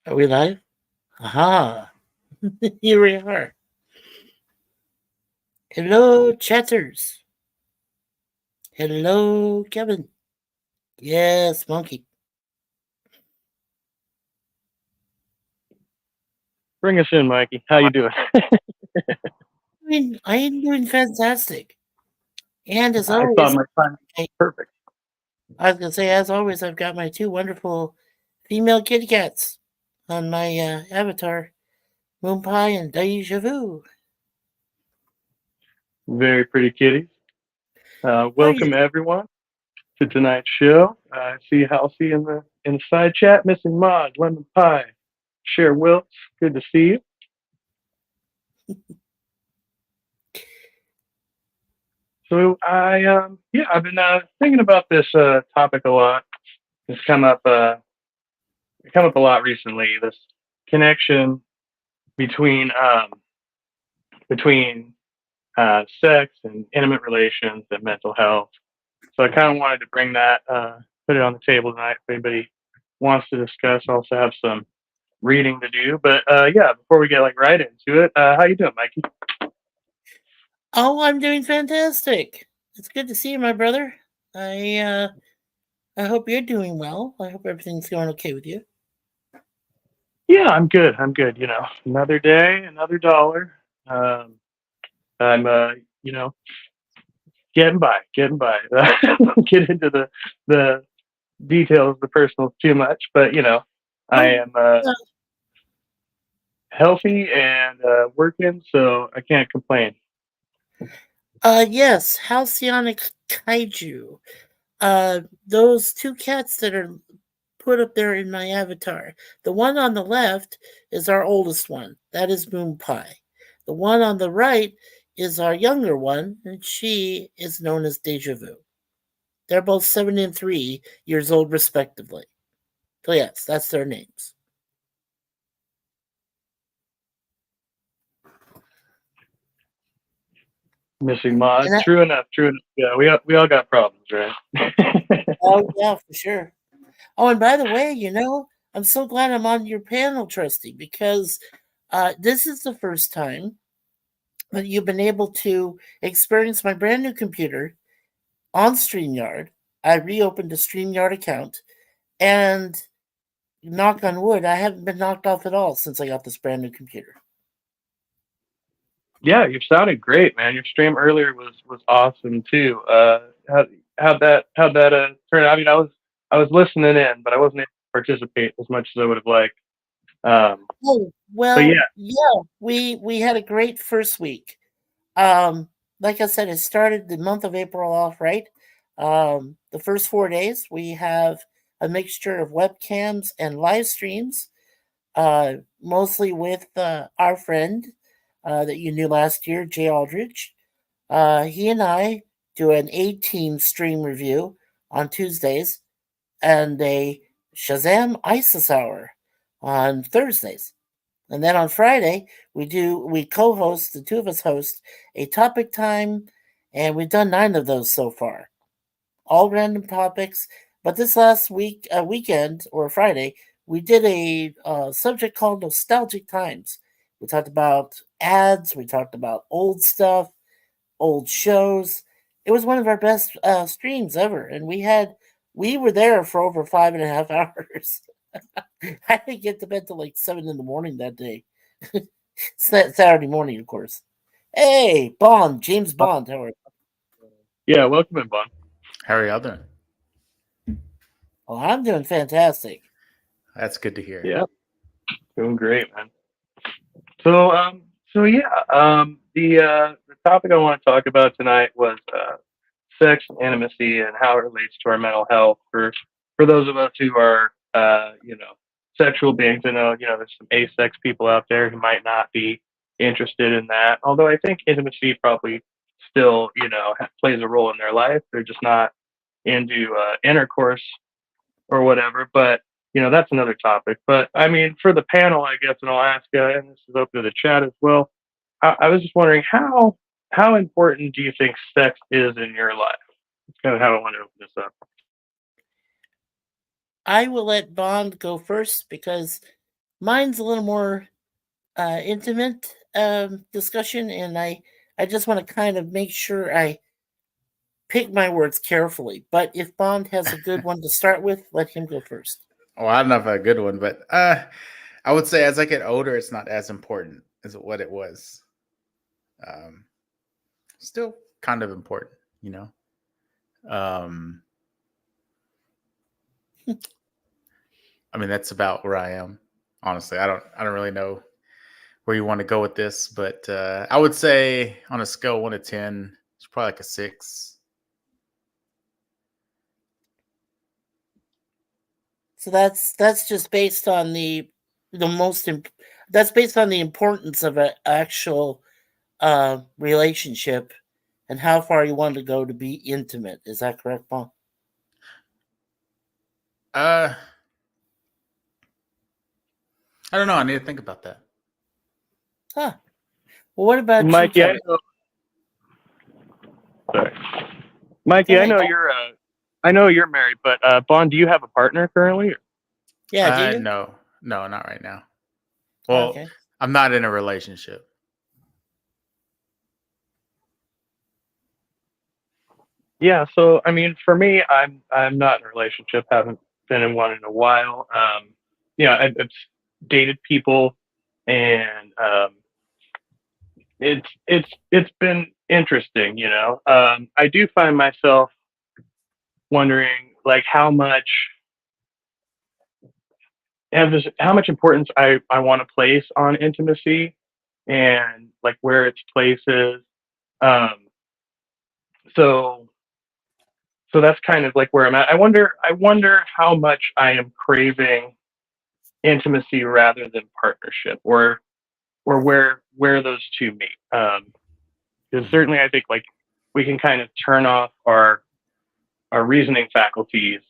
Are we live? Aha. Here we are. Hello, chatters. Hello, Kevin. Yes, Monkey. Bring us in, Mikey. How you doing? I am doing fantastic. And as I thought always, my time I, was perfect. I was going to say, as always, I've got my two wonderful female kitty cats on my avatar, Moonpie and Deja Vu. Very pretty kitties. Oh, yeah. Welcome everyone to tonight's show. I see Halsey in the side chat. Missing Mod, Lemon Pie, Cher Wilts. Good to see you. So I've been thinking about this topic a lot. It's come up a lot recently. This connection between between sex and intimate relations and mental health. So I kind of wanted to bring that, put it on the table tonight if anybody wants to discuss. I also have some reading to do, but yeah, before we get like right into it, how you doing, Mikey? Oh, I'm doing fantastic. It's good to see you, my brother. I uh, I hope you're doing well. I hope everything's going okay with you. Yeah, I'm good. I'm good. You know, another day, another dollar. Um, I'm you know, getting by. Don't get into the details, the personals too much, but you know, I Oh, am healthy and working, so I can't complain. yes, Halcyonic Kaiju. Those two cats that are put up there in my avatar. The one on the left is our oldest one. That is Moon Pie. The one on the right is our younger one, and she is known as Deja Vu. They're both 7 and 3 years old, respectively. So, yes, that's their names. Missing Mod. And that, True enough. True enough. Yeah, we all got problems, right? oh, yeah, for sure. Oh, and by the way, I'm so glad I'm on your panel, Trusty, because this is the first time that you've been able to experience my brand new computer on StreamYard. I reopened a StreamYard account, and knock on wood, I haven't been knocked off at all since I got this brand new computer. Yeah, you sounded great, man. Your stream earlier was awesome too. How'd that turn out? I mean, I was listening in, but I wasn't able to participate as much as I would have liked. Um, Oh but well, yeah, yeah, we had a great first week. Um, like I said, it started the month of April off right. The first 4 days we have a mixture of webcams and live streams, mostly with our friend that you knew last year, Jay Aldridge. He and I do an 18 stream review on Tuesdays and a Shazam ISIS hour on Thursdays. And then on Friday, we co-host, the two of us host a topic time, and we've done 9 of those so far. All random topics. But this last weekend or Friday, we did a subject called nostalgic times. We talked about ads. We talked about old stuff, old shows. It was one of our best streams ever, and we were there for over 5.5 hours. I didn't get to bed till like 7 in the morning that day. Saturday morning, of course. Hey, Bond, James Bond, how are you? yeah. Welcome in, Bon. How are y'all doing? Oh, I'm doing fantastic. That's good to hear. Yeah, doing great, man. So so yeah, the topic I want to talk about tonight was sex and intimacy and how it relates to our mental health for those of us who are sexual beings. I know there's some asex people out there who might not be interested in that. Although I think intimacy probably still plays a role in their life. They're just not into intercourse or whatever. But that's another topic. But I mean, for the panel, I guess, and I'll ask, and this is open to the chat as well. I was just wondering how important do you think sex is in your life? That's kind of how I want to open this up. I will let Bond go first because mine's a little more intimate discussion, and I just want to kind of make sure I pick my words carefully. But if Bond has a good one to start with, let him go first. Well, I don't know if I have a good one, but I would say as I get older, it's not as important as what it was. Still kind of important, you know. I mean, that's about where I am. Honestly, I don't really know where you want to go with this, but I would say on a scale of 1 to 10, it's probably like a 6. So that's just based on that's based on the importance of an actual relationship and how far you want to go to be intimate. Is that correct, Paul? I don't know. I need to think about that. Huh. Well, what about Mikey? you, I Kevin? know. Sorry, Mikey. Go I ahead. know you're married, but Bond, do you have a partner currently? Yeah, do you? No, not right now. Well, Okay. I'm not in a relationship. Yeah. So I mean, for me, I'm not in a relationship. Haven't been in one in a while. I've dated people, and it's been interesting. I do find myself wondering like how much importance I want to place on intimacy and like where its place is. Um, so that's kind of like where I'm at. I wonder how much I am craving intimacy rather than partnership, or where those two meet. Because certainly I think like we can kind of turn off our reasoning faculties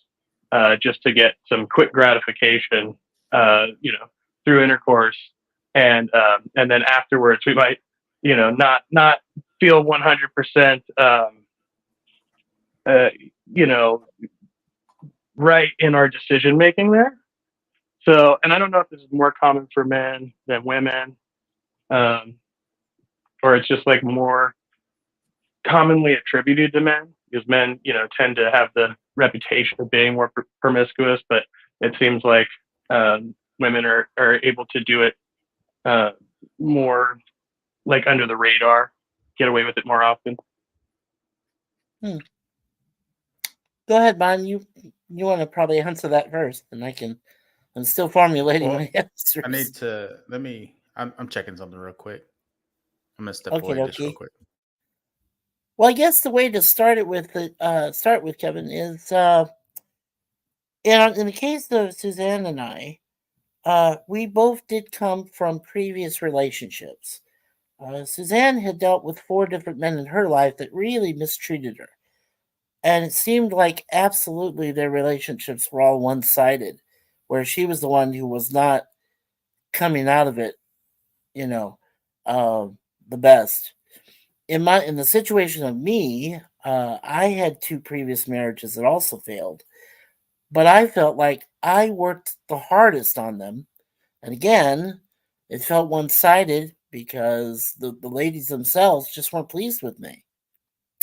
just to get some quick gratification, through intercourse, and then afterwards we might, not feel 100%, right in our decision making there. So, and I don't know if this is more common for men than women, or it's just like more commonly attributed to men, because men, tend to have the reputation of being more promiscuous, but it seems like women are able to do it more like under the radar, get away with it more often. Go ahead, Bon. You want to probably answer that first, and I'm still formulating my answers. I need to I'm checking something real quick. I'm gonna step Okay, away just real quick. Well, I guess the way to start with Kevin is in the case of Suzanne and I, we both did come from previous relationships. Suzanne had dealt with 4 different men in her life that really mistreated her. And it seemed like absolutely their relationships were all one-sided, where she was the one who was not coming out of it, the best. In the situation of me, I had 2 previous marriages that also failed, but I felt like I worked the hardest on them. And again, it felt one-sided because the ladies themselves just weren't pleased with me.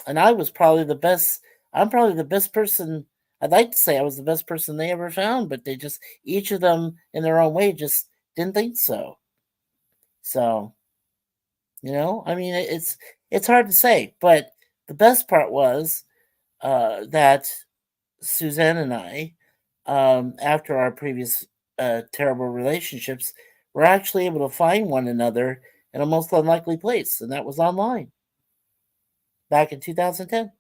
And I was probably the best. I'm probably the best person. I'd like to say I was the best person they ever found, but they just, each of them in their own way, just didn't think so. So, I mean, it's hard to say, but the best part was that Suzanne and I, after our previous terrible relationships, were actually able to find one another in a most unlikely place, and that was online back in 2010.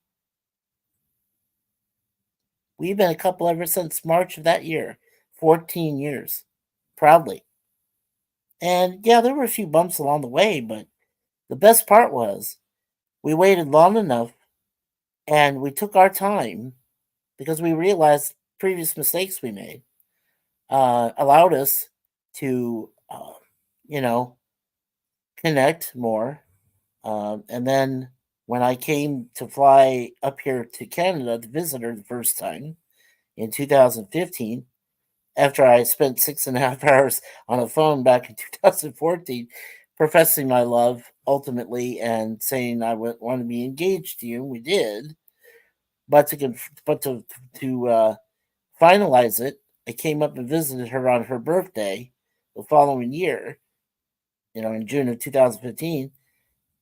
We've been a couple ever since March of that year, 14 years, proudly. And yeah, there were a few bumps along the way, but the best part was we waited long enough and we took our time because we realized previous mistakes we made allowed us to, connect more. And then when I came to fly up here to Canada to visit her the first time in 2015, after I spent 6.5 hours on a phone back in 2014, professing my love ultimately and saying I would want to be engaged to you. We did, but to finalize it, I came up and visited her on her birthday the following year, in June of 2015,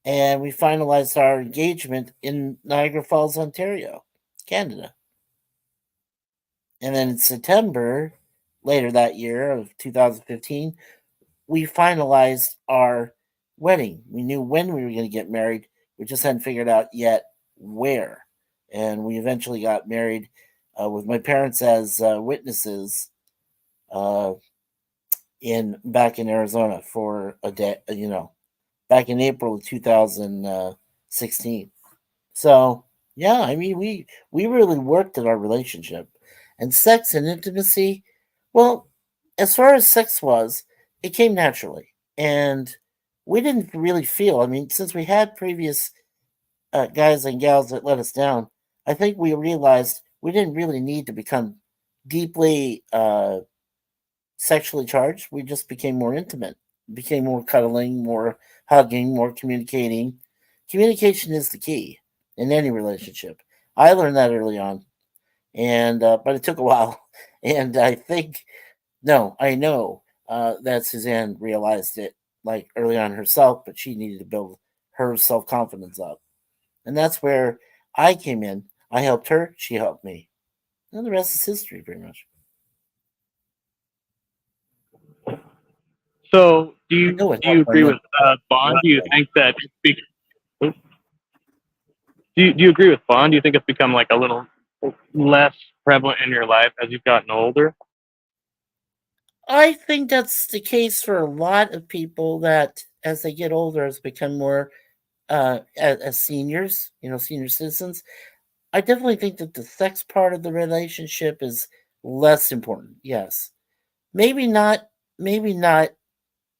and we finalized our engagement in Niagara Falls, Ontario, Canada. And then in September, later that year of 2015, we finalized our wedding. We knew when we were going to get married. We just hadn't figured out yet where. And we eventually got married with my parents as witnesses uh, back in Arizona for a day. Back in April of 2016. So yeah, I mean we really worked at our relationship, and sex and intimacy. Well, as far as sex was, it came naturally, and we didn't really feel. I mean, since we had previous guys and gals that let us down, I think we realized we didn't really need to become deeply sexually charged. We just became more intimate, became more cuddling, more hugging, more communicating. Communication is the key in any relationship. I learned that early on, and but it took a while. And I know that Suzanne realized it like early on herself, but she needed to build her self confidence up, and that's where I came in. I helped her, she helped me, and the rest is history, pretty much. So, I know it do you helped my agree with mental Bond? health. Do you think that do you agree with Bond? Do you think it's become like a little less prevalent in your life as you've gotten older? I think that's the case for a lot of people that as they get older has become more as seniors, senior citizens. I definitely think that the sex part of the relationship is less important. Yes. Maybe not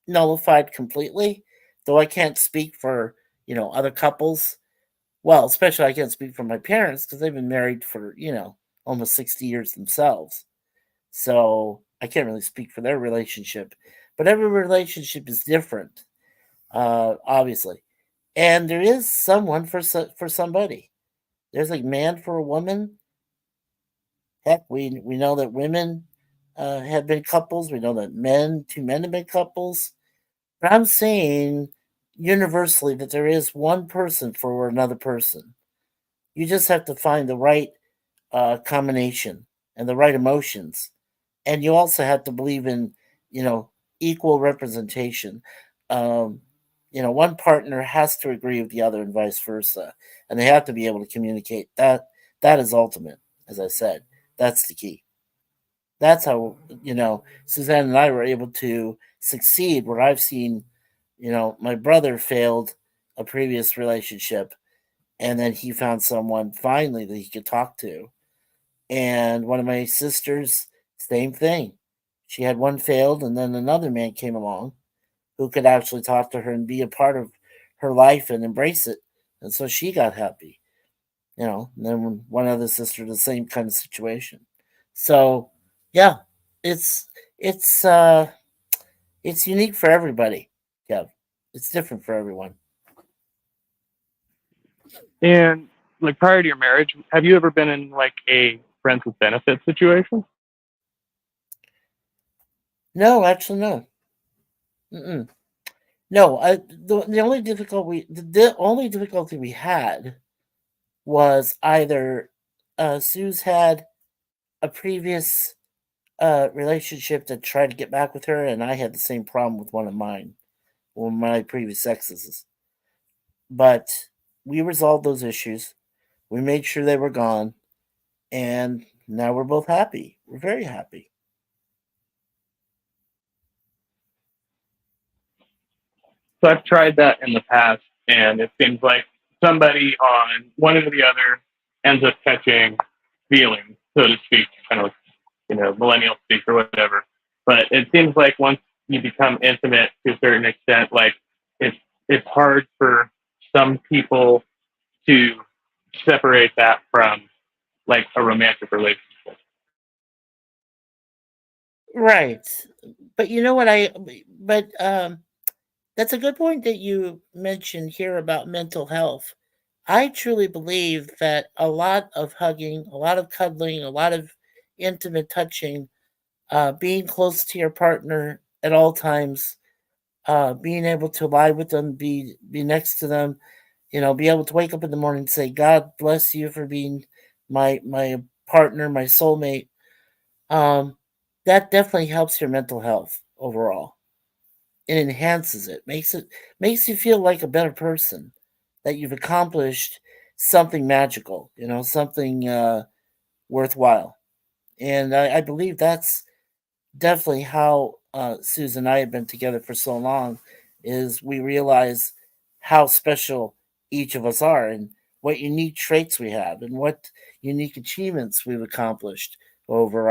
nullified completely, though I can't speak for, other couples. Well, especially I can't speak for my parents because they've been married for, almost 60 years themselves. So I can't really speak for their relationship, but every relationship is different, obviously. And there is someone for somebody. There's a man for a woman. Heck, we know that women have been couples. We know that two men have been couples. But I'm saying universally that there is one person for another person. You just have to find the right combination and the right emotions, and you also have to believe in you know equal representation. um, one partner has to agree with the other and vice versa, and they have to be able to communicate. That is ultimate. As I said, that's the key. That's how Suzanne and I were able to succeed, where I've seen my brother failed a previous relationship, and then he found someone finally that he could talk to. And one of my sisters, same thing. She had one failed, and then another man came along who could actually talk to her and be a part of her life and embrace it. And so she got happy, And then one other sister, the same kind of situation. So, yeah, it's it's uh it's unique for everybody. Yeah, it's different for everyone. And like prior to your marriage, have you ever been in like a friends with benefits situation? No, actually, no. Mm-mm. No, the only difficulty we had was either Sue's had a previous relationship that tried to get back with her, and I had the same problem with one of mine, one of my previous exes. But we resolved those issues. We made sure they were gone, and now we're both happy. We're very happy. So I've tried that in the past, and it seems like somebody on one or the other ends up catching feelings, so to speak, kind of like, millennial speak or whatever. But it seems like once you become intimate to a certain extent, like it's it's hard for some people to separate that from like a romantic relationship. Right. But you know what but that's a good point that you mentioned here about mental health. I truly believe that a lot of hugging, a lot of cuddling, a lot of intimate touching, being close to your partner at all times, being able to lie with them, be next to them, be able to wake up in the morning and say, "God bless you for being my partner, my soulmate." Um, that definitely helps your mental health overall. It enhances it, makes you feel like a better person, that you've accomplished something magical, something worthwhile. And I believe that's definitely how Susan and I have been together for so long. Is we realize how special each of us are, and what unique traits we have, and what unique achievements we've accomplished over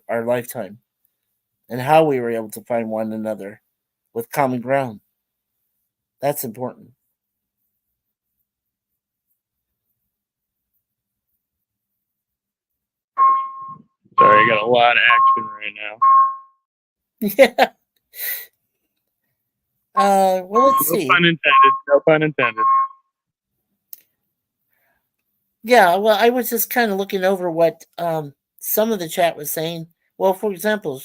our lifetime, and how we were able to find one another with common ground. That's important. Sorry, I got a lot of action right now. Yeah. Well, let's No see. pun intended. No pun intended. Yeah, well, I was just kind of looking over what some of the chat was saying. Well, for example,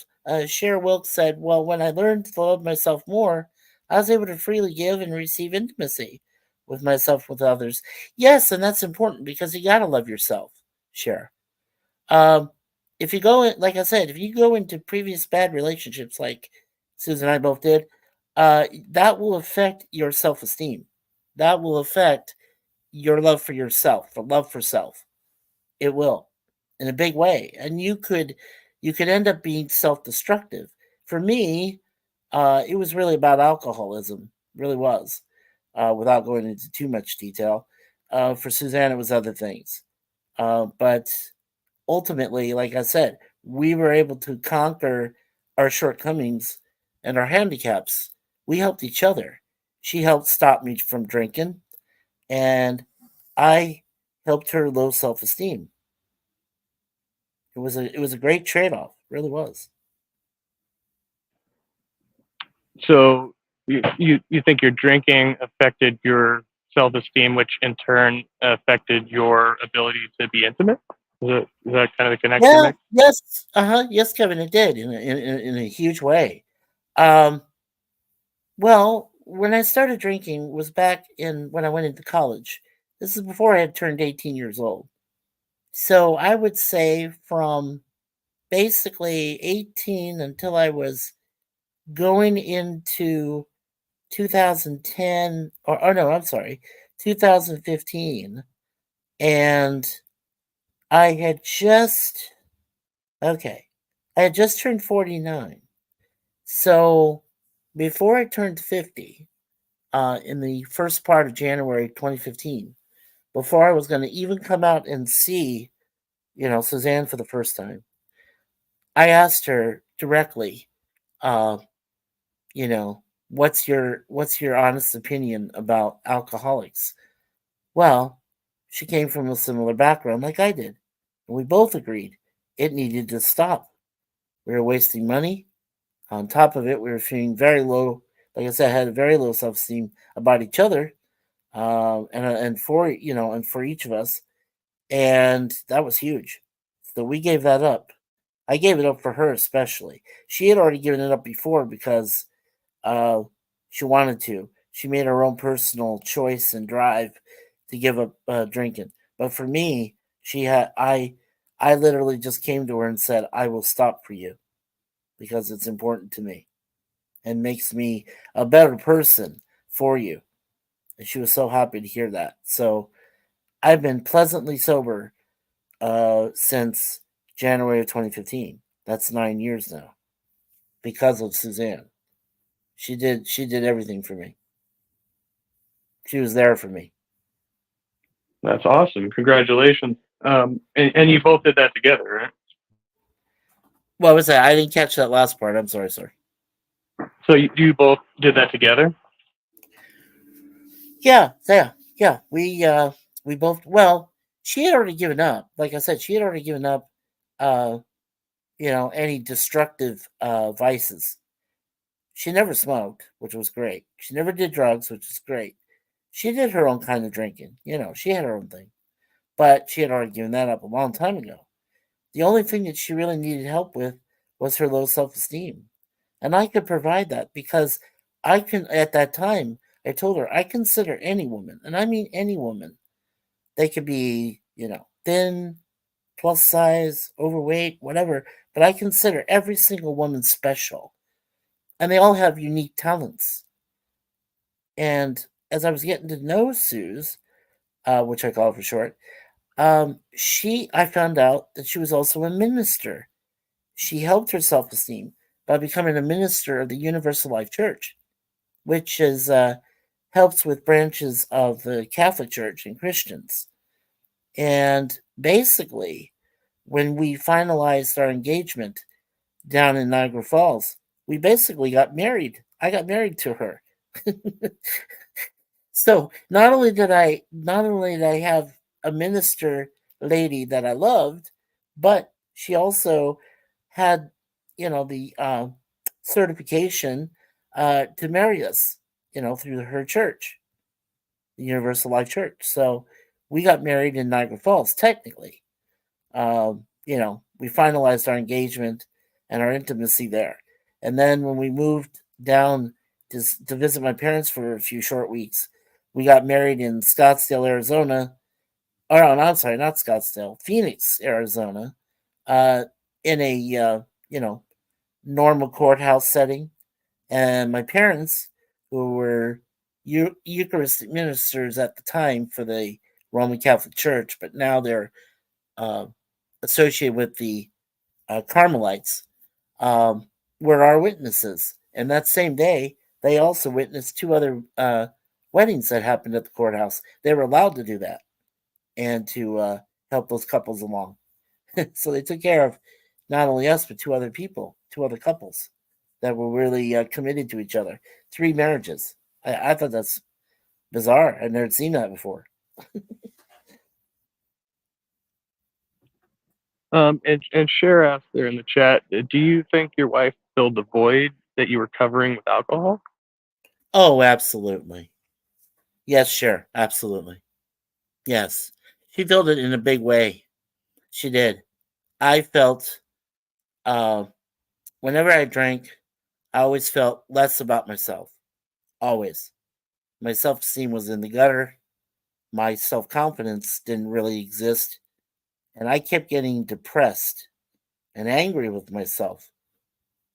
Cher Wilkes said, "Well, when I learned to love myself more, I was able to freely give and receive intimacy with myself, with others." Yes, and that's important because you gotta love yourself, Cher. Um, if you go in, like I said, if you go into previous bad relationships, like Susan and I both did, that will affect your self esteem. That will affect your love for yourself, the love for self. It will, in a big way, and you could end up being self destructive. For me, it was really about alcoholism. Really was, without going into too much detail. For Suzanne, it was other things, but ultimately, like I said, we were able to conquer our shortcomings and our handicaps. We helped each other. She helped stop me from drinking, and I helped her low self esteem. It was a great trade off. Really was. So you think your drinking affected your self esteem, which in turn affected your ability to be intimate? Is that kind of the connection you Yeah. make? Yes. Yes, Kevin. It did in a huge way. Um. Well, when I started drinking was back in when I went into college. This is before I had turned 18 years old. So I would say from basically 18 until I was going into 2010, or no, I'm sorry, 2015. And I had just, okay, I had just turned 49. So before I turned 50, in the first part of January 2015, before I was going to even come out and see, Suzanne for the first time, I asked her directly, uh, what's your honest opinion about alcoholics? Well, she came from a similar background like I did, and we both agreed it needed to stop. We were wasting money. On top of it, we were feeling very low. Like I said, I had very low self esteem about each other, and for each of us, and that was huge. So we gave that up. I gave it up for her especially. She had already given it up before because uh, she wanted to. She made her own personal choice and drive to give up drinking. But for me, she had I literally just came to her and said, "I will stop for you because it's important to me and makes me a better person for you." And she was so happy to hear that. So I've been pleasantly sober since January of 2015. That's 9 years now because of Suzanne. She did everything for me. She was there for me. That's awesome. Congratulations. And you both did that together, right? What was that? I didn't catch that last part. I'm sorry, sir. So you both did that together? Yeah. We both. Well, she had already given up. Like I said, she had already given up. Uh, any destructive vices. She never smoked, which was great. She never did drugs, which is great. She did her own kind of drinking. She had her own thing. But she had already given that up a long time ago. The only thing that she really needed help with was her low self esteem. And I could provide that because at that time, I told her, I consider any woman, and I mean any woman, they could be, thin, plus size, overweight, whatever, but I consider every single woman special. And they all have unique talents. And as I was getting to know Suze, which I call her for short, I found out that she was also a minister. She helped her self esteem by becoming a minister of the Universal Life Church, which is helps with branches of the Catholic Church and Christians. And basically, when we finalized our engagement down in Niagara Falls, we basically got married. I got married to her. So not only did I have a minister lady that I loved, but she also had, the certification to marry us, through her church, the Universal Life Church. So we got married in Niagara Falls, technically. We finalized our engagement and our intimacy there. And then when we moved down to visit my parents for a few short weeks, we got married in Scottsdale, Arizona. Or no, I'm sorry, not Scottsdale, Phoenix, Arizona, in a normal courthouse setting. And my parents, who were Eucharistic ministers at the time for the Roman Catholic Church, but now they're associated with the Carmelites, were our witnesses. And that same day, they also witnessed two other weddings that happened at the courthouse. They were allowed to do that and to help those couples along. So they took care of not only us, but two other couples that were really committed to each other. 3 marriages. I thought that's bizarre. I'd never seen that before. And Cher asked there in the chat, do you think your wife filled the void that you were covering with alcohol? Oh, absolutely. Yes, sure. Absolutely. Yes. She filled it in a big way. She did. I felt, whenever I drank, I always felt less about myself. Always. My self esteem was in the gutter. My self confidence didn't really exist. And I kept getting depressed and angry with myself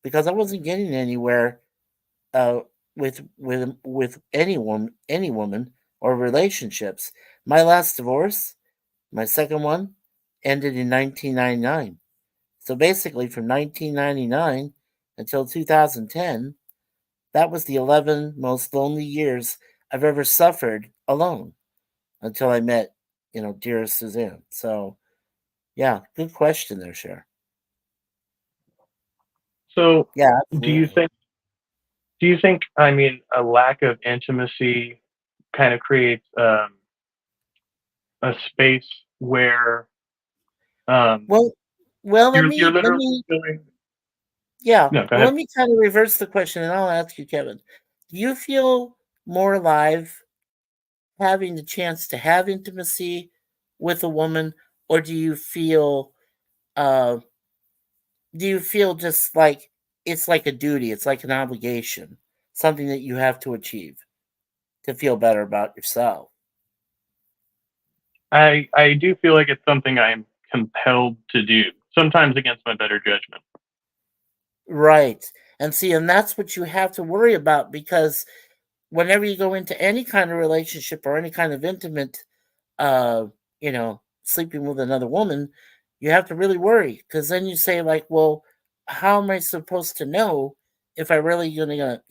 because I wasn't getting anywhere with any woman or relationships. My last divorce, my second one, ended in 1999. So basically, from 1999 until 2010, that was the 11 most lonely years I've ever suffered alone until I met, dearest Suzanne. So, yeah, good question there, Cher. So, Yeah, do you absolutely. think, I mean, a lack of intimacy kind of creates a space where Well, let you're me literally feeling. yeah. No, go Well, let ahead. me kind of reverse the question, and I'll ask you, Kevin. Do you feel more alive having the chance to have intimacy with a woman, or uh, do you feel just like it's like a duty, it's like an obligation, something that you have to achieve to feel better about yourself? I do feel like it's something I'm compelled to do, sometimes against my better judgment. Right. And see, and that's what you have to worry about because whenever you go into any kind of relationship or any kind of intimate uh, sleeping with another woman, you have to really worry because then you say like, well, how am I supposed to know if I really gonna,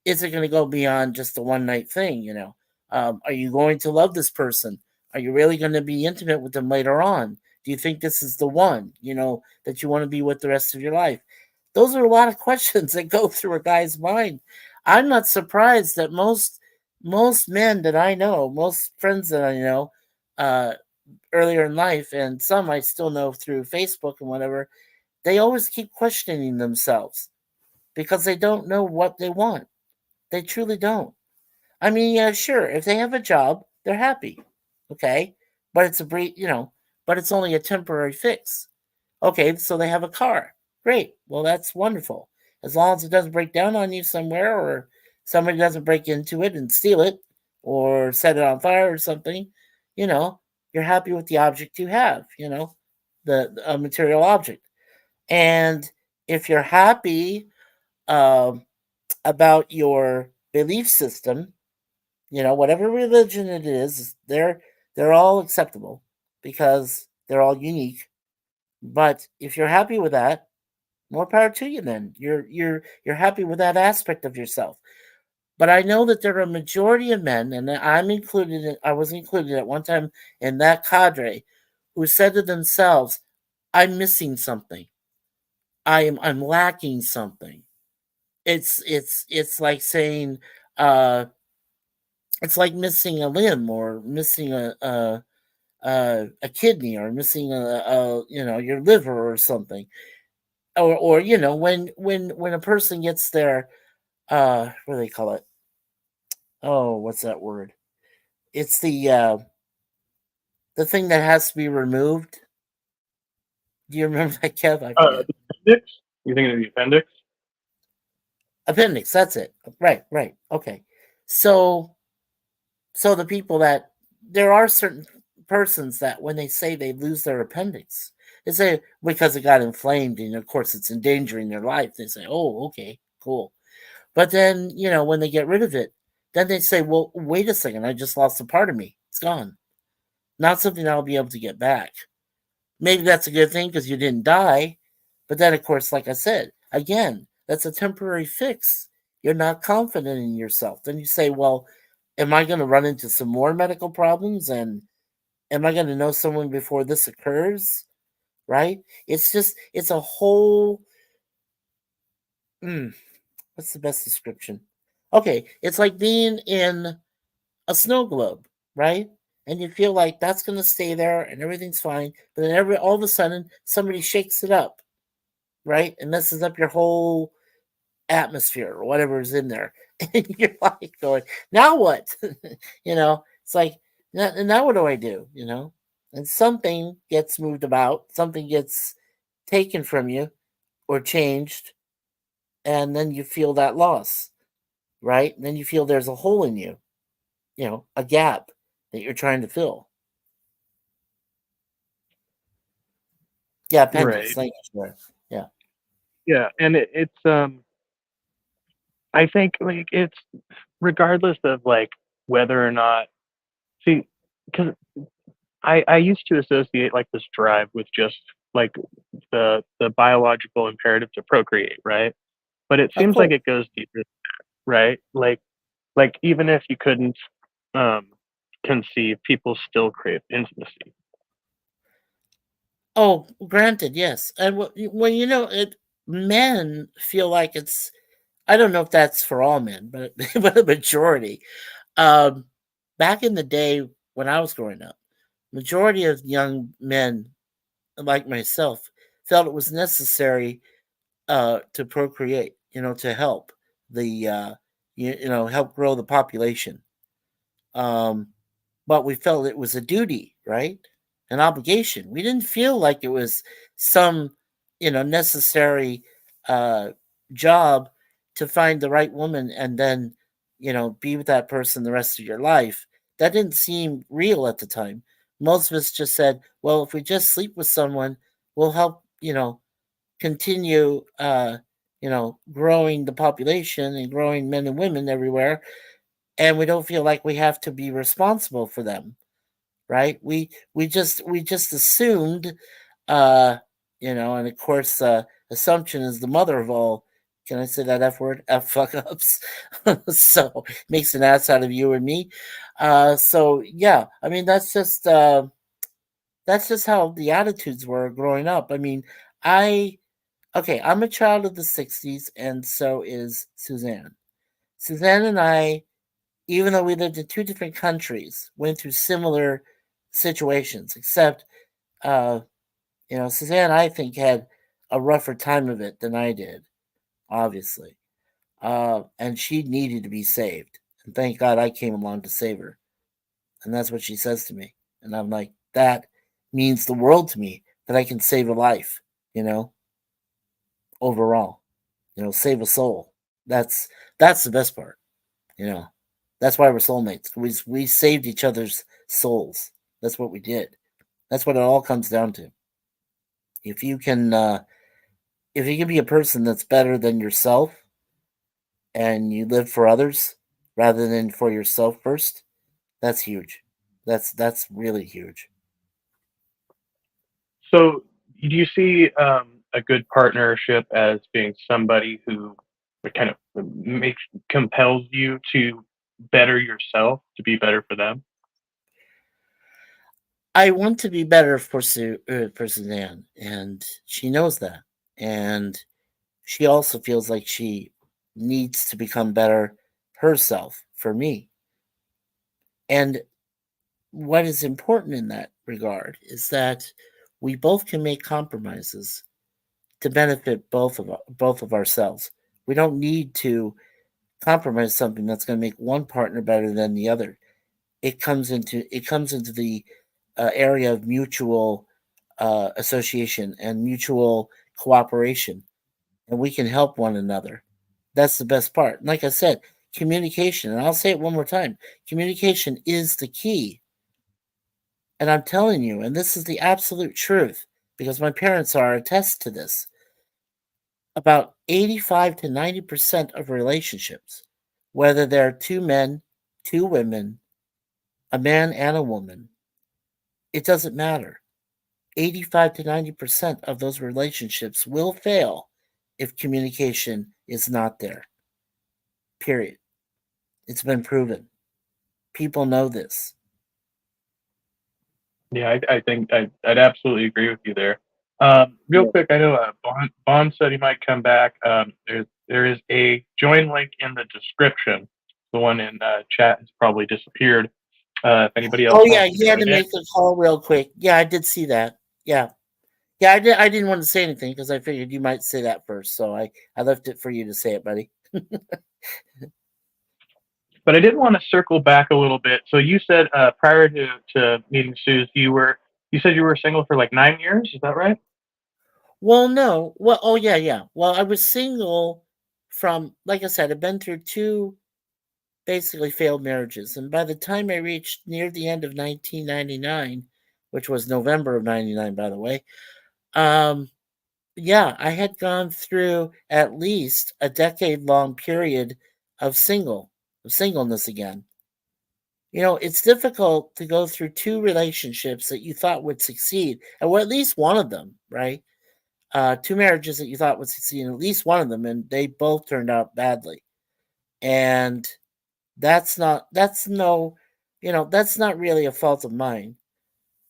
is it gonna go beyond just a one night thing? Are you going to love this person? Are you really going to be intimate with them later on? Do you think this is the one, that you want to be with the rest of your life? Those are a lot of questions that go through a guy's mind. I'm not surprised that most men that I know, most friends that I know, uh, earlier in life, and some I still know through Facebook and whatever, they always keep questioning themselves because they don't know what they want. They truly don't. I mean, yeah, sure, if they have a job, they're happy. Okay? But it's a but it's only a temporary fix. Okay, so they have a car. Great. Well, that's wonderful. As long as it doesn't break down on you somewhere or somebody doesn't break into it and steal it or set it on fire or something, you know, you're happy with the object you have, the material object. And if you're happy um, about your belief system, whatever religion it is, they're all acceptable because they're all unique. But if you're happy with that, more power to you. Then you're happy with that aspect of yourself. But I know that there are a majority of men, and I'm included. I was included at one time in that cadre, who said to themselves, "I'm missing something. I'm lacking something." It's like saying, it's like missing a limb or missing a kidney or missing your liver or something, or when a person gets their what do they call it? Oh, what's that word? It's the thing that has to be removed. Do you remember that, Kev? I forget. The appendix? You thinking of the appendix? Appendix. That's it. Right. Okay. So the people that there are certain persons that when they say they lose their appendix, they say because it got inflamed and of course it's endangering their life. They say, "Oh, okay, cool." But then when they get rid of it, then they say, "Well, wait a second, I just lost a part of me. It's gone. Not something I'll be able to get back." Maybe that's a good thing because you didn't die. But then, of course, like I said, again, that's a temporary fix. You're not confident in yourself. Then you say, well, am I going to run into some more medical problems? And am I going to know someone before this occurs? Right? It's a whole. What's the best description? Okay, it's like being in a snow globe, right? And you feel like that's going to stay there and everything's fine, but then all of a sudden somebody shakes it up, right, and messes up your whole atmosphere or whatever is in there, and you're like going, now what? It's like now what do I do? And something gets moved about, something gets taken from you or changed, and then you feel that loss, right? And then you feel there's a hole in you, a gap that you're trying to fill. Yeah, appendix. Right. Thank you, sir. Yeah. Yeah, and it's I think like it's regardless of like whether or not see because I used to associate like this drive with just like the biological imperative to procreate, right? But it Of seems like course. it goes deeper, right? Like even if you couldn't um conceive, people still crave intimacy. Oh, granted, yes. And when men feel like it's. I don't know if that's for all men, but but a majority. Um, Back in the day when I was growing up, majority of young men like myself felt it was necessary to procreate. To help the help grow the population. Um, but we felt it was a duty, right? An obligation. We didn't feel like it was some, necessary uh, job to find the right woman and then, be with that person the rest of your life. That didn't seem real at the time. Most of us just said, well, if we just sleep with someone, we'll help, continue, growing the population and growing men and women everywhere. And we don't feel like we have to be responsible for them, right? We just assumed, uh, and of course, assumption is the mother of all. Can I say that F word? F fuck ups. So makes an ass out of you and me. So yeah, I mean that's just how the attitudes were growing up. I mean, I'm a child of the '60s, and so is Suzanne. Suzanne and I, even though we lived in two different countries, went through similar situations, except, Suzanne, I think, had a rougher time of it than I did, obviously. And she needed to be saved. And thank God I came along to save her. And that's what she says to me. And I'm like, that means the world to me that I can save a life, overall, save a soul. That's the best part, you know. That's why we're soulmates. We saved each other's souls. That's what we did. That's what it all comes down to. If you can be a person that's better than yourself and you live for others rather than for yourself first, that's huge. That's really huge. So, do you see a good partnership as being somebody who kind of compels you to better yourself, to be better for them? I want to be better for Suzanne, and she knows that. And she also feels like she needs to become better herself for me. And what is important in that regard is that we both can make compromises to benefit both of ourselves. We don't need to compromise something that's going to make one partner better than the other. It comes into the area of mutual association and mutual cooperation, and we can help one another. That's the best part. And like I said, communication, and I'll say it one more time, communication is the key. And I'm telling you, and this is the absolute truth, because my parents are attest to this. About 85 to 90% of relationships, whether they're two men, two women, a man and a woman, it doesn't matter. 85 to 90% of those relationships will fail if communication is not there. Period. It's been proven. People know this. Yeah, I think I'd absolutely agree with you there. Real Yeah. quick, I know Bond said he might come back. There is a join link in the description. The one in chat has probably disappeared. If anybody else Oh yeah, wants to he had to join in, make the call real quick. Yeah, I did see that. Yeah. Yeah, I did. I didn't want to say anything because I figured you might say that first, so I left it for you to say it, buddy. but I did want to circle back a little bit. So you said prior to meeting Suze, you said you were single for like 9 years. Is that right? Well, no. Well, oh yeah, yeah. Well, I was single from, like I said, I've been through two basically failed marriages, and by the time I reached near the end of 1999, which was November of '99, by the way, um, yeah, I had gone through at least a decade-long period of singleness again. It's difficult to go through two relationships that you thought would succeed, or at least one of them, right? Two marriages that you thought would succeed, at least one of them, and they both turned out badly. And that's not really a fault of mine.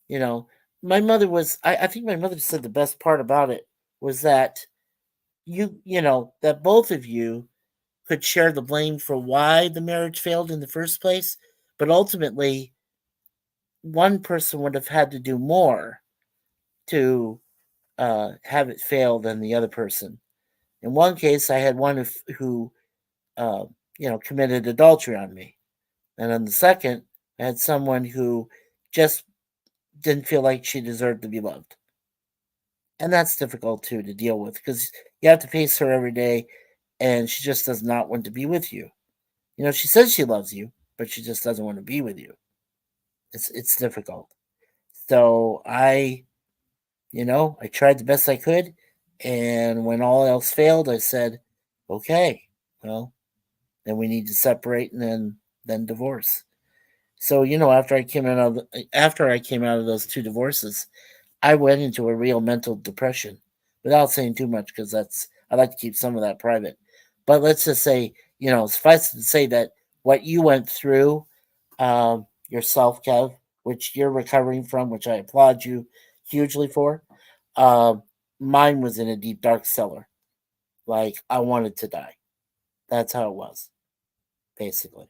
You know, my mother was, I think my mother said the best part about it was that that both of you could share the blame for why the marriage failed in the first place, but ultimately one person would have had to do more to have it fail than the other person. In one case, I had one who uh, committed adultery on me, and on the second, I had someone who just didn't feel like she deserved to be loved, and that's difficult too to deal with because you have to face her every day, and she just does not want to be with you. She says she loves you, but she just doesn't want to be with you. It's difficult. So I tried the best I could, and when all else failed, I said, "Okay, well, then we need to separate and then divorce." So after I came out of those two divorces, I went into a real mental depression. Without saying too much, because I like to keep some of that private. But let's just say, suffice to say that what you went through yourself, Kev, which you're recovering from, which I applaud you hugely for. Uh, Mine was in a deep dark cellar. Like I wanted to die. That's how it was, basically.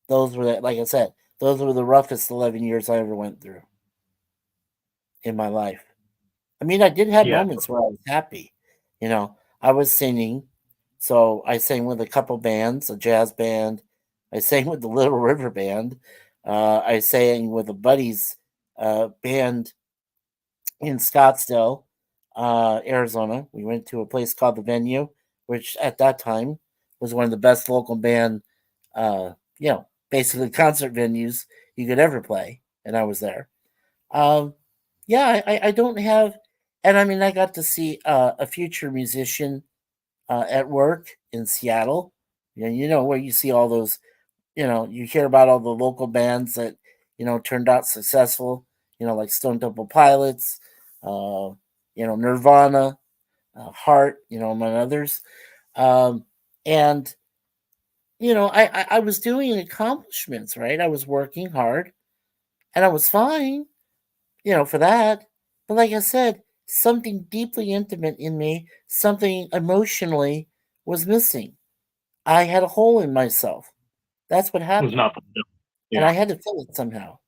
Like I said, those were the roughest 11 years I ever went through in my life. I mean, I did have Yeah. moments where I was happy. I was singing. So I sang with a couple bands, a jazz band. I sang with the Little River Band. I sang with a buddy's band in Scottsdale, Arizona. We went to a place called The Venue, which at that time was one of the best local band, basically concert venues you could ever play. And I was there. Um, yeah, I don't have, and I mean, I got to see a future musician at work in Seattle. Where you see all those, you hear about all the local bands that, turned out successful, like Stone Temple Pilots, Nirvana, Heart, among others. And, I was doing accomplishments, right? I was working hard and I was fine, for that. But like I said, something deeply intimate in me, something emotionally was missing. I had a hole in myself. That's what It was happened. not fulfilled. And Yeah. I had to fill it somehow.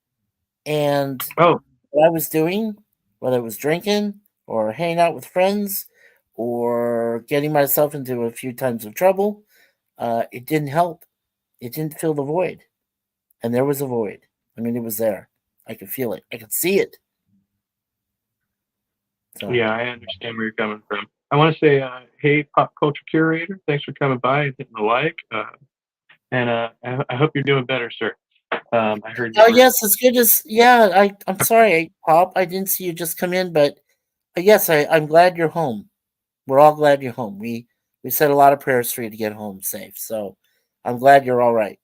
And Oh, what I was doing, whether it was drinking or hanging out with friends or getting myself into a few times of trouble, it didn't help. It didn't fill the void. And there was a void. I mean, it was there. I could feel it. I could see it. So, yeah, I understand where you're coming from. I want to say, hey, pop culture curator, thanks for coming by and hitting the like. And I hope you're doing better, sir. I heard you oh were. yes, as good as yeah. I'm sorry, Pop. I didn't see you just come in, but yes, I'm glad you're home. We're all glad you're home. We said a lot of prayers for you to get home safe. So I'm glad you're all right.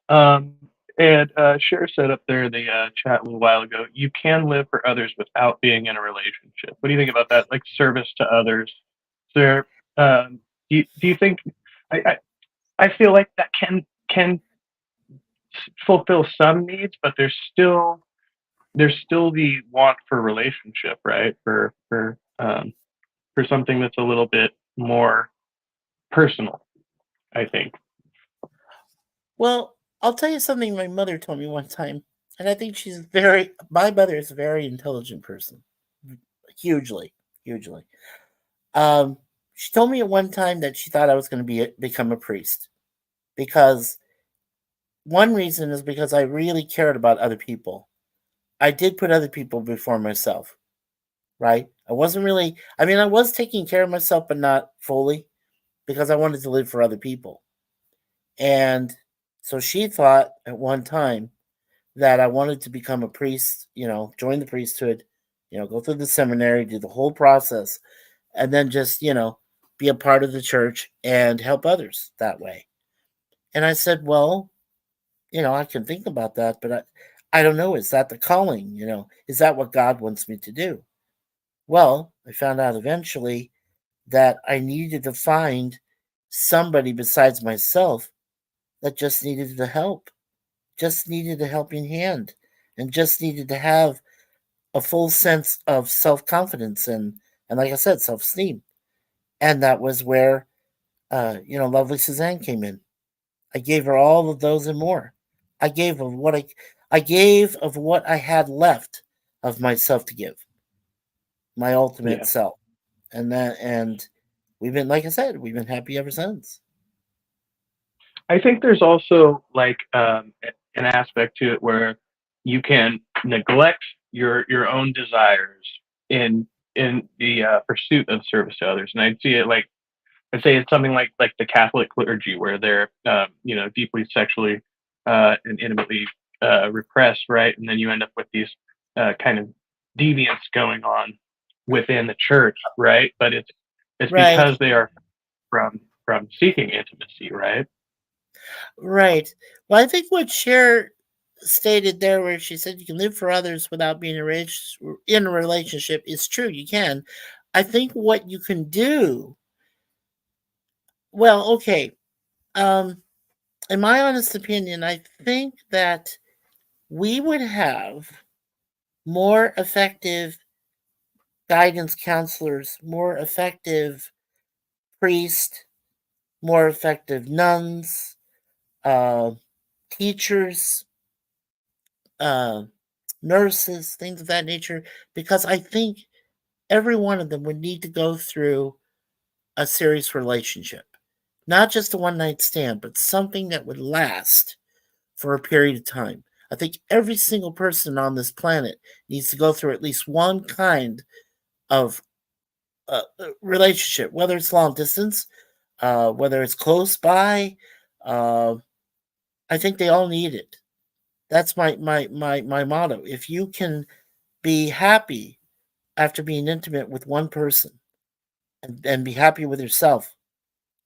Um, and Cher said up there in the chat a little while ago, you can live for others without being in a relationship. What do you think about that? Like service to others. Is there, do you think? I feel like that can fulfill some needs, but there's still the want for relationship, right? For something that's a little bit more personal, I think. Well, I'll tell you something my mother told me one time, and I think my mother is a very intelligent person, hugely, hugely. She told me at one time that she thought I was going to become a priest because one reason is because I really cared about other people. I did put other people before myself, right? I wasn't really, I mean, I was taking care of myself, but not fully because I wanted to live for other people. And so she thought at one time that I wanted to become a priest, join the priesthood, go through the seminary, do the whole process, and then just, be a part of the church and help others that way. And I said, well, I can think about that, but I don't know. Is that the calling? Is that what God wants me to do? Well, I found out eventually that I needed to find somebody besides myself that just needed the help, just needed a helping hand, and just needed to have a full sense of self confidence and like I said, self esteem. And that was where lovely Suzanne came in. I gave her all of those and more. I gave of what I gave of what I had left of myself to give, my ultimate Yeah. self. And we've been, like I said, we've been happy ever since. I think there's also like an aspect to it where you can neglect your own desires in the pursuit of service to others, and I'd say it's something like the Catholic clergy where they're deeply sexually and intimately repressed, right? And then you end up with these kind of deviance going on within the church, right? But it's Right, because they are from seeking intimacy, right? right. Well, I think what Cher stated there, where she said you can live for others without being in a relationship, is true. You can. I think what you can do. Well, okay. Um, in my honest opinion, I think that we would have more effective guidance counselors, more effective priests, more effective nuns, uh, teachers, uh, nurses, things of that nature, because I think every one of them would need to go through a serious relationship. Not just a one night stand, but something that would last for a period of time. I think every single person on this planet needs to go through at least one kind of relationship, whether it's long distance, whether it's close by. Uh, I think they all need it. That's my motto. If you can be happy after being intimate with one person and be happy with yourself,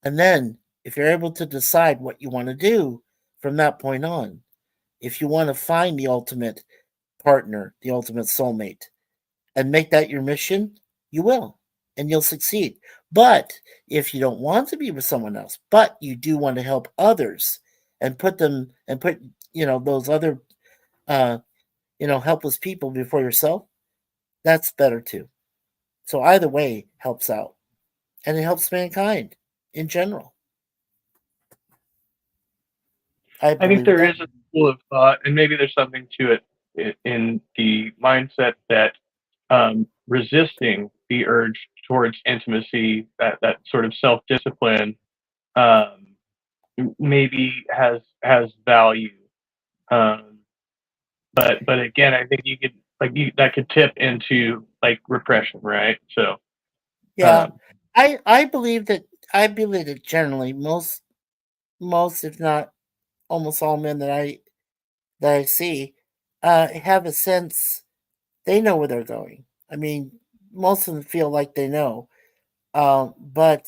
and then if you're able to decide what you want to do from that point on, if you want to find the ultimate partner, the ultimate soulmate, and make that your mission, you will, and you'll succeed. But if you don't want to be with someone else, but you do want to help others and put those other helpless people before yourself, that's better too. So either way helps out, and it helps mankind in general. I I think believe there that. is a school of thought, and maybe there's something to it in the mindset that resisting the urge towards intimacy, that sort of self-discipline, um, maybe has value. Um, but again, I think you could that could tip into like repression, right? So Yeah, um, I believe that generally most if not almost all men that I see have a sense they know where they're going. I mean, most of them feel like they know, but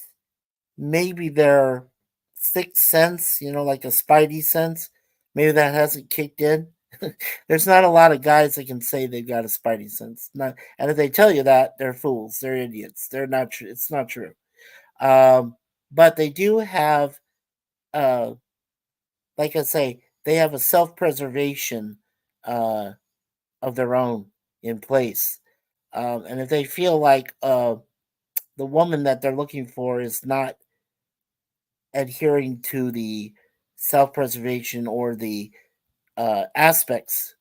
maybe their sixth sense, like a spidey sense, maybe that hasn't kicked in. There's not a lot of guys that can say they've got a spidey sense. Not, and if they tell you that, they're fools. They're idiots. They're not true. It's not true. Um, but they do have, uh, like I say, they have a self-preservation uh, of their own in place. And if they feel like the woman that they're looking for is not adhering to the self-preservation or the attributes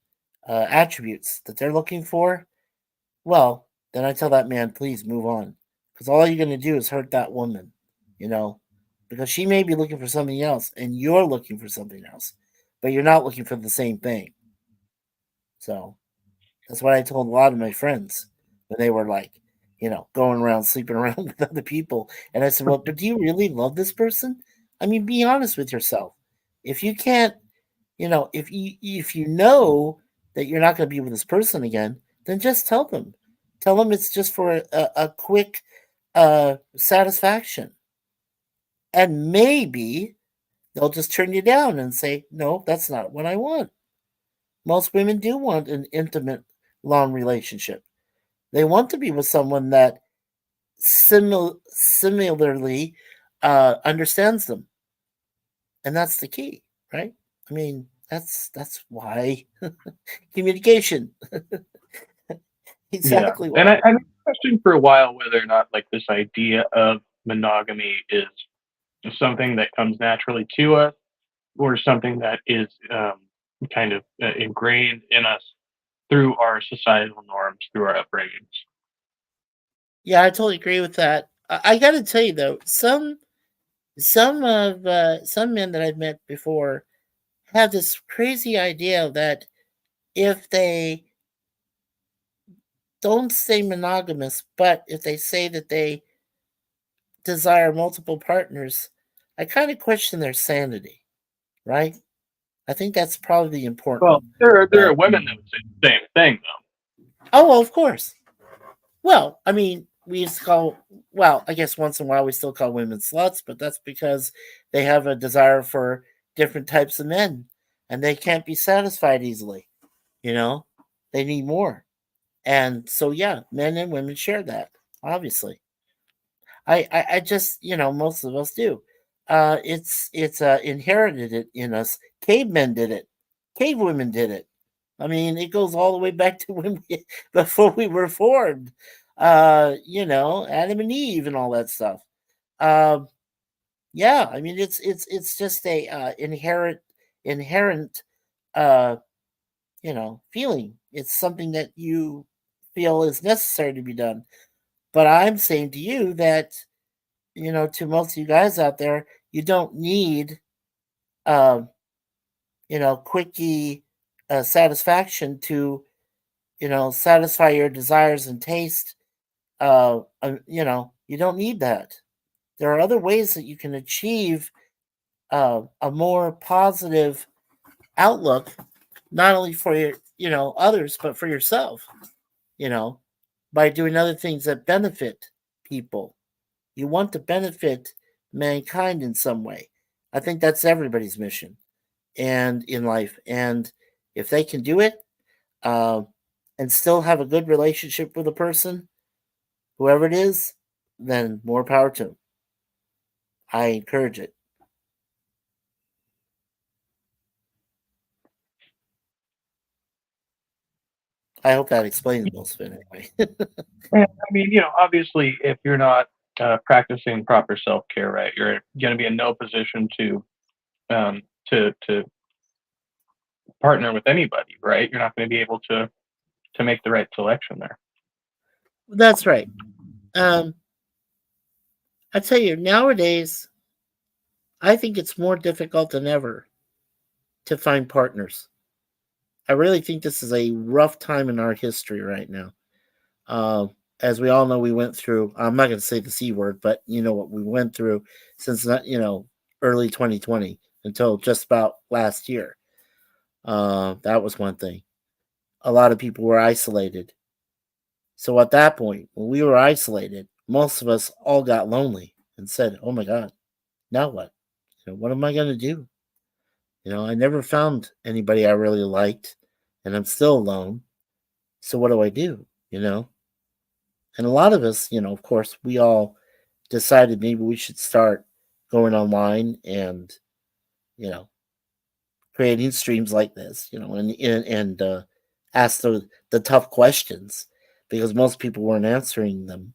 that they're looking for, well, then I tell that man, please move on, because all you're going to do is hurt that woman, you know, because she may be looking for something else, and you're looking for something else, but you're not looking for the same thing. So that's what I told a lot of my friends when they were like, going around sleeping around with other people. And I said, well, but do you really love this person? I mean, be honest with yourself. If you can't, if you know that you're not going to be with this person again, then just tell them. Tell them it's just for a quick satisfaction. And maybe they'll just turn you down and say, no, that's not what I want. Most women do want an intimate, long relationship. They want to be with someone that similarly understands them, and that's the key, right? I mean, that's why communication. yeah, Exactly and why. I've questioned for a while whether or not like this idea of monogamy is something that comes naturally to us or something that is kind of ingrained in us through our societal norms, through our upbringings. Yeah, I totally agree with that. I got to tell you though, some men that I've met before have this crazy idea that if they don't stay monogamous, but if they say that they desire multiple partners, I kind of question their sanity, right? I think that's probably Well, important. there Uh, are women that would say the same thing, though. oh, well, of course. Well, I mean, we used to call, well, I guess once in a while we still call women sluts, but that's because they have a desire for different types of men and they can't be satisfied easily. You know, they need more. And so, yeah, men and women share that, obviously. I just, most of us do. It's inherited it in us. Cavemen did it. Cave women did it. I mean, it goes all the way back to before we were formed. Adam and Eve and all that stuff. Um, yeah, I mean, it's just a inherent, uh, feeling. It's something that you feel is necessary to be done. But I'm saying to you that, to most of you guys out there, you don't need, um, quickie satisfaction to, satisfy your desires and taste. You don't need that. There are other ways that you can achieve a more positive outlook, not only for your, others, but for yourself, you know, by doing other things that benefit people. You want to benefit mankind in some way. I think that's everybody's mission and in life. And if they can do it, uh, and still have a good relationship with a person, whoever it is, then more power to them. I encourage it. I hope that explains most of it anyway. Yeah, I mean, obviously, if you're not practicing proper self care, right, you're going to be in no position to partner with anybody, right? You're not going to be able to make the right selection there. That's right. I tell you, nowadays, I think it's more difficult than ever to find partners. I really think this is a rough time in our history right now. As we all know, we went through, I'm not going to say the C word, but you know what we went through since, early 2020 until just about last year. That was one thing. A lot of people were isolated. So at that point, when we were isolated, most of us all got lonely and said, "Oh my God, now what? What am I going to do?" I never found anybody I really liked, and I'm still alone. So what do I do? And a lot of us, of course, we all decided maybe we should start going online and, you know, creating streams like this, and ask the tough questions because most people weren't answering them.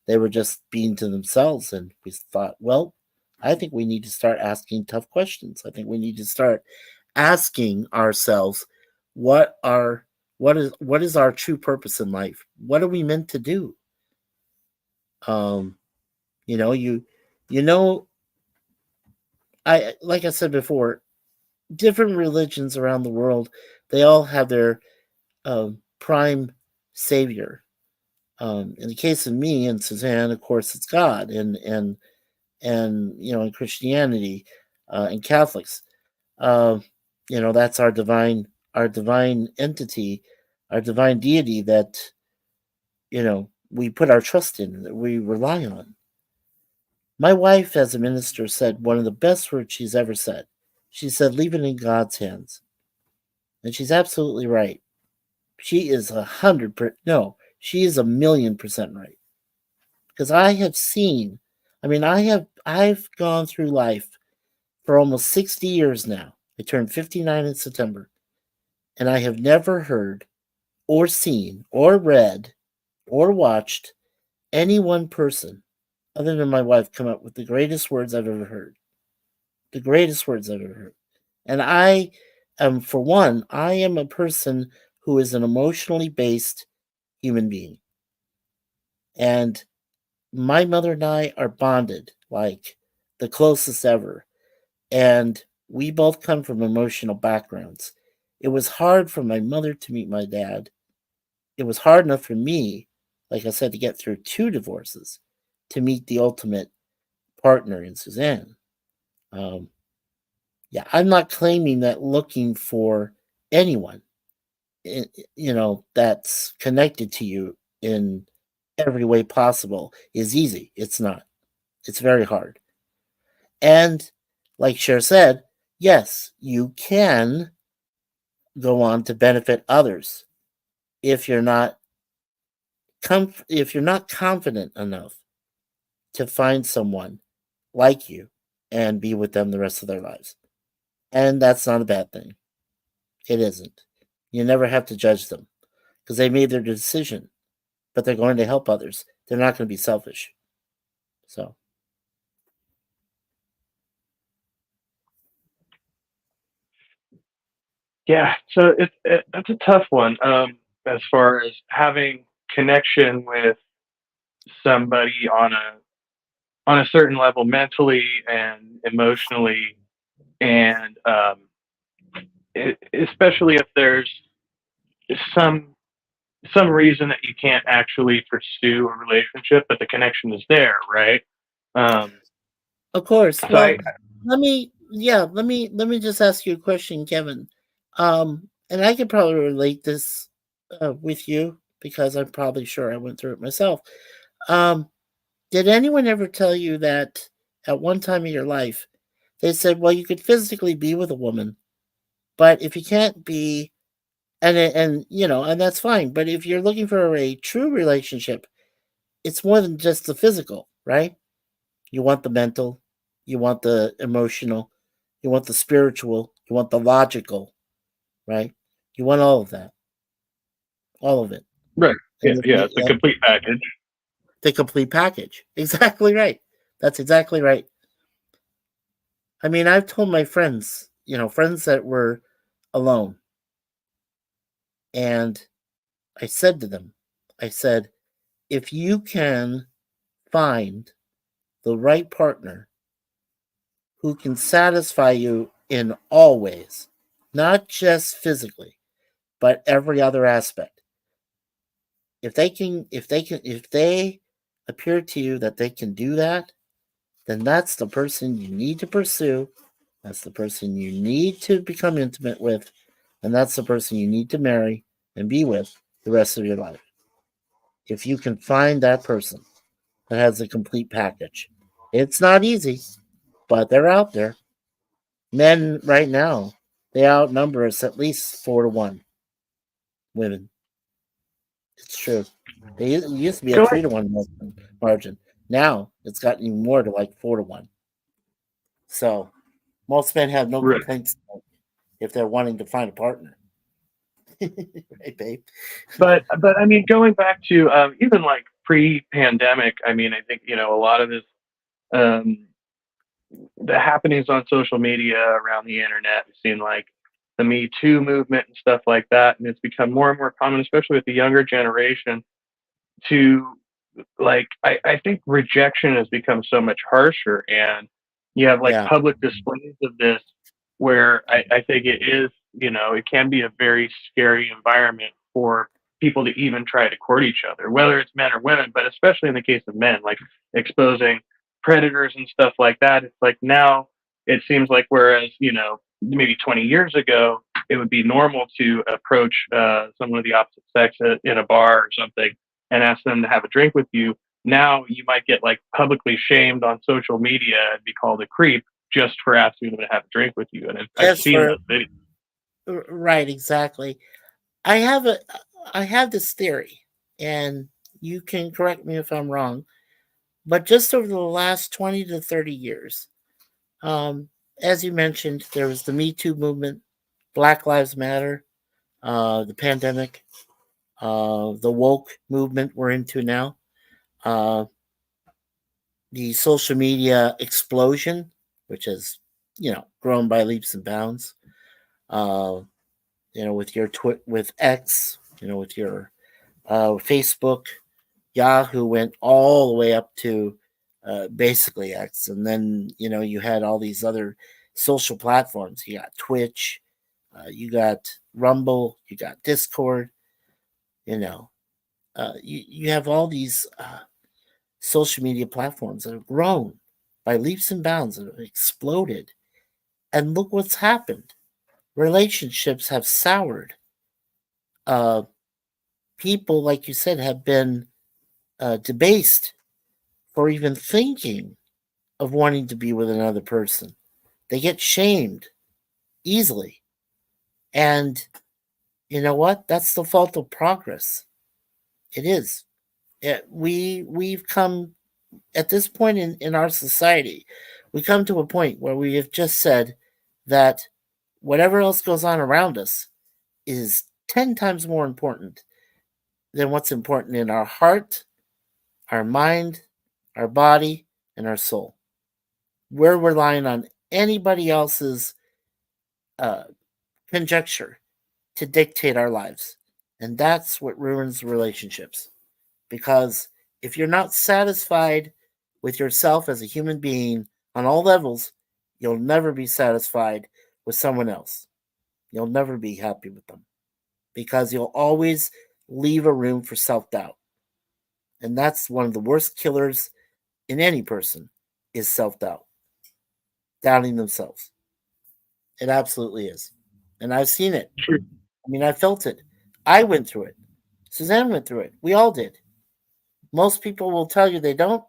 They were just being to themselves. And we thought, well, I think we need to start asking tough questions. I think we need to start asking ourselves what is our true purpose in life? What are we meant to do? Um, you know, you you know, I like I said before, different religions around the world, they all have their prime savior. In the case of me and Suzanne, of course, it's God, and in Christianity and Catholics, uh, that's our divine entity, our divine deity that we put our trust in, that we rely on. My wife, as a minister, said one of the best words she's ever said. She said, "Leave it in God's hands," and she's absolutely right. She is 100%. No, she is 1,000,000% right. Because I have seen. I mean, I've gone through life for almost 60 years now. I turned 59 in September, and I have never heard or seen or read or watched any one person other than my wife come up with the greatest words I've ever heard. The greatest words I've ever heard. And I am, for one, I am a person who is an emotionally based human being. And my mother and I are bonded like the closest ever. And we both come from emotional backgrounds. It was hard for my mother to meet my dad. It was hard enough for me, like I said, to get through 2 divorces to meet the ultimate partner in Suzanne. Um, yeah, I'm not claiming that looking for anyone, that's connected to you in every way possible is easy. It's not. It's very hard. And like Cher said, yes, you can go on to benefit others if you're not confident enough to find someone like you and be with them the rest of their lives. And that's not a bad thing. It isn't. You never have to judge them because they made their decision, but they're going to help others. They're not going to be selfish. So, Yeah, so it's a tough one. As far as having connection with somebody on a certain level, mentally and emotionally, and especially if there's some some reason that you can't actually pursue a relationship, but the connection is there, right? Um, Of course. so I Well, let me just ask you a question, Kevin. And I could probably relate this with you because I'm probably sure I went through it myself. Um, did anyone ever tell you that at one time in your life they said, well, you could physically be with a woman, but if you can't be, and that's fine. But if you're looking for a true relationship, it's more than just the physical, right? You want the mental, you want the emotional, you want the spiritual, you want the logical, right? You want all of it, right, yeah, and yeah, it's a complete package. the complete package. Exactly right. That's exactly right. I mean, I've told my friends, friends that were alone, and I said to them, I said, if you can find the right partner who can satisfy you in all ways, not just physically, but every other aspect. If they appear to you that they can do that, then that's the person you need to pursue. That's the person you need to become intimate with, and that's the person you need to marry and be with the rest of your life. If you can find that person that has a complete package, it's not easy, but they're out there. Men right now, they outnumber us at least 4-1 women. It's true. It used to be a Go 3-1 margin. Now it's gotten even more to like 4-1. So most men have no right. complaints if they're wanting to find a partner. Right, babe? But I mean, going back to even like pre-pandemic, I mean, I think a lot of this, um, the happenings on social media around the internet, we've seen like the Me Too movement and stuff like that, and it's become more and more common, especially with the younger generation, to like I think rejection has become so much harsher, and you have like Yeah. public displays of this where I think it is, it can be a very scary environment for people to even try to court each other, whether it's men or women, but especially in the case of men, like exposing predators and stuff like that. It's like now it seems like whereas, maybe 20 years ago, it would be normal to approach someone of the opposite sex in a bar or something and ask them to have a drink with you. Now you might get like publicly shamed on social media and be called a creep just for asking them to have a drink with you. And I've As seen for those videos. right, exactly. I have a I have this theory, and you can correct me if I'm wrong, but just over the last 20 to 30 years, um, as you mentioned, there was the Me Too movement, Black Lives Matter, the pandemic, the woke movement we're into now, uh, the social media explosion, which has, grown by leaps and bounds. Uh, with your with X, with your Facebook, Yahoo went all the way up to basically X, and then you had all these other social platforms. You got Twitch, you got Rumble, you got Discord. You have all these social media platforms that have grown by leaps and bounds and have exploded. And look what's happened. Relationships have soured. Uh, People, like you said, have been debased for even thinking of wanting to be with another person. They get shamed easily. And you know what? That's the fault of progress. It is. We've come at this point in our society, we come to a point where we have just said that whatever else goes on around us is 10 times more important than what's important in our heart, our mind, our body, and our soul. We're relying on anybody else's uh, conjecture to dictate our lives. And that's what ruins relationships. Because if you're not satisfied with yourself as a human being on all levels, you'll never be satisfied with someone else. You'll never be happy with them because you'll always leave a room for self doubt. And that's one of the worst killers in any person is self doubt, doubting themselves. It absolutely is. And I've seen it. Sure. I mean, I felt it. I went through it. Suzanne went through it. We all did. Most people will tell you they don't.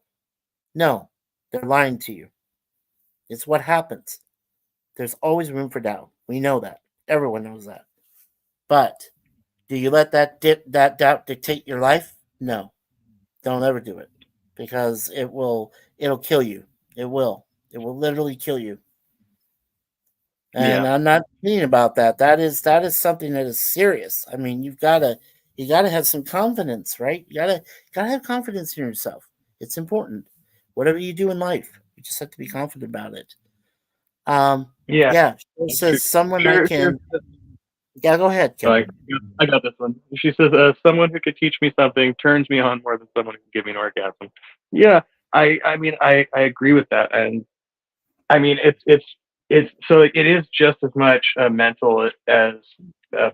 No, they're lying to you. It's what happens. There's always room for doubt. We know that. Everyone knows that. But do you let that doubt dictate your life? No. Don't ever do it. Because it'll kill you. It will. It will literally kill you. And I'm not kidding about that. That is something that is serious. I mean, you gotta have some confidence, right? You gotta have confidence in yourself. It's important. Whatever you do in life, you just have to be confident about it. It says someone I can. Yeah, go ahead, Kevin. I got this one. She says, someone who could teach me something turns me on more than someone who can give me an orgasm. Yeah, I mean, I agree with that. And I mean, it's so it is just as much mental as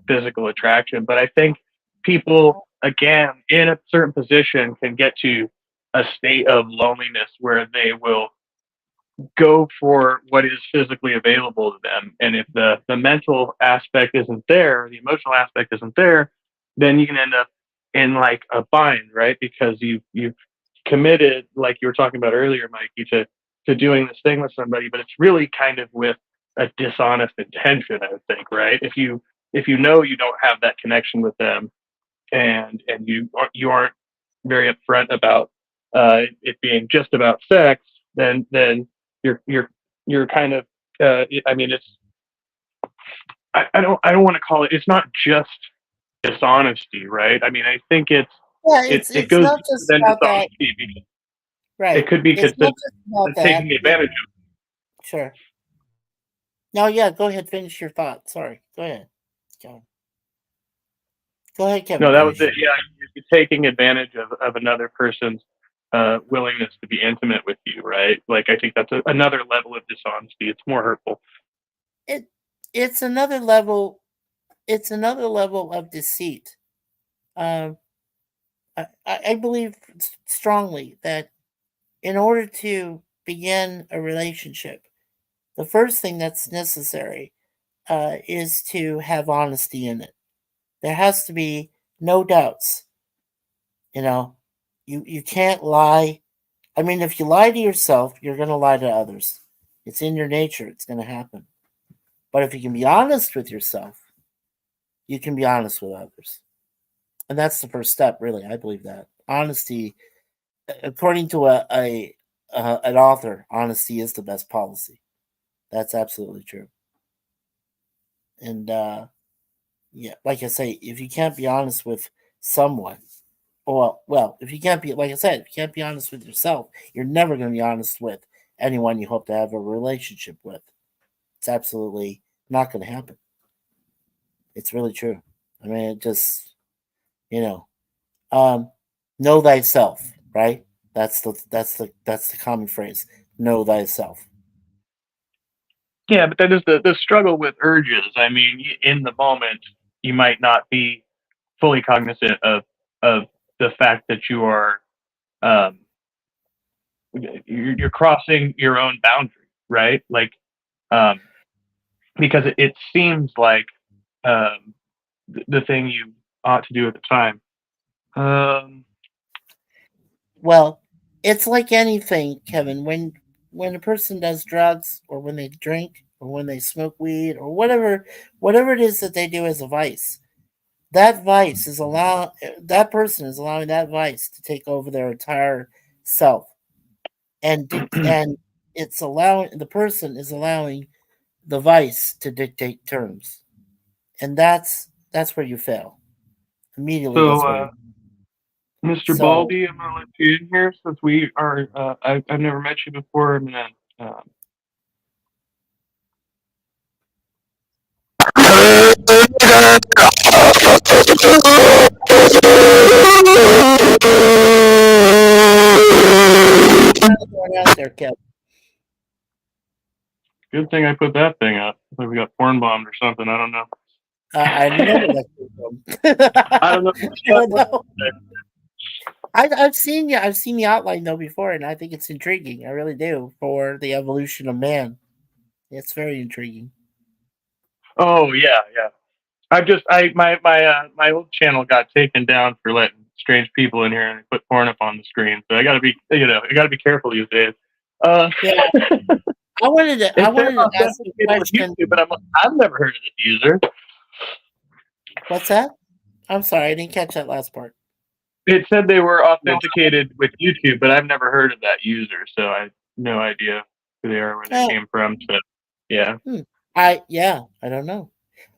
physical attraction. But I think people, again, in a certain position can get to a state of loneliness where they will go for what is physically available to them. And if the mental aspect isn't there, the emotional aspect isn't there, then you can end up in like a bind, right? Because you've committed, like you were talking about earlier, Mikey, to doing this thing with somebody, but it's really kind of with a dishonest intention, I would think, right? If you know you don't have that connection with them, and you aren't very upfront about it being just about sex, then you're kind of I mean, it's I don't want to call it. It's not just dishonesty, right? I mean, I think it goes not just about that. Right. It could be it's not just about taking that. advantage of. Sure. No, yeah, go ahead. Finish your thought. Sorry. Go ahead. Go ahead, Kevin. No, that was it. Yeah, you're taking advantage of another person's willingness to be intimate with you, right? Like, I think that's another level of dishonesty. It's more hurtful. It's another level. It's another level of deceit. I believe strongly that in order to begin a relationship, the first thing that's necessary is to have honesty in it. There has to be no doubts. You know, you can't lie. I mean, if you lie to yourself, you're going to lie to others. It's in your nature. It's going to happen. But if you can be honest with yourself, you can be honest with others. And that's the first step, really. I believe that. Honesty, according to an author, honesty is the best policy. That's absolutely true. And yeah, like I say, if you can't be honest with someone, well, if you can't be, like I said, if you can't be honest with yourself, you're never going to be honest with anyone you hope to have a relationship with. It's absolutely not going to happen. It's really true. I mean, it just, know thyself, right? That's the common phrase. Know thyself. Yeah, but that is the struggle with urges. I mean, in the moment, you might not be fully cognizant of the fact that you are you're crossing your own boundary, right? Like, because it seems like the thing you ought to do at the time. Well, it's like anything, Kevin. When a person does drugs, or when they drink, or when they smoke weed, or whatever it is that they do as a vice, that person is allowing that vice to take over their entire self, and it's allowing the person is allowing the vice to dictate terms, and that's where you fail immediately. So, Mr. Baldy, I'm gonna let you in here since we are. I've never met you before. I'm gonna. Going out there, Kev. Good thing I put that thing up. Like we got porn bombed or something. I don't know. I don't know where that came from. I don't know. I don't know. I've seen you. I've seen the outline though before, and I think it's intriguing. I really do for the evolution of man. It's very intriguing. Oh yeah, yeah. My old channel got taken down for letting strange people in here and put porn up on the screen. So I gotta be, I gotta be careful these days. Yeah. I wanted to ask you a question. YouTube, but I've never heard of this user. What's that? I'm sorry, I didn't catch that last part. It said they were authenticated with YouTube, but I've never heard of that user, so I have no idea who they are, where they came from. So, yeah. I don't know.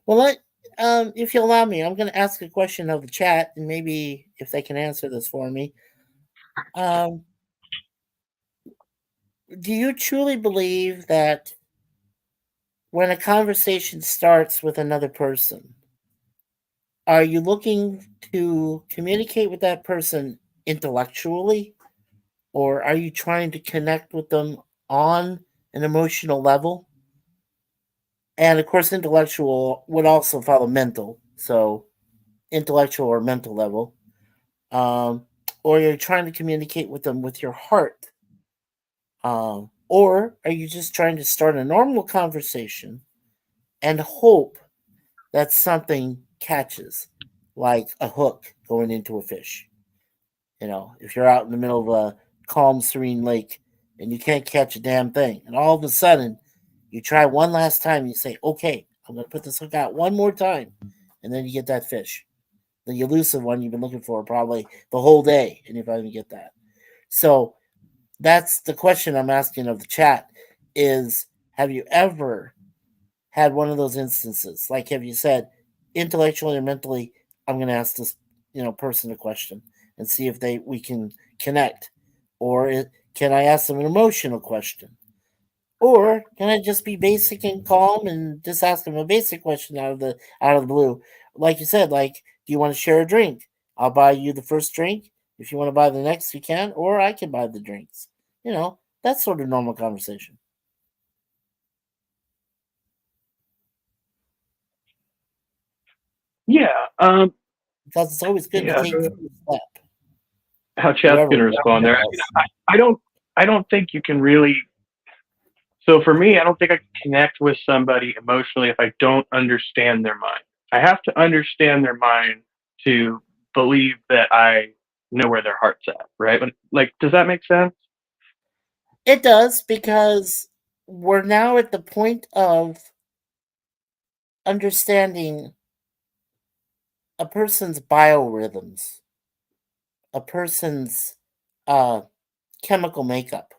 Well, if you allow me, I'm going to ask a question of the chat, and maybe if they can answer this for me. Do you truly believe that when a conversation starts with another person, are you looking to communicate with that person intellectually, or are you trying to connect with them on an emotional level? And of course, intellectual would also follow mental. So, intellectual or mental level. Or you're trying to communicate with them with your heart. Or are you just trying to start a normal conversation and hope that something catches, like a hook going into a fish? If you're out in the middle of a calm, serene lake and you can't catch a damn thing, and all of a sudden you try one last time, you say, okay, I'm going to put this hook out one more time, and then you get that fish. The elusive one you've been looking for probably the whole day, and you finally get that. So that's the question I'm asking of the chat is, have you ever had one of those instances? Like, have you said, intellectually or mentally, I'm going to ask this, person a question and see if we can connect, or can I ask them an emotional question, or can I just be basic and calm and just ask them a basic question out of the blue? Like you said, like, do you want to share a drink? I'll buy you the first drink. If you want to buy the next, you can, or I can buy the drinks. That's sort of normal conversation. Yeah. Because it's always good to take the first step. How chat's gonna respond there? I don't think you can really. So for me, I don't think I can connect with somebody emotionally if I don't understand their mind. I have to understand their mind to believe that I know where their heart's at, right? Like, does that make sense? It does, because we're now at the point of understanding a person's biorhythms, a person's chemical makeup.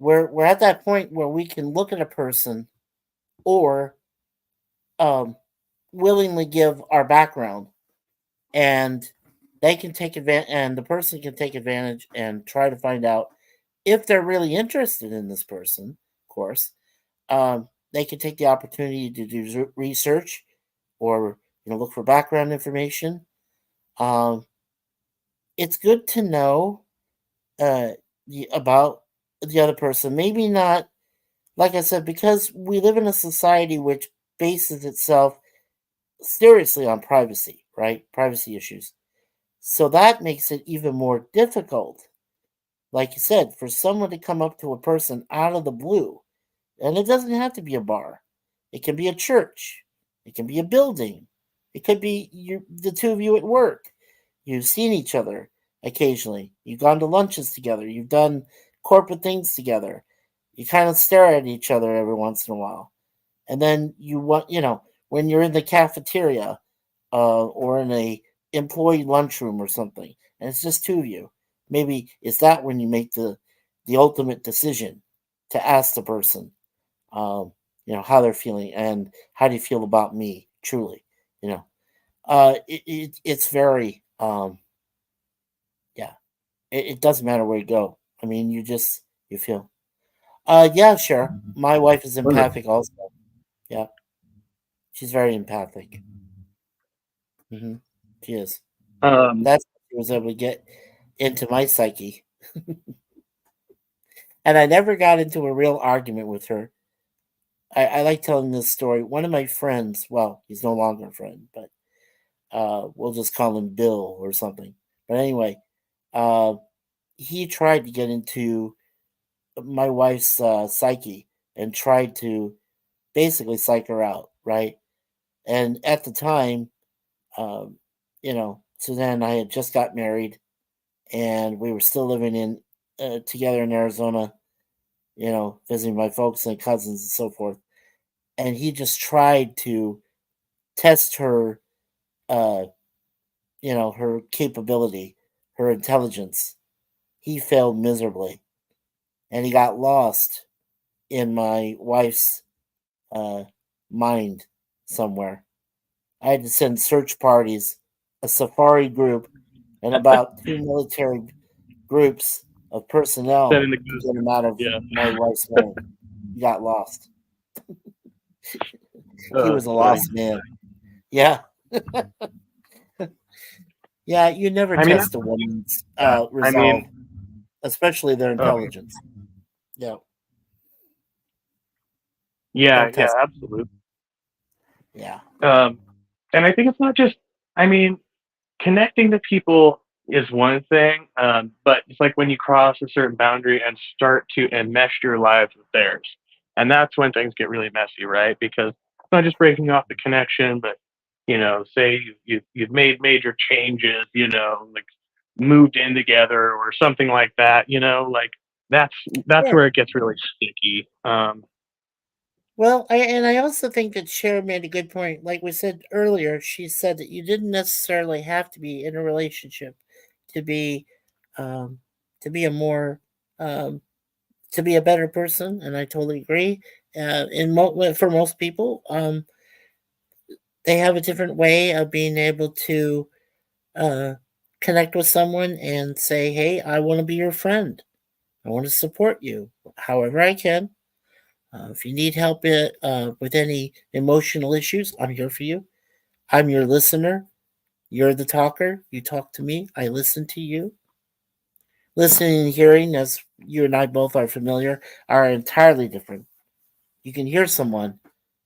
We're at that point where we can look at a person or willingly give our background, and they can take advantage, and the person can take advantage and try to find out if they're really interested in this person. Of course, they can take the opportunity to do research or look for background information. It's good to know about the other person. Maybe not, like I said, because we live in a society which bases itself seriously on privacy, right? Privacy issues. So that makes it even more difficult, like you said, for someone to come up to a person out of the blue. And it doesn't have to be a bar. It can be a church. It can be a building. It could be the two of you at work. You've seen each other occasionally. You've gone to lunches together. You've done corporate things together. You kind of stare at each other every once in a while. And then when you're in the cafeteria or in a employee lunchroom or something, and it's just two of you, maybe is that when you make the ultimate decision to ask the person, how they're feeling and how do you feel about me truly, it's very, it doesn't matter where you go. I mean, you feel, yeah, sure. My wife is empathic also. Yeah. She's very empathic. Hmm. She is. Um, That's how she was able to get into my psyche. And I never got into a real argument with her. I like telling this story. One of my friends, well, he's no longer a friend, but we'll just call him Bill or something. But anyway, uh, he tried to get into my wife's psyche and tried to basically psych her out, right? And at the time, um, Suzanne and I had just got married, and we were still living in together in Arizona. Visiting my folks and cousins and so forth. And he just tried to test her, uh, her capability, her intelligence. He failed miserably, and he got lost in my wife's uh, mind somewhere. I had to send search parties, a safari group, and about two military groups of personnel Sending the to get him out of yeah. my wife's mind. He got lost. He was a Funny. lost man. Yeah. Yeah, you never I mean, test a woman's yeah. resolve, especially their Oh, intelligence. Yeah, yeah, don't test. absolutely. Yeah, And I think it's not just, I mean, connecting to people is one thing, but it's like when you cross a certain boundary and start to enmesh your lives with theirs. And that's when things get really messy, right? Because it's not just breaking off the connection, but, say you've made major changes, like moved in together or something like that, like that's sure. where it gets really sticky. Well, I also think that Cher made a good point. Like we said earlier, she said that you didn't necessarily have to be in a relationship to be um, to be a more um, to be a better person, and I totally agree. For most people, they have a different way of being able to uh, connect with someone and say, "Hey, I want to be your friend. I want to support you however I can. If you need help with any emotional issues, I'm here for you. I'm your listener. You're the talker. You talk to me. I listen to you. Listening and hearing, as you and I both are familiar, are entirely different. You can hear someone,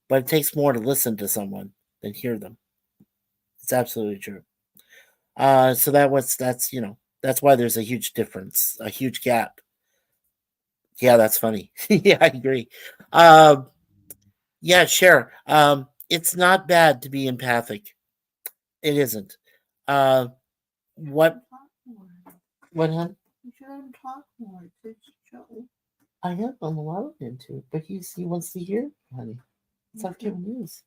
but it takes more to listen to someone than hear them. It's absolutely true. So that's why there's a huge difference, a huge gap. Yeah, that's funny. Yeah, I agree. Um, yeah, sure. It's not bad to be empathic. It isn't. Uh, what? What? Hon? You should let him talk more. It's Joe. I have him allowed him to, but he wants to hear, honey. It's not giving news.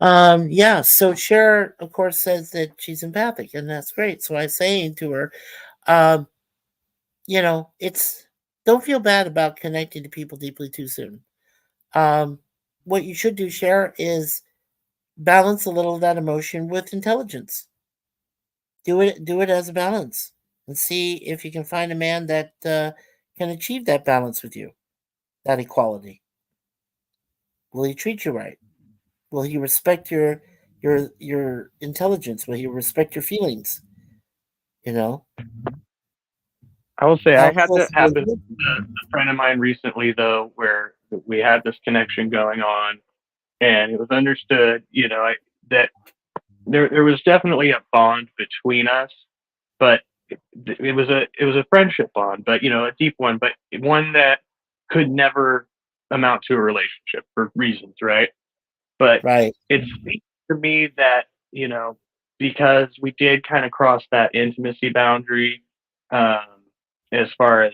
Yeah, so Cher, of course, says that she's empathic, and that's great. So I was saying to her, um, it's don't feel bad about connecting to people deeply too soon. Um, what you should do, Cher, is balance a little of that emotion with intelligence. Do it as a balance, and see if you can find a man that can achieve that balance with you, that equality. Will he treat you right? Will he respect your intelligence? Will he respect your feelings? You know, I will say I how had close that will happen he with a friend of mine recently, though, where we had this connection going on, and it was understood, that there was definitely a bond between us, but it was a friendship bond, but a deep one, but one that could never amount to a relationship for reasons, right? But right? it seems to me that because we did kind of cross that intimacy boundary, um, as far as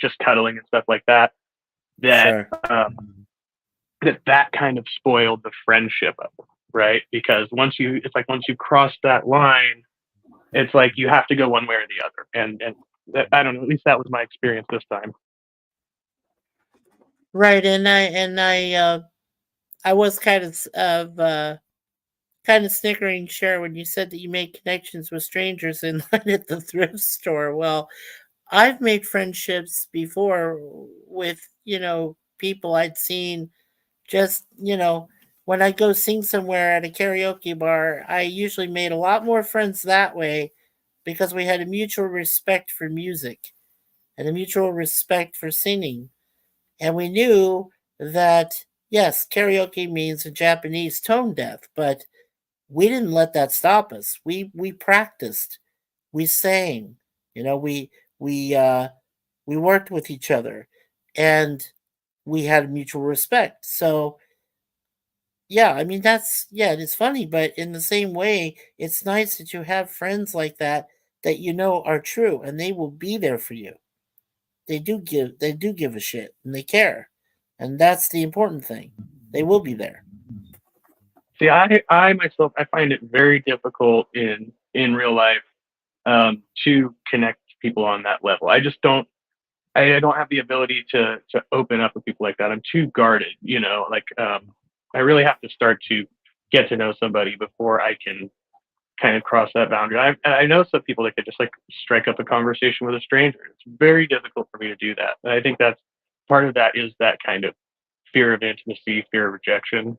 just cuddling and stuff like that, that Sure. that kind of spoiled the friendship of it, right? Because once you cross that line, it's like you have to go one way or the other, and I don't know. At least that was my experience this time. Right, and I was kind of snickering, sure, when you said that you made connections with strangers in line at the thrift store. Well, I've made friendships before with people I'd seen just when I go sing somewhere at a karaoke bar, I usually made a lot more friends that way because we had a mutual respect for music and a mutual respect for singing. And we knew that, yes, karaoke means a Japanese tone deaf, but we didn't let that stop us. We practiced, we sang, you know, we we worked with each other, and we had mutual respect. So yeah, I mean that's yeah, it's funny, but in the same way, it's nice that you have friends like that that you know are true and they will be there for you. They do give a shit and they care. And that's the important thing. They will be there. See, I myself, I find it very difficult in real life to connect to people on that level. I just don't. I don't have the ability to open up with people like that. I'm too guarded, you know. Like I really have to start to get to know somebody before I can kind of cross that boundary. I know some people that could just like strike up a conversation with a stranger. It's very difficult for me to do that. And I think that's part of that is that kind of fear of intimacy, fear of rejection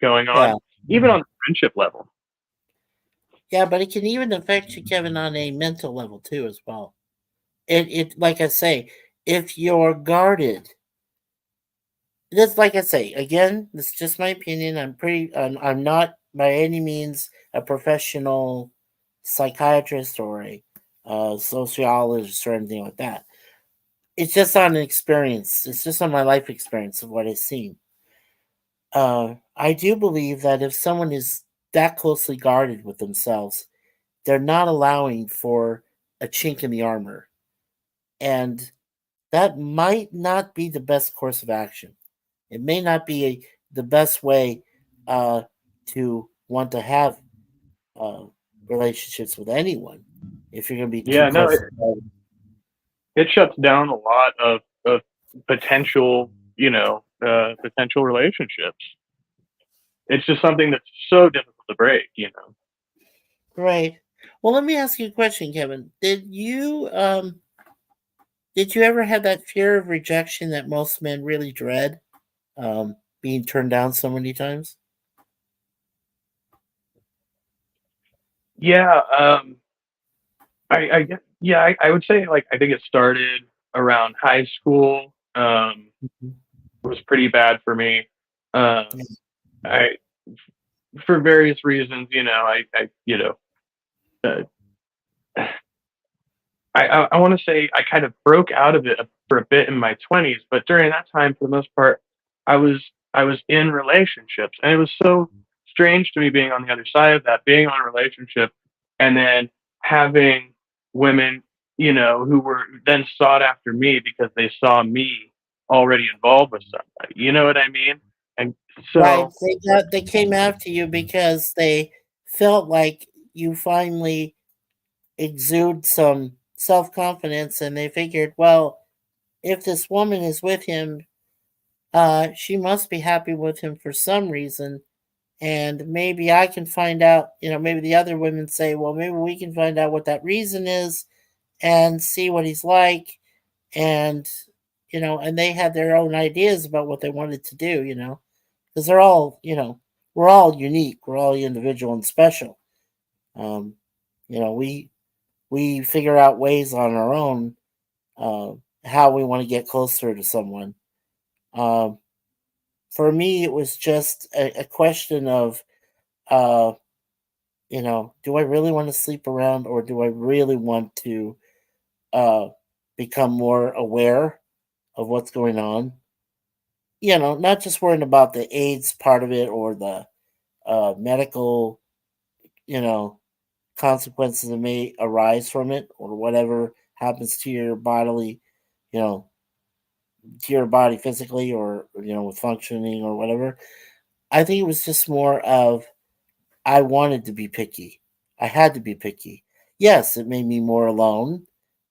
going Yeah. on, even on the friendship level. Yeah, but it can even affect you, Kevin, on a mental level too as well. It like I say, if you're guarded, this like I say, again, this is just my opinion. I'm not by any means a professional psychiatrist or a sociologist or anything like that. It's just on an experience. It's just on my life experience of what I've seen. I do believe that if someone is that closely guarded with themselves, they're not allowing for a chink in the armor. And that might not be the best course of action. It may not be the best way uh, to want to have uh, relationships with anyone if you're going to be too Yeah, no, close. it shuts down a lot of potential, potential relationships. It's just something that's so difficult to break, you know. Right. Well, let me ask you a question, Kevin. Did you ever have that fear of rejection that most men really dread? Being turned down so many times? Yeah, I guess, yeah, I would say like I think it started around high school. Mhm. It was pretty bad for me. Yeah. I for various reasons, uh, I want to say I kind of broke out of it for a bit in my 20s, but during that time, for the most part, I was I was in relationships, and it was so strange to me being on the other side of that, being on a relationship, and then having women, who were then sought after me because they saw me already involved with somebody. You know what I mean? And Right. so, They came after you because they felt like you finally exude some self confidence, and they figured, well, if this woman is with him, she must be happy with him for some reason. And maybe I can find out, maybe the other women say, well, maybe we can find out what that reason is and see what he's like. And, and they had their own ideas about what they wanted to do, because they're all, we're all unique, we're all individual and special. Um, you know, we figure out ways on our own uh, how we want to get closer to someone. Um, for me, it was just a question of, uh, do I really want to sleep around or do I really want to uh, become more aware of what's going on? Not just worrying about the AIDS part of it or the medical, you know, consequences that may arise from it or whatever happens to your bodily, you know, to your body physically or, with functioning or whatever. I think it was just more of I wanted to be picky. I had to be picky. Yes, it made me more alone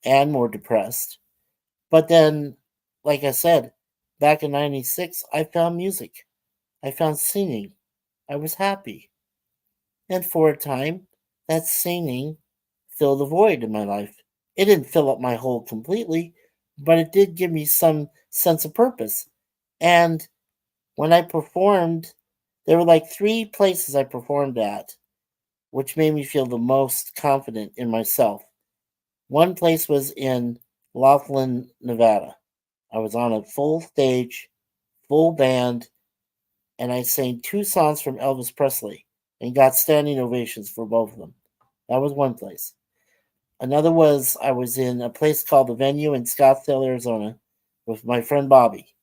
and more depressed. But then, like I said, back in '96, I found music. I found singing. I was happy. And for a time, that singing filled a void in my life. It didn't fill up my hole completely, but it did give me some sense of purpose. And when I performed there were like 3 places I performed at, which made me feel the most confident in myself. One place was in Laughlin, Nevada. I was on a full stage, full band, and I sang 2 songs from Elvis Presley and got standing ovations for both of them. That was one place. Another was I was in a place called The Venue in Scottsdale, Arizona, with my friend Bobby.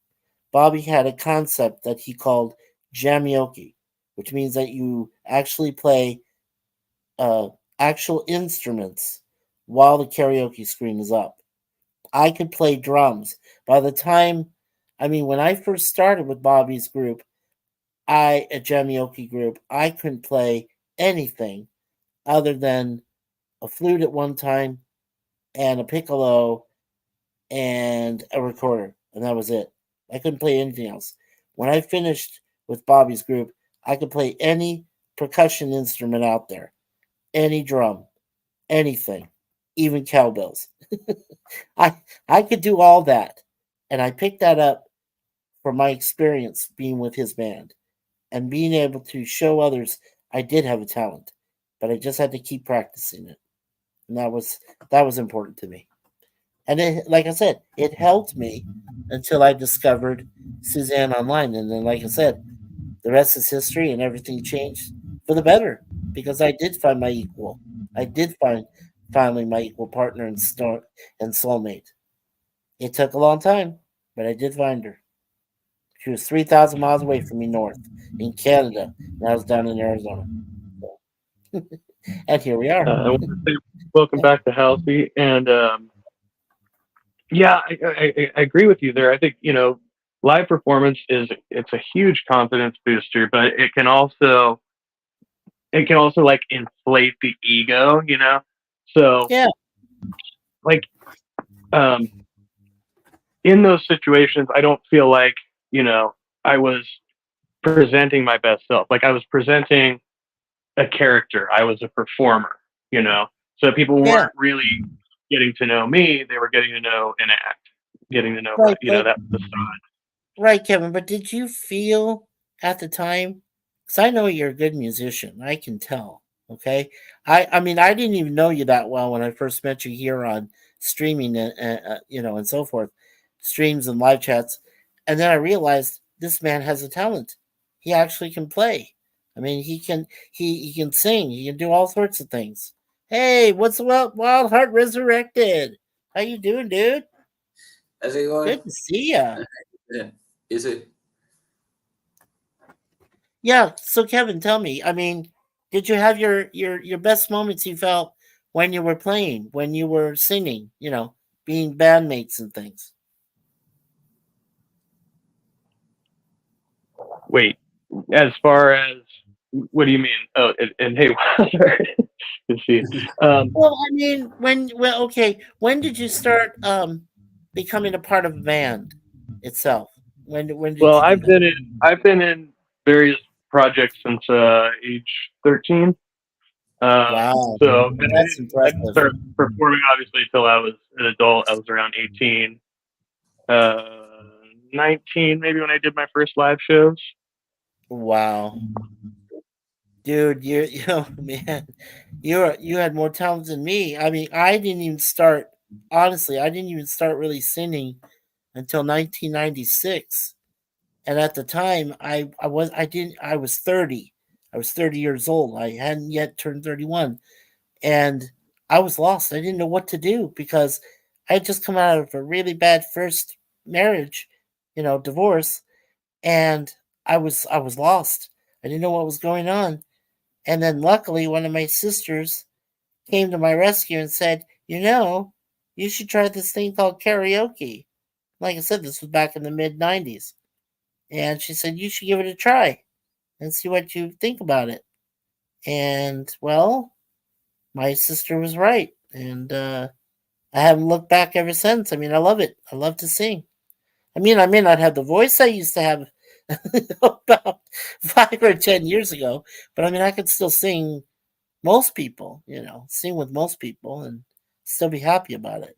Bobby had a concept that he called jamioke, which means that you actually play actual instruments while the karaoke screen is up. I could play drums. By the time, when I first started with Bobby's group, a jamioke group, I couldn't play anything other than a flute at one time and a piccolo and a recorder, and that was it. I couldn't play anything else. When I finished with Bobby's group, I could play any percussion instrument out there, any drum, anything, even cowbells. I could do all that, and I picked that up from my experience being with his band and being able to show others I did have a talent, but I just had to keep practicing it, and that was important to me. And it, like I said, it helped me until I discovered Suzanne online, and then, like I said, the rest is history, and everything changed for the better because I did find my equal. I did find finally my equal partner and soulmate. It took a long time, but I did find her. She was 3,000 miles away from me north in Canada, and I was down in Arizona. And here we are. I want to say welcome back to Halsey, and yeah, I agree with you there. I think live performance it's a huge confidence booster, but it can also like inflate the ego, So Yeah, like in those situations, I don't feel like I was presenting my best self. Like I was presenting a character. I was a performer. So people yeah, weren't really getting to know me; they were getting to know an act, getting to know right, but that facade. right, Kevin. But did you feel at the time? Because I know you're a good musician. I can tell. Okay, I didn't even know you that well when I first met you here on streaming and so forth, streams and live chats, and then I realized this man has a talent. He actually can play. He can sing. He can do all sorts of things. Hey, what's up, Wild Heart Resurrected? How you doing, dude? How's it going? Good to see ya. Yeah. Is it? Yeah. So, Kevin, tell me. Did you have your best moments you felt when you were playing, when you were singing? Being bandmates and things. Wait, as far as what do you mean? Oh, and hey, sorry. Good to see you. Well, okay. When did you start becoming a part of a band itself? When did Well, you do that? I've been in various projects since age 13. Wow, So and that's I didn't impressive. start performing obviously till I was an adult. I was around 18, 19 maybe when I did my first live shows. Wow, dude, man, you had more talent than me. I didn't even start. Honestly, I didn't even start really singing until 1996. And at the time, I was 30. I was 30 years old. I hadn't yet turned 31, and I was lost. I didn't know what to do because I had just come out of a really bad first marriage, divorce, and I was lost. I didn't know what was going on. And then luckily one of my sisters came to my rescue and said, you should try this thing called karaoke. Like I said, this was back in the mid 90s. And she said, you should give it a try and see what you think about it. And well, my sister was right. And I haven't looked back ever since. I love it. I love to sing. I may not have the voice I used to have about 5 or 10 years ago, but I could still sing most people, sing with most people and still be happy about it.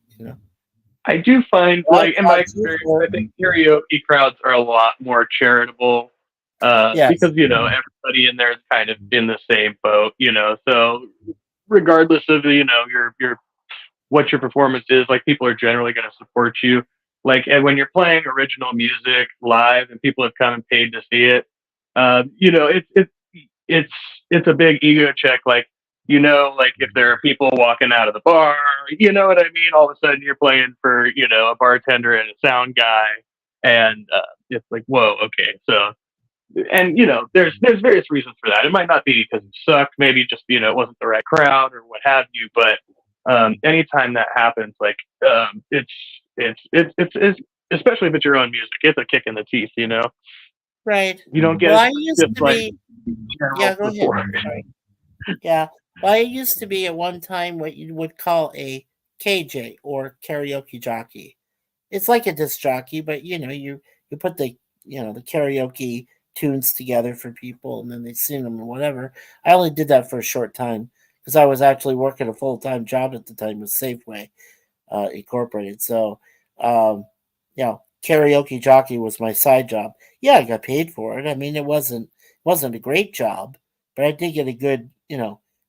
I do find, I like in my applaud you experience, for I think karaoke crowds are a lot more charitable Yes. because everybody in there is kind of in the same boat, so regardless of your what your performance is, like, people are generally going to support you. Like, and when you're playing original music live and people have come and paid to see it, it's it's a big ego check. Like, like, if there are people walking out of the bar, you know what I mean? All of a sudden you're playing for, a bartender and a sound guy. And it's like, whoa, okay. So, and there's various reasons for that. It might not be because you sucked, maybe just it wasn't the right crowd or what have you. But anytime that happens, like, it's especially if it's your own music, it's a kick in the teeth. Right. You don't get Well, I used just to like be. general Yeah, go ahead. support. Sorry. Yeah. Well, I used to be at one time what you would call a KJ or karaoke jockey. It's like a disc jockey, but you put the karaoke tunes together for people and then they sing them or whatever. I only did that for a short time because I was actually working a full-time job at the time with Safeway Incorporated. So, um, karaoke jockey was my side job. Yeah, I got paid for it. I mean, it wasn't a great job, but I did get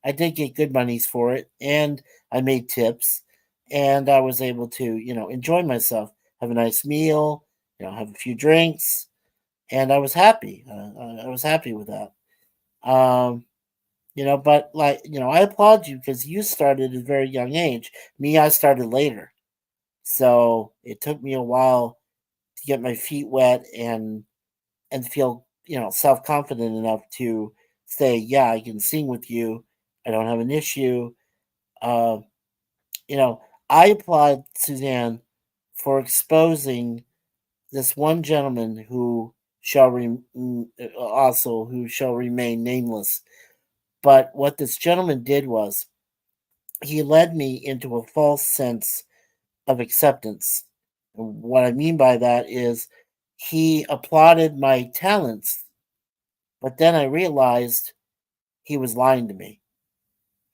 I did get good monies for it, and I made tips, and I was able to enjoy myself, have a nice meal, have a few drinks, and I was happy. I was happy with that. Um, but like I applaud you because you started at a very young age. Me, I started later, so it took me a while to get my feet wet and feel self confident enough to say, yeah, I can sing with you. I don't have an issue. Uh, you know, I applaud Suzanne for exposing this one gentleman who shall remain nameless. But what this gentleman did was he led me into a false sense of acceptance. And what I mean by that is he applauded my talents, but then I realized he was lying to me.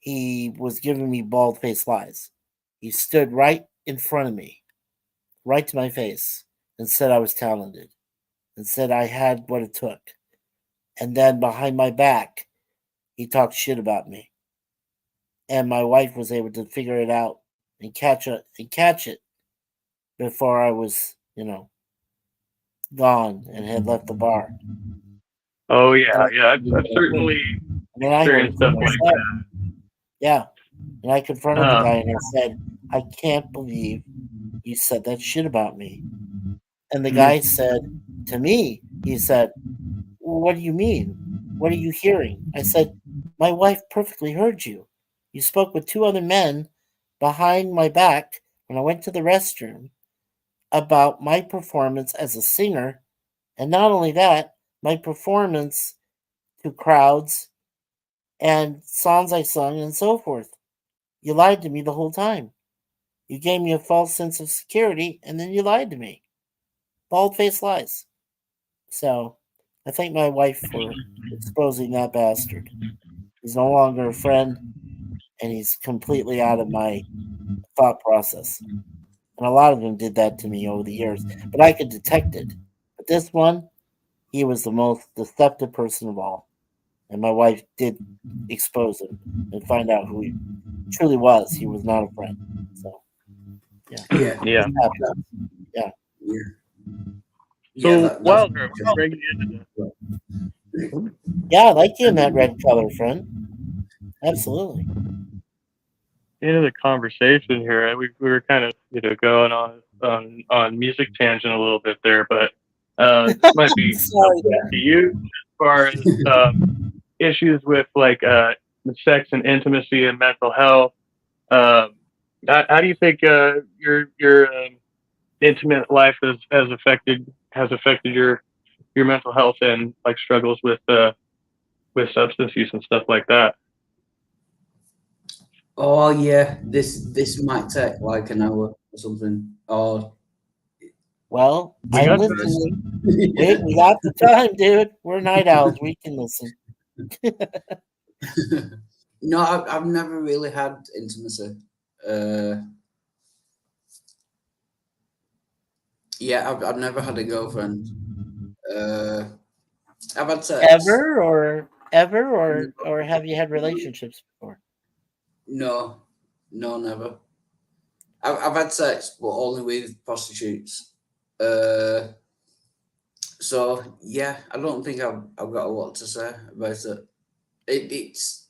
He was giving me bald faced lies. He stood right in front of me, right to my face, and said I was talented and said I had what it took. And then behind my back, he talked shit about me. And my wife was able to figure it out and catch it before I was, gone and had left the bar. Oh yeah, And yeah. I've certainly then I heard it experienced for stuff like myself. that. Yeah. And I confronted the Um, guy and I said, I can't believe you said that shit about me. And the guy said to me, he said, well, what do you mean? What are you hearing? I said, my wife perfectly heard you. You spoke with two other men behind my back when I went to the restroom about my performance as a singer. And not only that, my performance to crowds and songs I sung and so forth. You lied to me the whole time. You gave me a false sense of security and then you lied to me. Bald faced lies. So I thank my wife for exposing that bastard. He's no longer a friend and he's completely out of my thought process. And a lot of them did that to me over the years, but I could detect it. But this one, he was the most deceptive person of all. And my wife did expose him and find out who he truly was. He was not a friend. So, yeah. Yeah. yeah. It happens. Yeah. So That's Wilder, we'll bring you into this. Yeah, I like you in that red color, friend. Absolutely. Into the conversation here. We were kind of going on music tangent a little bit there, but this might be Sorry. to you as far as issues with like sex and intimacy and mental health. How do you think your intimate life has affected your mental health and like struggles with substance use and stuff like that? Oh yeah, this might take like an hour or something. Oh, Well, We I'm got listening. We got the time, dude. We're night owls. We can listen. No, I've never really had intimacy. Yeah, I've never had a girlfriend. I've had sex. Ever, or have you had relationships before? No, never. I've had sex, but only with prostitutes. So yeah, I don't think I've got a lot to say about it. It's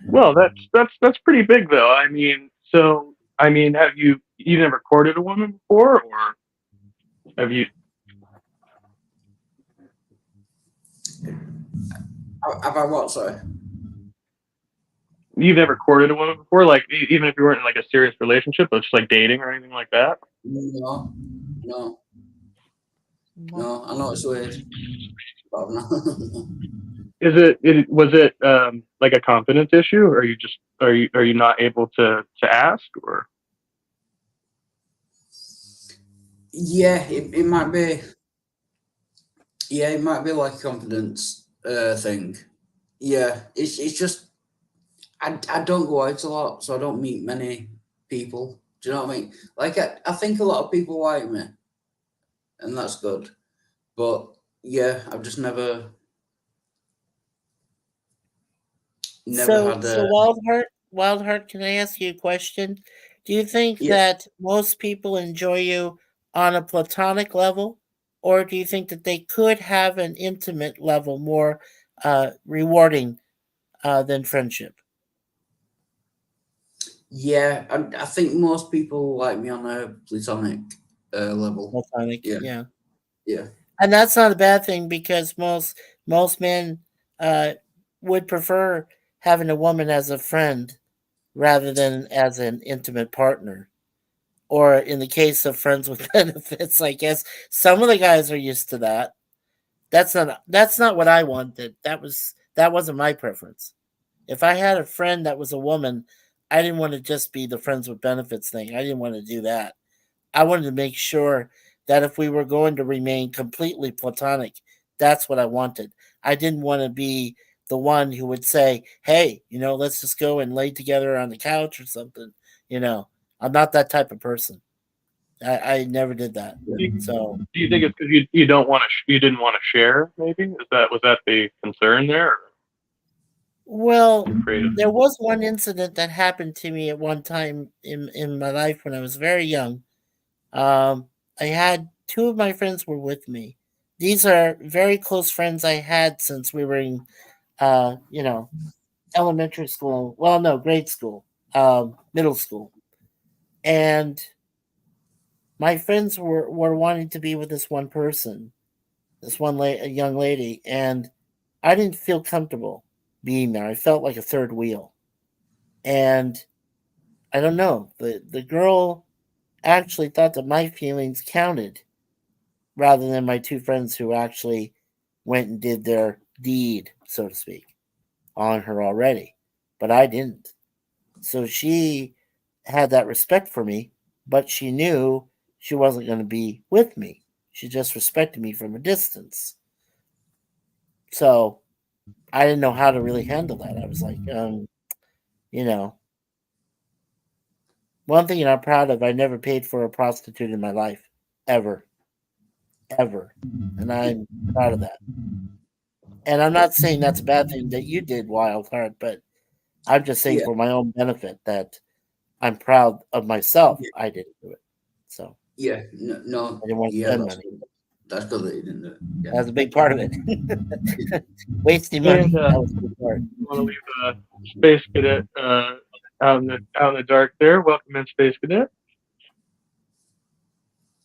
Well, that's pretty big though. I mean, so I mean, have you never courted a woman before, or have you? I've had what? Sorry. You've never courted a woman before, like even if you weren't in like a serious relationship, but just like dating or anything like that. No. I know it's weird, but I've not. Was it like a confidence issue, or are you not able to ask, or? Yeah, it might be. Yeah, it might be like a confidence thing. Yeah, it's just I don't go out a lot, so I don't meet many people. Do you know what I mean? Like I think a lot of people like me, and that's good. But yeah, I've just never So, had so a Wildheart, can I ask you a question? Do you think yeah. that most people enjoy you on a platonic level, or do you think that they could have an intimate level more rewarding than friendship? Yeah, I think most people like me on a platonic level. Platonic, Yeah, yeah. yeah, And that's not a bad thing because most men uh, would prefer having a woman as a friend rather than as an intimate partner. Or in the case of friends with benefits, I guess some of the guys are used to that. That's not what I wanted. That wasn't my preference. If I had a friend that was a woman, I didn't want to just be the friends with benefits thing. I didn't want to do that. I wanted to make sure that if we were going to remain completely platonic, that's what I wanted. I didn't want to be the one who would say, "Hey, let's just go and lay together on the couch or something." You know, I'm not that type of person. I never did that. So, Do you think it's because you don't want to you didn't want to share? Maybe was that the concern there? Or well, you afraid of? there was one incident that happened to me at one time in my life when I was very young. I had two of my friends were with me. These are very close friends I had since we were in, uh, you know, elementary school. Well, no, grade school, middle school, and my friends were wanting to be with this one person, a young lady, and I didn't feel comfortable being there. I felt like a third wheel, and I don't know. The girl actually thought that my feelings counted rather than my two friends who actually went and did their deed, so to speak, on her already. But I didn't. So she had that respect for me, but she knew she wasn't going to be with me. She just respected me from a distance. So I didn't know how to really handle that. I was like, you know, one thing I'm proud of, I never paid for a prostitute in my life, ever, ever. And I'm proud of that. And I'm not saying that's a bad thing that you did, Wildheart, but I'm just saying yeah, for my own benefit that I'm proud of myself. yeah, I didn't do it. So yeah. No, I didn't want to yeah, spend that's money. good. That's good that you didn't do it. Yeah. That was a big part of it. Wasting money. And That was a big part. you want to leave Space Cadet out in the dark there. Welcome in, Space Cadet.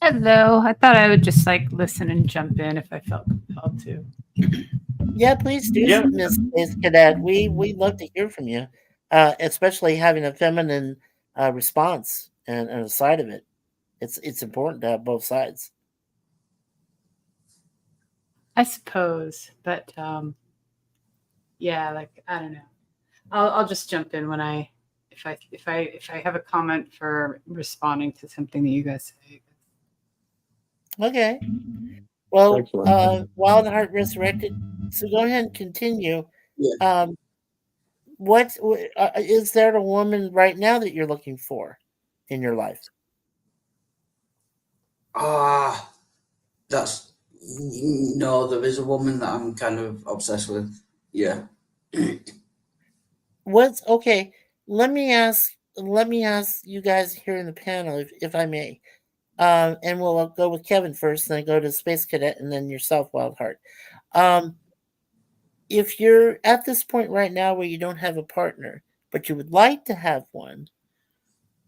Hello. I thought I would just listen and jump in if I felt compelled to. Yeah, please do, Yeah. Miss Cadet. We'd love to hear from you, especially having a feminine response and a side of it. It's important to have both sides. I suppose, but yeah, I don't know. I'll just jump in when if I have a comment for responding to something that you guys say. Okay. Well, Excellent. Wild Heart Resurrected. So go ahead and continue. Yeah. What is there a woman right now that you're looking for in your life? Ah, that's No, there is a woman that I'm kind of obsessed with. Yeah. What's okay? Let me ask. Let me ask you guys here in the panel, if I may. And we'll go with Kevin first, then go to Space Cadet, and then yourself, Wildheart. If you're at this point right now where you don't have a partner, but you would like to have one,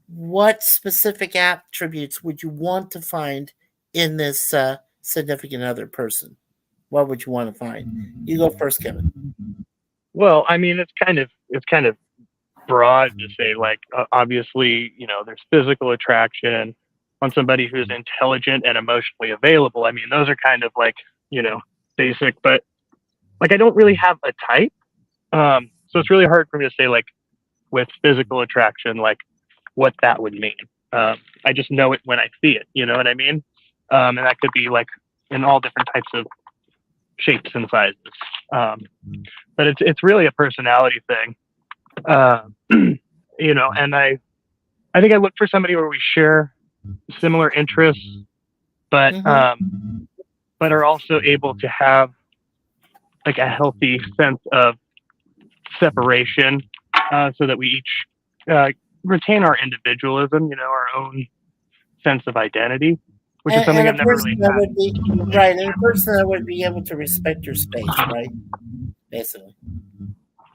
what specific attributes would you want to find in this significant other person? What would you want to find? You go first, Kevin. Well, I mean, it's kind of broad to say, like, obviously, there's physical attraction on somebody who's intelligent and emotionally available. I mean, those are kind of like, basic, but like, I don't really have a type. So it's really hard for me to say, like, with physical attraction, like what that would mean. I just know it when I see it, you know what I mean? And that could be like in all different types of shapes and sizes. But it's really a personality thing. And I think I look for somebody where we share similar interests, but but are also able to have like a healthy sense of separation, so that we each retain our individualism, our own sense of identity, which is something I've never really had. Would be, right, and a person that would be able to respect your space, right? Basically.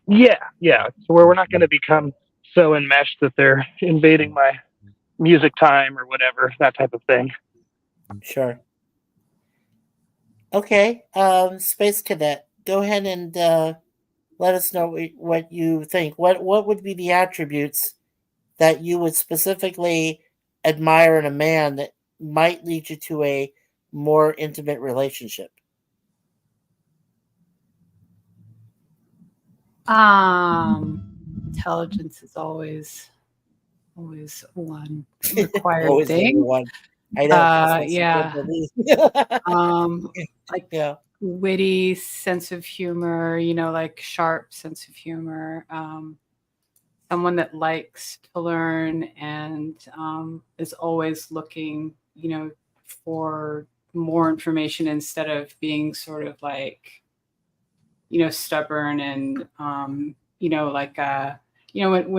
Yeah. So where we're not going to become so enmeshed that they're invading my music time or whatever, that type of thing. Sure. Okay, Space Cadet, go ahead and let us know what you think. What would be the attributes that you would specifically admire in a man that might lead you to a more intimate relationship? Intelligence is always one required Always thing. number one. I know. Yeah. Like Yeah. witty sense of humor, like sharp sense of humor. Someone that likes to learn and is always looking, for more information instead of being sort of like, stubborn and, when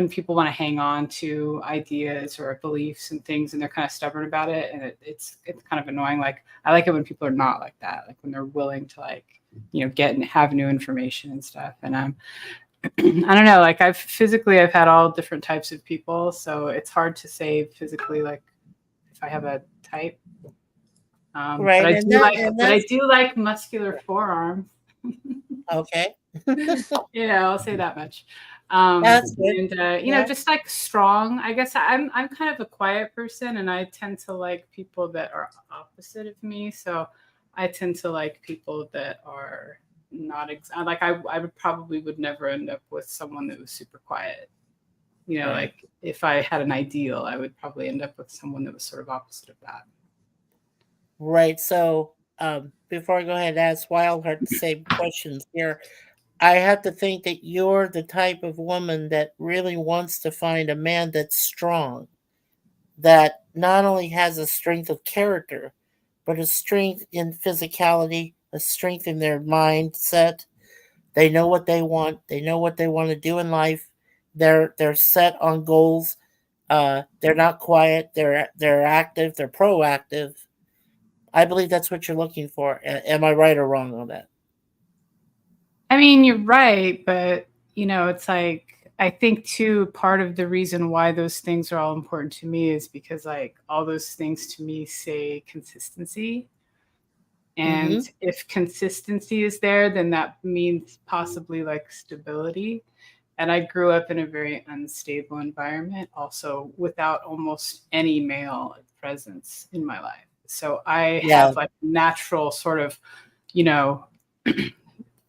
people want to hang on to ideas or beliefs and things and they're kind of stubborn about it, and it's kind of annoying. Like, I like it when people are not like that, like when they're willing to like, get and have new information and stuff. And I don't know, like I've had all different types of people, so it's hard to say physically like if I have a type. Right, but I do like muscular forearms. Okay. I'll say that much. That's good. And just like strong. I guess I'm kind of a quiet person, and I tend to like people that are opposite of me. So I tend to like people that are not like I would never end up with someone that was super quiet. Right. Like if I had an ideal, I would probably end up with someone that was sort of opposite of that. Right. So before I go ahead and ask Wildheart the same questions here, I have to think that you're the type of woman that really wants to find a man that's strong, that not only has a strength of character, but a strength in physicality, a strength in their mindset. They know what they want. They know what they want to do in life. They're set on goals. They're not quiet. They're active. They're proactive. I believe that's what you're looking for. Am I right or wrong on that? I mean, you're right, but it's like I think too part of the reason why those things are all important to me is because like all those things to me say consistency. And if consistency is there, then that means possibly like stability. And I grew up in a very unstable environment, also without almost any male presence in my life. So I have like natural sort of,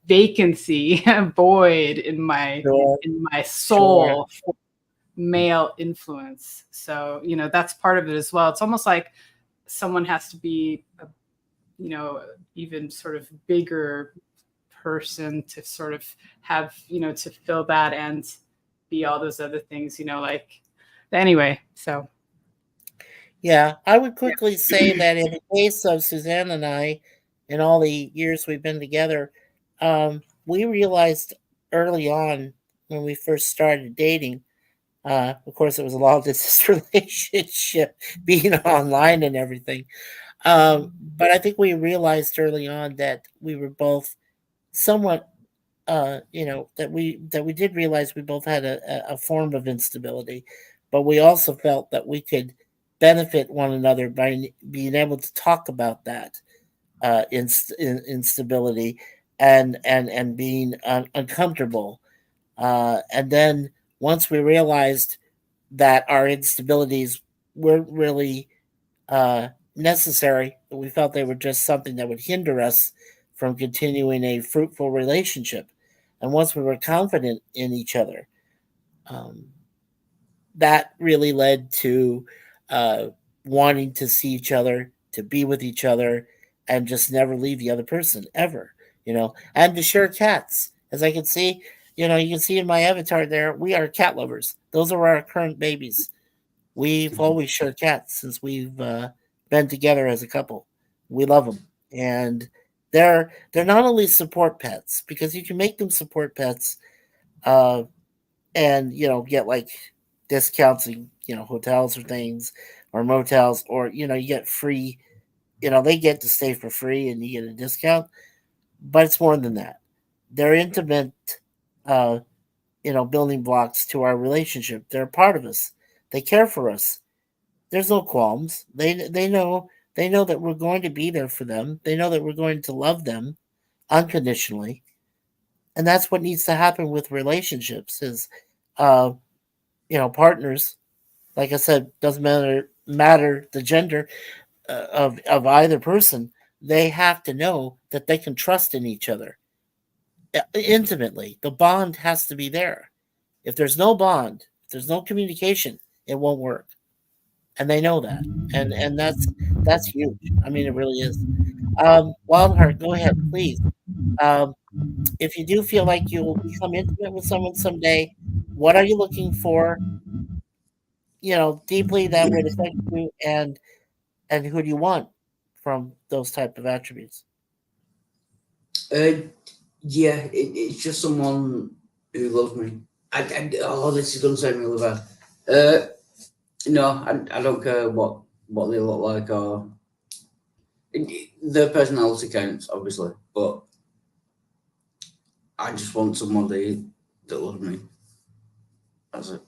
vacancy, void in my soul for male influence. So, that's part of it as well. It's almost like someone has to be a even sort of bigger person to sort of have, to fill that and be all those other things, like anyway. So. Yeah, I would quickly say that in the case of Suzanne and I, in all the years we've been together, we realized early on when we first started dating. Of course, it was a long distance relationship, being online and everything. But I think we realized early on that we were both somewhat, that we did realize we both had a form of instability, but we also felt that we could benefit one another by being able to talk about that instability and being uncomfortable. And then once we realized that our instabilities weren't really necessary, we felt they were just something that would hinder us from continuing a fruitful relationship. And once we were confident in each other, um, that really led to uh, wanting to see each other, to be with each other, and just never leave the other person ever. And to share cats. As I can see, you can see in my avatar there, we are cat lovers. Those are our current babies. We've always shared cats since we've been together as a couple. We love them, and they're not only support pets because you can make them support pets, uh, and get like discounts in hotels or things or motels, or you get free. They get to stay for free and you get a discount, but it's more than that. They're intimate, uh, building blocks to our relationship. They're a part of us. They care for us. There's no qualms. They know that we're going to be there for them. They know that we're going to love them unconditionally, and that's what needs to happen with relationships. Is uh, partners. Like I said, doesn't matter the gender of either person. They have to know that they can trust in each other intimately. The bond has to be there. If there's no bond, if there's no communication, it won't work, and they know that, and that's huge. I mean, it really is. Wildheart, go ahead, please. Um, if you do feel like you'll become intimate with someone someday, what are you looking for? Deeply that would affect you, and who do you want from those type of attributes? Uh, yeah, it's just someone who loves me. Oh, this is going to sound really bad. No, I don't care what they look like or their personality counts, obviously, but I just want somebody that loves me. That's it.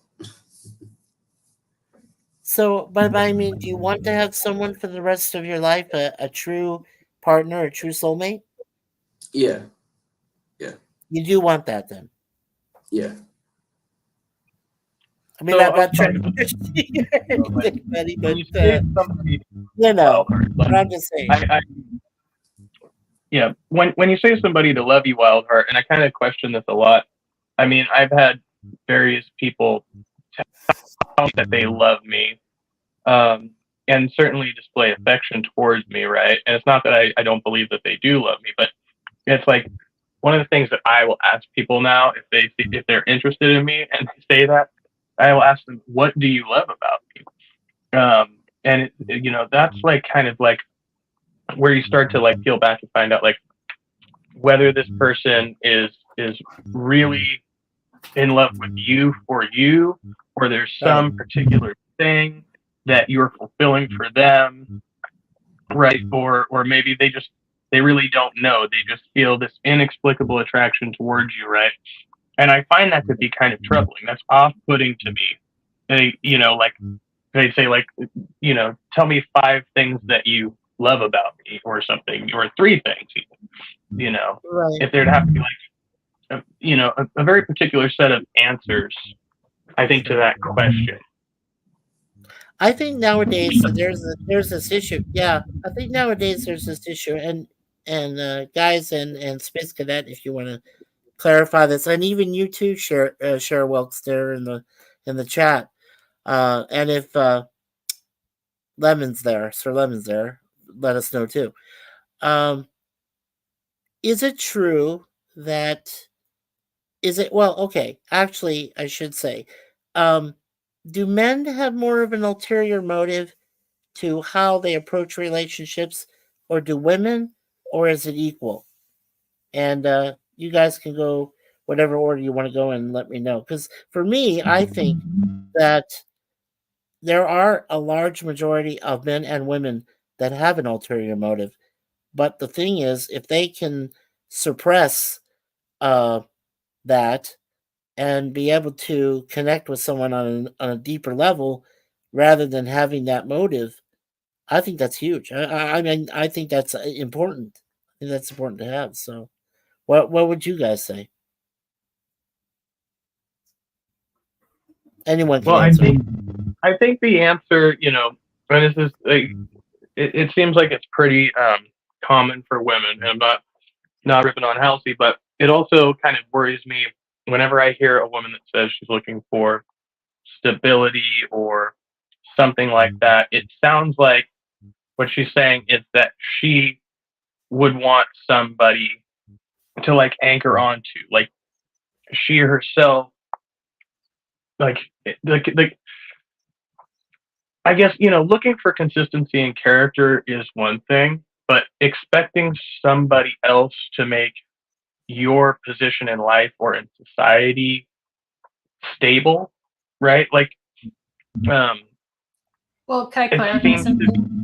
So, but I mean, do you want to have someone for the rest of your life, a true partner, a true soulmate? Yeah, You do want that, then? yeah. I mean, So, I'm not trying to okay. push you or anything, buddy, When you but say somebody but Wildheart, I'm just saying. yeah, when you say somebody to love you, Wildheart, and I kind of question this a lot. I mean, I've had various people tell me that they love me, and certainly display affection towards me, right? And it's not that I don't believe that they do love me, but it's like one of the things that I will ask people now if they're interested in me and they say that, I will ask them, "What do you love about me?" And that's like kind of like where you start to like peel back and find out like whether this person is really in love with you for you, or there's some particular thing that you're fulfilling for them, right? Or maybe they really don't know. They just feel this inexplicable attraction towards you, right? And I find that to be kind of troubling. That's off-putting to me. Like they'd say, like, tell me 5 things that you love about me, or something, or 3 things, even. Right. If there'd have to be like, a very particular set of answers, I think, to that question. I think nowadays there's this issue. Yeah, I think nowadays there's this issue, and guys and Space Cadet, if you want to clarify this, and even you too, share Wilkes there in the chat, and if Sir Lemon's there, let us know too. Is it true that is it well? Okay, actually, I should say, um, do men have more of an ulterior motive to how they approach relationships, or do women, or is it equal? And you guys can go whatever order you want to go in and let me know. Because for me, I think that there are a large majority of men and women that have an ulterior motive. But the thing is, if they can suppress that and be able to connect with someone on a deeper level rather than having that motive, I think that's huge. I mean, I think that's important. I think that's important to have. So, what would you guys say? Anyone can Well, answer. I think the answer, and this is like, it seems like it's pretty common for women, and I'm not ripping on Halsey, but it also kind of worries me whenever I hear a woman that says she's looking for stability or something like that. It sounds like what she's saying is that she would want somebody to like anchor onto, like she herself, like I guess, looking for consistency in character is one thing, but expecting somebody else to make your position in life or in society stable, right? Like, Well, can I it clarify seems to something?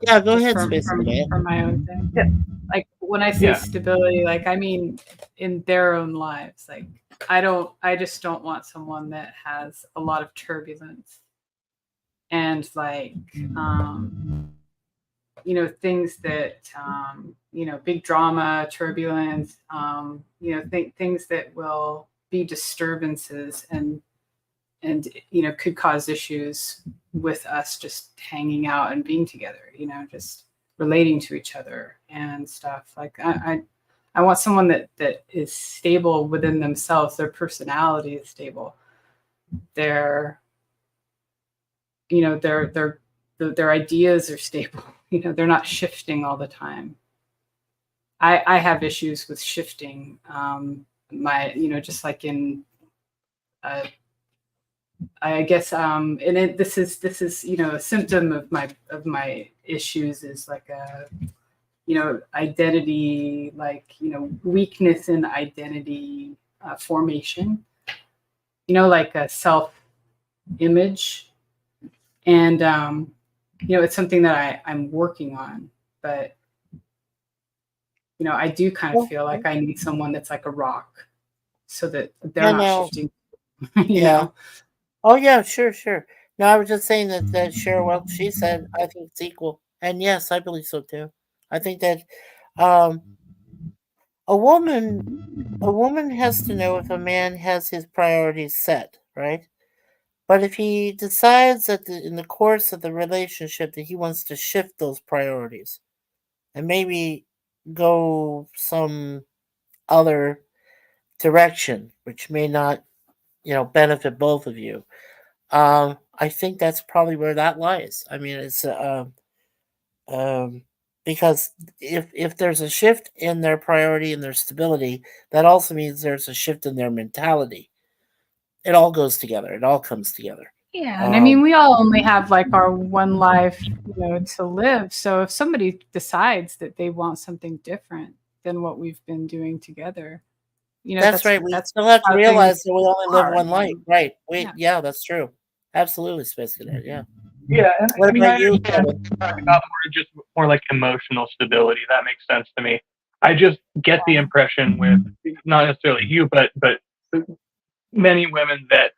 Yeah, go Just ahead, from, Space from, Cadet. from my own thing. Yeah. Like when I say Yeah. stability, like I mean in their own lives. Like I just don't want someone that has a lot of turbulence and like things that big drama, turbulence, things that will be disturbances and could cause issues with us just hanging out and being together, just relating to each other and stuff. Like I want someone that is stable within themselves. Their personality is stable. Their ideas are stable. They're not shifting all the time. I have issues with shifting. Just like in I guess this is a symptom of my issues is like a identity, like weakness in identity formation, like a self image, and it's something that I'm working on, but I do kind of feel like I need someone that's like a rock so that they're not shifting. Yeah. Oh yeah, sure. No, I was just saying that Cheryl Welch, she said I think it's equal, and yes, I believe so too. I think that a woman has to know if a man has his priorities set, right? But if he decides that in the course of the relationship that he wants to shift those priorities and maybe go some other direction, which may not, benefit both of you, I think that's probably where that lies. I mean, it's because if there's a shift in their priority and their stability, that also means there's a shift in their mentality. It all goes together. It all comes together. Yeah, and I mean, we all only have like our one life, to live. So if somebody decides that they want something different than what we've been doing together, that's right. We still have to realize that we only live one life, right? Yeah, that's true. Absolutely, Space Cadet. Yeah. Yeah, and What about you, Kevin? Talking about more like emotional stability. That makes sense to me. I just get the impression with not necessarily you, but many women that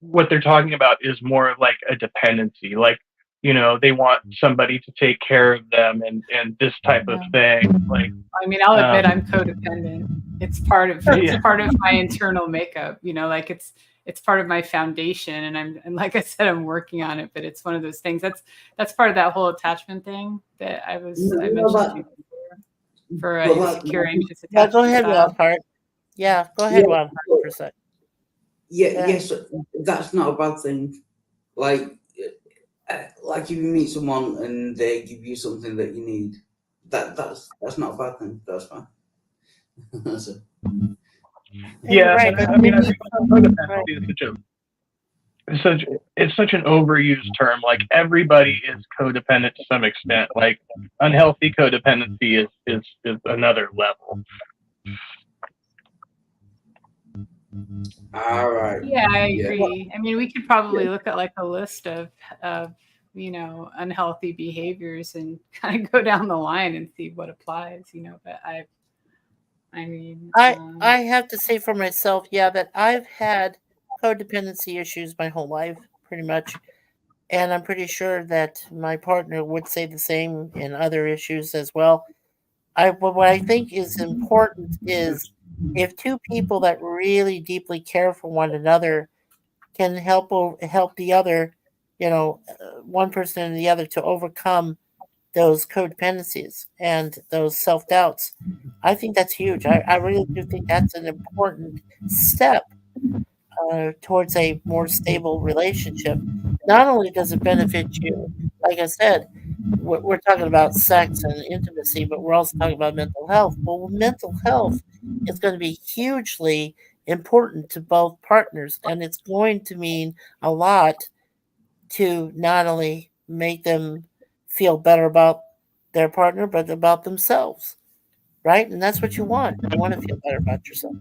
what they're talking about is more of like a dependency. Like, they want somebody to take care of them and this type of thing. Like, I mean, I'll admit I'm codependent. It's part of my internal makeup. Like it's part of my foundation, and like I said, I'm working on it. But it's one of those things that's part of that whole attachment thing that I mentioned before for insecure, anxious attachment. Yeah, go ahead, Wildheart. Yeah, go ahead, Wildheart, for a sec. Yeah, yes, that's not a bad thing. Like if you meet someone and they give you something that you need, that's not a bad thing. That's fine. Yeah, right. I mean, I think codependency is such it's such an overused term. Like everybody is codependent to some extent. Like unhealthy codependency is another level. All right. Yeah, I Yeah. agree. I mean, we could probably look at like a list of unhealthy behaviors and kind of go down the line and see what applies, but I mean, I have to say for myself, yeah, that I've had codependency issues my whole life, pretty much. And I'm pretty sure that my partner would say the same in other issues as well. But what I think is important is if two people that really deeply care for one another can help the other, one person and the other to overcome those codependencies and those self doubts. I think that's huge. I really do think that's an important step towards a more stable relationship. Not only does it benefit you, like I said, we're talking about sex and intimacy, but we're also talking about mental health. Well, mental health is going to be hugely important to both partners, and it's going to mean a lot to not only make them feel better about their partner, but about themselves, right? And that's what you want. You want to feel better about yourself.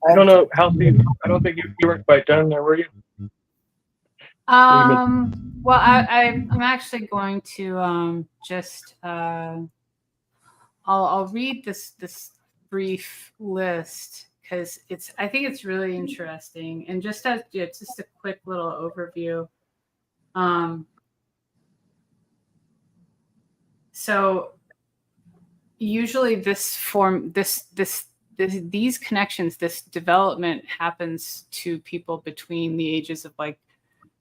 I don't know, Halsey. I don't think you weren't quite done there, were you? Well, I'm actually going to just I'll read this brief list because I think it's really interesting, and just as just a quick little overview. So usually these connections, this development happens to people between the ages of like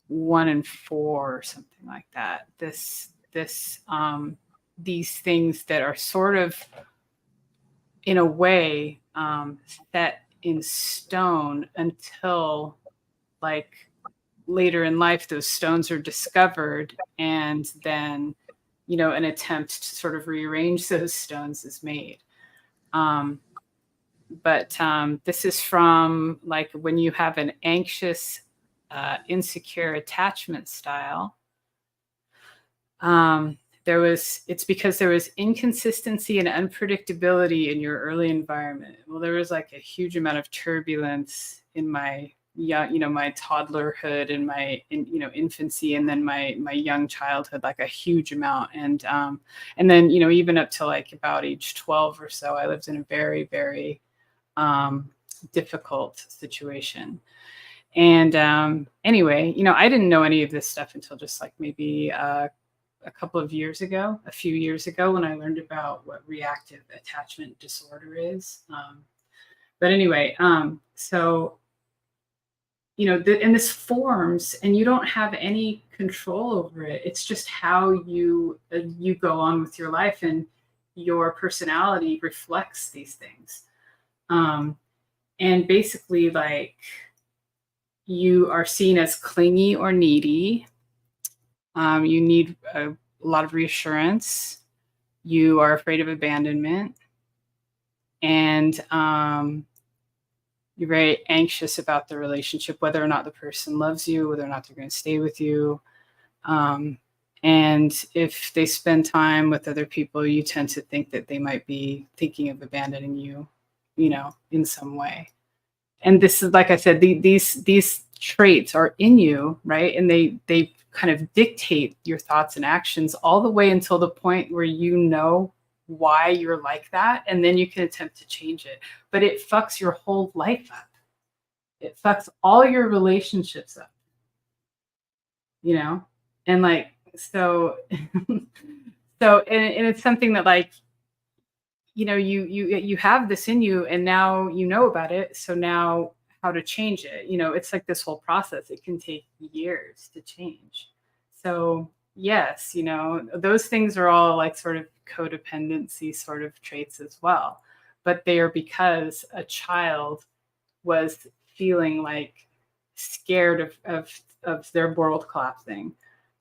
1 and 4 or something like that. These things that are sort of in a way set in stone until like later in life those stones are discovered, and then an attempt to sort of rearrange those stones is made. But this is from like when you have an anxious, insecure attachment style. It's because there was inconsistency and unpredictability in your early environment. Well, there was like a huge amount of turbulence in my my toddlerhood and my infancy, and then my young childhood, like a huge amount. And then even up to like about age 12 or so, I lived in a very, very difficult situation. And anyway, I didn't know any of this stuff until just like maybe a few years ago, when I learned about what reactive attachment disorder is. But anyway, so and this forms, and you don't have any control over it. It's just how you go on with your life, and your personality reflects these things. And basically, like, you are seen as clingy or needy. You need a lot of reassurance. You are afraid of abandonment, and you're very anxious about the relationship, whether or not the person loves you, whether or not they're going to stay with you. And if they spend time with other people, you tend to think that they might be thinking of abandoning you, in some way. And this is, like I said, these traits are in you, right? And they kind of dictate your thoughts and actions all the way until the point where why you're like that, and then you can attempt to change it. But it fucks your whole life up. It fucks all your relationships up. And like so and it's something that, like, you have this in you, and now you know about it. So now how to change it? It's like this whole process. It can take years to change. So yes, those things are all like sort of codependency sort of traits as well, but they are because a child was feeling like scared of their world collapsing,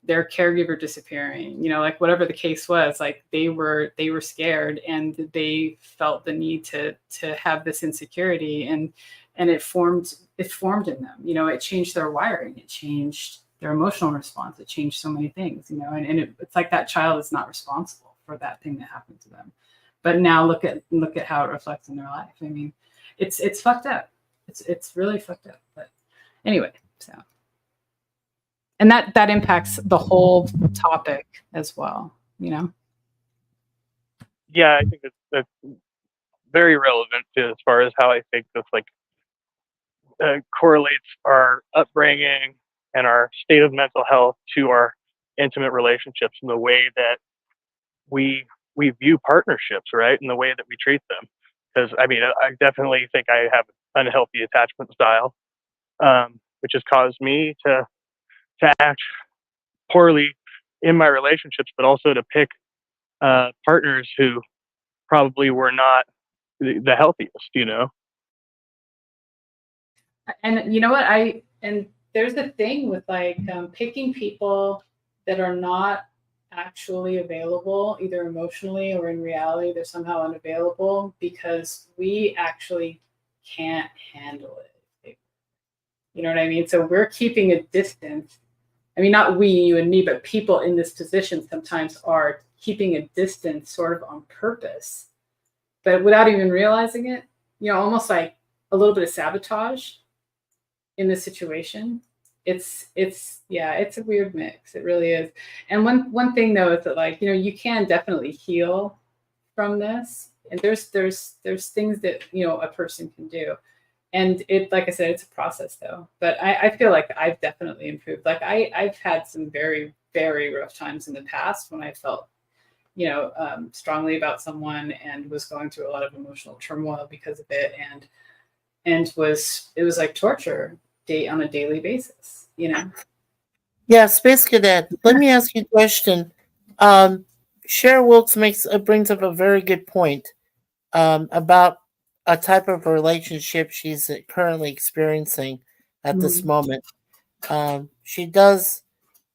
their caregiver disappearing, like whatever the case was, like they were scared, and they felt the need to have this insecurity, and it formed in them. It changed their wiring, it changed their emotional response, it changed so many things. And it's like that child is not responsible for that thing that happened to them, but now look at how it reflects in their life. I mean, it's fucked up. It's really fucked up. But anyway, so, and that impacts the whole topic as well. Yeah, I think that's very relevant to as far as how I think this correlates our upbringing and our state of mental health to our intimate relationships and the way that we view partnerships, right, and the way that we treat them. Because I mean, I definitely think I have an unhealthy attachment style, which has caused me to act poorly in my relationships, but also to pick partners who probably were not the healthiest, And you know what? And there's a thing with picking people that are not actually available, either emotionally or in reality. They're somehow unavailable because we actually can't handle it. You know what I mean? So we're keeping a distance. I mean, not we, you and me, but people in this position sometimes are keeping a distance sort of on purpose, but without even realizing it, almost like a little bit of sabotage in this situation. It's a weird mix. It really is. And one thing though is that you can definitely heal from this. And there's things that, a person can do. And it, like I said, it's a process though. But I feel like I've definitely improved. I've had some very, very rough times in the past when I felt, strongly about someone and was going through a lot of emotional turmoil because of it. And it was like torture on a daily basis, Yeah, Space Cadet, let me ask you a question. Cher Wilkes brings up a very good point about a type of relationship she's currently experiencing at this moment. She does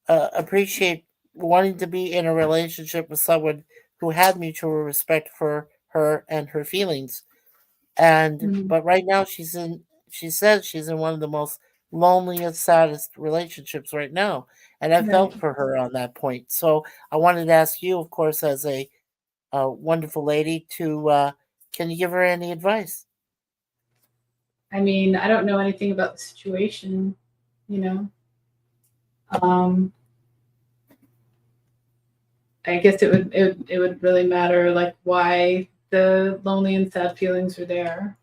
appreciate wanting to be in a relationship with someone who had mutual respect for her and her feelings. And but right now she says she's in one of the most loneliest, saddest relationships right now. And I felt for her on that point. So I wanted to ask you, of course, as a wonderful lady, to can you give her any advice? I mean, I don't know anything about the situation, I guess it would really matter why the lonely and sad feelings are there.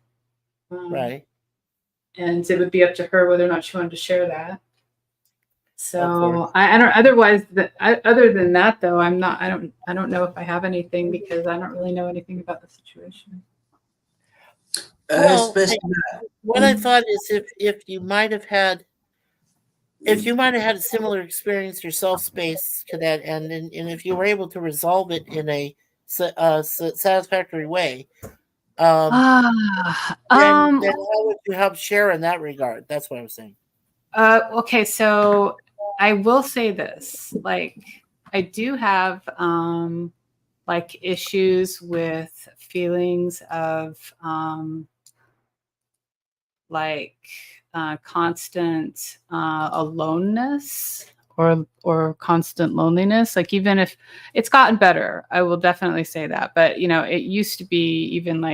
Right. And it would be up to her whether or not she wanted to share that. So I don't. Otherwise, other than that, though, I don't know if I have anything because I don't really know anything about the situation. Well, what I thought is if you might have had a similar experience yourself, Space Cadet, and if you were able to resolve it in a satisfactory way, then how would you help share in that regard? That's what I'm saying. Okay, so I will say this: I do have issues with feelings of constant aloneness or constant loneliness. Even if it's gotten better, I will definitely say that. But it used to be even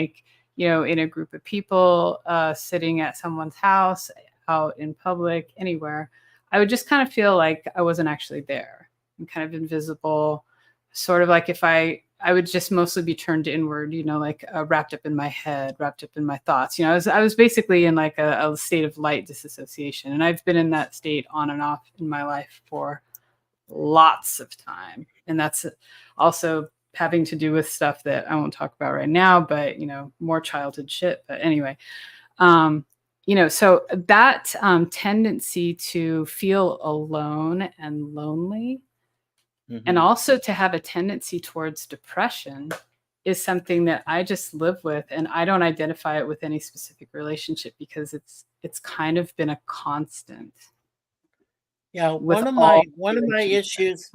in a group of people sitting at someone's house, out in public, anywhere, I would just kind of feel like I wasn't actually there and kind of invisible, sort of if I would just mostly be turned inward, wrapped up in my head, wrapped up in my thoughts. I was basically in a state of light disassociation. And I've been in that state on and off in my life for lots of time. And that's also having to do with stuff that I won't talk about right now, but, more childhood shit. But anyway, so that tendency to feel alone and lonely, and also to have a tendency towards depression is something that I just live with, and I don't identify it with any specific relationship because it's kind of been a constant. Yeah, one of my issues,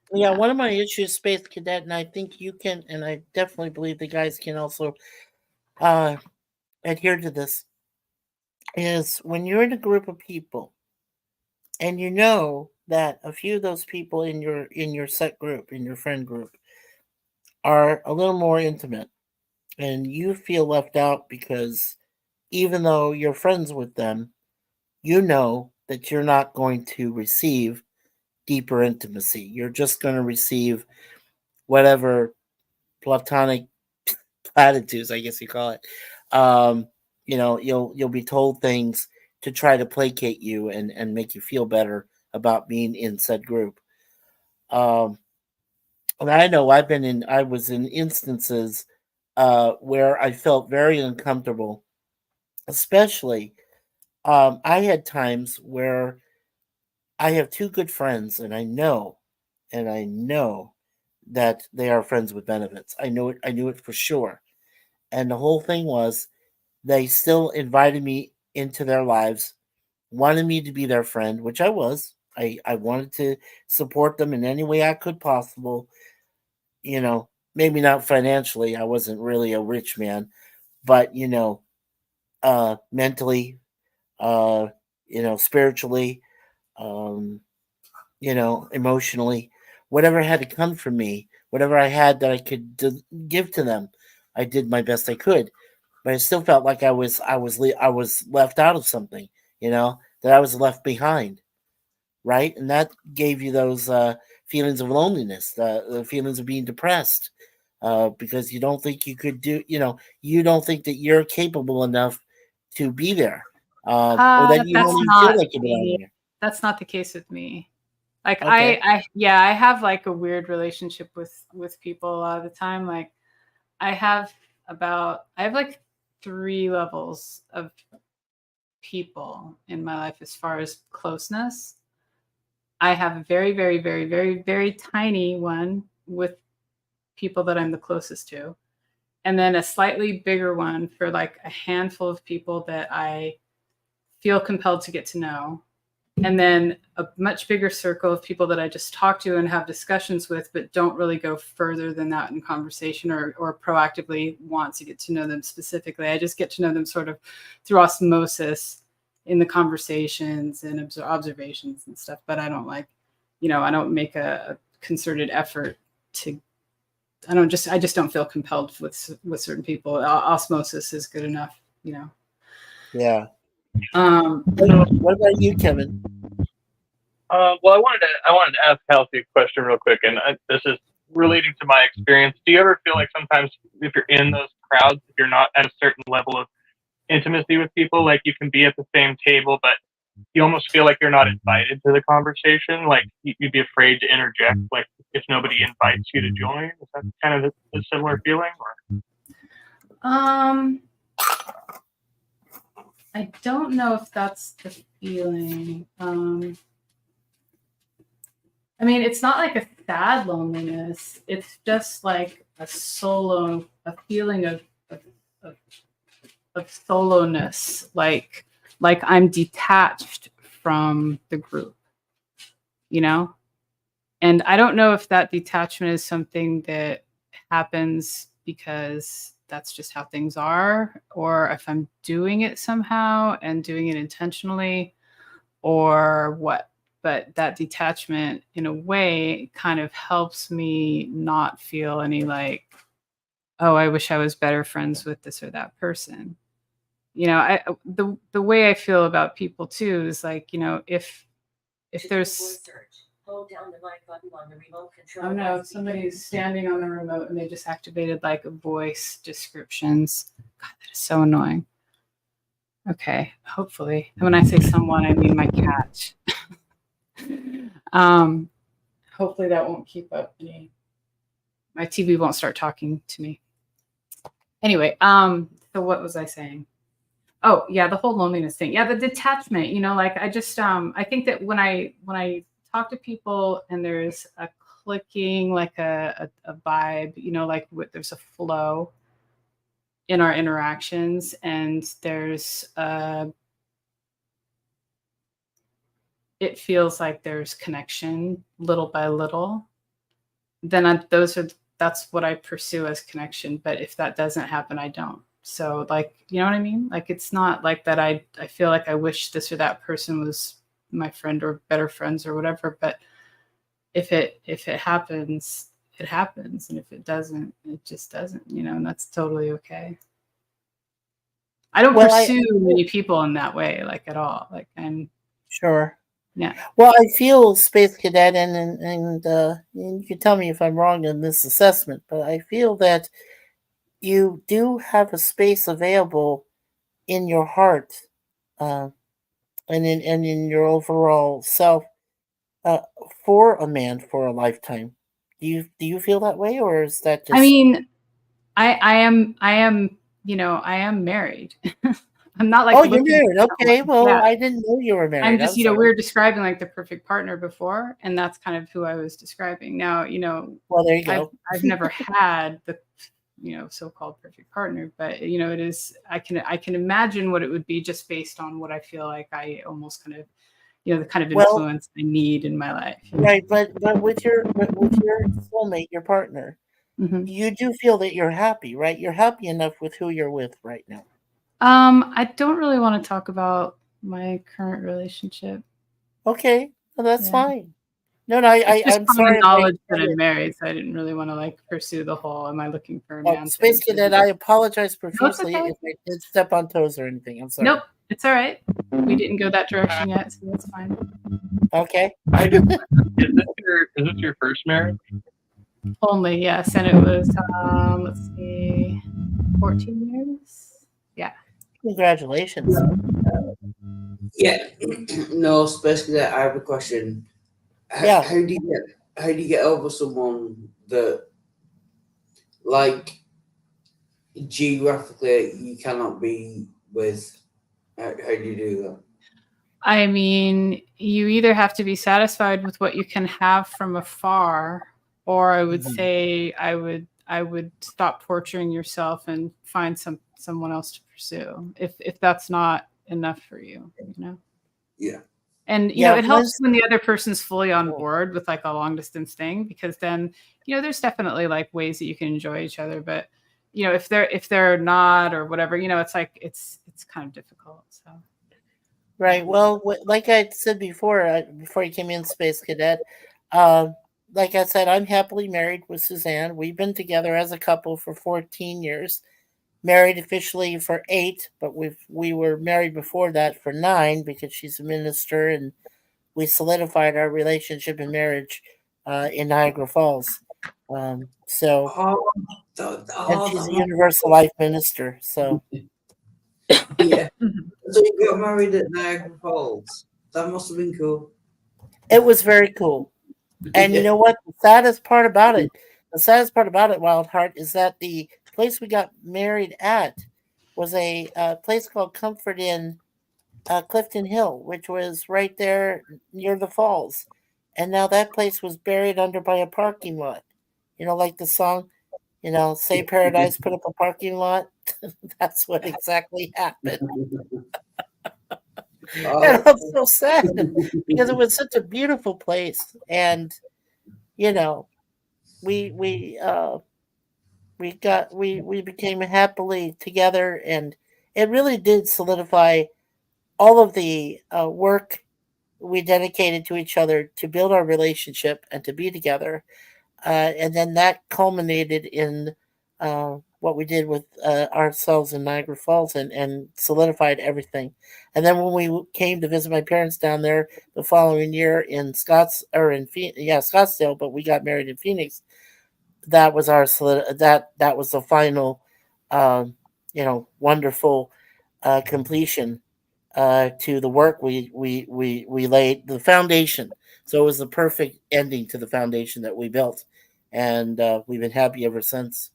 one of my issues, Space Cadet, and I think you can, and I definitely believe the guys can also adhere to this. is when you're in a group of people and you know that a few of those people in your set group, in your friend group, are a little more intimate, and you feel left out because even though you're friends with them, you know that you're not going to receive deeper intimacy. You're just going to receive whatever platonic platitudes, I guess you call it. Um, you'll be told things to try to placate you and make you feel better about being in said group. Um, and I was in instances where I felt very uncomfortable, especially I had times where I have two good friends, and I know that they are friends with benefits. I know it. I knew it for sure. And the whole thing was they still invited me into their lives, wanted me to be their friend, which I was. I wanted to support them in any way I could possible. Maybe not financially. I wasn't really a rich man, but mentally, uh, spiritually, um, emotionally, whatever had to come from me, whatever I had that I could give to them, I did my best I could. But I still felt like I was left out of something, that I was left behind, right? And that gave you those feelings of loneliness, the feelings of being depressed, because you don't think you could you don't think that you're capable enough to be there, or that you That's don't even feel not like you belong me. there. That's not the case with me. Like Okay. yeah, I have like a weird relationship with people a lot of the time. Like I have like 3 levels of people in my life as far as closeness. I have a very, very, very, very, very tiny one with people that I'm the closest to. And then a slightly bigger one for like a handful of people that I feel compelled to get to know. And then a much bigger circle of people that I just talk to and have discussions with, but don't really go further than that in conversation or proactively want to get to know them specifically. I just get to know them sort of through osmosis in the conversations and observations and stuff. But I don't I don't make a concerted effort to. I just don't feel compelled with certain people. Osmosis is good enough. Yeah. Um, What about you, Kevin? Well, I wanted to ask Kelsey a question real quick, and this is relating to my experience. Do you ever feel like sometimes if you're in those crowds, if you're not at a certain level of intimacy with people, like you can be at the same table, but you almost feel like you're not invited to the conversation? Like you'd be afraid to interject, like if nobody invites you to join. Is that kind of a similar feeling? Or? I don't know if that's the feeling. I mean, it's not like a sad loneliness. It's just like a feeling of soloness, like I'm detached from the group, And I don't know if that detachment is something that happens because that's just how things are, or if I'm doing it somehow and doing it intentionally, or what. But that detachment, in a way, kind of helps me not feel any like, oh, I wish I was better friends with this or that person. The way I feel about people too is like, if there's hold down the mic button on the remote control. Oh no, somebody's standing on the remote and they just activated like voice descriptions. God, that is so annoying. Okay, hopefully. And when I say someone, I mean my cat. Hopefully that won't keep up my TV won't start talking to me. Anyway, so what was I saying? Oh yeah, the whole loneliness thing. Yeah, the detachment, like I just I think that when I talk to people and there's a clicking, like a vibe, like there's a flow in our interactions, and there's it feels like there's connection little by little, then that's what I pursue as connection. But if that doesn't happen, I don't. So like, you know what I mean? Like, it's not like that I feel like I wish this or that person was my friend or better friends or whatever, but if it happens, it happens, and if it doesn't, it just doesn't, and that's totally okay. I don't Well, pursue many people in that way, like, at all. Like, I'm Sure. yeah. Well, I feel, Space Cadet, and you can tell me if I'm wrong in this assessment, but I feel that you do have a space available in your heart, uh, and in your overall self, uh, for a man for a lifetime. Do you feel that way, or is that I just? mean, I am I am married. I'm not like Oh, you're looking married. for Okay. someone. Well, Yeah. I didn't know you were I'm married. just, I'm sorry. we were describing like the perfect partner before, and that's kind of who I was describing. Now, Well, there you I've go. I've never had the so-called perfect partner, but it is, I can imagine what it would be just based on what I feel like I almost kind of, the kind of Well, influence I need in my life. right, but with your soulmate, your partner, Mhm. you do feel that you're happy, right? You're happy enough with who you're with right now. I don't really want to talk about my current relationship. Okay, well, that's Yeah. fine. No, I'm It's just common sorry if I knowledge that I'm offended. married, so I didn't really want to like pursue the whole "am I looking for a Oh, man" thing. Space Cadet, I apologize No, it's profusely okay. if I did step on toes or anything. I'm sorry. Nope, it's all right. We didn't go that direction yet, so that's fine. Okay. I do. Is this your first marriage? Only, yes, and it was let's see, 14 years. Yeah. Congratulations. Yeah. No, Space Cadet, I have a question. Yeah. How do you get over someone that, like, geographically you cannot be with? How do you do that? I mean, you either have to be satisfied with what you can have from afar, or I would Mhm. say I would stop torturing yourself and find someone else to pursue if that's not enough for you, Yeah. And Yeah, it helps once when the other person's fully on board with like a long distance thing, because then there's definitely like ways that you can enjoy each other, but if they're not or whatever, it's like it's kind of difficult. So right. Well, like I said before you came in, Space Cadet, um, like I said, I'm happily married with Suzanne. We've been together as a couple for 14 years. Married officially for 8, but we were married before that for 9 because she's a minister, and we solidified our relationship and marriage in Niagara Falls. So, Oh, and she's that a must Universal Life minister. So yeah. So you got married at Niagara Falls. That must have been cool. it was very cool. And you know what? The saddest part about it, Wild Heart, is that the place we got married at was a place called Comfort Inn, Clifton Hill, which was right there near the falls. And now that place was buried under by a parking lot. Like the song, Say Paradise, put up a parking lot. That's what exactly happened. And Oh, I'm so sad because it was such a beautiful place. And, you know, we we uh we became happily together, and it really did solidify all of the work we dedicated to each other to build our relationship and to be together. And then that culminated in what we did with ourselves in Niagara Falls, and solidified everything. And then when we came to visit my parents down there the following year in Scottsdale, but we got married in Phoenix. That was that was the final, wonderful completion to the work we laid, the foundation. So it was the perfect ending to the foundation that we built, and we've been happy ever since.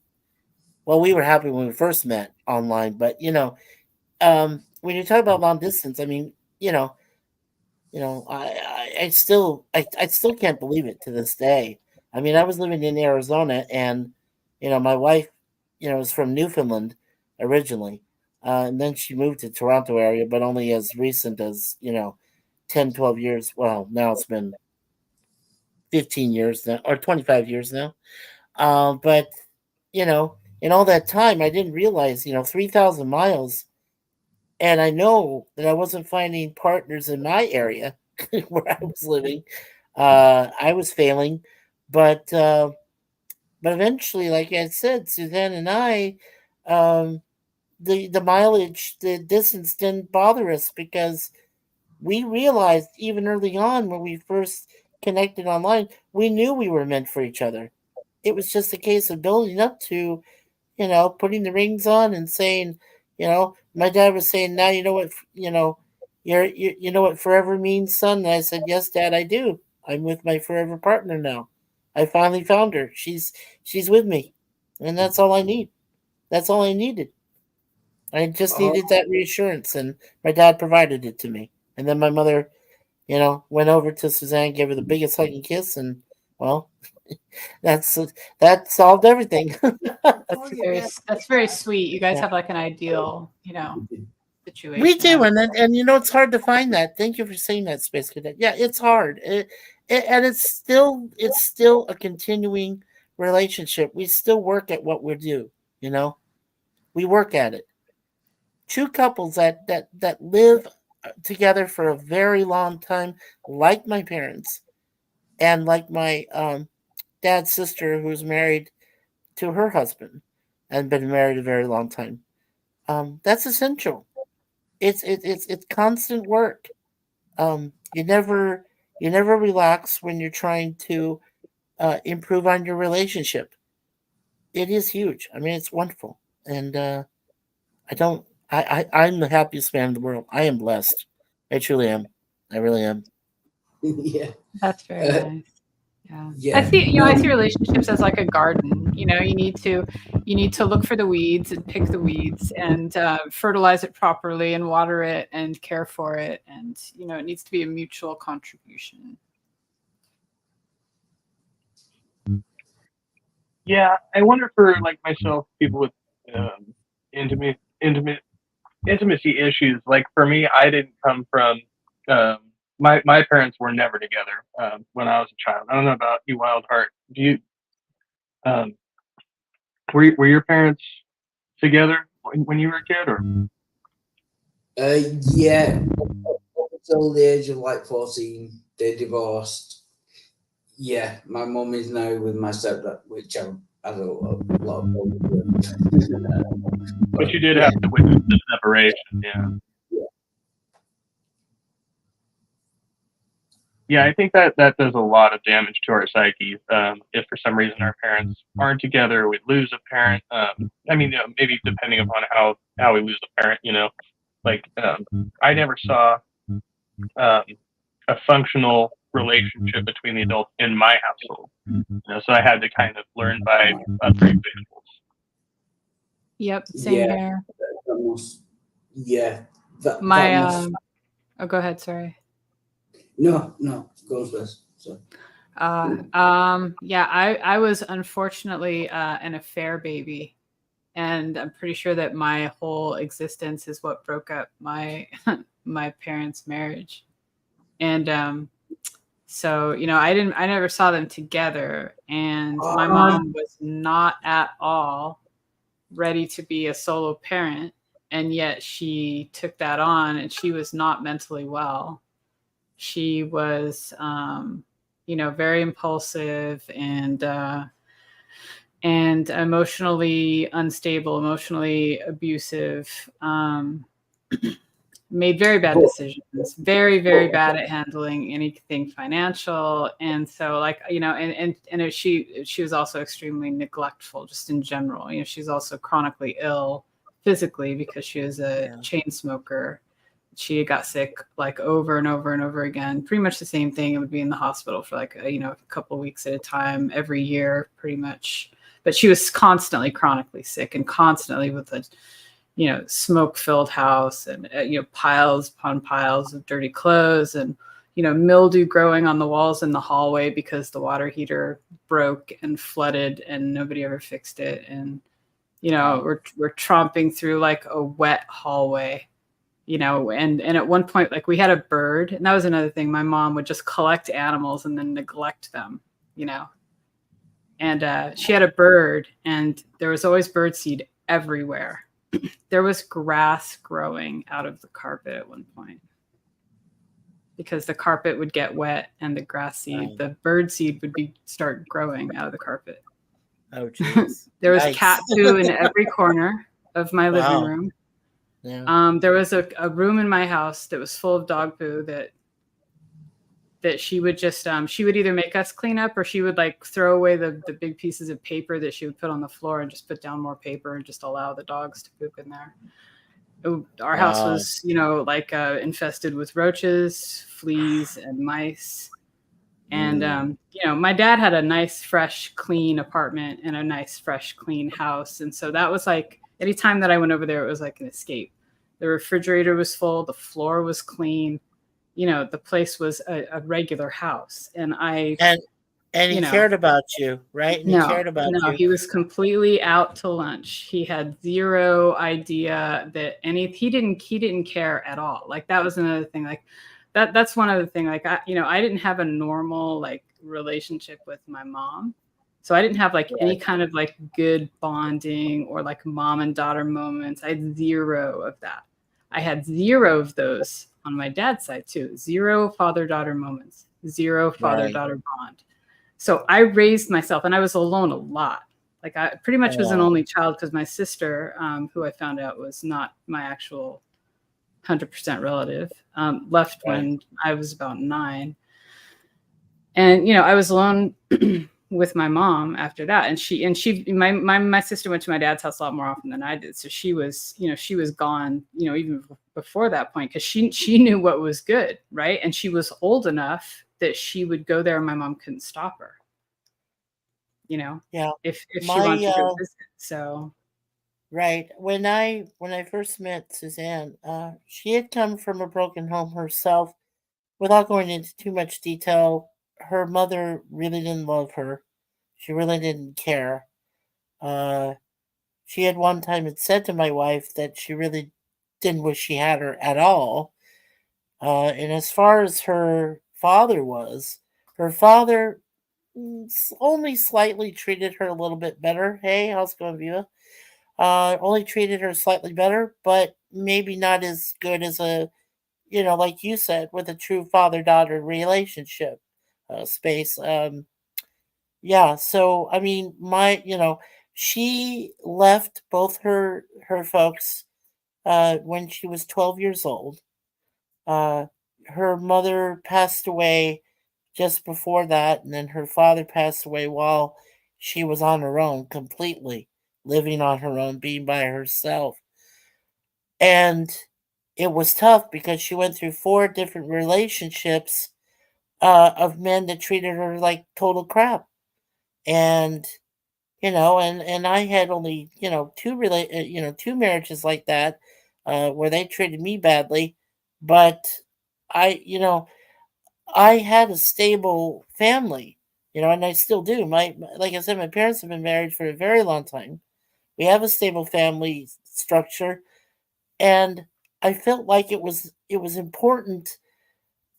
Well, we were happy when we first met online, but when you talk about long distance, I mean, I still can't believe it to this day. I mean, I was living in Arizona, and my wife, is from Newfoundland originally, and then she moved to Toronto area, but only as recent as 10, 12 years. Well, now it's been 15 years now, or 25 years now. But in all that time, I didn't realize, 3,000 miles, and I know that I wasn't finding partners in my area where I was living. I was failing, but eventually, like I said, Suzanne and I, um, the mileage, the distance didn't bother us because we realized even early on when we first connected online, we knew we were meant for each other. It was just a case of building up to, putting the rings on and saying, my dad was saying, now you know what, you know what forever means, son. And I said, yes, Dad, I do. I'm with my forever partner now. I finally found her. She's with me, and that's all I need. That's all I needed. I just Oh, needed that reassurance, and my dad provided it to me. And then my mother, went over to Suzanne, gave her the biggest hug and kiss, and well, that's that solved everything. That's very sweet. You guys Yeah. have like an ideal, situation. We do, and it's hard to find that. Thank you for saying that, Space Cadet. Yeah, it's hard, and it's still a continuing relationship. We still work at what we do. We work at it. Two couples that live together for a very long time, like my parents, and like my dad's sister, who's married to her husband and been married a very long time. That's essential. It's constant work. You never relax when you're trying to improve on your relationship. It is huge. I mean, it's wonderful, and I don't. I'm the happiest man in the world. I am blessed. I truly am. I really am. yeah. That's very nice. Yeah. Yeah. I see relationships as like a garden. You need to look for the weeds and pick the weeds and fertilize it properly and water it and care for it. And, it needs to be a mutual contribution. Yeah, I wonder for like myself, people with intimacy issues. Like for me, I didn't come from my parents were never together when I was a child. I don't know about you, Wildheart. Do you were your parents together when you were a kid, or? Yeah. Up until the age of like 14, they divorced. Yeah, my mum is now with my stepdad, which I had a lot of problems with. But you did have to witness the separation, yeah. Yeah, I think that does a lot of damage to our psyches. If for some reason our parents aren't together, we lose a parent. I mean, maybe depending upon how we lose a parent, like I never saw a functional relationship between the adults in my household. So I had to kind of learn by other examples. Yep. Same here. Yeah. Oh, go ahead. Sorry. No, go first. So. Yeah, I was unfortunately an affair baby, and I'm pretty sure that my whole existence is what broke up my my parents' marriage. And so I never saw them together, and my mom was not at all ready to be a solo parent, and yet she took that on, and she was not mentally well. She was very impulsive and emotionally unstable, emotionally abusive, made very bad decisions, very, very bad at handling anything financial. And so and she was also extremely neglectful just in general. She's also chronically ill physically because she was a chain smoker. She got sick like over and over and over again, pretty much the same thing. It would be in the hospital for like a couple of weeks at a time every year, pretty much. But she was constantly chronically sick and constantly with a smoke-filled house and piles upon piles of dirty clothes and mildew growing on the walls in the hallway because the water heater broke and flooded and nobody ever fixed it. And we're tromping through like a wet hallway. And at one point, like we had a bird, and that was another thing. My mom would just collect animals and then neglect them, and she had a bird, and there was always birdseed everywhere. There was grass growing out of the carpet at one point because the carpet would get wet and the grass seed, the bird seed would start growing out of the carpet. Oh, jeez. There was Yikes. cat poo in every corner of my living Wow. room. Yeah. There was a room in my house that was full of dog poo that she would just she would either make us clean up, or she would like throw away the big pieces of paper that she would put on the floor and just put down more paper and just allow the dogs to poop in there. Our house Wow. was, like infested with roaches, fleas, and mice. And my dad had a nice, fresh, clean apartment and a nice, fresh, clean house, and so that was like anytime that I went over there, it was like an escape. The refrigerator was full, the floor was clean. The place was a regular house, and And he you know. cared about you, right? And he cared about no, you. he was completely out to lunch. He had zero idea that he didn't care at all. Like that was another thing. Like that's one other thing. Like I didn't have a normal like relationship with my mom. So I didn't have like any kind of like good bonding or like mom and daughter moments. I had zero of that. I had zero of those on my dad's side too. Zero father-daughter moments, zero father-daughter bond. So I raised myself, and I was alone a lot. Like I pretty much was an only child because my sister, who I found out was not my actual 100% relative, left when I was about 9. And, I was alone with my mom after that. And my sister went to my dad's house a lot more often than I did. So she was gone, even before that point, because she knew what was good. Right. And she was old enough that she would go there and my mom couldn't stop her, Yeah. if she wanted to go visit. So. Right. When I first met Suzanne, she had come from a broken home herself. Without going into too much detail, her mother really didn't love her. She really didn't care. She had one time had said to my wife that she really didn't wish she had her at all. And as far as her father was, her father only slightly treated her a little bit better. Hey, how's it going, Viva? Only treated her slightly better, but maybe not as good as a, like you said, with a true father-daughter relationship space. Yeah, so I mean, she left both her folks when she was 12 years old. Her mother passed away just before that, and then her father passed away while she was on her own completely, living on her own, being by herself. And it was tough because she went through 4 different relationships of men that treated her like total crap. And and I had only, 2 marriages like that where they treated me badly, but I had a stable family, and I still do. Like I said, my parents have been married for a very long time. We have a stable family structure, and I felt like it was important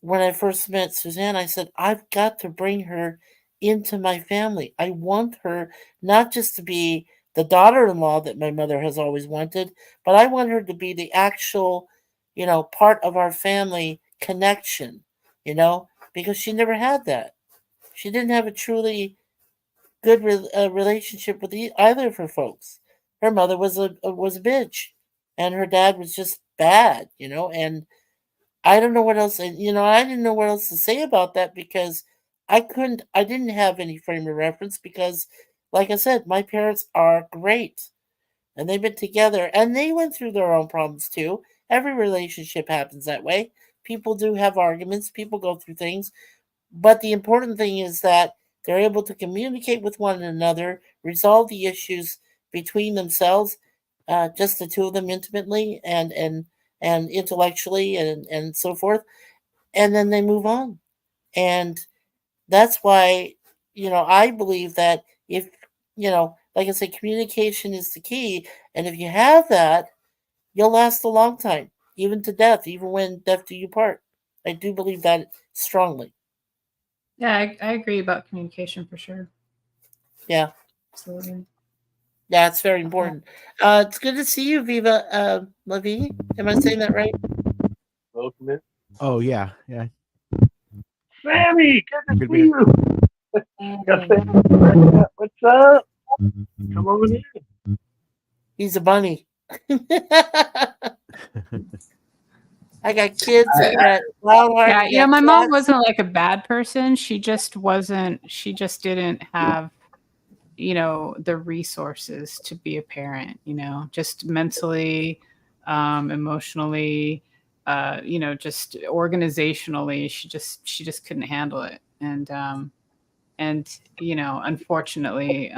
when I first met Suzanne. I said, I've got to bring her into my family. I want her not just to be the daughter-in-law that my mother has always wanted, but I want her to be the actual, part of our family connection, because she never had that. She didn't have a truly good relationship with either of her folks. Her mother was a bitch, and her dad was just bad, and I don't know what else, and I didn't know what else to say about that because I didn't have any frame of reference because, like I said, my parents are great and they've been together and they went through their own problems too. Every relationship happens that way. People do have arguments, people go through things, but the important thing is that they're able to communicate with one another, resolve the issues between themselves, just the two of them intimately and intellectually and so forth, and then they move on. And that's why, I believe that if, like I said, communication is the key. And if you have that, you'll last a long time, even to death, even when death do you part. I do believe that strongly. Yeah, I agree about communication for sure. Yeah. Absolutely. Yeah, it's very important. It's good to see you, Viva Levy. Am I saying that right? Welcome in. Oh yeah, yeah. Sammy, good to Good to see be here. you. Got Sammy. What's up? Come on in. He's a bunny. I got kids. I got wild heart. Yeah, I you know, got my mom cats. wasn't like a bad person. She just wasn't, she just didn't have, you know, the resources to be a parent, you know, just mentally, emotionally, you know, just organizationally, she just couldn't handle it. And, you know, unfortunately,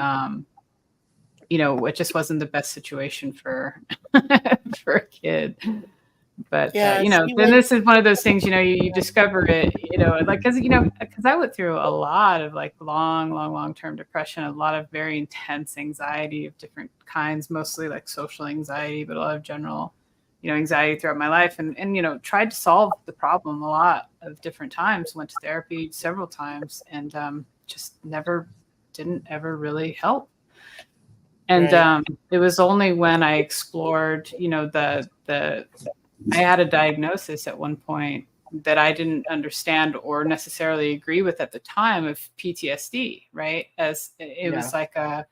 you know, it just wasn't the best situation for, for a kid. But Yeah, you know, she then went. this is one of those things, you know, you discover it, you know, like because you know, because I went through a lot of like long term depression, a lot of very intense anxiety of different kinds, mostly like social anxiety, but a lot of general, you know, anxiety throughout my life, and you know, tried to solve the problem a lot of different times. Went to therapy several times, and just never didn't ever really help. And Right. it was only when I explored, you know, the I had a diagnosis at one point that I didn't understand or necessarily agree with at the time of PTSD, right? As it was Yeah. like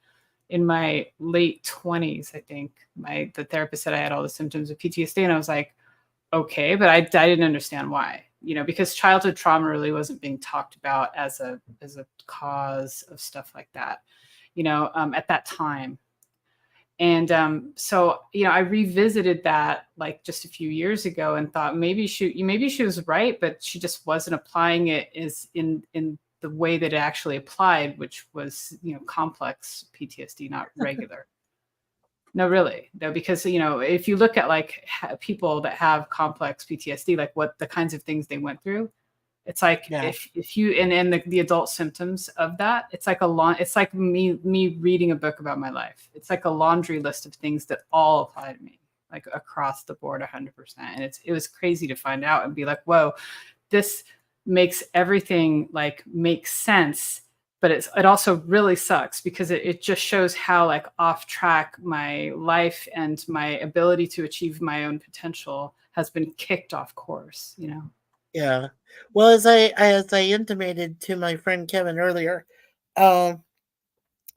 in my late 20s, I think the therapist said I had all the symptoms of PTSD, and I was like, okay, but I didn't understand why, you know, because childhood trauma really wasn't being talked about as a cause of stuff like that, you know, at that time. And so, you know, I revisited that like just a few years ago and thought maybe she was right, but she just wasn't applying it as in the way that it actually applied, which was, you know, complex PTSD, not regular. No, really, no, because you know, if you look at like people that have complex PTSD, like what the kinds of things they went through, it's like Yeah. if you and the adult symptoms of that, it's like it's like me reading a book about my life. It's like a laundry list of things that all apply to me, like across the board 100%. And it was crazy to find out and be like, whoa, this makes everything like make sense. But it also really sucks because it just shows how like off track my life and my ability to achieve my own potential has been kicked off course, you know. Yeah. Well, as I intimated to my friend Kevin earlier, um,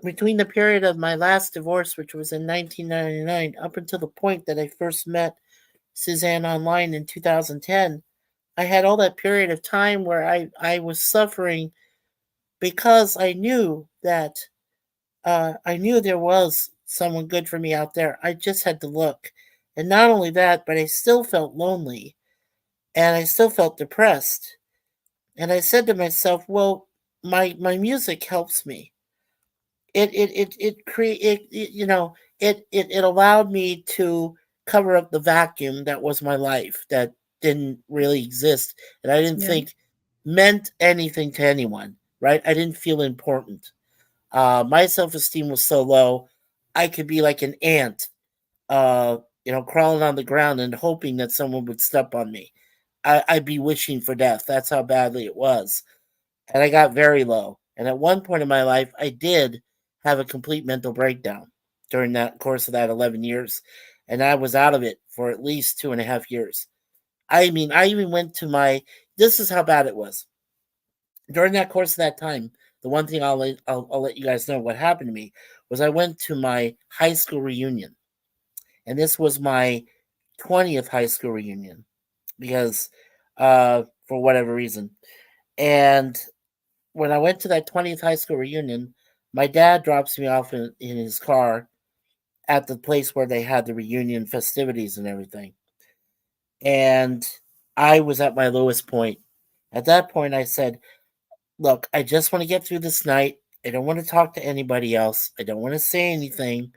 between the period of my last divorce, which was in 1999, up until the point that I first met Suzanne online in 2010, I had all that period of time where I was suffering because I knew there was someone good for me out there. I just had to look. And not only that, but I still felt lonely and I still felt depressed. And I said to myself, well, my music helps me. It allowed me to cover up the vacuum that was my life that didn't really exist and I didn't Yeah. think meant anything to anyone, right? I didn't feel important. My self-esteem was so low, I could be like an ant, crawling on the ground and hoping that someone would step on me. I'd be wishing for death. That's how badly it was. And I got very low. And at one point in my life, I did have a complete mental breakdown during that course of that 11 years. And I was out of it for at least 2.5 years. I mean, I even went to this is how bad it was. During that course of that time, the one thing I'll let you guys know what happened to me was I went to my high school reunion. And this was my 20th high school reunion because for whatever reason. And when I went to that 20th high school reunion, my dad drops me off in his car at the place where they had the reunion festivities and everything. And I was at my lowest point. At that point, I said, look, I just want to get through this night. I don't want to talk to anybody else. I don't want to say anything.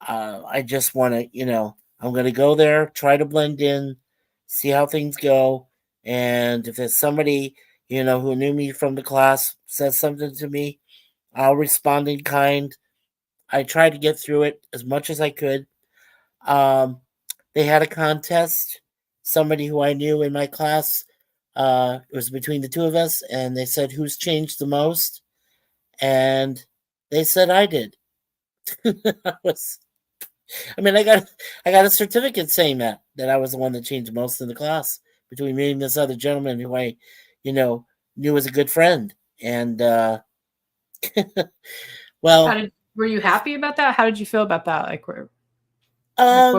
I just want to, I'm going to go there, try to blend in, see how things go. And if there's somebody, who knew me from the class says something to me, I'll respond in kind. I tried to get through it as much as I could. They had a contest. Somebody who I knew in my class, it was between the two of us, and they said who's changed the most. And They said I did. I mean, I got a certificate saying that I was the one that changed most in the class between me and this other gentleman who I, knew was a good friend. And well, Were you happy about that? How did you feel about that? Like, what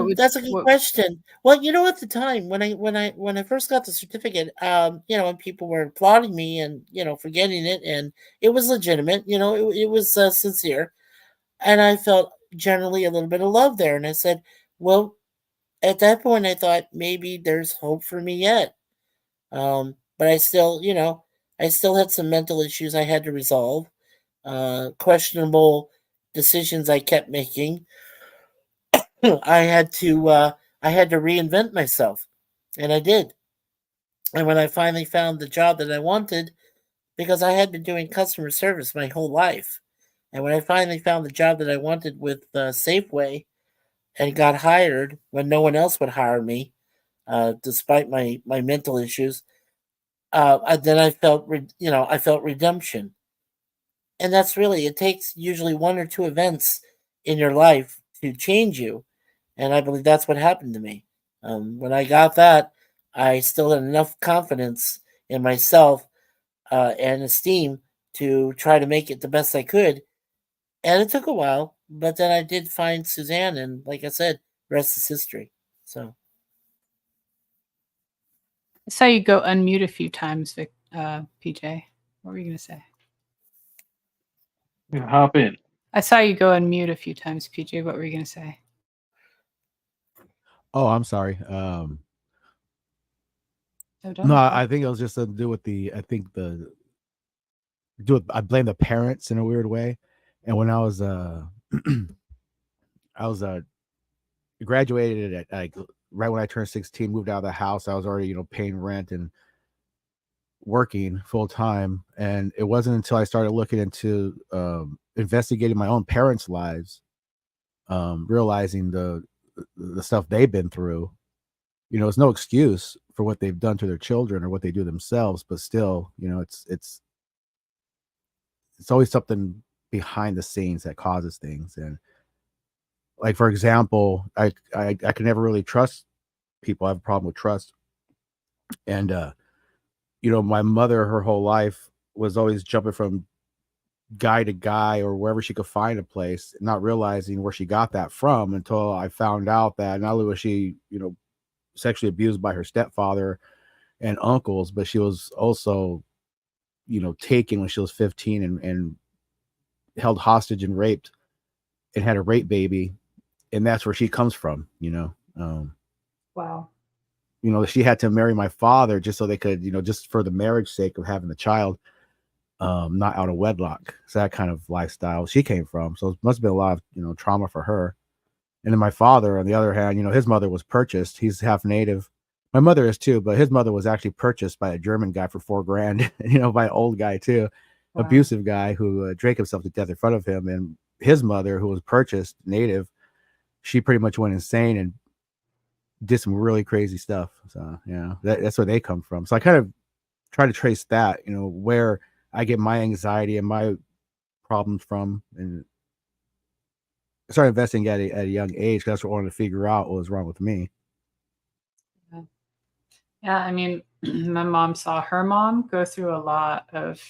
would that's a good question. Well, at the time when I first got the certificate, and people were applauding me and for getting it, and it was legitimate. It was sincere, and I felt generally a little bit of love there. And I said, well, at that point, I thought maybe there's hope for me yet. But I still, I still had some mental issues I had to resolve, questionable decisions I kept making. I had to reinvent myself, and I did. And when I finally found the job that I wanted, because I had been doing customer service my whole life, and when I finally found the job that I wanted with Safeway, and got hired when no one else would hire me, despite my mental issues, then I felt I felt redemption, and that's really it. Takes usually one or two events in your life to change you. And I believe that's what happened to me. When I got that, I still had enough confidence in myself and esteem to try to make it the best I could. And it took a while, but then I did find Suzanne, and like I said, rest is history. So I saw you go unmute a few times, PJ. What were you gonna say? Yeah, hop in. I saw you go unmute a few times, PJ. What were you gonna say? Oh, I'm sorry. No, I think it was just to do with I blame the parents in a weird way. And when I was graduated at like right when I turned 16, moved out of the house, I was already, paying rent and working full time. And it wasn't until I started looking into investigating my own parents' lives, realizing the stuff they've been through. It's no excuse for what they've done to their children or what they do themselves, but still, it's always something behind the scenes that causes things. And like, for example, I could never really trust people. I have a problem with trust. And, my mother, her whole life was always jumping from guy to guy or wherever she could find a place, not realizing where she got that from until I found out that not only was she, sexually abused by her stepfather and uncles, but she was also, taken when she was 15 and held hostage and raped and had a rape baby. And that's where she comes from, Wow. She had to marry my father just so they could, just for the marriage sake of having the child, not out of wedlock. So that kind of lifestyle she came from. So it must have been a lot of, trauma for her. And then my father, on the other hand, his mother was purchased. He's half native. My mother is too, but his mother was actually purchased by a German guy for $4,000, by an old guy too, Wow. abusive guy who drank himself to death in front of him. And his mother, who was purchased native, she pretty much went insane and did some really crazy stuff. So, that's where they come from. So I kind of try to trace that, where I get my anxiety and my problems from, and I started investing at a young age because that's what I wanted to figure out what was wrong with me. Yeah, I mean, my mom saw her mom go through a lot of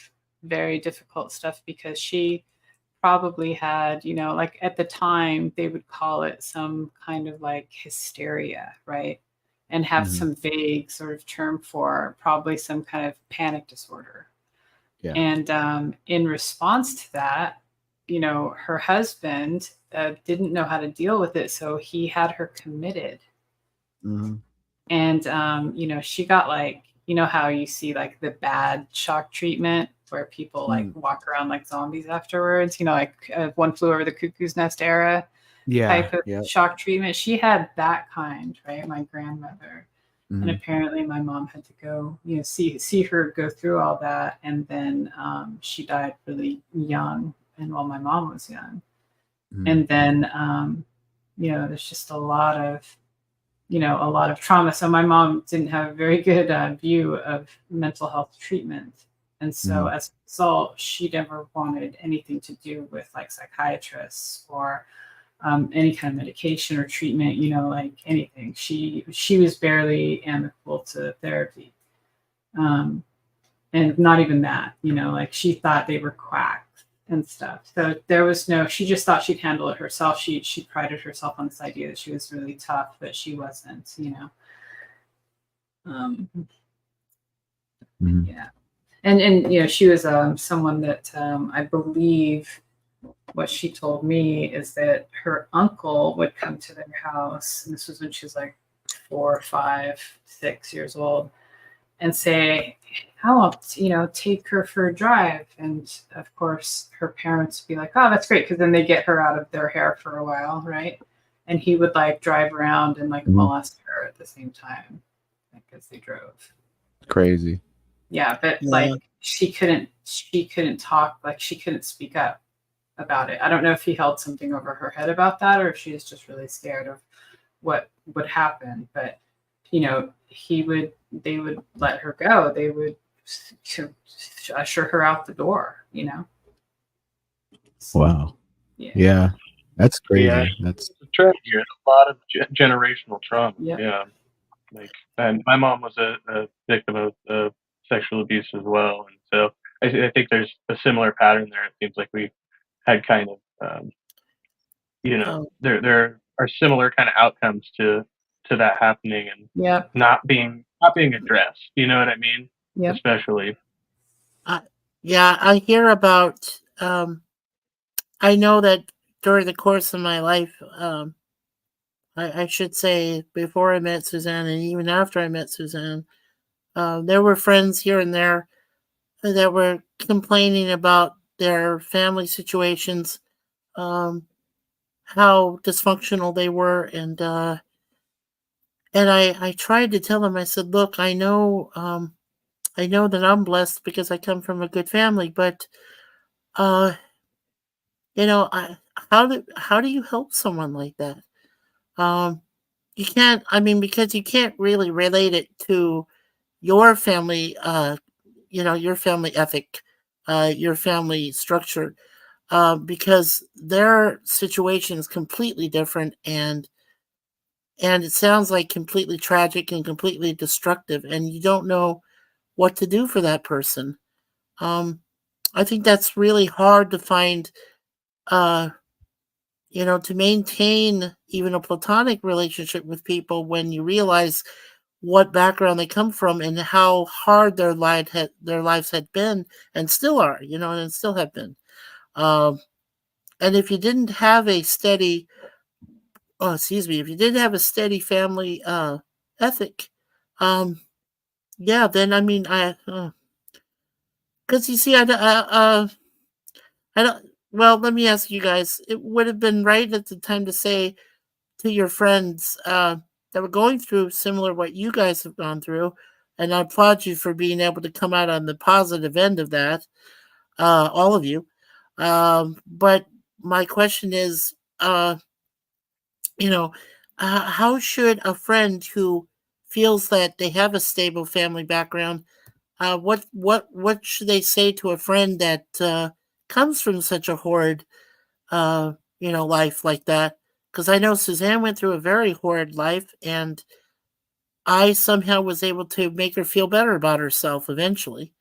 very difficult stuff because she probably had, like at the time they would call it some kind of like hysteria, right? And have some vague sort of term for probably some kind of panic disorder. Yeah. And in response to that, her husband didn't know how to deal with it, so he had her committed. Mm-hmm. And she got like, how you see like the bad shock treatment where people like walk around like zombies afterwards, like One Flew Over the Cuckoo's Nest era type of shock treatment. She had that kind, right? My grandmother. And apparently my mom had to go, see her go through all that. And then she died really young, and while my mom was young. And then, there's just a lot of trauma. So my mom didn't have a very good view of mental health treatment. And so as a result, she never wanted anything to do with like psychiatrists or any kind of medication or treatment, you know, like anything. She was barely amicable to therapy. And not even that, you know, like she thought they were quacks and stuff. So there was no, she just thought she'd handle it herself. She prided herself on this idea that she was really tough, but she wasn't, you know. Yeah. And you know, she was someone that I believe what she told me is that her uncle would come to their house, and this was when she was like 4, 5, 6 years old, and say, "I'll, you know, take her for a drive." And of course, her parents would be like, "Oh, that's great," because then they get her out of their hair for a while, right? And he would like drive around and like molest her at the same time, like as they drove. Crazy. Yeah, but like she couldn't talk, like she couldn't speak up about it. I don't know if he held something over her head about that, or if she was just really scared of what would happen. But you know, they would let her go. They would usher her out the door, you know. Wow. Yeah. Yeah. That's crazy. Yeah. That's It's a trend here. A lot of generational trauma. Yep. Yeah. Like, and my mom was a victim of sexual abuse as well, and so I think there's a similar pattern there. It seems like we had kind of, you know, there are similar kind of outcomes to that happening and Yep. not being addressed. You know what I mean? Yep. Especially. Yeah, I hear about. I know that during the course of my life, I should say before I met Suzanne and even after I met Suzanne, there were friends here and there that were complaining about their family situations, how dysfunctional they were, and I tried to tell them. I said, "Look, I know that I'm blessed because I come from a good family, but you know, how do you help someone like that? You can't. I mean, because you can't really relate it to your family. You know, your family ethic, your family structure, because their situation is completely different, and it sounds like completely tragic and completely destructive, and you don't know what to do for that person. I think that's really hard to find. You know, to maintain even a platonic relationship with people when you realize what background they come from and how hard their lives had been and still are, you know, and still have been. And if you didn't have a steady, if you didn't have a steady family ethic, yeah, then I mean, because you see, I don't. Well, let me ask you guys: it would have been right at the time to say to your friends that were going through similar what you guys have gone through, and I applaud you for being able to come out on the positive end of that, all of you. But my question is, you know, how should a friend who feels that they have a stable family background, what should they say to a friend that comes from such a horrid, you know, life like that? Because I know Suzanne went through a very horrid life, and I somehow was able to make her feel better about herself eventually.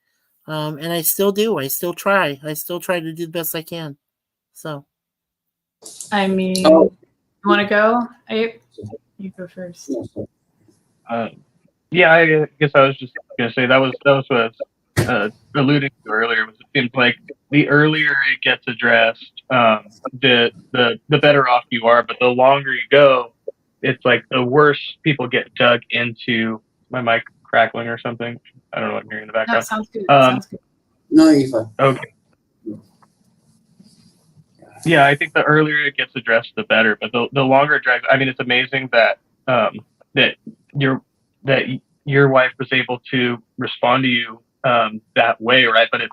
And I still do. I still try. I still try to do the best I can. So, I mean, Oh. you want to go? You go first. Yeah, I guess I was just gonna say that was what I was alluding to earlier. Was it seems like the earlier it gets addressed, the better off you are. But the longer you go, it's like the worse people get dug into. My mic crackling or something. I don't know what I'm hearing in the No, background. sounds good. Sounds good. No, you're fine. Okay. Yeah, I think the earlier it gets addressed, the better. But the longer it drags, I mean, it's amazing that that your wife was able to respond to you that way, right? But it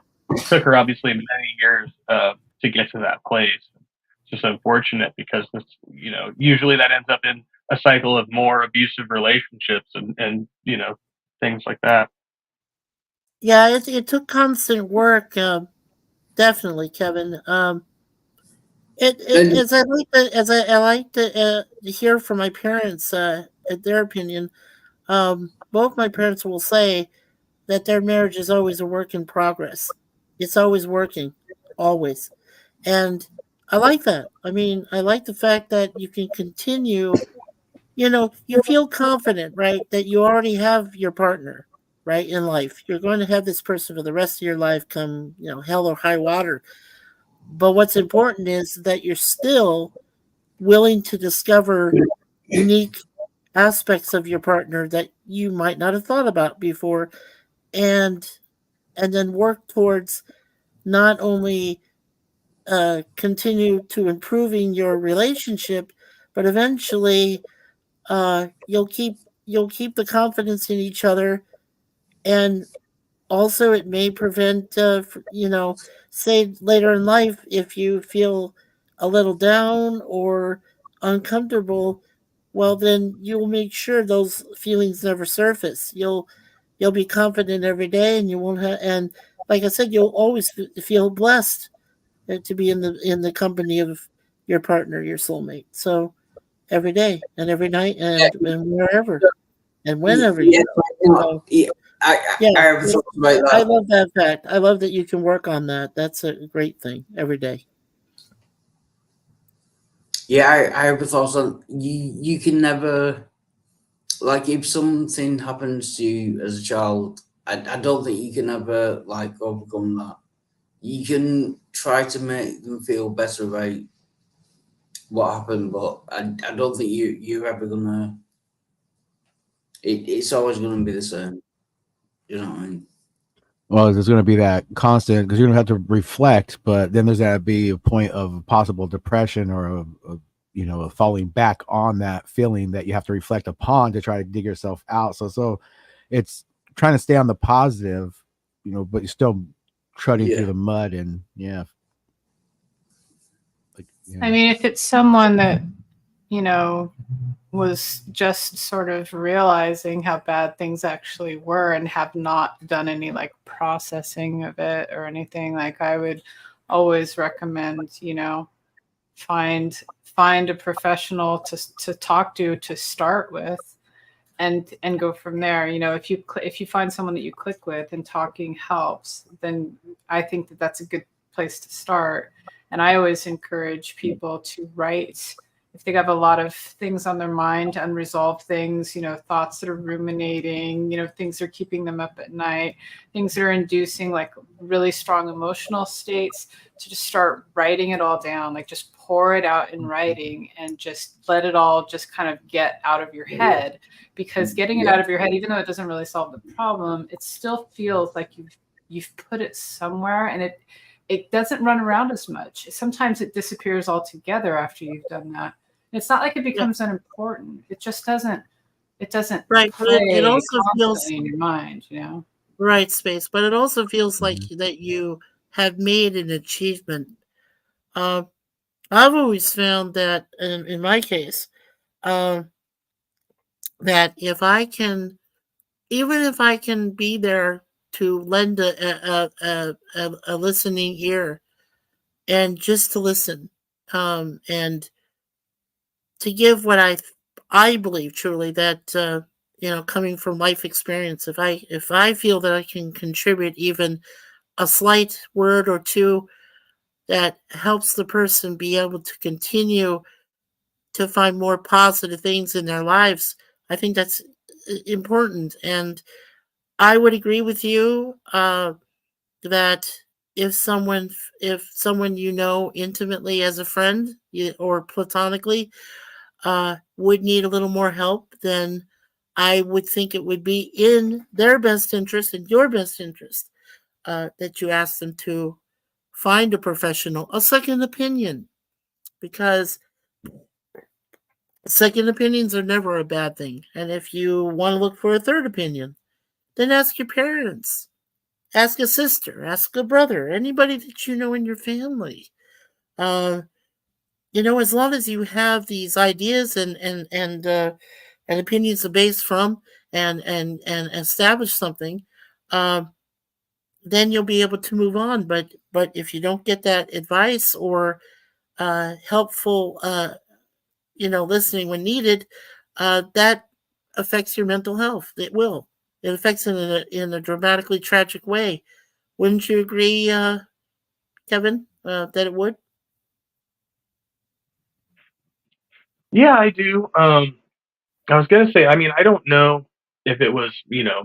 took her obviously many years to get to that place. It's just unfortunate because this, you know, usually that ends up in a cycle of more abusive relationships and you know things like that. Yeah, it took constant work. Definitely, Kevin. And As I like to hear from my parents, their opinion. Both my parents will say that their marriage is always a work in progress. It's always working, always, and I like that. I mean, I like the fact that you can continue. You know, you feel confident, right? That you already have your partner, right, in life. You're going to have this person for the rest of your life, come hell or high water. But what's important is that you're still willing to discover unique aspects of your partner that you might not have thought about before, and then work towards not only continue to improving your relationship, but eventually you'll keep the confidence in each other, and also it may prevent say later in life if you feel a little down or uncomfortable, well then you'll make sure those feelings never surface. You'll be confident every day, and you won't have, and like I said, you'll always feel blessed to be in the company of your partner, your soulmate. So every day and every night and wherever and whenever yeah, so yeah, yeah, I have thought about I that. love that fact. I love that you can work on that. That's a great thing every day. Yeah, I have thought on you can never, like, if something happens to you as a child, I don't think you can ever like overcome that. You can try to make them feel better about what happened, but I don't think you're ever gonna. It's always gonna be the same. You know what I mean? Well, there's going to be that constant because you're going to have to reflect, but then there's going to be a point of possible depression or a falling back on that feeling that you have to reflect upon to try to dig yourself out. So it's trying to stay on the positive, but you're still treading through Yeah. the mud, and like I mean, if it's someone that, you know, was just sort of realizing how bad things actually were and have not done any like processing of it or anything, like I would always recommend, find a professional to talk to start with, and go from there. If you find someone that you click with and talking helps, then I think that that's a good place to start. And I always encourage people to write if they have a lot of things on their mind, unresolved things, thoughts that are ruminating, things that are keeping them up at night, things that are inducing like really strong emotional states, to just start writing it all down, like just pour it out in writing and just let it all just kind of get out of your head. Because getting it out of your head, even though it doesn't really solve the problem, it still feels like you've put it somewhere, and it doesn't run around as much. Sometimes it disappears altogether after you've done that. It's not like it becomes unimportant. It just doesn't. It doesn't Right, but play it also feels constantly in your mind. right, Space, but it also feels like that you have made an achievement. I've always found that in my case, um, that even if I can be there to lend a listening ear, and just to listen, and to give what I believe truly that coming from life experience, if I feel that I can contribute even a slight word or two that helps the person be able to continue to find more positive things in their lives, I think that's important. And I would agree with you that if someone intimately as a friend or platonically would need a little more help, then I would think it would be in their best interest and your best interest that you ask them to find a professional, a second opinion, because second opinions are never a bad thing. And if you want to look for a third opinion, then ask your parents, ask a sister, ask a brother, anybody that you know in your family. Uh, as long as you have these ideas and opinions to base from and establish something, um, then you'll be able to move on. But if you don't get that advice or helpful, listening when needed, that affects your mental health. It will. It affects it in a dramatically tragic way. Wouldn't you agree, Kevin, that it would? Yeah, I do. I was gonna say, I mean, I don't know if it was,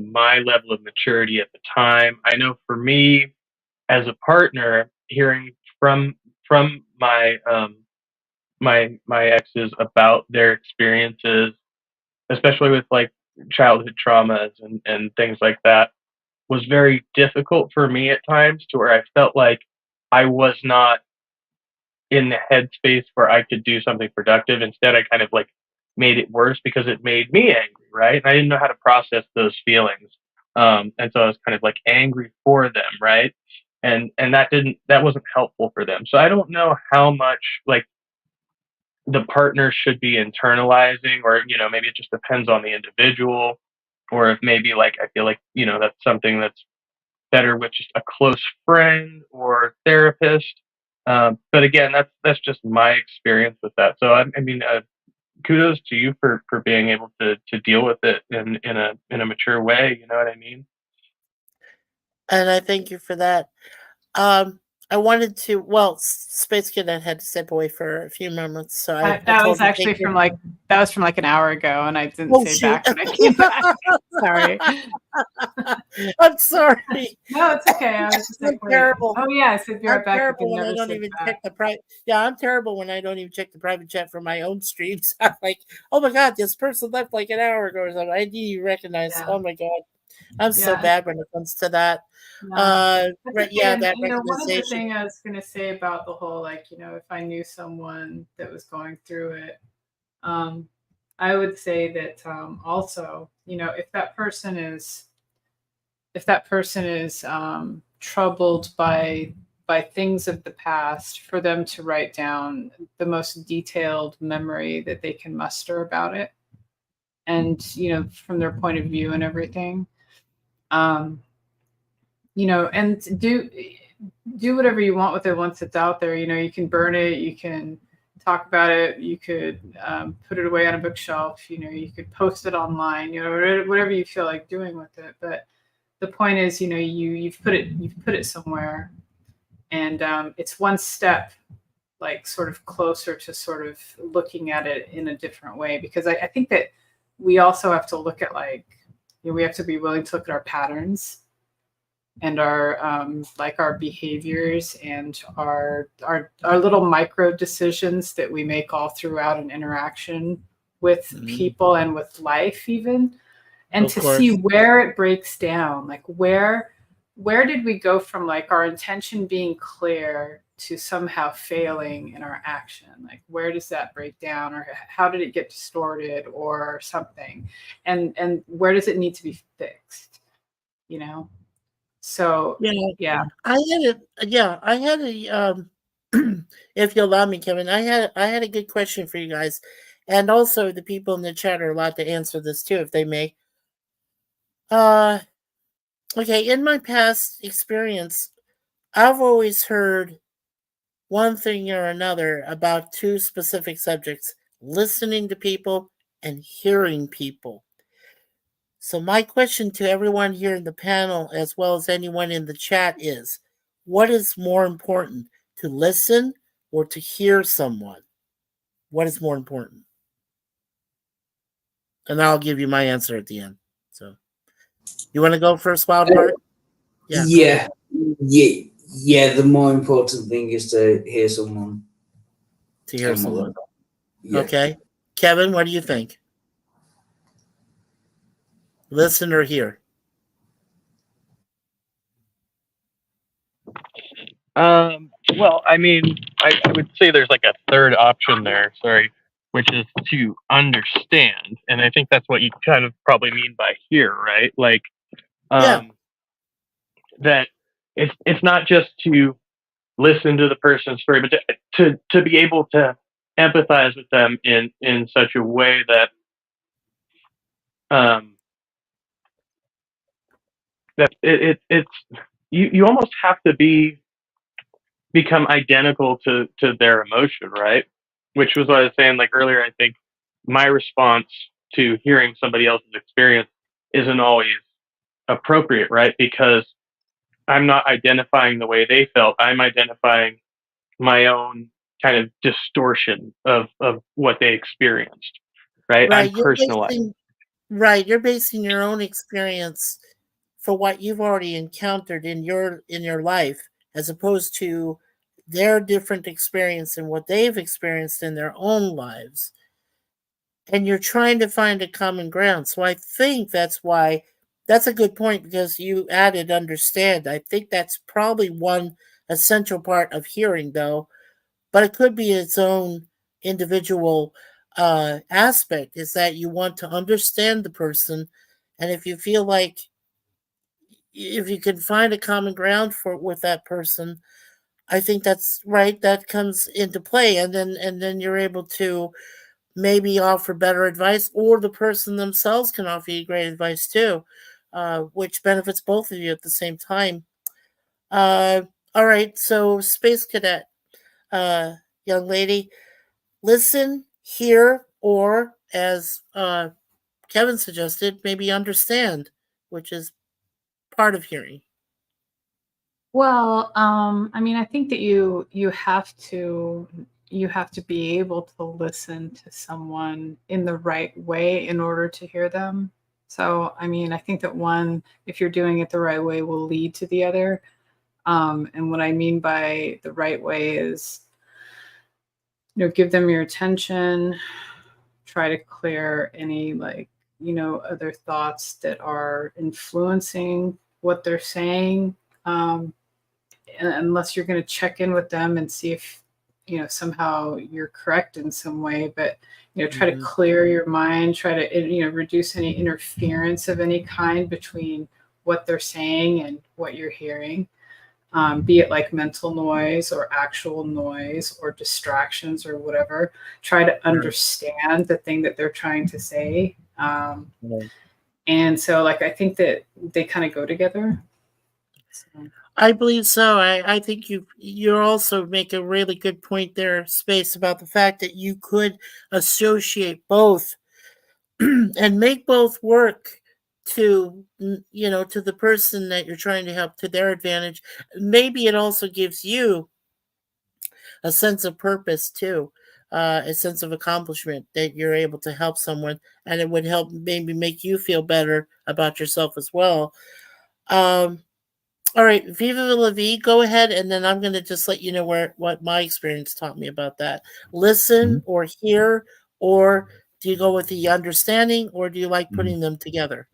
my level of maturity at the time. I know for me, as a partner, hearing from my exes about their experiences, especially with like childhood traumas and things like that, was very difficult for me at times, to where I felt like I was not in the headspace where I could do something productive. Instead, I kind of like made it worse because it made me angry, right? And I didn't know how to process those feelings. And so I was kind of like angry for them, right? And that wasn't helpful for them. So I don't know how much like the partner should be internalizing, or maybe it just depends on the individual, or if maybe like I feel like that's something that's better with just a close friend or therapist. But again, that's just my experience with that. So I mean, kudos to you for being able to deal with it in a mature way. You know what I mean? And I thank you for that. I wanted to. Well, Space Cadet had to step away for a few moments, so I That told was him to actually take from it. like an hour ago, and I didn't Oh say shoot! back when I came back. Sorry. I'm sorry. No, it's okay. I was just I'm like, wait. terrible. Oh yeah, I said be right I'm back, but terrible then when I never don't said even back. check the private. Yeah, I'm terrible when I don't even check the private chat for my own streams. I'm like, oh my god, this person left like an hour ago or something. I didn't even recognize. Yeah. Oh my god, I'm so Yeah. bad when it comes to that. No. That's Right? okay. Yeah, And, that one of the recognition. things I was going to say about the whole, like, if I knew someone that was going through it, I would say that also, if that person is troubled by things of the past, for them to write down the most detailed memory that they can muster about it, and from their point of view and everything, and do whatever you want with it once it's out there. You can burn it, you can talk about it, you could put it away on a bookshelf, you could post it online, whatever you feel like doing with it. But the point is, you've put it somewhere, and it's one step, like, sort of closer to sort of looking at it in a different way. Because I think that we also have to look at, like, we have to be willing to look at our patterns and our our behaviors and our little micro decisions that we make all throughout an interaction with people and with life even. And Of to course. see where it breaks down, like where did we go from like our intention being clear to somehow failing in our action? Like, where does that break down, or how did it get distorted or something? And where does it need to be fixed? So Yeah, yeah. I had a if you allow me, Kevin, I had a good question for you guys, and also the people in the chat are allowed to answer this too if they may. Okay, in my past experience, I've always heard one thing or another about two specific subjects: listening to people and hearing people. So my question to everyone here in the panel, as well as anyone in the chat, is: what is more important, to listen or to hear someone? What is more important? And I'll give you my answer at the end. So, you want to go first, Wild Heart? Yeah. Yeah. The more important thing is to hear someone. To hear someone. Yeah. Okay. Kevin, what do you think? Listen or hear? Well, I mean, I would say there's like a third option there. Sorry, which is to understand, and I think that's what you kind of probably mean by hear, right? Like, Yeah. that it's not just to listen to the person's story, but to be able to empathize with them in such a way that that it's you almost have to become identical to their emotion, right? Which was what I was saying like earlier. I think my response to hearing somebody else's experience isn't always appropriate, right? Because I'm not identifying the way they felt. I'm identifying my own kind of distortion of what they experienced, right? I'm Right. personalizing. You're basing your own experience for what you've already encountered in your life, as opposed to their different experience and what they've experienced in their own lives. And you're trying to find a common ground. So I think that's why that's a good point, because you added understand. I think that's probably one essential part of hearing, though, but it could be its own individual aspect, is that you want to understand the person. And if you feel like, if you can find a common ground for with that person, I think that's right, that comes into play. And then you're able to maybe offer better advice, or the person themselves can offer you great advice too, which benefits both of you at the same time. uh, all right, so Space Cadet, uh, young lady, listen, hear, or as Kevin suggested, maybe understand, which is part of hearing. Well, I mean, I think that you have to be able to listen to someone in the right way in order to hear them. So, I mean, I think that one, if you're doing it the right way, will lead to the other. And what I mean by the right way is, give them your attention, try to clear any, like, other thoughts that are influencing what they're saying. Unless you're going to check in with them and see if somehow you're correct in some way, but try to clear your mind, try to reduce any interference of any kind between what they're saying and what you're hearing, be it like mental noise or actual noise or distractions or whatever. Try to understand the thing that they're trying to say. And so, like, I think that they kind of go together. So. I believe so. I think you also make a really good point there, Space, about the fact that you could associate both and make both work to to the person that you're trying to help, to their advantage. Maybe it also gives you a sense of purpose too, a sense of accomplishment, that you're able to help someone, and it would help maybe make you feel better about yourself as well. Um, all right, Viva La Vie, go ahead, and then I'm going to just let you know what my experience taught me about that. Listen or hear, or do you go with the understanding, or do you like putting them together?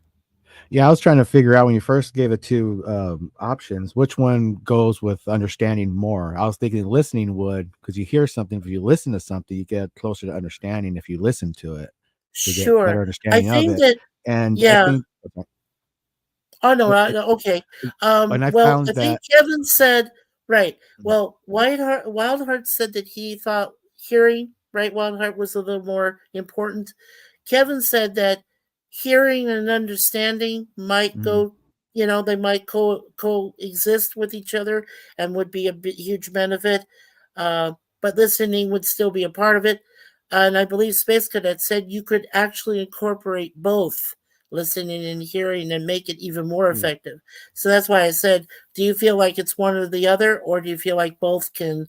Yeah, I was trying to figure out when you first gave it two options, which one goes with understanding more. I was thinking listening would, because you hear something, if you listen to something, you get closer to understanding if you listen to it to get better Sure. I understanding of think it. that, And I yeah. think, Oh no, okay. and I Well, I found think that, Kevin said right. Well, Wildheart said that he thought hearing, right, Wildheart was a little more important. Kevin said that hearing and understanding might go, they might coexist with each other and would be a huge benefit. But listening would still be a part of it. And I believe Space Cadet said you could actually incorporate both listening and hearing and make it even more effective. So that's why I said, do you feel like it's one or the other, or do you feel like both can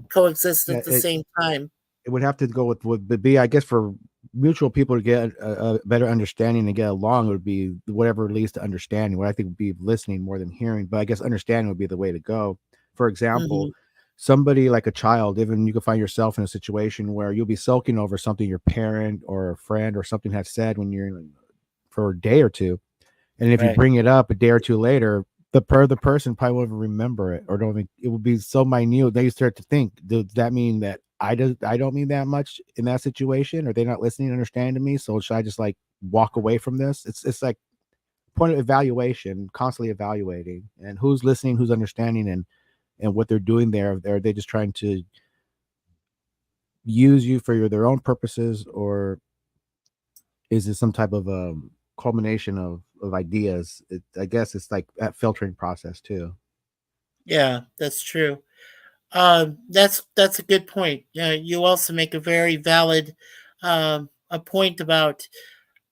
coexist yeah, at the same time? it would have to go with would be, I guess, for mutual people to get a better understanding and get along, would be whatever leads to understanding. What I think would be listening more than hearing, but I guess understanding would be the way to go. For example, somebody like a child, even you can find yourself in a situation where you'll be sulking over something your parent or a friend or something has said when you're for a day or two, and if you Right. bring it up a day or two later, the person probably won't even remember it, or don't even, it will be so minute. Then you start to think, does that mean that I don't mean that much in that situation? Are they not listening and understanding to me? So should I just like walk away from this? It's like point of evaluation, constantly evaluating, and who's listening, who's understanding, and what they're doing there. Are they just trying to use you for their own purposes, or is it some type of culmination of ideas? I guess it's like that filtering process too. Yeah, that's true. That's a good point. You also make a very valid a point about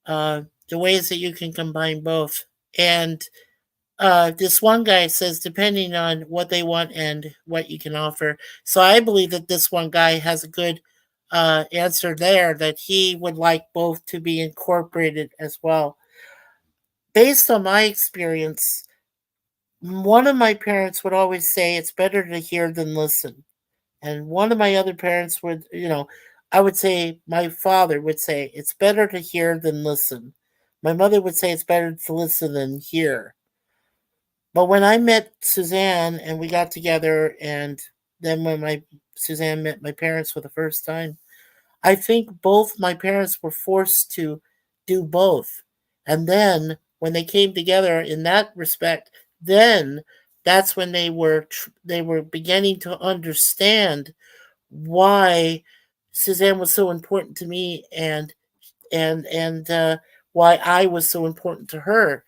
the ways that you can combine both. And this one guy says, depending on what they want and what you can offer. So I believe that this one guy has a good answer there, that he would like both to be incorporated as well. Based on my experience, one of my parents would always say it's better to hear than listen. And one of my other parents would, I would say, my father would say, it's better to hear than listen. My mother would say it's better to listen than hear. But when I met Suzanne and we got together, and then when my Suzanne met my parents for the first time, I think both my parents were forced to do both. And then when they came together in that respect, then that's when they were beginning to understand why Suzanne was so important to me, and why I was so important to her.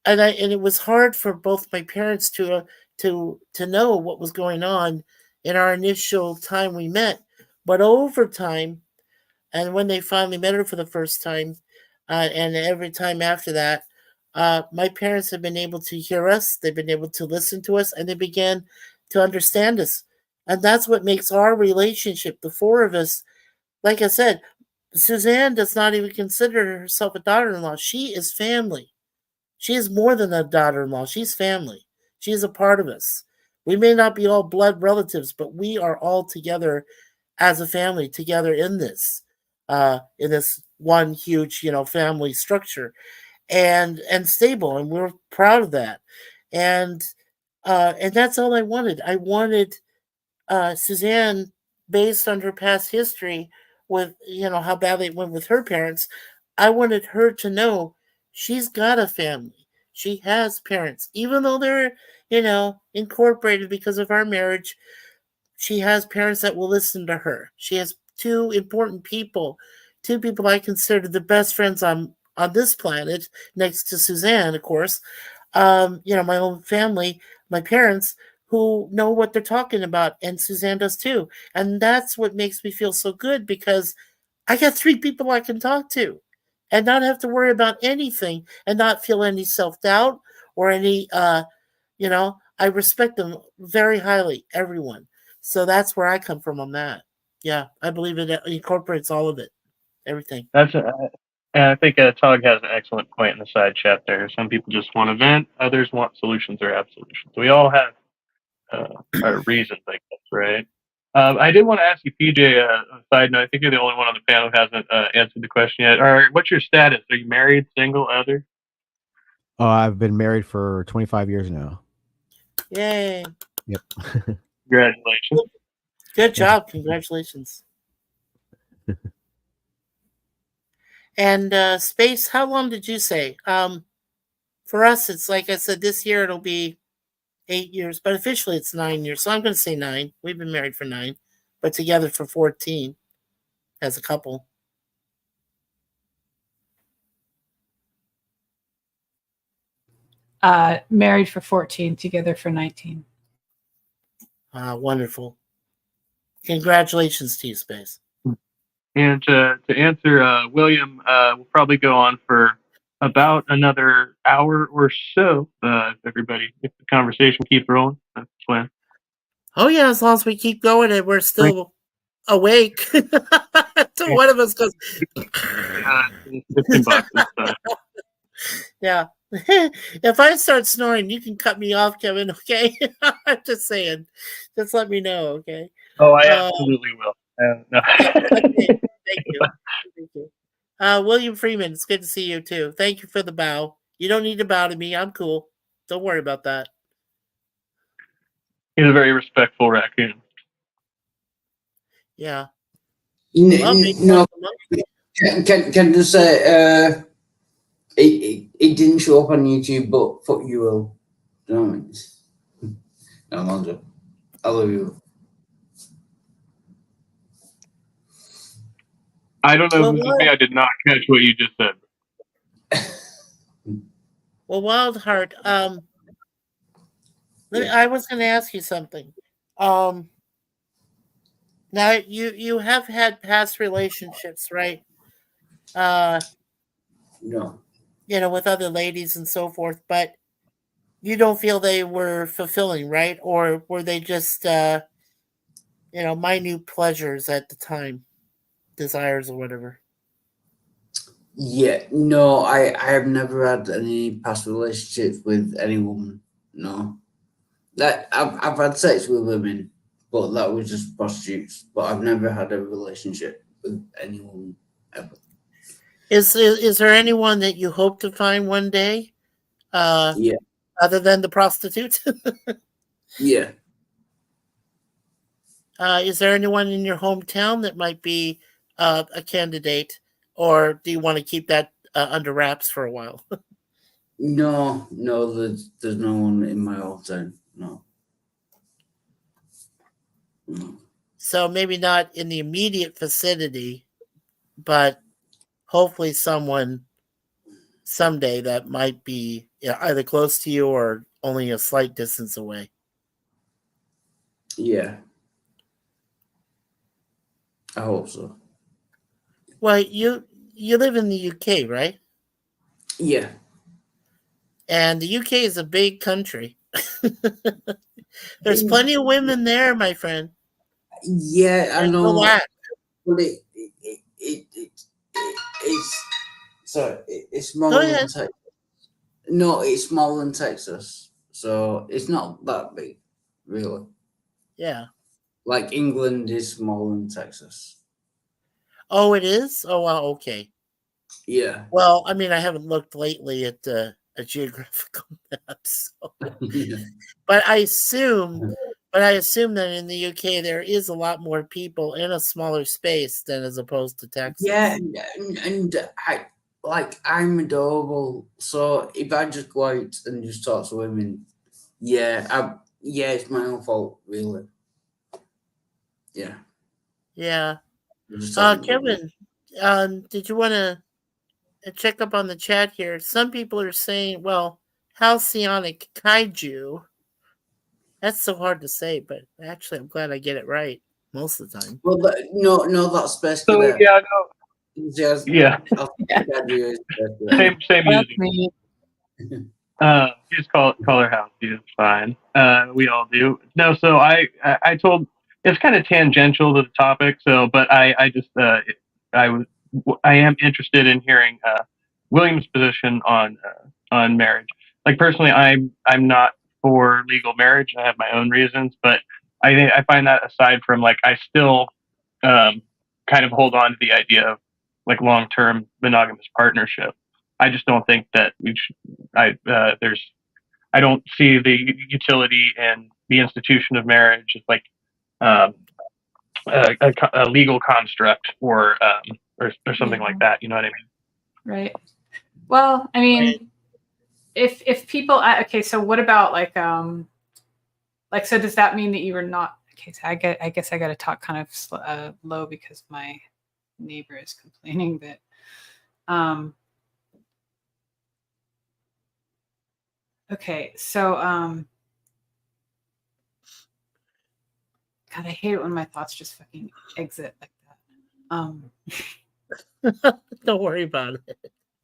And it was hard for both my parents to know what was going on in our initial time we met. But over time, and when they finally met her for the first time, and every time after that, my parents have been able to hear us, they've been able to listen to us, and they began to understand us. And that's what makes our relationship, the four of us, like I said, Suzanne does not even consider herself a daughter in law. She is family. She is more than a daughter in law. She's family. She is a part of us. We may not be all blood relatives, but we are all together as a family, together in this one huge, family structure, and stable. And we're proud of that. And and that's all I wanted. I wanted Suzanne, based on her past history with how badly it went with her parents, I wanted her to know she's got a family. She has parents, even though they're incorporated because of our marriage. She has parents that will listen to her. She has two important people, two people I consider the best friends on this planet, next to Suzanne, of course. My own family, my parents, who know what they're talking about, and Suzanne does too. And that's what makes me feel so good, because I got three people I can talk to and not have to worry about anything, and not feel any self doubt or any, I respect them very highly, everyone. So that's where I come from on that. Yeah, I believe it incorporates all of it, everything. And I think Tog has an excellent point in the side chat there. Some people just want to vent, others want solutions or have solutions. We all have our reasons, I guess, right? I did want to ask you, PJ, a side note. I think you're the only one on the panel who hasn't answered the question yet. What's your status? Are you married, single, other? Oh, I've been married for 25 years now. Yay. Yep. Congratulations. Good job. Congratulations. And Space, how long did you say? For us, it's like I said, this year it'll be 8 years, but officially it's 9 years. So I'm going to say 9. We've been married for 9, but together for 14 as a couple. Married for 14, together for 19. Wonderful. Congratulations to you, Space. And to answer William, we'll probably go on for about another hour or so. If the conversation keeps rolling, that's the plan. Oh yeah, as long as we keep going and we're still awake. So one of us goes. $15. Yeah. If I start snoring, you can cut me off, Kevin. Okay. I'm just saying. Just let me know. Okay. Oh, I absolutely will. No. Yeah, okay. Thank you. Thank you. William Freeman, it's good to see you too. Thank you for the bow. You don't need to bow to me. I'm cool. Don't worry about that. He's a very respectful raccoon. Yeah. No, can just say it didn't show up on YouTube, but fuck you, Will. You know what I mean? No, Alonzo, I love you. I don't know if this is me. I did not catch what you just said. Well, Wildheart, Yeah. I was going to ask you something. Now you have had past relationships, right? Uh, No. with other ladies and so forth, but you don't feel they were fulfilling, right? Or were they just minute pleasures at the time, desires or whatever? Yeah, no, I have never had any past relationships with any woman. No, that I've had sex with women, but that was just prostitutes. But I've never had a relationship with any woman ever. Is there anyone that you hope to find one day, Yeah, other than the prostitute? yeah. Is there anyone in your hometown that might be a candidate, or do you want to keep that under wraps for a while? No, no, there's no one in my hometown. No, no. So maybe not in the immediate vicinity, but hopefully someone someday that might be either close to you or only a slight distance away. Yeah, I hope so. Well, you live in the UK, right? Yeah, And the UK is a big country. There's plenty of women there, my friend. yeah, I There's no know. lack. But it's sorry, it's Go smaller than ahead. Texas. No, it's smaller than Texas, so it's not that big, really. Yeah. Like England is smaller than Texas. Oh, it is? Oh, wow. Okay. Yeah. Well, I mean, I haven't looked lately at a geographical map, so. but I assume that in the UK there is a lot more people in a smaller space than as opposed to Texas. Yeah, and I'm adorable. So if I just go out and just talk to women, yeah, it's my own fault, really. Yeah. Yeah. Just talking about women. Kevin, did you want to check up on the chat here? Some people are saying, well, halcyonic kaiju. That's so hard to say, but actually I'm glad I get it right most of the time. Well, no, that's Space So Cadet. yeah, no, Just, yeah, same That's music. me. You just call her house. It's fine. We all do. No, so I told it's kind of tangential to the topic. So, but I just I am interested in hearing William's position on marriage. Like personally, I'm not for legal marriage. I have my own reasons, but I find that aside from like I still kind of hold on to the idea of like long term monogamous partnership. I just don't think that we should. I don't see the utility in the institution of marriage as like a legal construct or something like that. You know what I mean? Right. Well, I mean, if people okay, so what about like so does that mean that you were not okay? So I guess I got to talk kind of low because my neighbor is complaining that okay, so God, I hate it when my thoughts just fucking exit like that. Don't worry about it.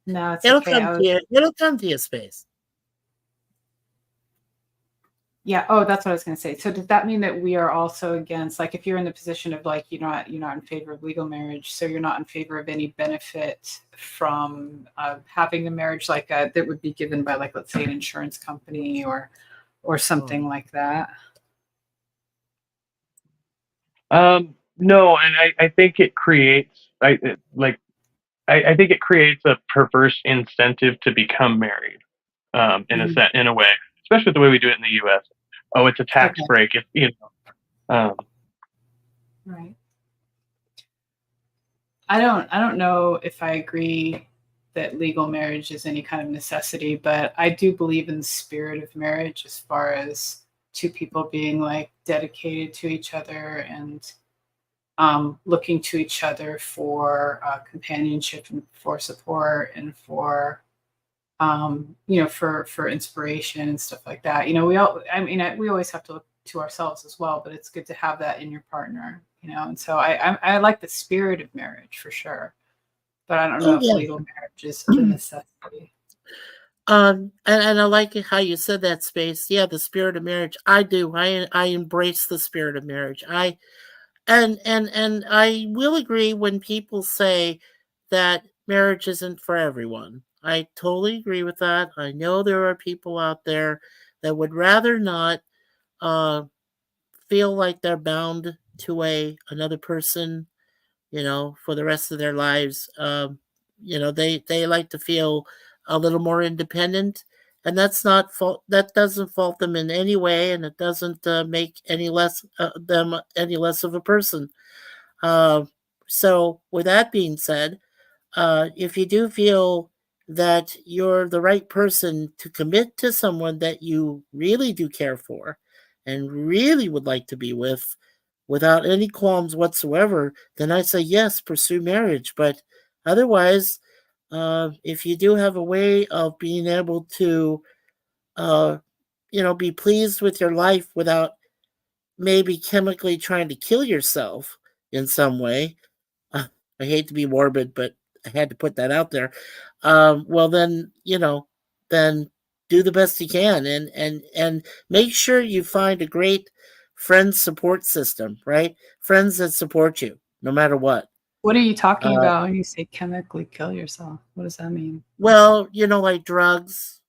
No, it's It'll okay. come to you. It'll come to your space. Yeah. Oh, that's what I was going to say. So does that mean that we are also against, like, if you're in the position of like you're not in favor of legal marriage, so you're not in favor of any benefit from having the marriage, like that would be given by, like, let's say an insurance company or something like that? No, and I think it creates I think it creates a perverse incentive to become married in a way, especially the way we do it in the U.S. Oh, it's a tax break. It's Right. I don't know if I agree that legal marriage is any kind of necessity, but I do believe in the spirit of marriage as far as two people being like dedicated to each other and looking to each other for companionship and for support and for for inspiration and stuff like that. We always have to look to ourselves as well, but it's good to have that in your partner, and so I like the spirit of marriage for sure, but I don't know Oh, if yeah. legal marriage is the necessity. And I like how you said that, Space. Yeah, the spirit of marriage. I do. I embrace the spirit of marriage. And I will agree when people say that marriage isn't for everyone. I totally agree with that. I know there are people out there that would rather not feel like they're bound to another person, for the rest of their lives. They like to feel a little more independent, and that's not fault. That doesn't fault them in any way, and it doesn't make any less them any less of a person. Uh, so, with that being said, if you do feel that you're the right person to commit to someone that you really do care for and really would like to be with without any qualms whatsoever, then I say yes, pursue marriage. But otherwise, if you do have a way of being able to, uh, be pleased with your life without maybe chemically trying to kill yourself in some way, I hate to be morbid, but I had to put that out there. Well, then then do the best you can, and make sure you find a great friend support system, right? Friends that support you no matter what. What are you talking Uh, about when you say chemically kill yourself? What does that mean? well, like drugs,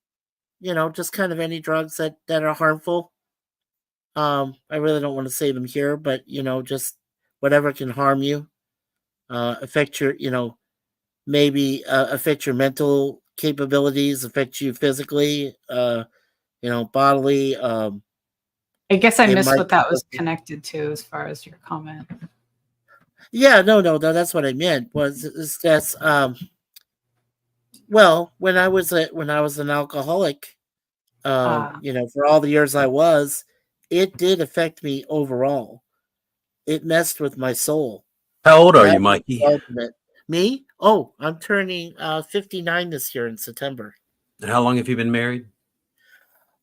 just kind of any drugs that are harmful. I really don't want to say them here, but just whatever can harm you, affect your, maybe affect your mental capabilities, affect you physically, bodily. I guess I It missed might. what that was connected to as far as your comment. Yeah, no, that's what I meant. Was is that's well, when I was an alcoholic, Ah, for all the years I was, it did affect me overall. It messed with my soul. How old are That you, was the Mikey? ultimate. Me? Oh, I'm turning 59 this year in September. And how long have you been married?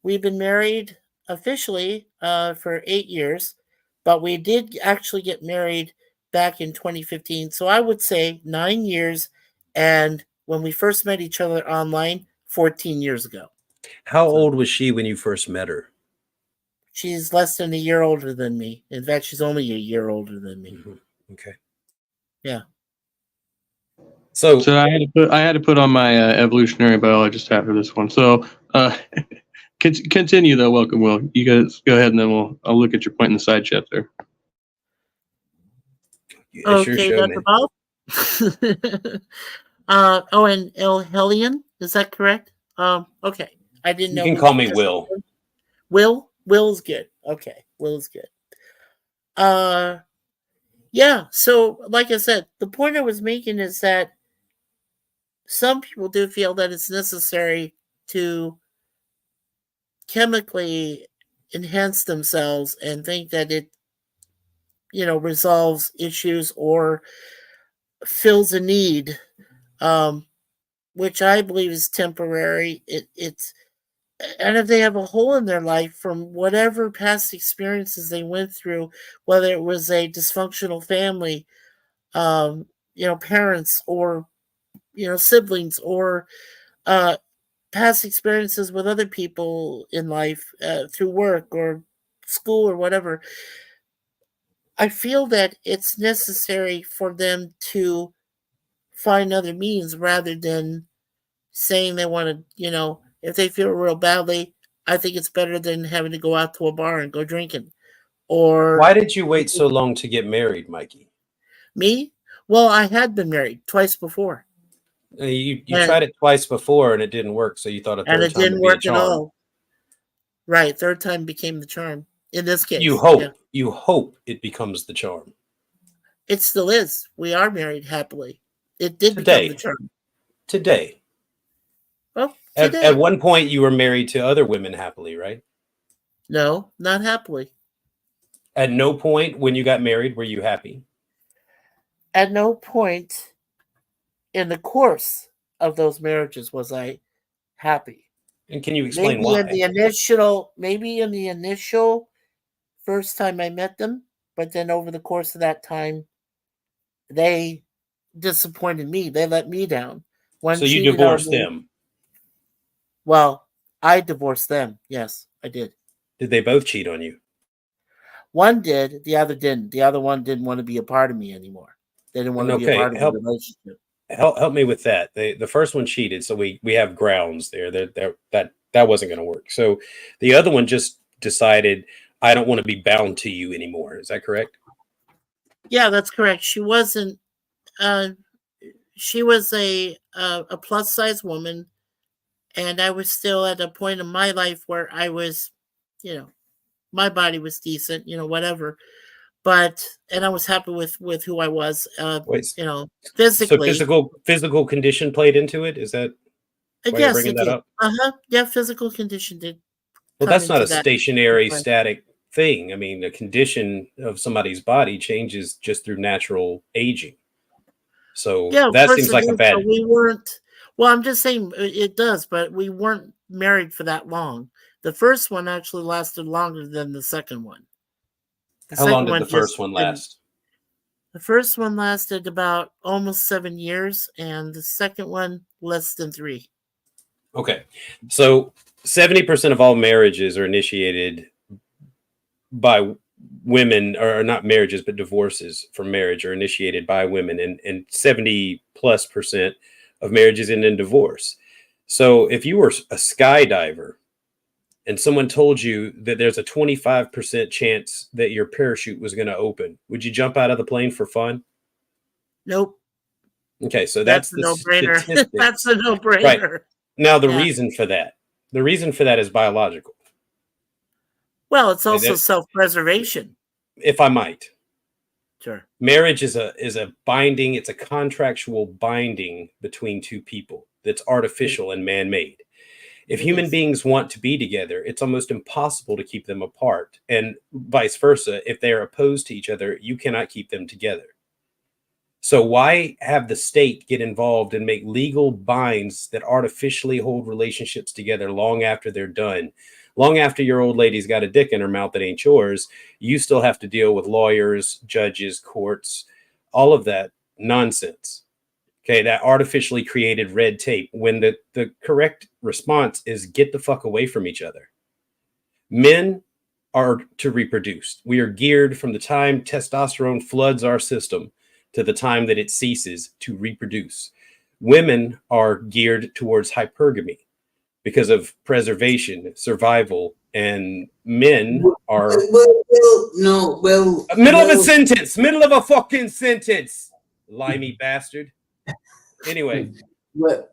We've been married officially for 8 years, but we did actually get married back in 2015. So I would say 9 years. And when we first met each other online, 14 years ago. How So old was she when you first met her? she's less than a year older than me. In fact, she's only a year older than me. Okay. Yeah. So So I had to put on my evolutionary biologist hat for this one. So continue though. Welcome, Will. You guys go ahead, and then I'll look at your point in the side chat there. it's your Okay, show, Dr. man. Bob. And El Hellion, is that correct? Okay. I didn't You know can who call the me first Will. one was. Will's good. Okay, Will's good. Yeah, so like I said, the point I was making is that some people do feel that it's necessary to chemically enhance themselves and think that it, resolves issues or fills a need, um, which I believe is temporary. It's and if they have a hole in their life from whatever past experiences they went through, whether it was a dysfunctional family, parents or siblings or uh, past experiences with other people in life through work or school or whatever, I feel that it's necessary for them to find other means rather than saying they want to, if they feel real badly, I think it's better than having to go out to a bar and go drinking. Or Why did you wait so long to get married, Mikey? me? Well, I had been married twice before. You And, tried it twice before and it didn't work, so you thought a and third it time didn't would be a work at charm. all. Right. Third time became the charm. In this case. You hope. Yeah. You hope it becomes the charm. It still is. We are married happily. It did Today. become the charm. Today. Well, At today. one point, you were married to other women happily, right? No, not happily. At no point when you got married were you happy. At no point in the course of those marriages was I happy. And can you explain Maybe why? in the initial first time I met them, but then over the course of that time, they disappointed me. They let me down. One So you cheated on divorced me. them. Well, I divorced them. Yes, I did. Did they both cheat on you? One did, the other didn't. The other one didn't want to be a part of me anymore. They didn't want And to be a okay, part of the relationship. help me with that. The first one cheated, so we have grounds there that wasn't going to work. So the other one just decided, I don't want to be bound to you anymore. Is that correct? Yeah, that's correct. She wasn't. She was a plus size woman, and I was still at a point in my life where I was, my body was decent, whatever. But and I was happy with who I was, Wait, so physically. physical condition played into it? Is that why you're Yes, bringing it that did. up? Yeah, physical condition did. Well, come that's not into a that. stationary, Right. static thing. I mean, the condition of somebody's body changes just through natural aging. So Yeah, of that course seems it like a did. bad. But we weren't. Well, I'm just saying it does, but we weren't married for that long. The first one actually lasted longer than the second one. How long did the first one didn't. last? The first one lasted about almost 7 years, and the second one less than 3. Okay. So 70% of all marriages are initiated by women, or not marriages, but divorces from marriage are initiated by women, and 70+% of marriages end in divorce. So if you were a skydiver and someone told you that there's a 25% chance that your parachute was going to open, would you jump out of the plane for fun? Nope. Okay, so That's that's a the no-brainer. statistic. That's a no-brainer. Right. Now, the Yeah. reason for that is biological. Well, it's Okay, also self-preservation. if I might. Sure. Marriage is a binding, it's a contractual binding between two people that's artificial and man-made. If It human is. beings want to be together, it's almost impossible to keep them apart. And vice versa, if they are opposed to each other, you cannot keep them together. So why have the state get involved and make legal binds that artificially hold relationships together long after they're done? Long after your old lady's got a dick in her mouth that ain't yours, you still have to deal with lawyers, judges, courts, all of that nonsense. Okay, that artificially created red tape, when the correct response is get the fuck away from each other. Men are to reproduce. We are geared from the time testosterone floods our system to the time that it ceases to reproduce. Women are geared towards hypergamy because of preservation, survival, and men are middle of a fucking sentence, limey bastard. Anyway,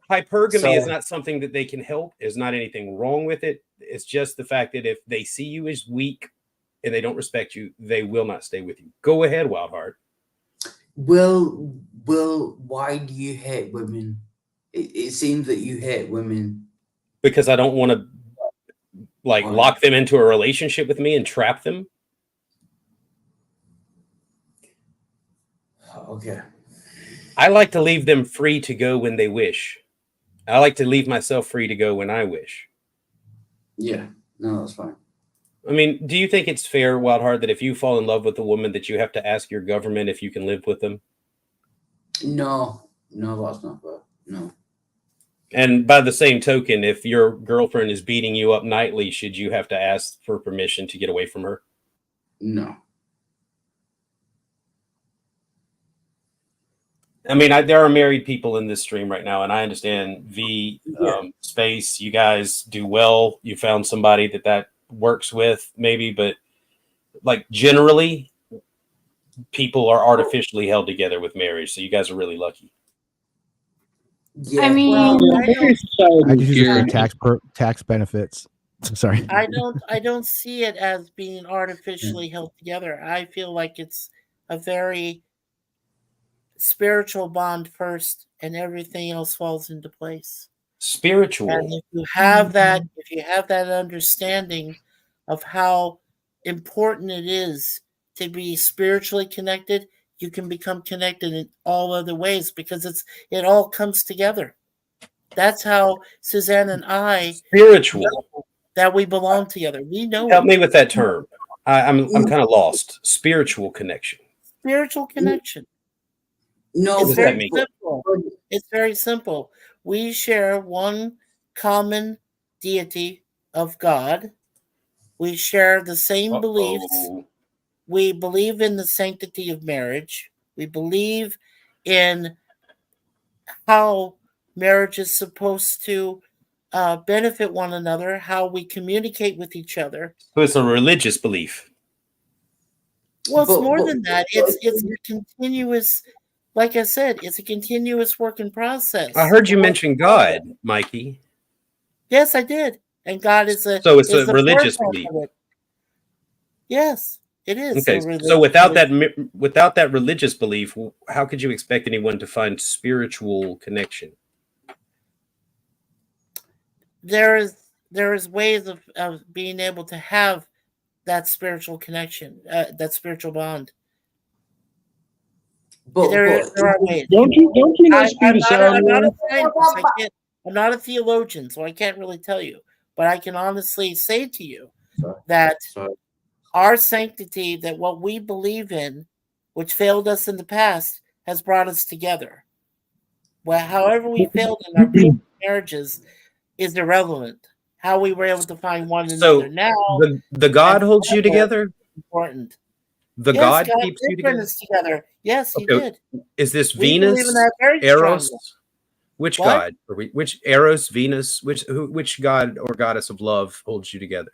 hypergamy is not something that they can help. There's not anything wrong with it. It's just the fact that if they see you as weak and they don't respect you, they will not stay with you. Go ahead, Wildheart. Well, why do you hate women? It seems that you hate women. Because I don't want to lock them into a relationship with me and trap them. Okay. I like to leave them free to go when they wish. I like to leave myself free to go when I wish. Yeah, no, that's fine. I mean, do you think it's fair, Wildheart, that if you fall in love with a woman that you have to ask your government if you can live with them? No, that's not fair. No. And by the same token, if your girlfriend is beating you up nightly, should you have to ask for permission to get away from her? No. I mean, there are married people in this stream right now, and I understand Space, you guys do well. You found somebody that works with, maybe, but generally, people are artificially held together with marriage. So you guys are really lucky. Yeah. I mean, I just use it for tax benefits. Sorry. I don't see it as being artificially held together. I feel like it's a very spiritual bond first, and everything else falls into place. Spiritual. And if you have that understanding of how important it is to be spiritually connected, you can become connected in all other ways, because it all comes together. That's how Suzanne and I Spiritual. know that we belong together. We know Help it. me with that term. I'm kind of lost. Spiritual connection. Spiritual connection. No, What It's does that very mean? simple. It's very simple. We share one common deity of God. We share the same beliefs. Uh-oh. We believe in the sanctity of marriage. We believe in how marriage is supposed to benefit one another, how we communicate with each other. So it's a religious belief. Well, it's But- more but- than that. It's a continuous, like I said, it's a continuous working process. I heard you mention God, Mikey. Yes, I did. And God is a So it's is a the religious forefront belief. of it. Yes, it is. Okay, a religious so without belief. that religious belief, how could you expect anyone to find spiritual connection? there is ways of being able to have that spiritual connection, that spiritual bond. but There are ways. Don't you know I'm Spirit not a sound? scientist. I'm not a theologian, so I can't really tell you. But I can honestly say to you that Sorry. our sanctity, that what we believe in, which failed us in the past, has brought us together. Well, however we failed in our previous marriages is irrelevant. How we were able to find one So another now the God and holds you forever together. is important. The Yes, God God keeps you did bring together. us together. Yes, He Okay, did. Is this We believe in Venus, that very Eros? strongly. Which What? God? Which Eros, Venus? Which God or goddess of love holds you together?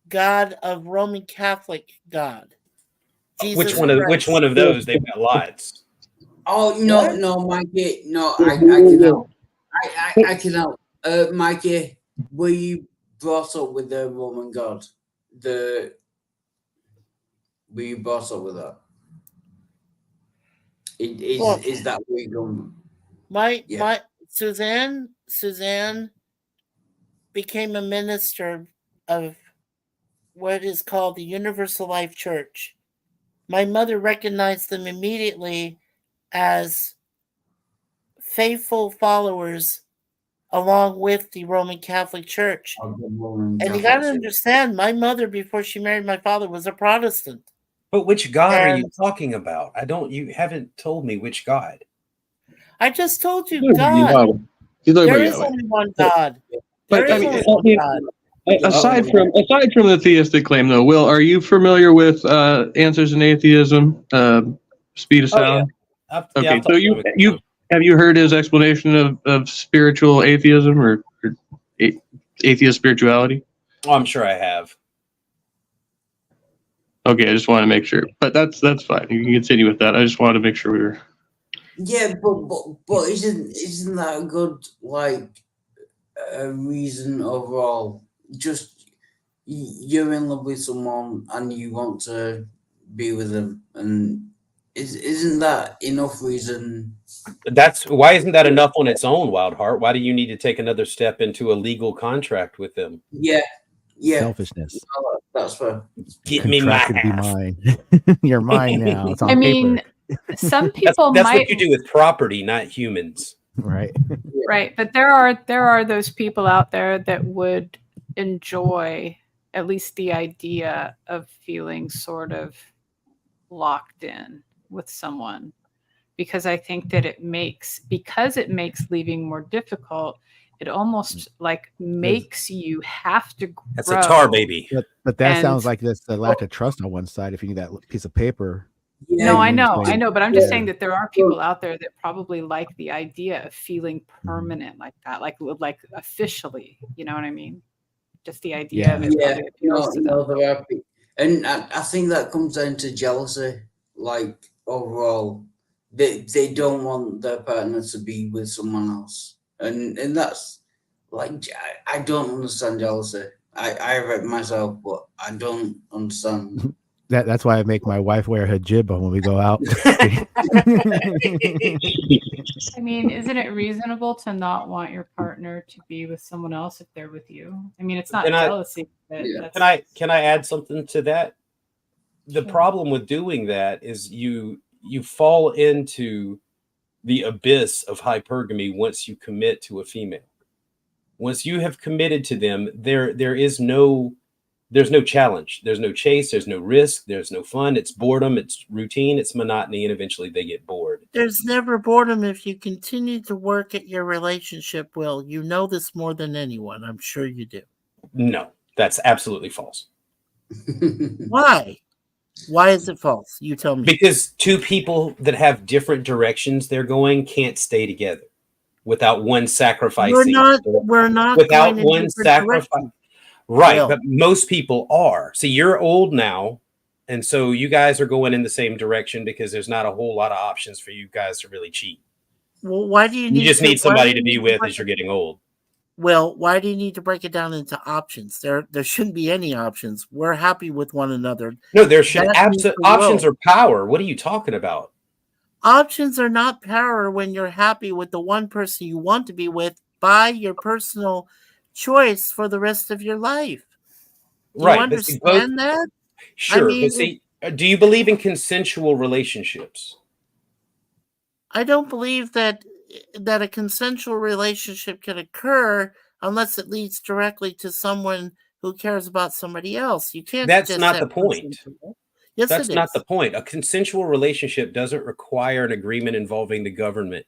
God of Roman Catholic God. Which Jesus one of Christ. those? They've got lots. Oh no, What? no, Mikey, no, I can help. I can help. Mikey, were you brought up with the Roman God? Were you brought up with that? Well, Is that where you go? Yeah. my Suzanne became a minister of what is called the Universal Life Church. My mother recognized them immediately as faithful followers along with the Roman Catholic Church. And you got to understand, my mother, before she married my father, was a Protestant. But which God are you And talking about? You haven't told me which God. I just told you, He's talking about God. Yahweh. He's talking There about is Yahweh. only one God. There But is I mean, only one God. aside from the theistic claim, though, Will, are you familiar with Answers in Atheism? Speed of Oh, yeah. Sound. I've Okay, talked so to you him a couple times. have you heard his explanation of spiritual atheism or atheist spirituality? Oh, I'm sure I have. Okay, I just want to make sure, but that's fine. You can continue with that. I just wanted to make sure we were. Yeah, but isn't that a good reason overall? Just you're in love with someone and you want to be with them, and isn't that enough reason? Why isn't that enough on its own, Wild Heart? Why do you need to take another step into a legal contract with them? Yeah. Selfishness. That's fair. Get me my Contract to be half. mine. You're mine now. It's on I paper. mean, some That's people might what you do with property, not humans. Right. right, but there are those people out there that would enjoy at least the idea of feeling sort of locked in with someone, because I think that it makes leaving more difficult. It almost like makes you have to grow. That's a tar baby. But that And- sounds like that's a lack of trust on one side. If you need that piece of paper. Yeah, No, I you know, explain- but I'm just Yeah. saying that there are people out there that probably like the idea of feeling permanent like that, like officially. You know what I mean? Just the idea of it Yeah, probably appeals to them. no, they're happy. And I think that comes down to jealousy. Like overall, they don't want their partner to be with someone else, and that's like I don't understand jealousy. I have it myself, but I don't understand. That's why I make my wife wear her jibba when we go out. I mean, isn't it reasonable to not want your partner to be with someone else if they're with you? I mean, it's not Can I- jealousy. But Yeah. that's, Can I add something to that? The Sure. problem with doing that is you fall into the abyss of hypergamy once you commit to a female. Once you have committed to them, there's no challenge, there's no chase, there's no risk, there's no fun. It's boredom, it's routine, it's monotony, and eventually they get bored. There's never boredom if you continue to work at your relationship, Will. You know this more than anyone. I'm sure you do. No, that's absolutely false. Why? Why is it false? You tell me. Because two people that have different directions they're going can't stay together without one sacrificing. We're not without going in one different sacrifice. directions. Right, Will. but most people are. See, you're old now, and so you guys are going in the same direction because there's not a whole lot of options for you guys to really cheat. Well, why do you need You just to, need why somebody do to you be need with break as you're it- getting old. Well, why do you need to break it down into options? There shouldn't be any options. We're happy with one another. No, there should That means the options will. are power. What are you talking about? Options are not power when you're happy with the one person you want to be with by your personal choice for the rest of your life. Do Right, you but see, both- understand that? Sure, mean, but see, do you believe in consensual relationships? I don't believe that a consensual relationship can occur unless it leads directly to someone who cares about somebody else. You can't. That's just not have the point. consensual. Yes, That's it not is. the point. A consensual relationship doesn't require an agreement involving the government.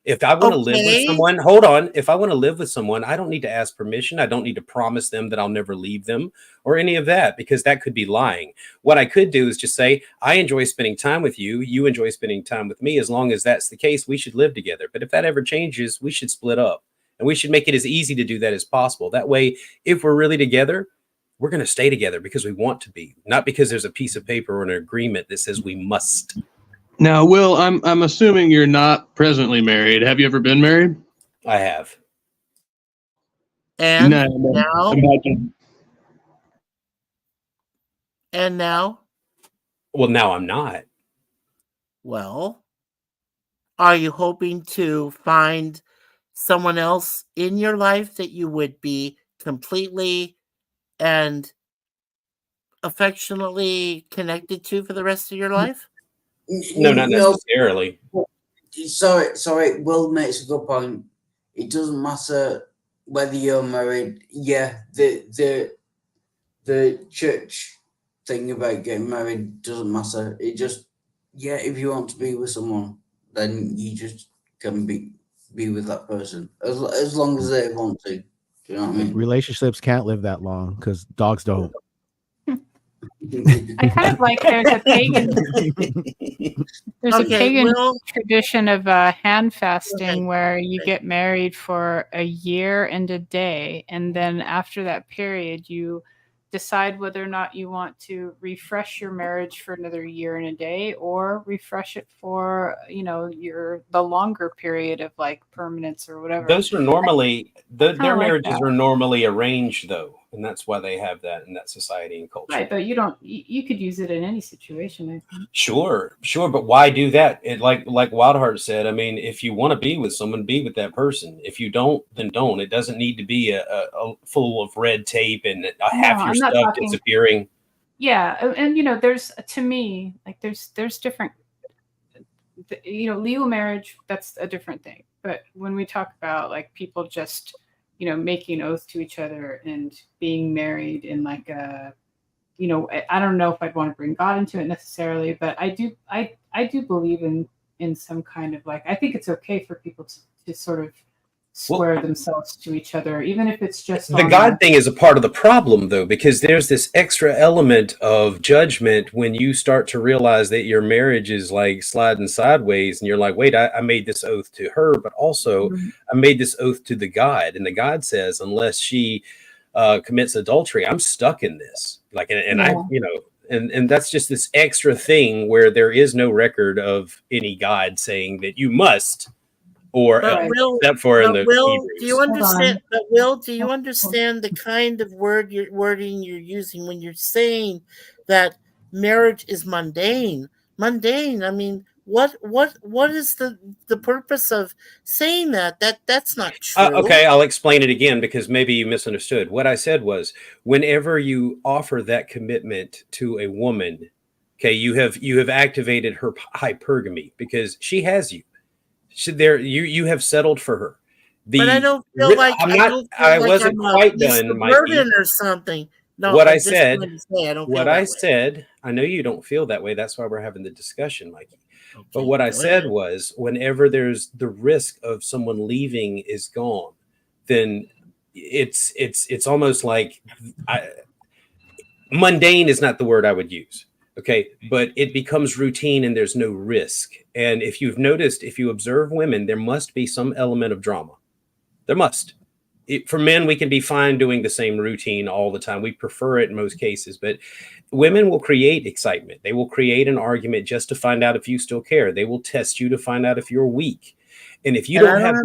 If I want to live with Okay. someone, hold on. If I want to live with someone, I don't need to ask permission. I don't need to promise them that I'll never leave them or any of that, because that could be lying. What I could do is just say, I enjoy spending time with you. You enjoy spending time with me. As long as that's the case, we should live together. But if that ever changes, we should split up, and we should make it as easy to do that as possible. That way, if we're really together, we're going to stay together because we want to be, not because there's a piece of paper or an agreement that says we must. Now, Will, I'm assuming you're not presently married. Have you ever been married? I have. And No, now, imagine. and now, Well, now I'm not. well, are you hoping to find someone else in your life that you would be completely and affectionately connected to for the rest of your life? No, not necessarily. Sorry. Will makes a good point. It doesn't matter whether you're married. Yeah, the church thing about getting married doesn't matter. It just, yeah, if you want to be with someone, then you just can be with that person as long as they want to. Do you know what I mean? Relationships can't live that long because dogs don't. I kind of like there's a pagan Will, tradition of hand fasting where you get married for a year and a day, and then after that period you decide whether or not you want to refresh your marriage for another year and a day or refresh it for the longer period of like permanence or whatever. Those are normally their like marriages that. are normally arranged, though, and that's why they have that in that society and culture. Right, but you could use it in any situation, I think. Sure, but why do that? It like Wildheart said. I mean, if you want to be with someone, be with that person. If you don't, then don't. It doesn't need to be a full of red tape and half your I'm not stuff talking- disappearing. Yeah, and there's, to me, like there's different, legal marriage, that's a different thing. But when we talk about like people just making oath to each other and being married in like a, I don't know if I'd want to bring God into it necessarily, but I do believe in some kind of like, I think it's okay for people to sort of swear themselves to each other, even if it's just The God thing is a part of the problem, though, because there's this extra element of judgment when you start to realize that your marriage is like sliding sideways, and you're like, wait, I made this oath to her, but also I made this oath to the God, and the God says, unless she commits adultery, I'm stuck in this. Like, and that's just this extra thing where there is no record of any God saying that you must. Or except for in the Hebrews. Do you understand? But Will, do you understand the kind of wording you're using when you're saying that marriage is mundane? Mundane. I mean, what is the purpose of saying that? That's not true. Okay, I'll explain it again because maybe you misunderstood. What I said was, whenever you offer that commitment to a woman, okay, you have activated her hypergamy because she has you. You have settled for her. But I don't feel like I wasn't quite done, Mikey. Burden or something. No, What I just said, wanted to say I don't what feel I that way. said, I know you don't feel that way. That's why we're having the discussion, Mikey. But Okay, what I go said ahead. was, whenever there's the risk of someone leaving is gone, then it's almost like mundane is not the word I would use. Okay, but it becomes routine and there's no risk. And if you've noticed, if you observe women, there must be some element of drama. There must. For men, we can be fine doing the same routine all the time. We prefer it in most cases, but women will create excitement. They will create an argument just to find out if you still care. They will test you to find out if you're weak. And if you don't have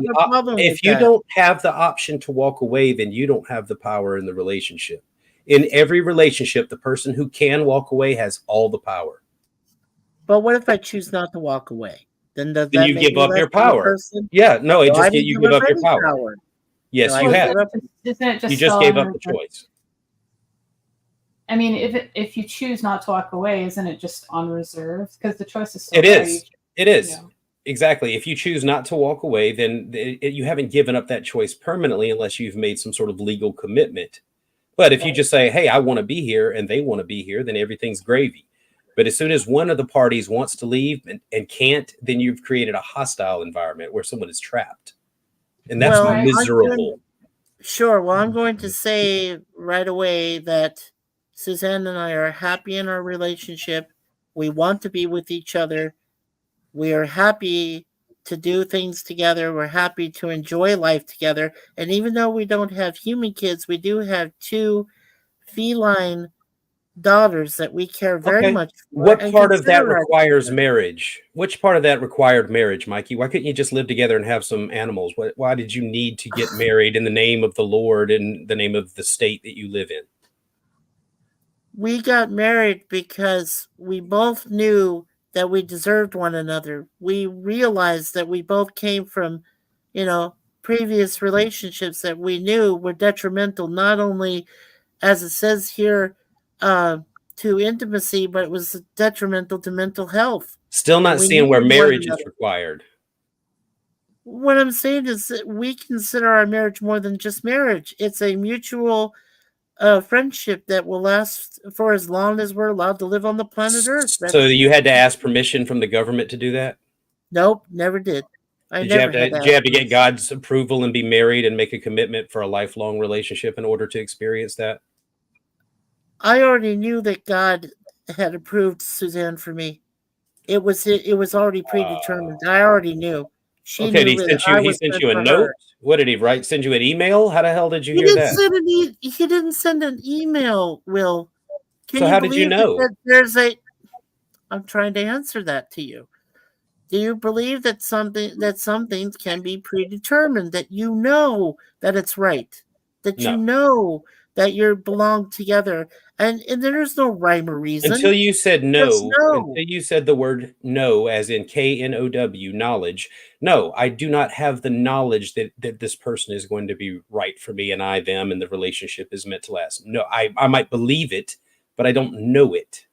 the option to walk away, then you don't have the power in the relationship. In every relationship, the person who can walk away has all the power. But what if I choose not to walk away? Then does Then that you make give me up less your of a power. person? Yeah, no, No, I didn't you give up your any power. Yes, No, I you didn't have. give up- Isn't it just You just still gave under up the reserve? choice. I mean, if you choose not to walk away, isn't it just on reserve? Because the choice is still It there. is. It is. You know. Exactly. If you choose not to walk away, then you haven't given up that choice permanently unless you've made some sort of legal commitment. But if you just say, hey, I want to be here and they want to be here, then everything's gravy. But as soon as one of the parties wants to leave and can't, then you've created a hostile environment where someone is trapped. And that's Well, miserable. Sure. Well, I'm going to say right away that Suzanne and I are happy in our relationship. We want to be with each other. We are happy to do things together. We're happy to enjoy life together. And even though we don't have human kids, we do have 2 feline daughters that we care very Okay. much for. What and part of that consider our requires children. marriage? Which part of that required marriage, Mikey? Why couldn't you just live together and have some animals? Why did you need to get married in the name of the Lord and the name of the state that you live in? We got married because we both knew that we deserved one another. We realized that we both came from, previous relationships that we knew were detrimental, not only, as it says here, to intimacy, but it was detrimental to mental health. Still not We seeing where needed one marriage is another. required. What I'm saying is that we consider our marriage more than just marriage. It's a mutual friendship that will last for as long as we're allowed to live on the planet Earth. So you had to ask permission from the government to do that? Nope, never did. Did you have to get God's approval and be married and make a commitment for a lifelong relationship in order to experience that? I already knew that God had approved Suzanne for me. It was already predetermined. I already knew. She Okay, knew that I he was sent meant you a for note. her. What did he write? Send you an email? How the hell did you He hear didn't that? send he didn't send an email, Will. So how did you know? That I'm trying to answer that to you. Do you believe that some things can be predetermined, that you know that it's right, that No. you know that you belong together, and there's no rhyme or reason. Until you said no, Just no. until you said the word no, as in KNOW, knowledge. No, I do not have the knowledge that this person is going to be right for me and I, them, and the relationship is meant to last. No, I might believe it, but I don't know it.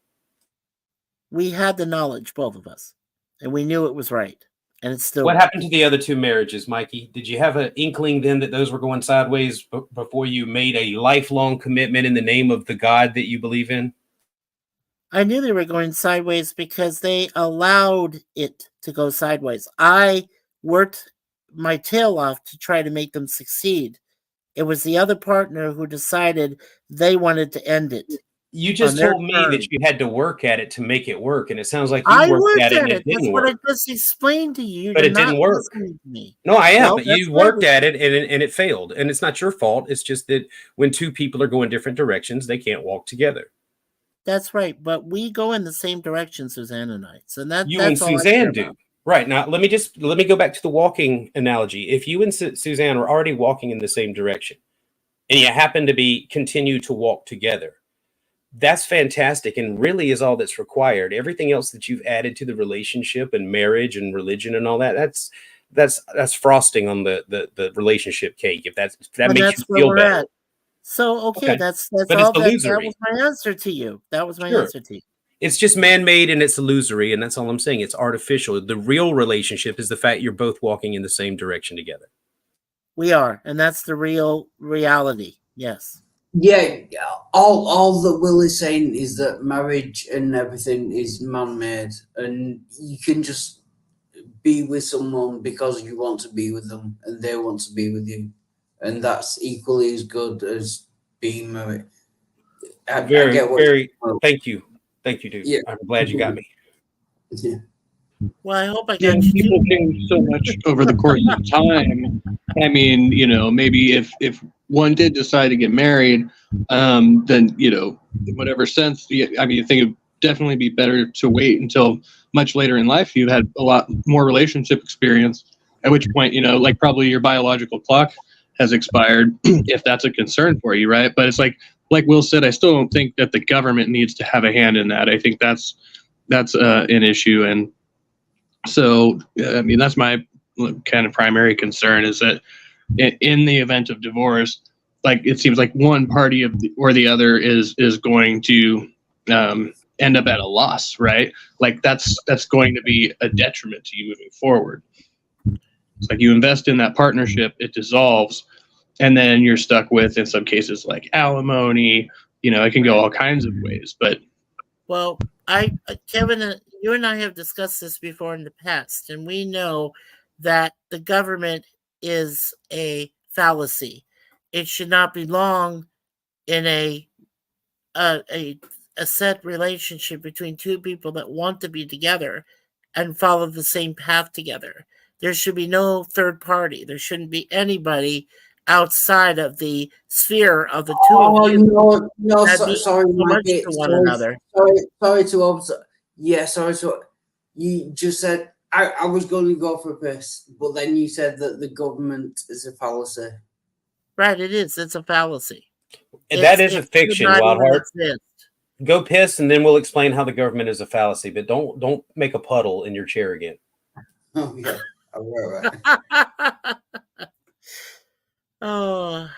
We had the knowledge, both of us, and we knew it was right, and it's still What right. happened to the other 2 marriages, Mikey? Did you have an inkling then that those were going sideways before you made a lifelong commitment in the name of the God that you believe in? I knew they were going sideways because they allowed it to go sideways. I worked my tail off to try to make them succeed. It was the other partner who decided they wanted to end it. You just on their told me terms. that you had to work at it to make it work, and it sounds like you I worked at it and it That's didn't what work. I just explained to you. But You're it didn't not work. listening to me. No, I am, Well, but that's you what worked it at it and it failed. And it's not your fault. It's just that when 2 people are going different directions, they can't walk together. That's right. But we go in the same direction, Suzanne and I. So that's You and all I care Suzanne do. about. Right. Now, let me go back to the walking analogy. If you and Suzanne are already walking in the same direction and you happen to continue to walk together, that's fantastic and really is all that's required. Everything else that you've added to the relationship and marriage and religion and all that, that's frosting on the relationship cake. If that And makes that's you where feel we're better. at. So, okay, Okay. that's But all. it's That illusory. was my answer to you. That was my Sure. answer to you. It's just man-made and it's illusory, and that's all I'm saying. It's artificial. The real relationship is the fact you're both walking in the same direction together. We are, and that's the real reality. Yes. Yeah, all that Will is saying is that marriage and everything is man-made, and you can just be with someone because you want to be with them, and they want to be with you, and that's equally as good as being married. I get what Very. Thank you, dude. Yeah. I'm glad you got me. Yeah. Well, I hope I Yeah, got you. people change so much over the course of time. I mean, maybe if one did decide to get married, then in whatever sense, I mean, I think it'd definitely be better to wait until much later in life. You've had a lot more relationship experience, at which point, like probably your biological clock has expired, if that's a concern for you, right? But it's like Will said, I still don't think that the government needs to have a hand in that. I think that's an issue, and so, I mean, that's my kind of primary concern, is that in the event of divorce, like it seems like one party or the other is going to end up at a loss, right? Like that's going to be a detriment to you moving forward. It's like you invest in that partnership, it dissolves, and then you're stuck with, in some cases, like alimony. It can go all kinds of ways, but. Well, Kevin, you and I have discussed this before in the past, and we know that the government is a fallacy. It should not belong in a set relationship between two people that want to be together and follow the same path together. There should be no third party. There shouldn't be anybody outside of the sphere of the two of you. No, That sorry, means so much Mikey. to one another. Sorry to observe. Yeah, sorry to. You just said I was going to go for piss, but then you said that the government is a fallacy. Right, it is. It's a fallacy. And that is a It should fiction, not even Wildheart. exist. Go piss, and then we'll explain how the government is a fallacy. But don't make a puddle in your chair again. Oh yeah, right. Oh,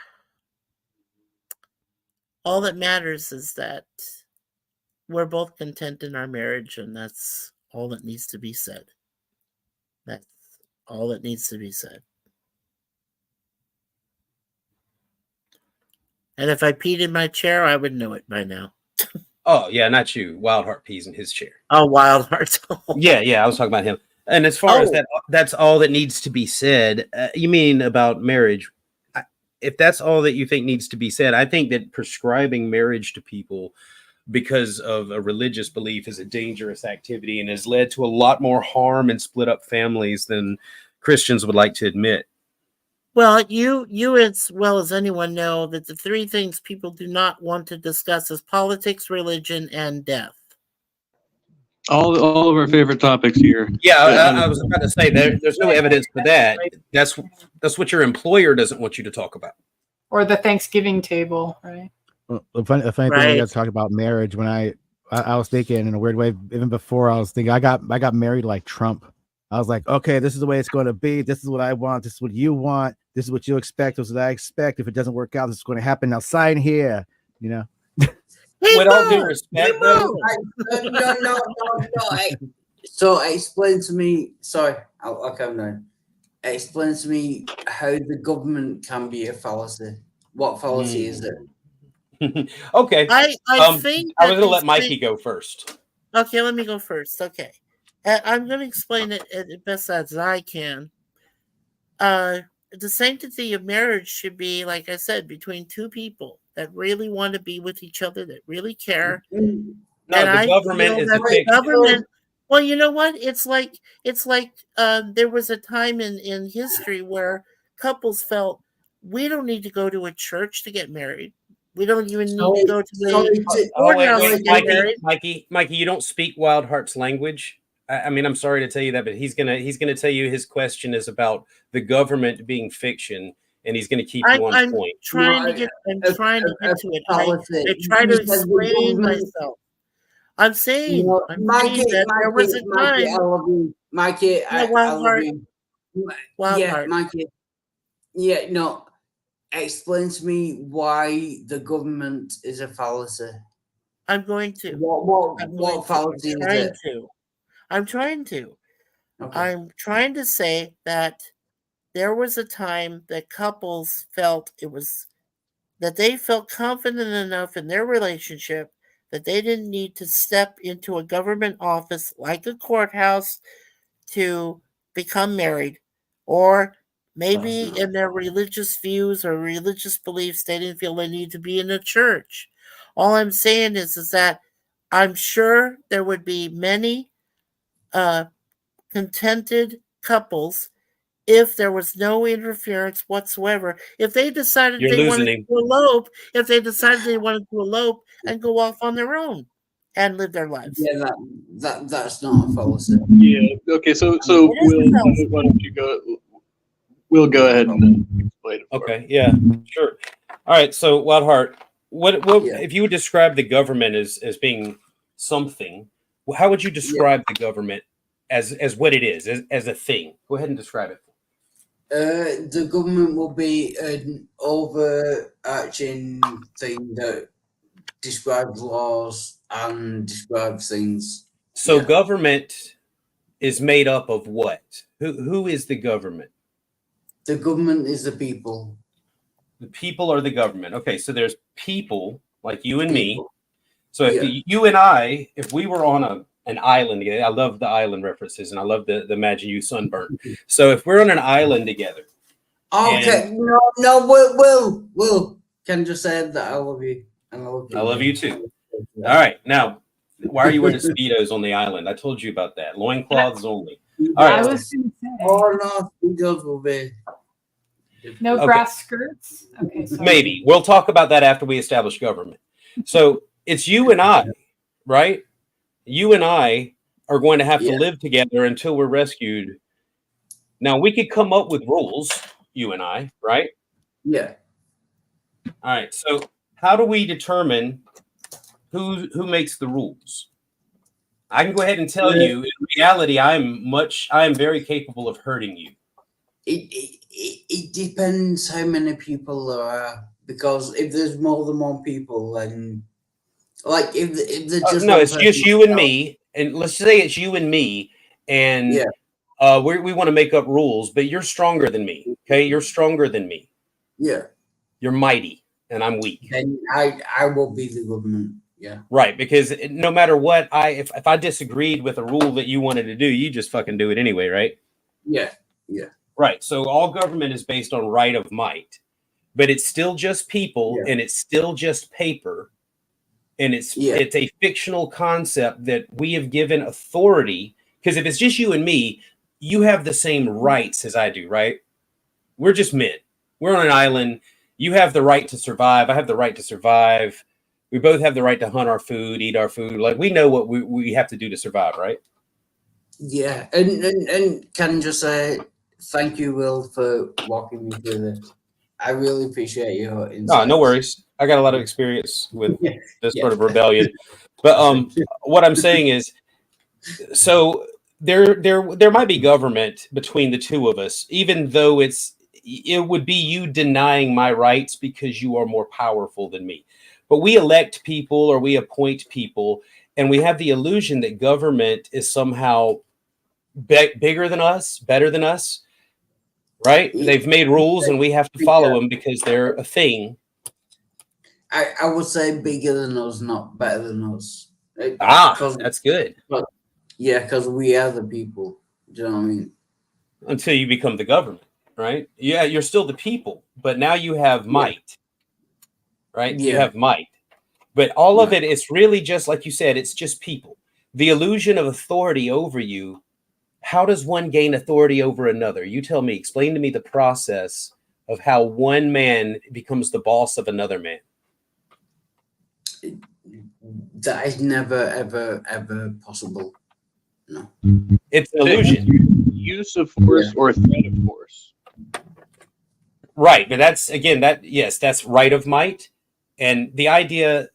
all that matters is that we're both content in our marriage, and that's all that needs to be said. That's all that needs to be said. And if I peed in my chair, I would know it by now. Oh yeah, not you. Wildheart pees in his chair. Oh, Wild Heart. Yeah, I was talking about him. And as far as that's all that needs to be said. You mean about marriage? If that's all that you think needs to be said, I think that prescribing marriage to people because of a religious belief is a dangerous activity and has led to a lot more harm and split up families than Christians would like to admit. Well, you as well as anyone know that the three things people do not want to discuss is politics, religion, and death. All of our favorite topics here. Yeah, I was about to say there's no evidence for that. That's what your employer doesn't want you to talk about. Or the Thanksgiving table, right? Well, the funny thing when you guys talk about marriage, when I was thinking in a weird way, even before I was thinking I got married like Trump. I was like, okay, this is the way it's going to be. This is what I want. This is what you want. This is what you expect. This is what I expect. If it doesn't work out, this is going to happen. Now sign here. With all due respect, though. No. So explain to me. Sorry, I'll come down. Explain to me how the government can be a fallacy. What fallacy is it? Okay. I think I was going to let Mikey go first. Okay, let me go first. Okay, I'm going to explain it as best as I can. The sanctity of marriage should be, like I said, between two people that really want to be with each other, that really care. No, the government is a fiction. Well, you know what? It's like there was a time in history where couples felt we don't need to go to a church to get married. We don't even need to go to the Mikey, you don't speak Wildheart's language. I mean, I'm sorry to tell you that, but he's gonna tell you his question is about the government being fiction, and he's gonna keep you on point. I'm trying to get to it. I try to explain myself. I'm saying, that there was a time. I love you, Mikey. I love you. Wildheart. Mikey. Yeah, no. Explain to me why the government is a fallacy. I'm going to. What fallacy is it? I'm trying to. Okay. I'm trying to say that there was a time that couples felt that they felt confident enough in their relationship that they didn't need to step into a government office like a courthouse to become married, or maybe in their religious views or religious beliefs they didn't feel they need to be in a church. All I'm saying is that I'm sure there would be many contented couples if there was no interference whatsoever. If they decided You're they losing wanted him. to elope and go off on their own and live their lives. Yeah, that's not a fallacy. Yeah. Okay. So It is a Will, fallacy. why don't you go? We'll go ahead and explain it. for Okay, yeah, sure. All right, so Wildheart, what Yeah. if you would describe the government as being something? How would you describe the government as what it is, as a thing? Go ahead and describe it. The government will be an overarching thing that describes laws and describes things. So Yeah. government is made up of what? Who is the government? The government is the people. The people are the government. Okay, so there's people like you and me. People. So if Yeah. you and I, if we were on an island together, I love the island references, and I love the imagine you sunburn. So if we're on an island together, Okay, no, Will, can just say that I love you. And I love you. I love you too. All right, now why are you wearing Speedos on the island? I told you about that. Loincloths only. All right. I was going to say Oh no, Speedos will be. no Okay. grass skirts. Okay, sorry. Maybe we'll talk about that after we establish government. So it's you and I, right? You and I are going to have to Yeah. live together until we're rescued. Now we could come up with rules, you and I, right? Yeah. All right. So how do we determine who makes the rules? I can go ahead and tell you, in reality, I am very capable of hurting you. It depends how many people there are, because if there's more than one people, then like if there's just No, one it's just person- you and me, and let's say it's you and me, and Yeah. we want to make up rules, but you're stronger than me. Okay, you're stronger than me. Yeah. You're mighty, and I'm weak. Then I will be the government. Yeah. Right, because no matter what, if I disagreed with a rule that you wanted to do, you just fucking do it anyway, right? Yeah. Right. So all government is based on right of might, but it's still just people, Yeah. and it's still just paper, and it's a fictional concept that we have given authority. Because if it's just you and me, you have the same rights as I do, right? We're just men. We're on an island. You have the right to survive. I have the right to survive. We both have the right to hunt our food, eat our food. Like we know what we have to do to survive, right? Yeah. And can just say thank you, Will, for walking me through this. I really appreciate your insight. No worries. I got a lot of experience with Yeah. this sort of rebellion. But what I'm saying is, so there might be government between the two of us, even though it would be you denying my rights because you are more powerful than me. But we elect people or we appoint people, and we have the illusion that government is somehow bigger than us, better than us, right? They've made rules and we have to follow them because they're a thing. I would say bigger than us, not better than us. That's good. Yeah, because we are the people. Do you know what I mean? Until you become the government, right? Yeah, you're still the people, but now you have might, right? You Yeah. have might. But all of it is really just like you said, it's just people. The illusion of authority over you. How does one gain authority over another? You tell me, explain to me the process of how one man becomes the boss of another man. That is never, ever possible. No. It's an illusion. Use of force or threat of force. Right. But that's that's right of might. And the idea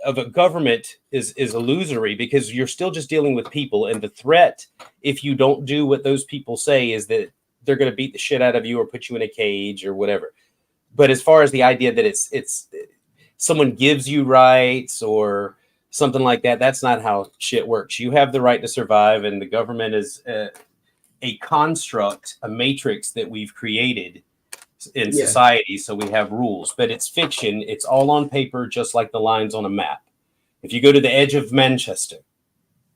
of a government is illusory because you're still just dealing with people. And the threat, if you don't do what those people say, is that they're going to beat the shit out of you or put you in a cage or whatever. But as far as the idea that it's someone gives you rights or something like that. That's not how shit works. You have the right to survive, and the government is a construct, a matrix that we've created in Yeah. society. So we have rules, but it's fiction. It's all on paper, just like the lines on a map. If you go to the edge of Manchester,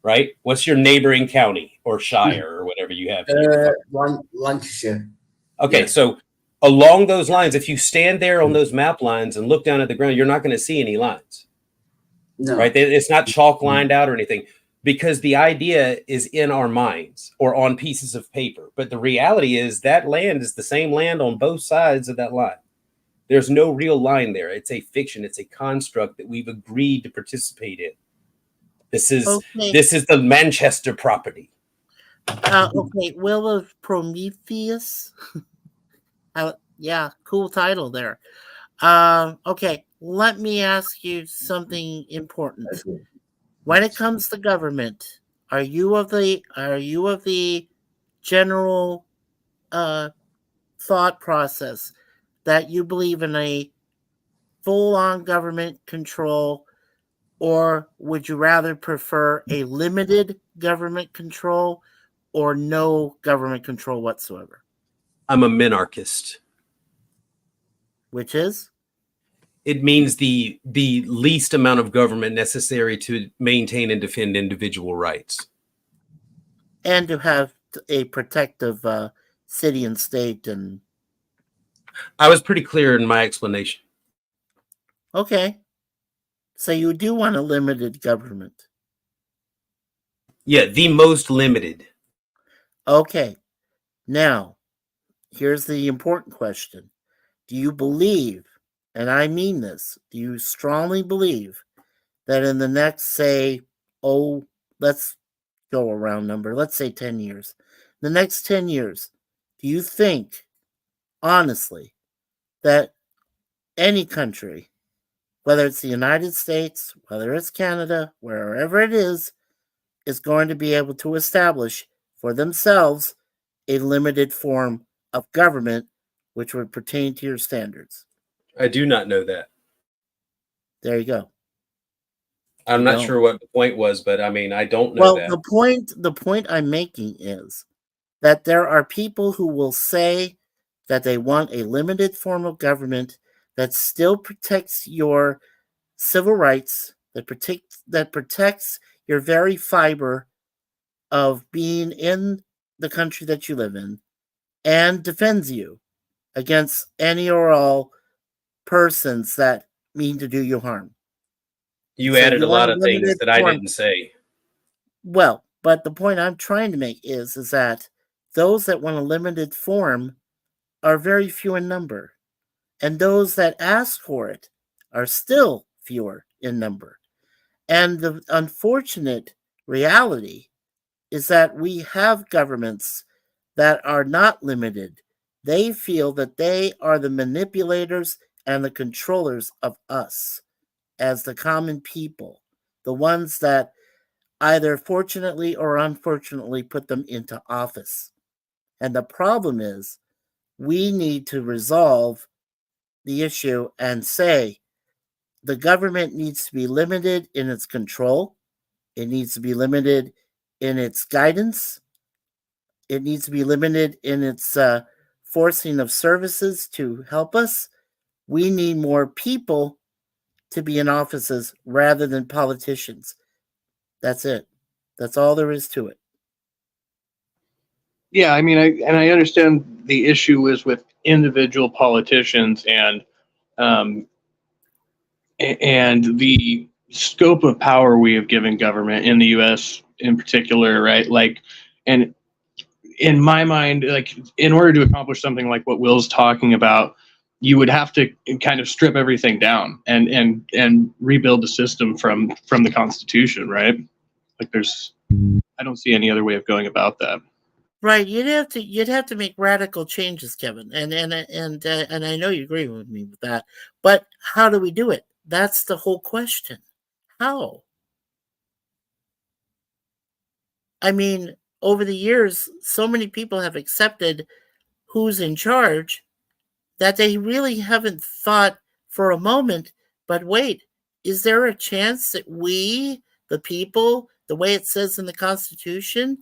right? What's your neighboring county or shire or whatever you have? Lancashire. Okay, yeah. so along those lines, if you stand there on those map lines and look down at the ground, you're not going to see any lines. No. Right? It's not chalk lined out or anything, because the idea is in our minds or on pieces of paper. But the reality is that land is the same land on both sides of that line. There's no real line there. It's a fiction. It's a construct that we've agreed to participate in. This is the Manchester property. Okay, Will of Prometheus. Yeah, cool title there. Okay, let me ask you something important. When it comes to government, are you of the general thought process that you believe in a full-on government control, or would you rather prefer a limited government control or no government control whatsoever? I'm a minarchist. Which is? It means the least amount of government necessary to maintain and defend individual rights. And to have a protective city and state. And I was pretty clear in my explanation. okay. So you do want a limited government. Yeah, the most limited. Okay. Now, here's the important question. Do you believe, and I mean this, do you strongly believe that in the next, say, let's go a round number, let's say 10 years. The next 10 years, do you think, honestly, that any country, whether it's the United States, whether it's Canada, wherever it is going to be able to establish for themselves a limited form of government which would pertain to your standards? I do not know that. There you go. I'm not sure what the point was, but I mean, I don't know that. The point I'm making is that there are people who will say that they want a limited form of government that still protects your civil rights, that protects your very fiber of being in the country that you live in, and defends you against any or all persons that mean to do you harm. You So added you a want lot a of things limited that I form. didn't say. Well, but the point I'm trying to make is that those that want a limited form are very few in number, and those that ask for it are still fewer in number. And the unfortunate reality is that we have governments that are not limited. They feel that they are the manipulators and the controllers of us as the common people, the ones that either fortunately or unfortunately put them into office. And the problem is we need to resolve the issue and say the government needs to be limited in its control. It needs to be limited in its guidance. It needs to be limited in its forcing of services to help us. We need more people to be in offices rather than politicians. That's it. That's all there is to it. Yeah, I mean, I understand the issue is with individual politicians and the scope of power we have given government in the U.S. in particular, right? Like, and in my mind, like, in order to accomplish something like what Will's talking about, you would have to kind of strip everything down and rebuild the system from the Constitution, right? Like, I don't see any other way of going about that. Right, you'd have to make radical changes, Kevin, and I know you agree with me with that. But how do we do it? That's the whole question. How? I mean, over the years, so many people have accepted who's in charge that they really haven't thought for a moment. But wait, is there a chance that we, the people, the way it says in the Constitution,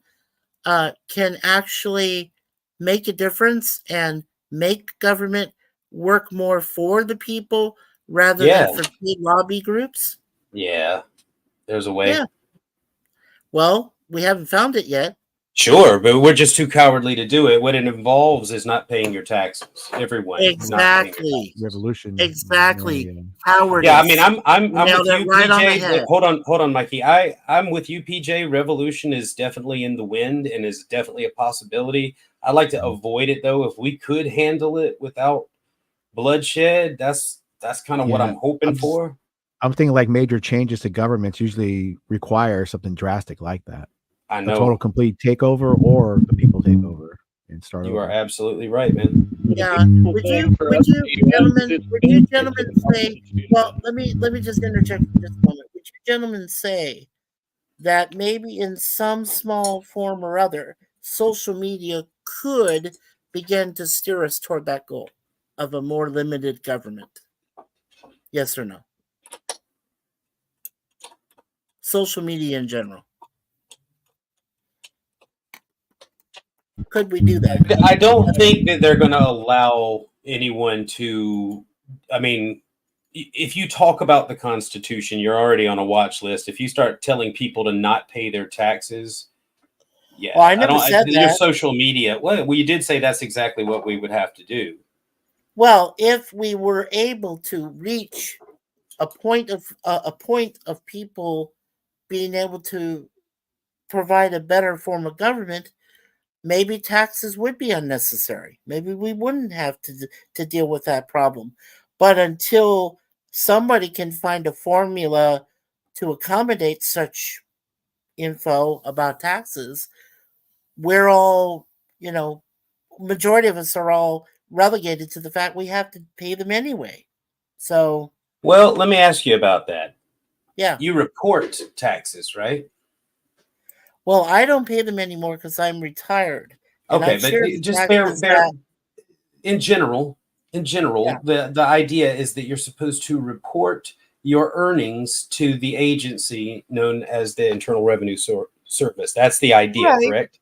can actually make a difference and make government work more for the people rather Yeah. than for paid lobby groups? Yeah, there's a way. Yeah. Well, we haven't found it yet. Sure, but we're just too cowardly to do it. What it involves is not paying your taxes. Everyone, not paying your Exactly. taxes. Revolution. Exactly. Yeah, yeah. Cowardice. Yeah, I mean, I'm Nailed with it you, right on the PJ. head. Hold on, Mikey. I'm with you, PJ. Revolution is definitely in the wind and is definitely a possibility. I'd like to avoid it though. If we could handle it without bloodshed, that's kind of what Yeah, I'm hoping I'm just- for. I'm thinking like major changes to governments usually require something drastic like that. I A know total complete takeover or the people take over and start you over. are absolutely right, man. Yeah. Would you gentlemen say, well, let me just interject for just a moment. Would you gentlemen say that maybe in some small form or other, social media could begin to steer us toward that goal of a more limited government? Yes or no? Social media in general. Could we do that? I don't think that they're going to allow anyone to. I mean, if you talk about the Constitution, you're already on a watch list. If you start telling people to not pay their taxes, yeah, Well, I never said your that. social media. Well, you did say that's exactly what we would have to do. Well, if we were able to reach a point of people being able to provide a better form of government, maybe taxes would be unnecessary. Maybe we wouldn't have to deal with that problem. But until somebody can find a formula to accommodate such info about taxes, we're all, majority of us are all relegated to the fact we have to pay them anyway. So, Well, let me ask you about that. yeah. You report taxes, right? Well, I don't pay them anymore because I'm retired. And Okay, I'm but sure the just taxes bear. that- In general, Yeah. the idea is that you're supposed to report your earnings to the agency known as the Internal Revenue Service. That's the idea, Right. correct?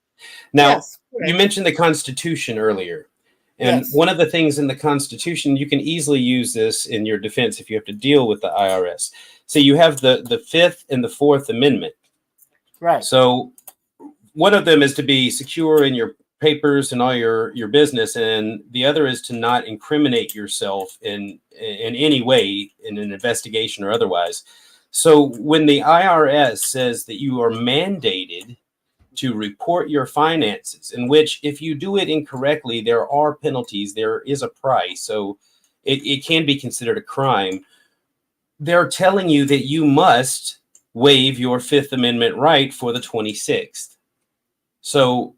Now, Yes, correct. you mentioned the Constitution earlier. And Yes. one of the things in the Constitution, you can easily use this in your defense if you have to deal with the IRS. So you have the Fifth and the Fourth Amendment. Right. So one of them is to be secure in your papers and all your business, and the other is to not incriminate yourself in any way in an investigation or otherwise. So when the IRS says that you are mandated to report your finances, in which if you do it incorrectly, there are penalties, there is a price, so it can be considered a crime. They're telling you that you must waive your Fifth Amendment right for the 26th. So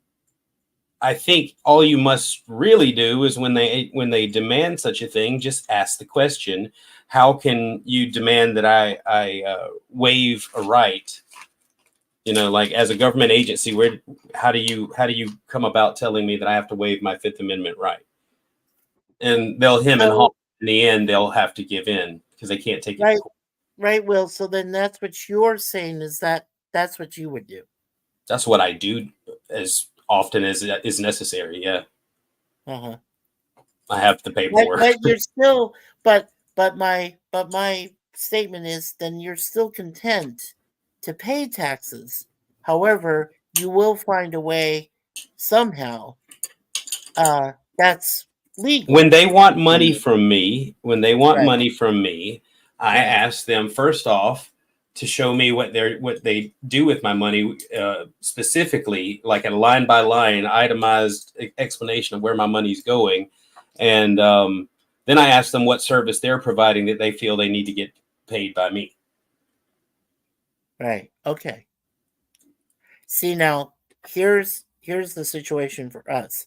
I think all you must really do is when they demand such a thing, just ask the question: how can you demand that I waive a right? Like as a government agency, how do you come about telling me that I have to waive my Fifth Amendment right? And they'll hem and haw. In the end, they'll have to give in because they can't take it. Right. Right, Will. So then that's what you're saying is that's what you would do. That's what I do as often as is necessary. Yeah. Uh-huh. I have the paperwork. But you're still but my statement is then you're still content to pay taxes. However, you will find a way somehow that's legal. When they want money from me, I Right. ask them first off to show me what they do with my money, specifically, like a line by line, itemized explanation of where my money's going, and then I ask them what service they're providing that they feel they need to get paid by me. Right. Okay. See, now here's the situation for us.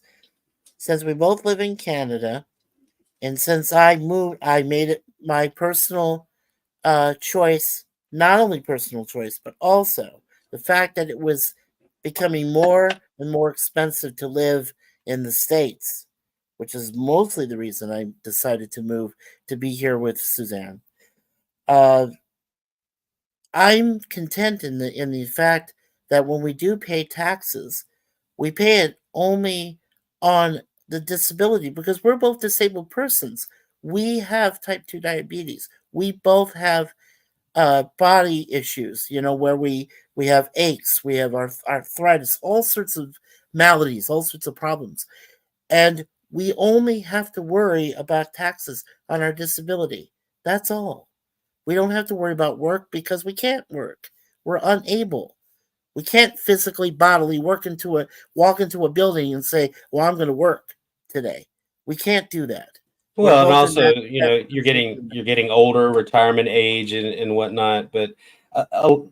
Since we both live in Canada, and since I made it my personal choice, not only personal choice, but also the fact that it was becoming more and more expensive to live in the States, which is mostly the reason I decided to move to be here with Suzanne. I'm content in the fact that when we do pay taxes, we pay it only on the disability because we're both disabled persons. We have type 2 diabetes. We both have body issues, where we have aches, we have arthritis, all sorts of maladies, all sorts of problems. And we only have to worry about taxes on our disability. That's all. We don't have to worry about work because we can't work. We're unable. We can't physically, bodily walk into a building and say, "Well, I'm going to work today." We can't do that. Well, and both in also, that- you're getting older, retirement age, and whatnot. But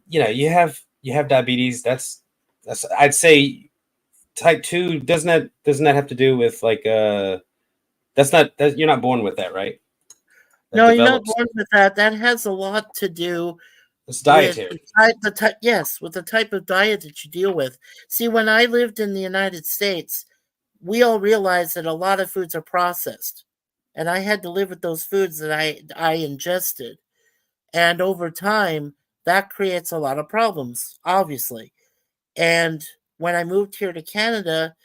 you have diabetes. That's I'd say type 2 doesn't that have to do with like you're not born with that, right? That No, you're not develops. born with that. That has a lot to do It's with dietary. with the type of diet that you deal with. See, when I lived in the United States, we all realized that a lot of foods are processed, and I had to live with those foods that I ingested, and over time, that creates a lot of problems, obviously. And when I moved here to Canada,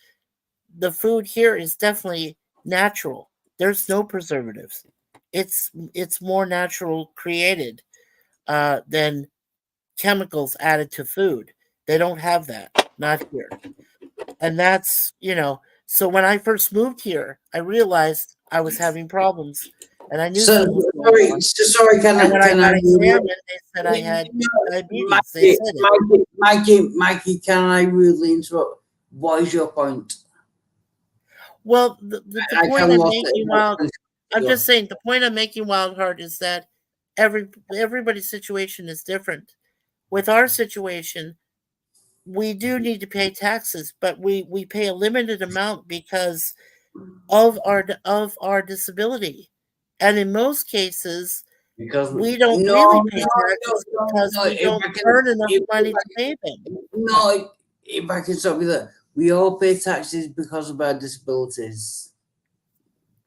the food here is definitely natural. There's no preservatives. It's more natural created than chemicals added to food. They don't have that, not here. And that's, so when I first moved here, I realized I was having problems, and I knew So something was going on. sorry, And when I got examined, they said I had diabetes. They said it. Mikey, can I really interrupt? What is your point? Well, the I point can I'm lost making, I'm just saying, the point I'm making, Wildheart, is that everybody's situation is different. With our situation, we do need to pay taxes, but we pay a limited amount because of our disability, and in most cases, because we don't really pay taxes because we don't earn enough money to pay them. No, if I can stop you there, we all pay taxes because of our disabilities.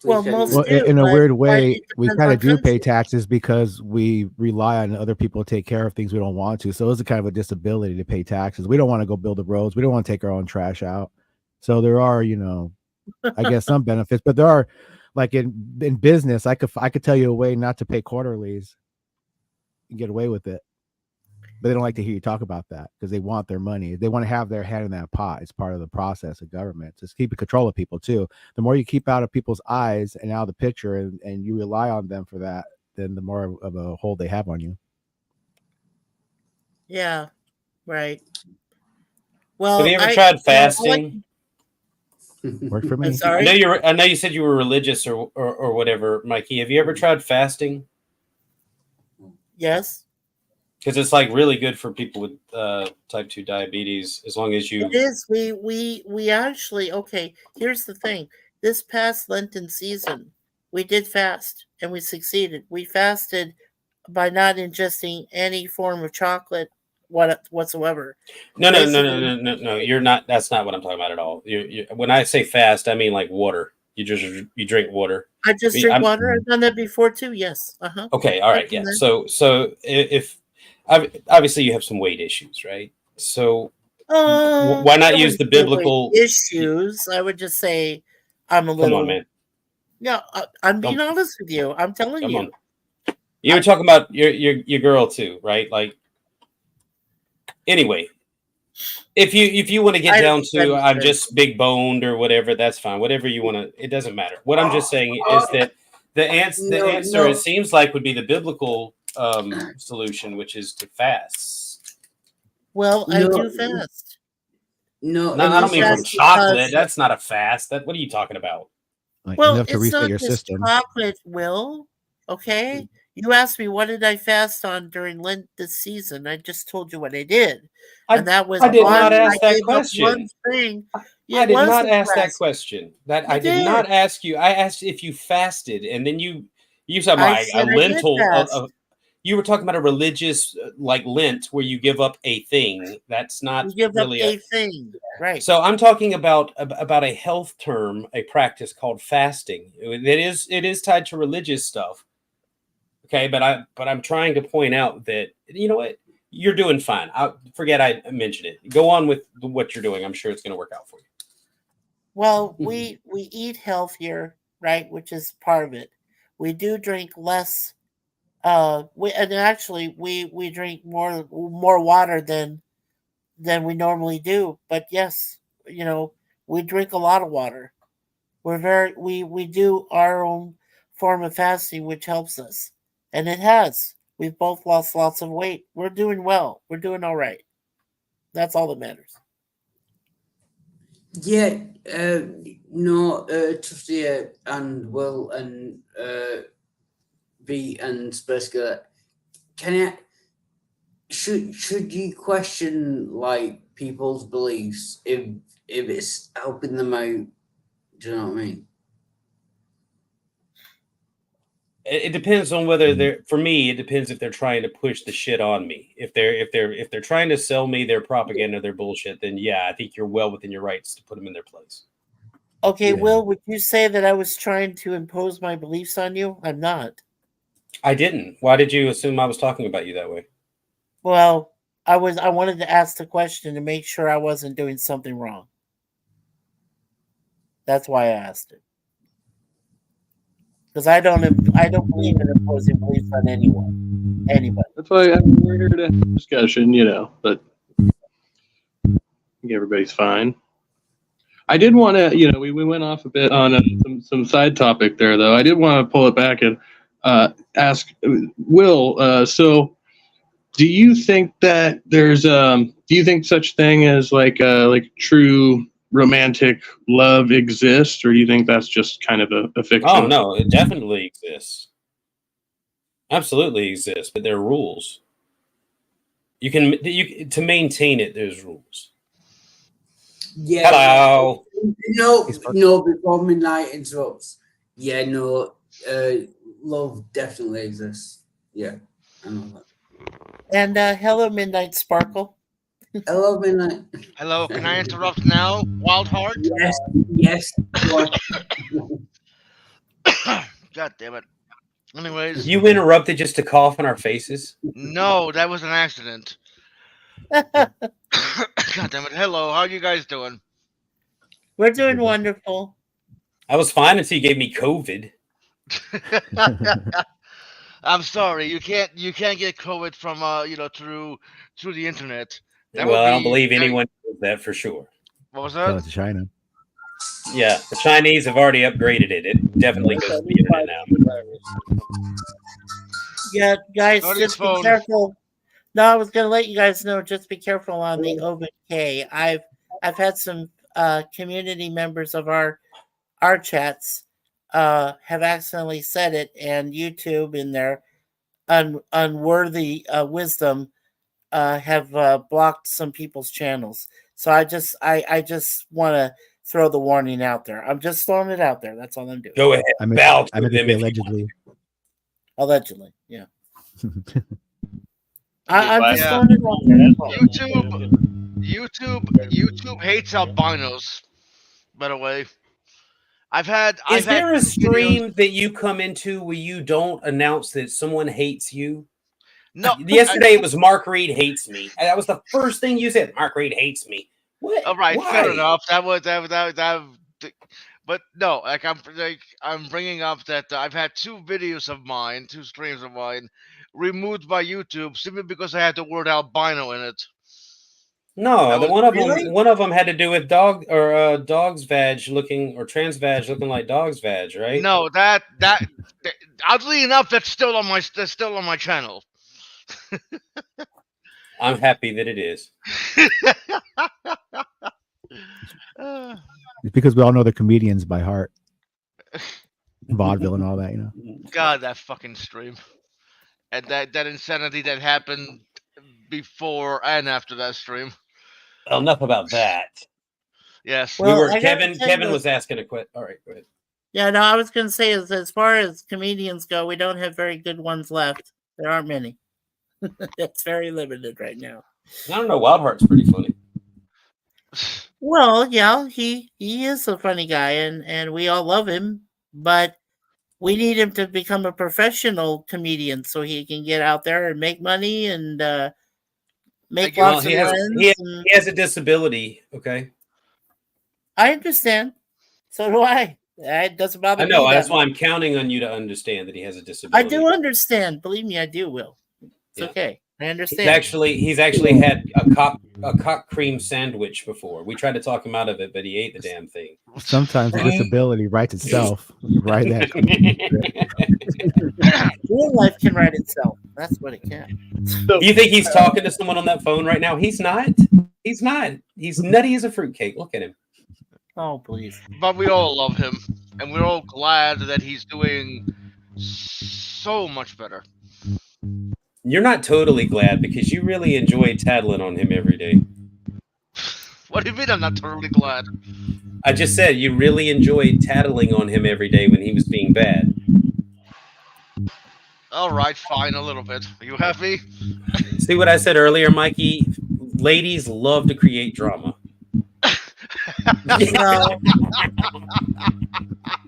Well, most Well, do, in a but weird it way, we depends kind on of do pay country. taxes because we rely on other people to take care of things we don't want to. So it's a kind of a disability to pay taxes. We don't want to go build the roads. We don't want to take our own trash out. So there are, I guess some benefits, but there are, like in business, I could tell you a way not to pay quarterlies and get away with it. But they don't like to hear you talk about that because they want their money. They want to have their hand in that pot. It's part of the process of government. Just keeping control of people too. The more you keep out of people's eyes and out of the picture, and you rely on them for that, then the more of a hold they have on you. Yeah, right. Well, Have you ever tried I fasting? Worked for I'm me. sorry. I know you said you were religious or whatever, Mikey. Have you ever tried fasting? Yes, Because it's like really good for people with type 2 diabetes, as long as you. it is. We actually, okay. Here's the thing. This past Lenten season, we did fast, and we succeeded. We fasted by not ingesting any form of chocolate whatsoever. No. Basically, You're not. That's not what I'm talking about at all. When I say fast, I mean like water. You drink water. I just Me- drink I'm- water. I've done that before too. Yes. Okay. All right. I've done Yeah. that. So if obviously you have some weight issues, right? So why I not use wouldn't the say weight biblical? issues? I would just say I'm a Come little. on, man. No, I'm being Come, honest with you. I'm telling come you. on. You were talking about your girl too, right? Like, anyway, if you want to get I down to I'm understand. just big boned or whatever, that's fine. Whatever you want to, it doesn't matter. What I'm just saying is that the answer it seems like would be the biblical solution, which is to fast. Well, I do fast. No, No, I don't mean from fast chocolate. because- That's not a fast. What are you talking about? Like Well, enough to it's reset not your just system. chocolate, Will. Okay? You asked me what did I fast on during Lent this season. I just told you what I did. And that was I did one. not ask I that gave up question. one thing. I did not wasn't ask that fast. question. That You I did not did. ask you. I asked if you fasted, and then you said I like a said I did lentil. fast. You were talking about a religious like Lent where you give up a thing. That's not You give up really a thing. Right. So I'm talking about a health term, a practice called fasting. It is tied to religious stuff. Okay, but I'm trying to point out that you know what you're doing fine. Forget I mentioned it. Go on with what you're doing. I'm sure it's going to work out for you. Well, Mhm. we eat healthier, right? Which is part of it. We do drink less. We drink more water than we normally do. But yes, we drink a lot of water. We do our own form of fasting, which helps us, and it has. We've both lost lots of weight. We're doing well. We're doing all right. That's all that matters. Yeah, no, Trusty and Will and B and Space Girl, should you question like people's beliefs if it's helping them out? Do you know what I mean? It depends on whether they're. For me, it depends if they're trying to push the shit on me. If they're trying to sell me their propaganda, their bullshit, then yeah, I think you're well within your rights to put them in their place. Okay, Yeah. Will, would you say that I was trying to impose my beliefs on you? I'm not. I didn't. Why did you assume I was talking about you that way? Well, I wanted to ask the question to make sure I wasn't doing something wrong. That's why I asked it. Because I don't believe in imposing beliefs on anyone. Anybody. That's why we're here to have a discussion, but I think everybody's fine. I did want to, we went off a bit on some side topic there, though. I did want to pull it back and ask Will. So, do you think that there's do you think such thing as like true romantic love exists, or do you think that's just kind of a fiction? Oh no, it definitely exists. Absolutely exists, but there are rules. You to maintain it. There's rules. Yeah. Hello. No, before midnight interrupts. Yeah, no, love definitely exists. Yeah, I know that. And hello, Midnight Sparkle. Hello, midnight. Hello, can I interrupt now, Wild Heart? Yes. God damn it. Anyways, You interrupted just to cough in our faces. no, that was an accident. God damn it. Hello, how you guys doing? We're doing wonderful. I was fine until you gave me COVID. I'm sorry, you can't get COVID from through the internet. That Well, would I don't be believe very- anyone knows that for sure. What was Tell that? it to China. Yeah, the Chinese have already upgraded it. It definitely goes to the internet now. Yeah, guys, Not just his be phone. careful. No, I was gonna let you guys know. Just be careful on the OVK. I've had some community members of our chats have accidentally said it, and YouTube in their unworthy wisdom have blocked some people's channels. So I just want to throw the warning out there. I'm just throwing it out there. That's all I'm doing. Go ahead. I meant, Bow I to meant to them say if you allegedly. Allegedly, yeah. I'm just Yeah. throwing it out there. That's all. YouTube hates albinos. By the way, Is there a videos- stream that you come into where you don't announce that someone hates you? No, Yesterday it was Mark Reed hates me. And that was the first thing you said. Mark Reed hates me. What? All right, Why? fair enough. But no, I'm bringing up that I've had two streams of mine, removed by YouTube simply because I had the word albino in it. No, That the was- one of them had to do with dog's vag looking or trans vag looking like dog's vag, right? No, that oddly enough, that's still on my channel. I'm happy that it is. It's because we all know the comedians by heart, vaudeville and all that. God, that fucking stream, and that insanity that happened before and after that stream. Well, enough about that. Yes. Well, I gotta tell Kevin you- was asking a question. All right, go ahead. Yeah, no, I was going to say, as far as comedians go, we don't have very good ones left. There aren't many. It's very limited right now. I don't know. Wildheart's pretty funny. Well, yeah, he is a funny guy, and we all love him, but we need him to become a professional comedian so he can get out there and make money and make Well, lots of he has friends. he, and- he has a disability. Okay, I understand. So do I. It doesn't bother I me. know. that That's why much. I'm counting on you to understand that he has a I disability. do understand. Believe me, I do, Will. It's Yeah. okay. I He's understand. actually had a cock cream sandwich before. We tried to talk him out of it, but he ate the damn thing. Sometimes the disability writes itself. Right there. Real life can write itself. That's what it can. So, Do you think he's talking to someone on that phone right now? He's not. He's not. He's nutty as a fruitcake. Look at him. Oh, please. But we all love him, and we're all glad that he's doing so much better. You're not totally glad because you really enjoy tattling on him every day. What do you mean I'm not totally glad? I just said you really enjoyed tattling on him every day when he was being bad. All right, fine, a little bit. Are you happy? See what I said earlier, Mikey? Ladies love to create drama. You know,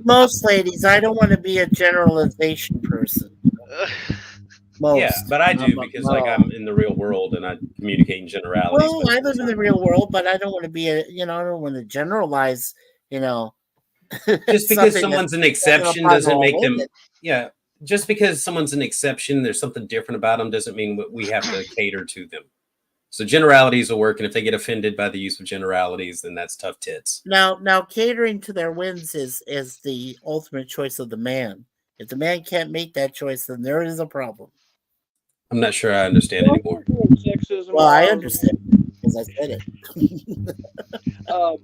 most ladies, I don't want to be a generalization person. Most. Yeah, but I do Not because like all. I'm in the real world and I communicate in generalities. Well, most I of the live in the time. real world, but I don't want to be I don't want to generalize, Just because something someone's an that's exception apply to doesn't all make them. women. Yeah, just because someone's an exception, there's something different about them doesn't mean we have to cater to them. So generalities will work, and if they get offended by the use of generalities, then that's tough tits. Now, catering to their whims is the ultimate choice of the man. If the man can't make that choice, then there is a problem. I'm not sure I understand anymore. sexism. Well, I all understand because I said it. all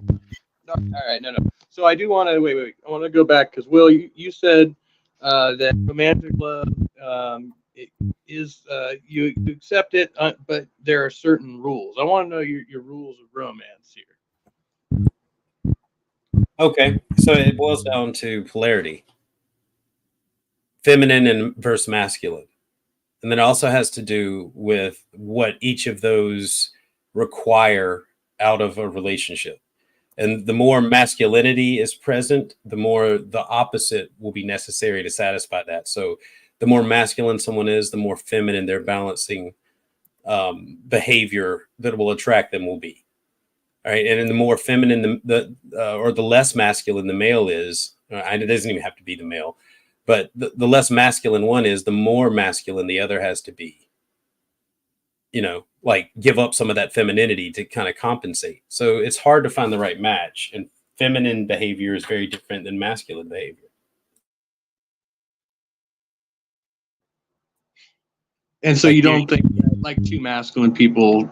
right, no. So I do want to wait. I want to go back because Will, you said that romantic love it is you accept it, but there are certain rules. I want to know your rules of romance here. Okay, so it boils down to polarity, feminine and versus masculine. And then it also has to do with what each of those require out of a relationship. And the more masculinity is present, the more the opposite will be necessary to satisfy that. So the more masculine someone is, the more feminine their balancing behavior that will attract them will be. All right. And then the more feminine or the less masculine the male is, it doesn't even have to be the male, but the less masculine one is, the more masculine the other has to be. Like give up some of that femininity to kind of compensate. So it's hard to find the right match. And feminine behavior is very different than masculine behavior. And so you don't think like two masculine people,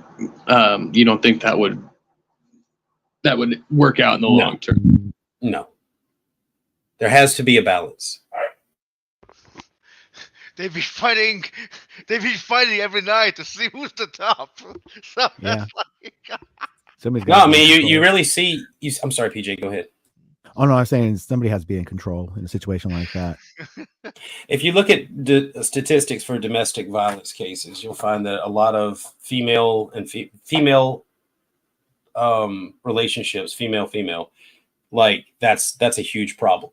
you don't think that would work out in the No. long term? No. There has to be a balance. They'd be fighting every night to see who's the top. So Yeah. it's like, Somebody's No, got I to be in mean, you control. really see. I'm sorry, PJ, go ahead. Oh no, I'm saying somebody has to be in control in a situation like that. If you look at statistics for domestic violence cases, you'll find that a lot of female and female relationships, female, like that's a huge problem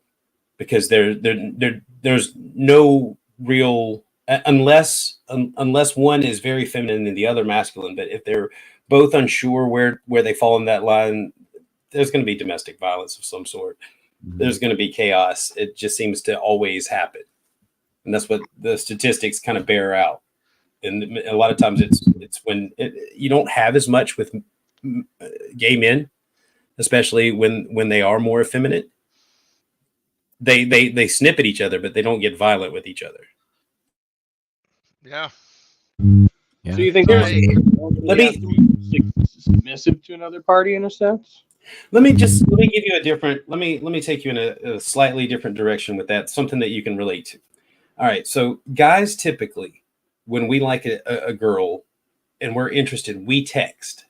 because there's no real unless one is very feminine and the other masculine. But if they're both unsure where they fall in that line, there's going to be domestic violence of some sort. There's going to be chaos. It just seems to always happen. And that's what the statistics kind of bear out. And a lot of times it's when you don't have as much with gay men, especially when they are more effeminate. They snip at each other, but they don't get violent with each other. yeah. Yeah. So you think Let submissive to another party in a sense? Let me give you a different. Let me take you in a slightly different direction with that. Something that you can relate to. All right. So guys, typically, when we like a girl and we're interested, we text.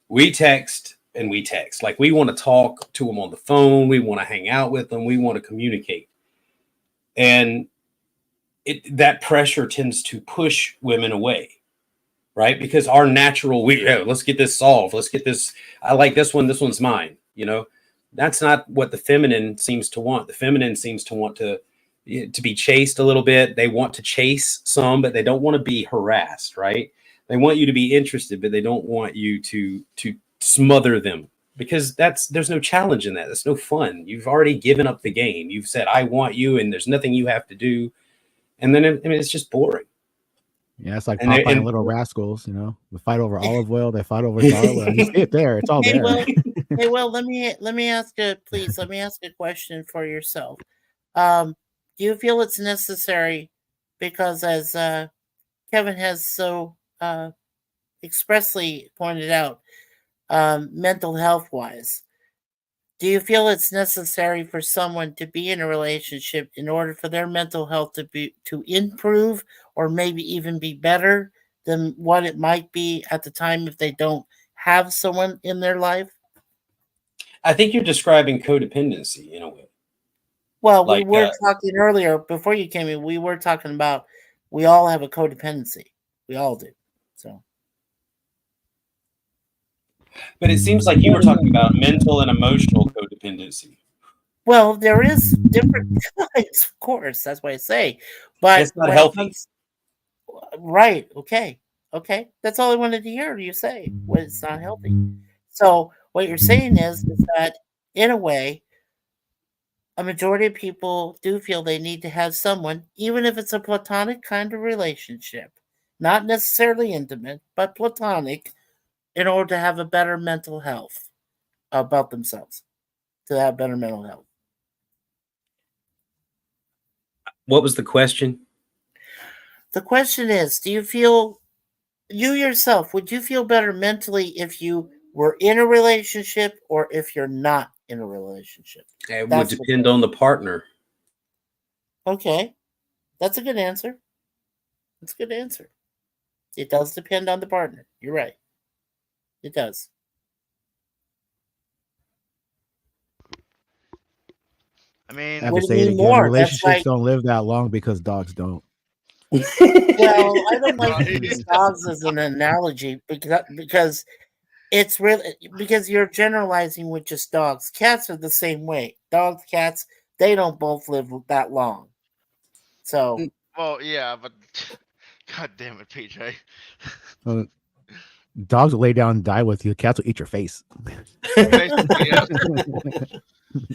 Like we want to talk to them on the phone. We want to hang out with them. We want to communicate. And that pressure tends to push women away, right? Because our natural, let's get this solved. Let's get this. I like this one. This one's mine. That's not what the feminine seems to want. The feminine seems to want to be chased a little bit. They want to chase some, but they don't want to be harassed, right? They want you to be interested, but they don't want you to smother them, because there's no challenge in that. That's no fun. You've already given up the game. You've said, I want you, and there's nothing you have to do. And then it's just boring. Yeah, it's like And Popeye they- and and- Little Rascals. You know, they fight over olive oil. They fight over garlic. You see it there. It's all Hey, there. Will, hey, Will, let me ask you, please. Let me ask a question for yourself. Do you feel it's necessary, because as Kevin has so expressly pointed out, mental health wise, do you feel it's necessary for someone to be in a relationship in order for their mental health to improve, or maybe even be better than what it might be at the time if they don't have someone in their life? I think you're describing codependency in a way. Well, Like, we were talking earlier before you came in. We were talking about we all have a codependency. We all do. So, But it seems like you were talking about mental and emotional codependency. well, there is different kinds, of course. That's why I say, but It's not when it healthy. comes- right? Okay. That's all I wanted to hear you say. When it's not healthy. So what you're saying is that in a way, a majority of people do feel they need to have someone, even if it's a platonic kind of relationship, not necessarily intimate, but platonic, in order to have a better mental health about themselves, to have better mental health. What was the question? The question is, do you feel, you yourself, would you feel better mentally if you were in a relationship or if you're not in a relationship? It would That's depend on the partner. Okay. That's a good answer. That's a good answer. It does depend on the partner. You're right. It does. I mean, I have What to do you say it mean again. more? That's Relationships like, don't live that long because dogs don't. well, I don't like to Right. use dogs as an analogy because it's really, because you're generalizing with just dogs. Cats are the same way. Dogs, cats, they don't both live that long. So well, yeah, but God damn it, PJ. Uh, dogs will lay down and die with you. Cats will eat your face. Basically, yes.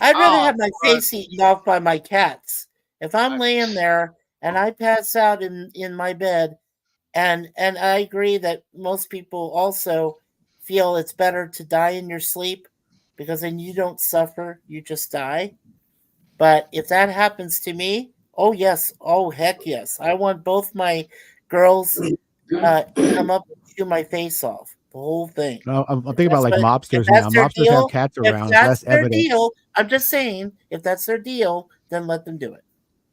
I'd rather Oh, have my but- face eaten off by my cats. If I'm I- laying there and I pass out in my bed, and I agree that most people also feel it's better to die in your sleep, because then you don't suffer, you just die. But if that happens to me, oh yes, oh heck yes, I want both my girls come up and chew my face off, the whole thing. No, I'm thinking about like If mobsters that's now. their Mobsters deal, have cats if around. It's that's less their evident. deal, I'm just saying, if that's their deal, then let them do it.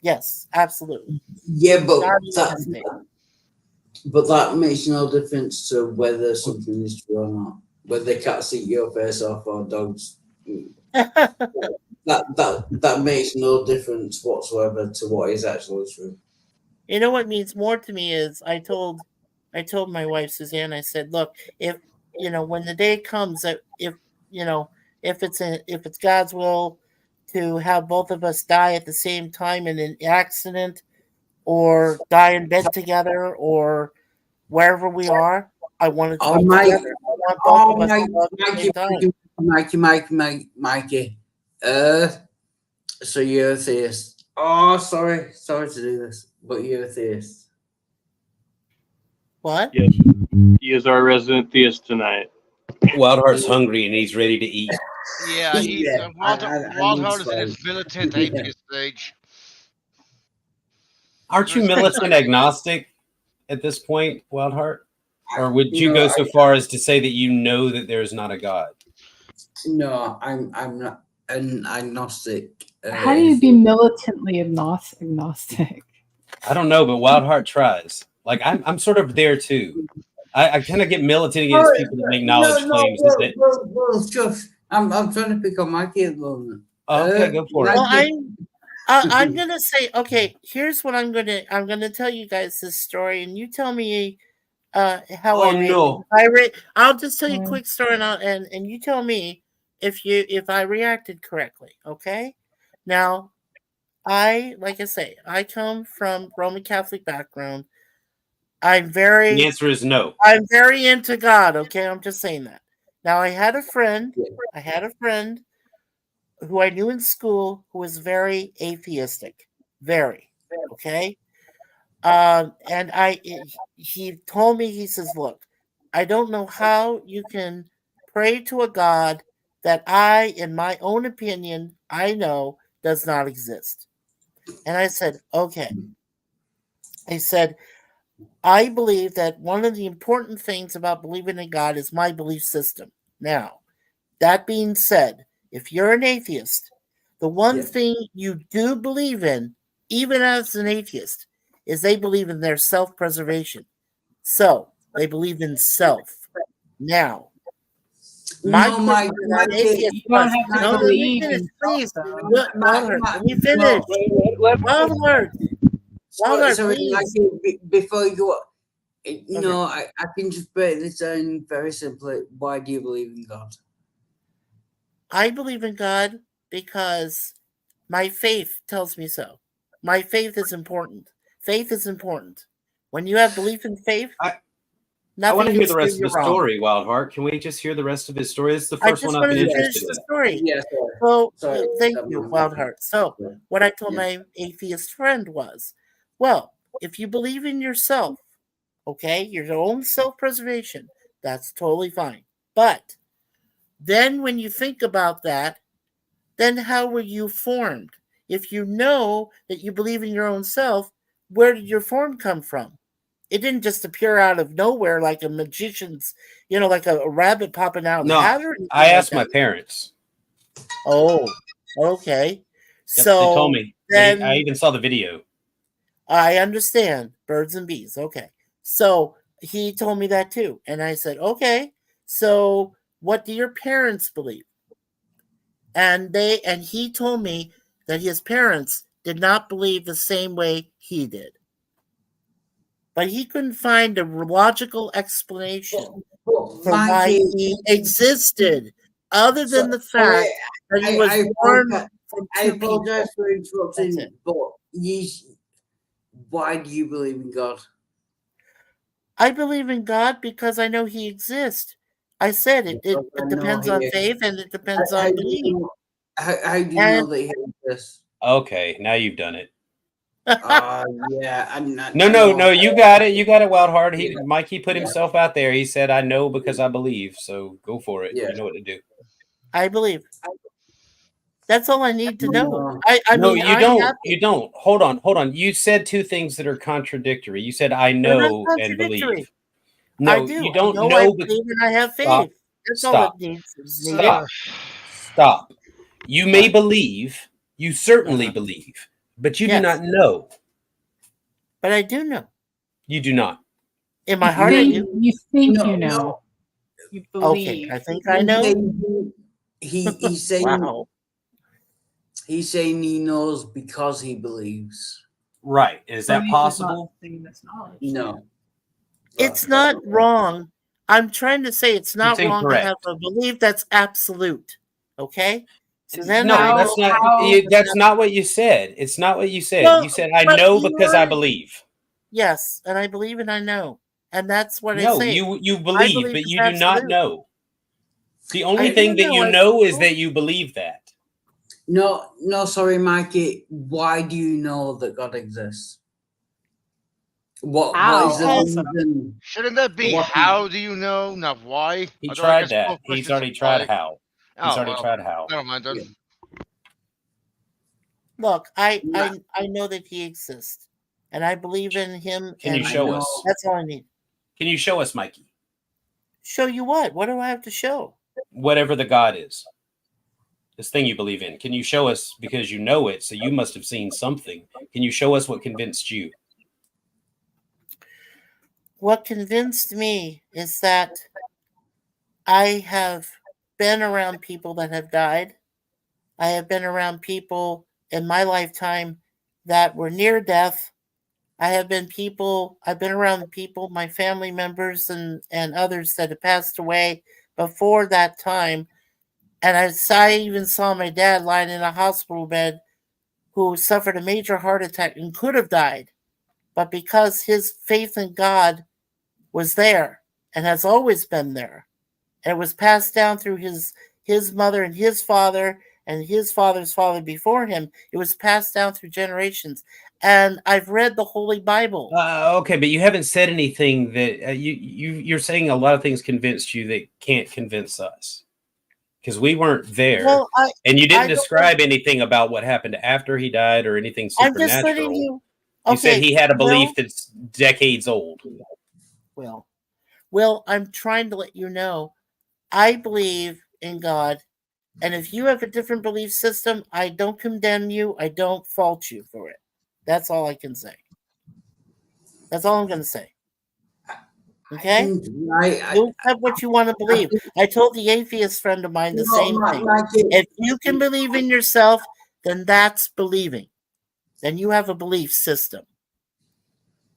Yes, absolutely. Yeah, but Not even that, hesitate. but that makes no difference to whether something is true or not. Whether cats eat your face off or dogs, that makes no difference whatsoever to what is actually true. You know what means more to me is I told my wife Suzanne, I said, look, if when the day comes that if it's God's will to have both of us die at the same time in an accident, or die in bed together, or wherever we are, I want it to Oh, be Mike. together. I want both Oh, of us to love at the same time. Mikey. So you're a theist. Oh, sorry to do this, but you're a theist. What? Yes, he is our resident theist tonight. Wildheart's hungry and he's ready to eat. Yeah, he's Yeah, Wildheart is in I his militant Yeah. atheist stage. Aren't you Respect militant that. agnostic at this point, Wildheart? Or would you go so far as to say that you know that there is not a God? No, I'm not an agnostic. How do you be militantly agnostic? I don't know, but Wildheart tries. Like I'm sort of there too. I kind of get militant against people that make knowledge claims. Shush. I'm trying to pick on Mikey at the moment. Okay, go for it. Well, I'm gonna say, okay, here's what I'm gonna tell you guys this story, and you tell me how Oh, I read. no. I'll just tell you a quick story, and you tell me if I reacted correctly. Okay. Now, like I say, I come from Roman Catholic background. I'm The very answer is no. I'm very into God, okay? I'm just saying that. Now I had a friend who I knew in school who was very atheistic. Very. Okay? And he told me, he says, look, I don't know how you can pray to a God that I, in my own opinion, I know does not exist. And I said, okay. I said, I believe that one of the important things about believing in God is my belief system. Now, that being said, if you're an atheist, the one thing you do believe in, even as an atheist, is they believe in their self-preservation. So they believe in self. Now, my No, question to that atheist You don't was, have to no, let me believe finish, in please. self, though. Wildheart, let me finish. No. Wildheart, Sorry, please. Mikey, before you go, Okay. no, I can just break this down very simply. Why do you believe in God? I believe in God because my faith tells me so. My faith is important. Faith is important. When you have belief in faith, I want nothing to can hear the steer rest of you the wrong. story, Wildheart. Can we just hear the rest of his story? This is the I first one just I've wanted been to finish interested the in. story. Yeah, So, sorry. thank you, Wildheart. So, what I told my atheist friend was, well, if you believe in yourself, okay, your own self-preservation, that's totally fine. But then when you think about that, then how were you formed? If you know that you believe in your own self, where did your form come from? It didn't just appear out of nowhere like a magician's, like a rabbit popping out of the No, hat or anything I like asked my that. parents. Oh, okay. Yep, they told So me. I then even saw the video. I understand birds and bees. Okay. So he told me that too. And I said, okay, so what do your parents believe? And he told me that his parents did not believe the same way he did. But he couldn't find a logical explanation for why Mikey, he existed, other than the fact that he was born from I two people. apologize for That's interrupting, it. but why do you believe in God? I believe in God because I know he exists. I said it Because I know depends he on is. faith and it depends How on do you belief. know, how do you And know that he exists? Okay, now you've done it. Yeah, I'm not. No, you got it. You got it, Wildheart. Mikey put Yeah. himself out there. He said, I know because I believe. So go for it. Yeah. You know what to do. I believe. That's all I need to know. No. I No, mean, you I don't. have You don't. Hold on. You said two things that are contradictory. You said, I they're not know and contradictory. believe. I No, do. you I don't know I know. believe and I have Stop. faith. That's all that Stop. is So, needed. Stop. You may What? believe. You certainly Uh-huh. believe. But you do Yes. not know. But I do know. You do not. In my heart, I think, do. you think No, you know. no. You Okay, believe. I think I know. He's saying Wow. he's saying he knows because he believes. Right. Is that Belief is possible? not the same as knowledge. No. It's not wrong. I'm trying to say it's not It's wrong to have incorrect. a belief that's absolute. Okay? So then No, I How- that's not. how- That's not what you said. It's not what you said. Well, You said, "I but know you because I wanted- believe." Yes, and I believe and I know. And that's what I No, say. you I believe, believe but it's you do not absolute. know. The only I thing do that know, you I know is know. that you believe that. No, sorry, Mikey. Why do you know that God exists? What is the How? reason? shouldn't that be What- how do you know, not why? He Although I tried guess that. both He's questions already tried apply. how. He's Oh, already well, tried how. never mind then. Yeah. Look, I No. know that he exists. And I believe in him. Can you and show know. us? That's all I need. Can you show us, Mikey? Show you what? What do I have to show? Whatever the God is, this thing you believe in. Can you show us because you know it? So you must have seen something. Can you show us what convinced you? What convinced me is that I have been around people that have died. I have been around people in my lifetime that were near death. I've been around people, my family members and others that have passed away before that time. And I even saw my dad lying in a hospital bed who suffered a major heart attack and could have died. but because his faith in God was there and has always been there, and it was passed down through his mother and his father and his father's father before him. It was passed down through generations. And I've read the Holy Bible. Okay, but you haven't said anything that you're saying a lot of things convinced you that can't convince us, because we weren't there, Well, and you I didn't don't know. describe anything about what happened after he died or anything I'm just supernatural. letting you. You said he had a Will, belief that's decades old. Will, I'm trying to let you know, I believe in God. And if you have a different belief system, I don't condemn you. I don't fault you for it. That's all I can say. That's all I'm going to say. Okay? You have what you want to believe. I told the atheist friend of mine the same thing. If you can believe in yourself, then that's believing. Then you have a belief system.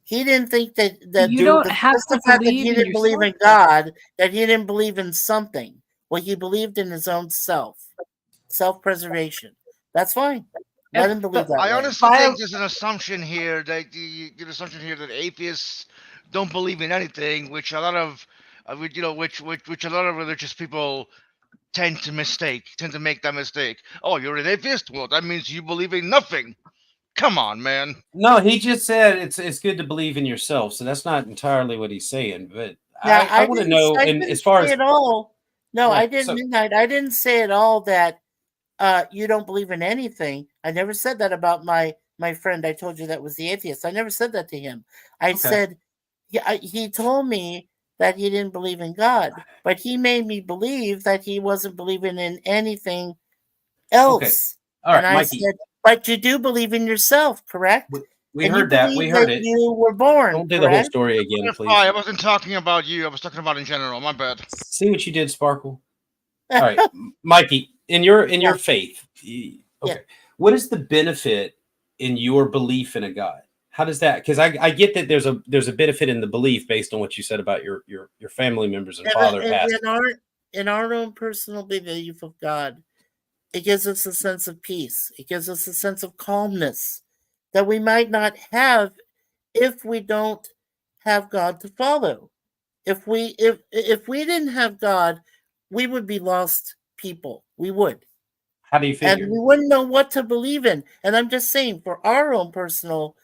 He didn't think that You don't have just the to fact that believe he in didn't believe in yourself. God, that he didn't believe in something. Well, he believed in his own self-preservation. That's fine. Let him believe that I way. honestly think there's an assumption here that the assumption here that atheists don't believe in anything, which a lot of which a lot of religious people tend to make that mistake. Oh, you're an atheist? Well, that means you believe in nothing. Come on, man. No, he just said it's good to believe in yourself. So that's not entirely what he's saying. But Now, I want to know, I and didn't as far say as at all. No, I right, didn't. so Midnight. I didn't say at all that you don't believe in anything. I never said that about my friend. I told you that was the atheist. I never said that to him. I said, yeah, he told me that he didn't believe in God, but he made me believe that he wasn't believing in anything else. All right, and I Mikey. said, but you do believe in yourself, correct? we And heard you that. believe We heard that it. you were born. Don't do the whole correct? story again, please. I wasn't talking about you. I was talking about in general. My bad. See what you did, Sparkle. All right, Mikey, in your faith, okay, what is the benefit in your belief in a God? How does that? Because I get that there's a benefit in the belief based on what you said about your family members and father passing. In our own personal belief of God, it gives us a sense of peace. It gives us a sense of calmness that we might not have if we don't have God to follow. If we didn't have God, we would be lost people. We would. How do you figure? And we wouldn't know what to believe in. And I'm just saying, for our own personal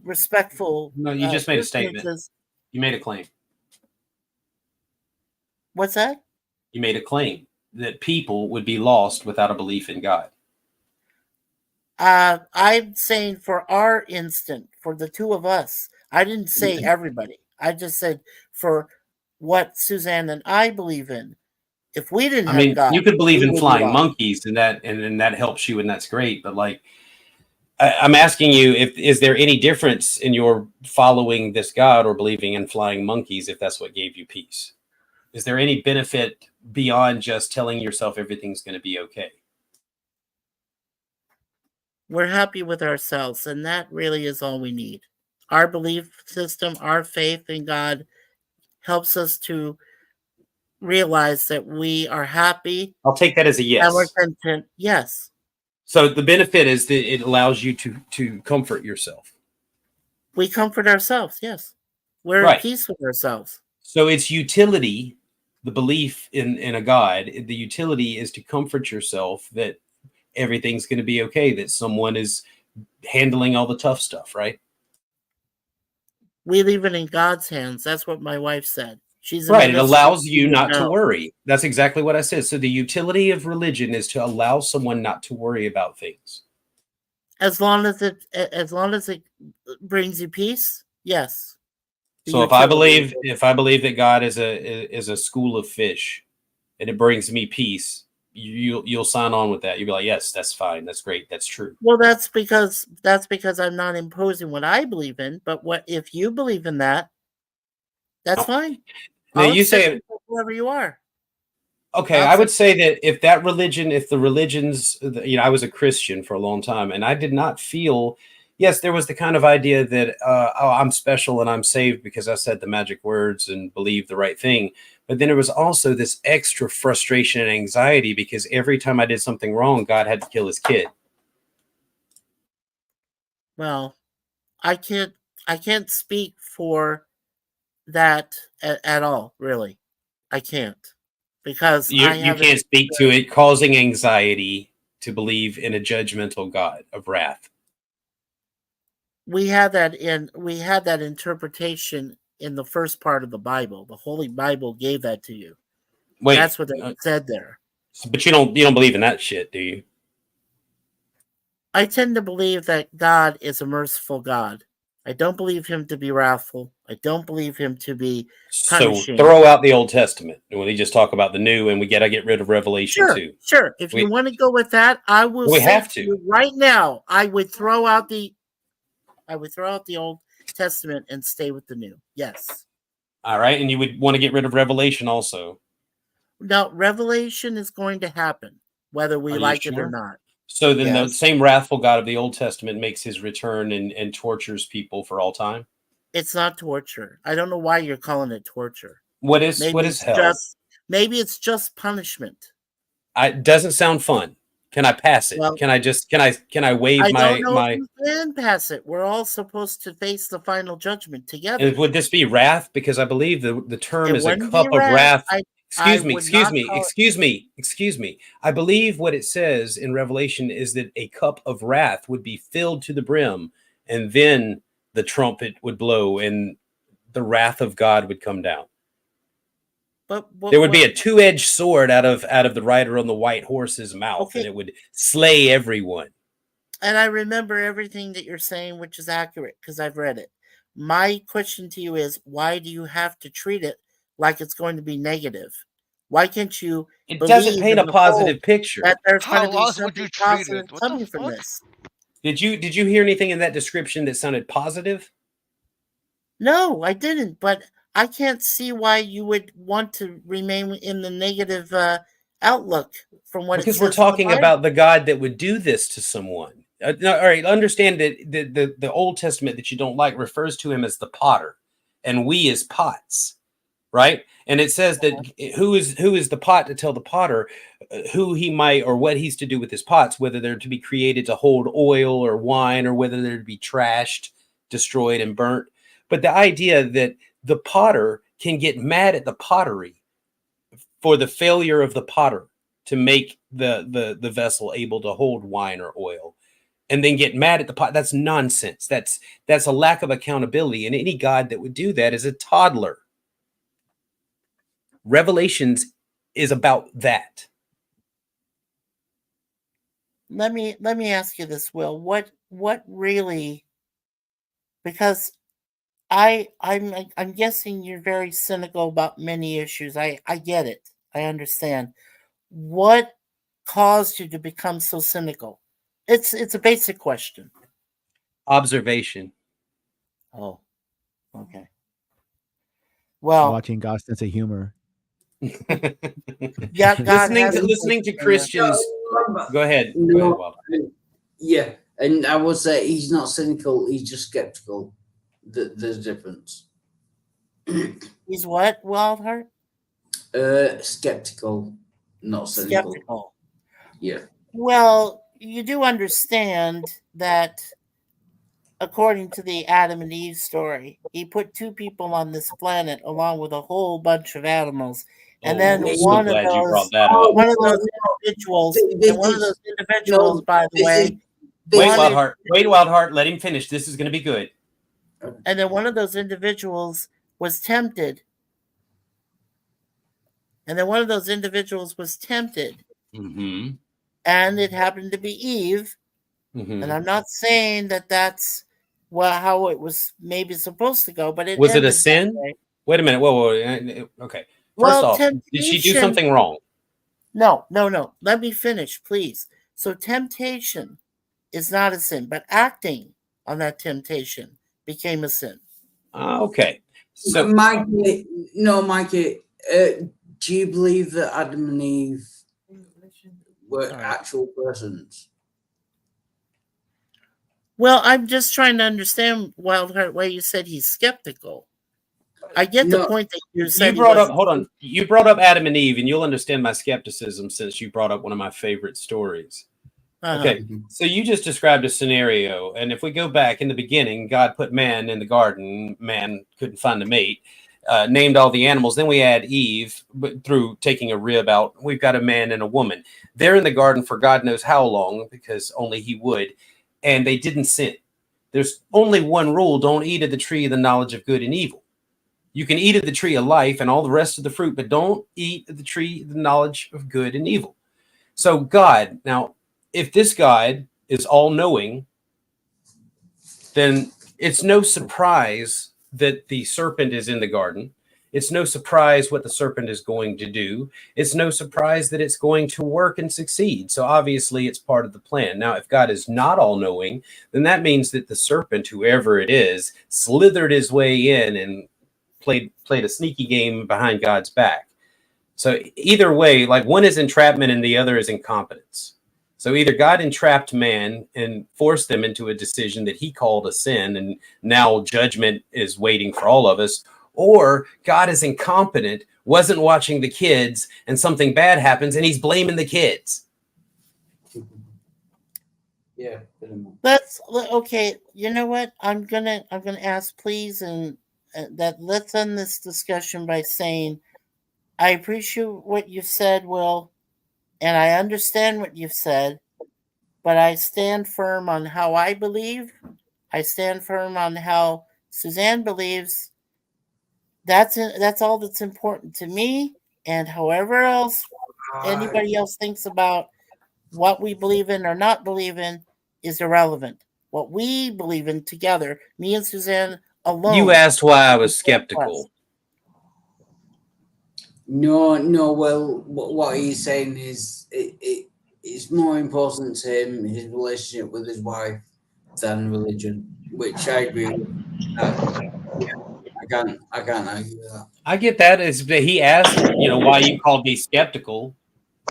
respectful. No, you just made a statement. preferences- You made a claim. What's that? You made a claim that people would be lost without a belief in God. I'm saying for our instant, for the two of us. I didn't say everybody. I just said for what Suzanne and I believe in. If we didn't have God, you could believe we in would be flying lost. monkeys, and that helps you, and that's great. But like, I'm asking you, is there any difference in your following this God or believing in flying monkeys, if that's what gave you peace? Is there any benefit beyond just telling yourself everything's going to be okay? We're happy with ourselves, and that really is all we need. Our belief system, our faith in God helps us to realize that we are happy. I'll take that as a yes. And we're content. Yes. So the benefit is that it allows you to comfort yourself. We comfort ourselves, yes. We're Right. at peace with ourselves. So its utility, the belief in a God, the utility is to comfort yourself that everything's going to be okay, that someone is handling all the tough stuff, right? We leave it in God's hands. That's what my wife said. She's a Right. It minister. allows She you would not to know. worry. That's exactly what I said. So the utility of religion is to allow someone not to worry about things. As long as it brings you peace, yes. The So if I utility. believe that God is a school of fish and it brings me peace, you'll sign on with that. You'll be like, yes, that's fine. That's great. That's true. Well, that's because I'm not imposing what I believe in. But what if you believe in that? That's fine. Now I'll you accept say, you for whoever you are. okay, I would say that if the religions, I was a Christian for a long time, and I did not feel, yes, there was the kind of idea that, I'm special and I'm saved because I said the magic words and believed the right thing. But then there was also this extra frustration and anxiety because every time I did something wrong, God had to kill his kid. Well, I can't speak for that at all, really. I can't, because You I you haven't. can't speak to it causing anxiety to believe in a judgmental God of wrath. We had that interpretation in the first part of the Bible. The Holy Bible gave that to you. Wait, That's what it said there. but you don't believe in that shit, do you? I tend to believe that God is a merciful God. I don't believe him to be wrathful. I don't believe him to be So punishing. throw out the Old Testament and we just talk about the New, and we gotta get rid of Revelation too. Sure. If you want to go with that, I will We say have to to. you right now, I would throw out the Old Testament and stay with the New. Yes. All right, and you would want to get rid of Revelation also. Now, Revelation is going to happen, whether we Are you like it or sure? not. So then the Yes. same wrathful God of the Old Testament makes his return and tortures people for all time. It's not torture. I don't know why you're calling it torture. What is it's hell? Maybe it's just punishment. It doesn't sound fun. Can I pass it? Well, Can I wave I my don't know my? if we can pass it. We're all supposed to face the final judgment together. And would this be wrath? Because I believe the term It is a wouldn't cup be of wrath. I would not call it- Excuse me. I believe what it says in Revelation is that a cup of wrath would be filled to the brim, and then the trumpet would blow, and the wrath of God would come down. But There would be a two-edged sword out of the rider on the white horse's mouth, and it would slay everyone. And I remember everything that you're saying, which is accurate because I've read it. My question to you is, why do you have to treat it like it's going to be negative? Why can't you? It doesn't paint a positive picture. That there's How going to be else would something you treat positive it? What the coming from fuck? this. Did you hear anything in that description that sounded positive? No, I didn't. But I can't see why you would want to remain in the negative outlook from what. Because we're talking about the God that would do this to someone. No, all right, understand that the Old Testament that you don't like refers to him as the potter, and we as pots, right? And it says that who is the pot to tell the potter who he might or what he's to do with his pots, whether they're to be created to hold oil or wine, or whether they're to be trashed, destroyed, and burnt. But the idea that the potter can get mad at the pottery for the failure of the potter to make the vessel able to hold wine or oil, and then get mad at the pot, that's nonsense. That's a lack of accountability. And any God that would do that is a toddler. Revelations is about that. Let me ask you this, Will. What really? Because I'm guessing you're very cynical about many issues. I get it. I understand. What caused you to become so cynical? It's a basic question. Observation. Oh, okay. Well, Watching God's sense of humor. Yeah, God listening to Christians. Go ahead. No, Go ahead, Bob. Yeah, and I would say he's not cynical. He's just skeptical. There's a difference. He's what, Wildheart? Skeptical, not cynical. Skeptical. Yeah. Well, you do understand that according to the Adam and Eve story, he put two people on this planet along with a whole bunch of animals. And then one of those individuals, by the way. Wait, Wildheart, let him finish. This is going to be good. And then one of those individuals was tempted. Mm-hmm. And it happened to be Eve. Mm-hmm. And I'm not saying that that's how it was maybe supposed to go, but it was it a sin? Wait a minute. Whoa. Okay. First off, did she do something wrong? No. Let me finish, please. So temptation is not a sin, but acting on that temptation became a sin. Okay. So, Mikey, do you believe that Adam and Eve were actual persons? Well, I'm just trying to understand, Wildheart, why you said he's skeptical. I get the point that you said. You brought up Adam and Eve, and you'll understand my skepticism since you brought up one of my favorite stories. Okay, so you just described a scenario, and if we go back in the beginning, God put man in the garden. Man couldn't find a mate, named all the animals. Then we add Eve, but through taking a rib out, we've got a man and a woman. They're in the garden for God knows how long, because only He would, and they didn't sin. There's only one rule: don't eat of the tree of the knowledge of good and evil. You can eat of the tree of life and all the rest of the fruit, but don't eat of the tree of the knowledge of good and evil. So God, now, if this God is all-knowing, then it's no surprise that the serpent is in the garden. It's no surprise what the serpent is going to do. It's no surprise that it's going to work and succeed. So obviously it's part of the plan. Now, if God is not all-knowing, then that means that the serpent, whoever it is, slithered his way in and played a sneaky game behind God's back. So either way, like, one is entrapment and the other is incompetence. So either God entrapped man and forced them into a decision that He called a sin, and now judgment is waiting for all of us, or God is incompetent, wasn't watching the kids, and something bad happens and He's blaming the kids. Yeah, pretty much. Okay. You know what? I'm gonna ask, please, and that let's end this discussion by saying, I appreciate what you said, Will, and I understand what you've said, but I stand firm on how I believe. I stand firm on how Suzanne believes. That's all that's important to me, and however else anybody else thinks about what we believe in or not believe in is irrelevant. What we believe in together, me and Suzanne alone. You asked why I was skeptical. No. Well, what he's saying is it's more important to him, his relationship with his wife, than religion, which I agree with. I can't argue with that. I get that. He asked, why you called me skeptical,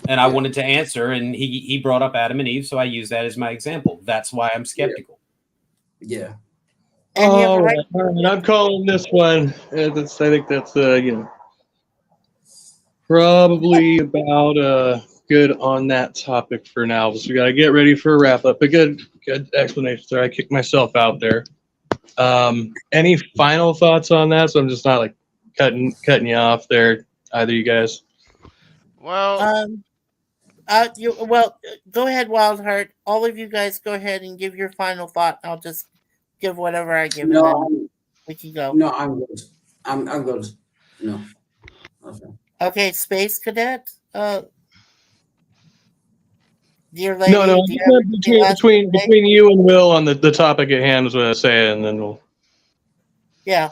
and I wanted to answer, and he brought up Adam and Eve, so I use that as my example. That's why I'm skeptical. Yeah. All right. I'm calling this one. I think that's probably about good on that topic for now. So we got to get ready for a wrap up. But good explanation there. I kicked myself out there. Any final thoughts on that? So I'm just not like cutting you off there, either you guys. Well, go ahead, Wildheart. All of you guys, go ahead and give your final thought. I'll just give whatever I give. We can go. No, I'm good. I'm good. No. Okay, Space Cadet. Dear lady. No. Between you and Will on the topic at hand is what I say, and then we'll. Yeah.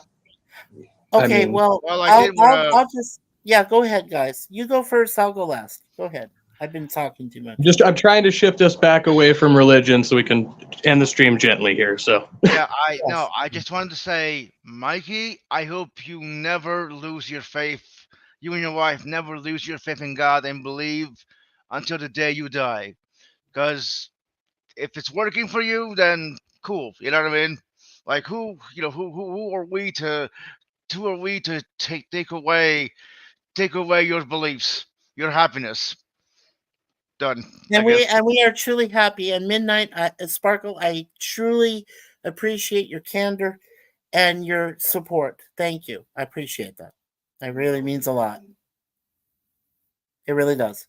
Okay. I'll just. Yeah. Go ahead, guys. You go first. I'll go last. Go ahead. I've been talking too much. I'm trying to shift us back away from religion so we can end the stream gently here. So. Yeah. I just wanted to say, Mikey, I hope you never lose your faith. You and your wife never lose your faith in God and believe until the day you die. Because if it's working for you, then cool. You know what I mean? Like who are we to take away your beliefs, your happiness? Done. And we are truly happy. And Midnight Sparkle, I truly appreciate your candor and your support. Thank you. I appreciate that. That really means a lot. It really does.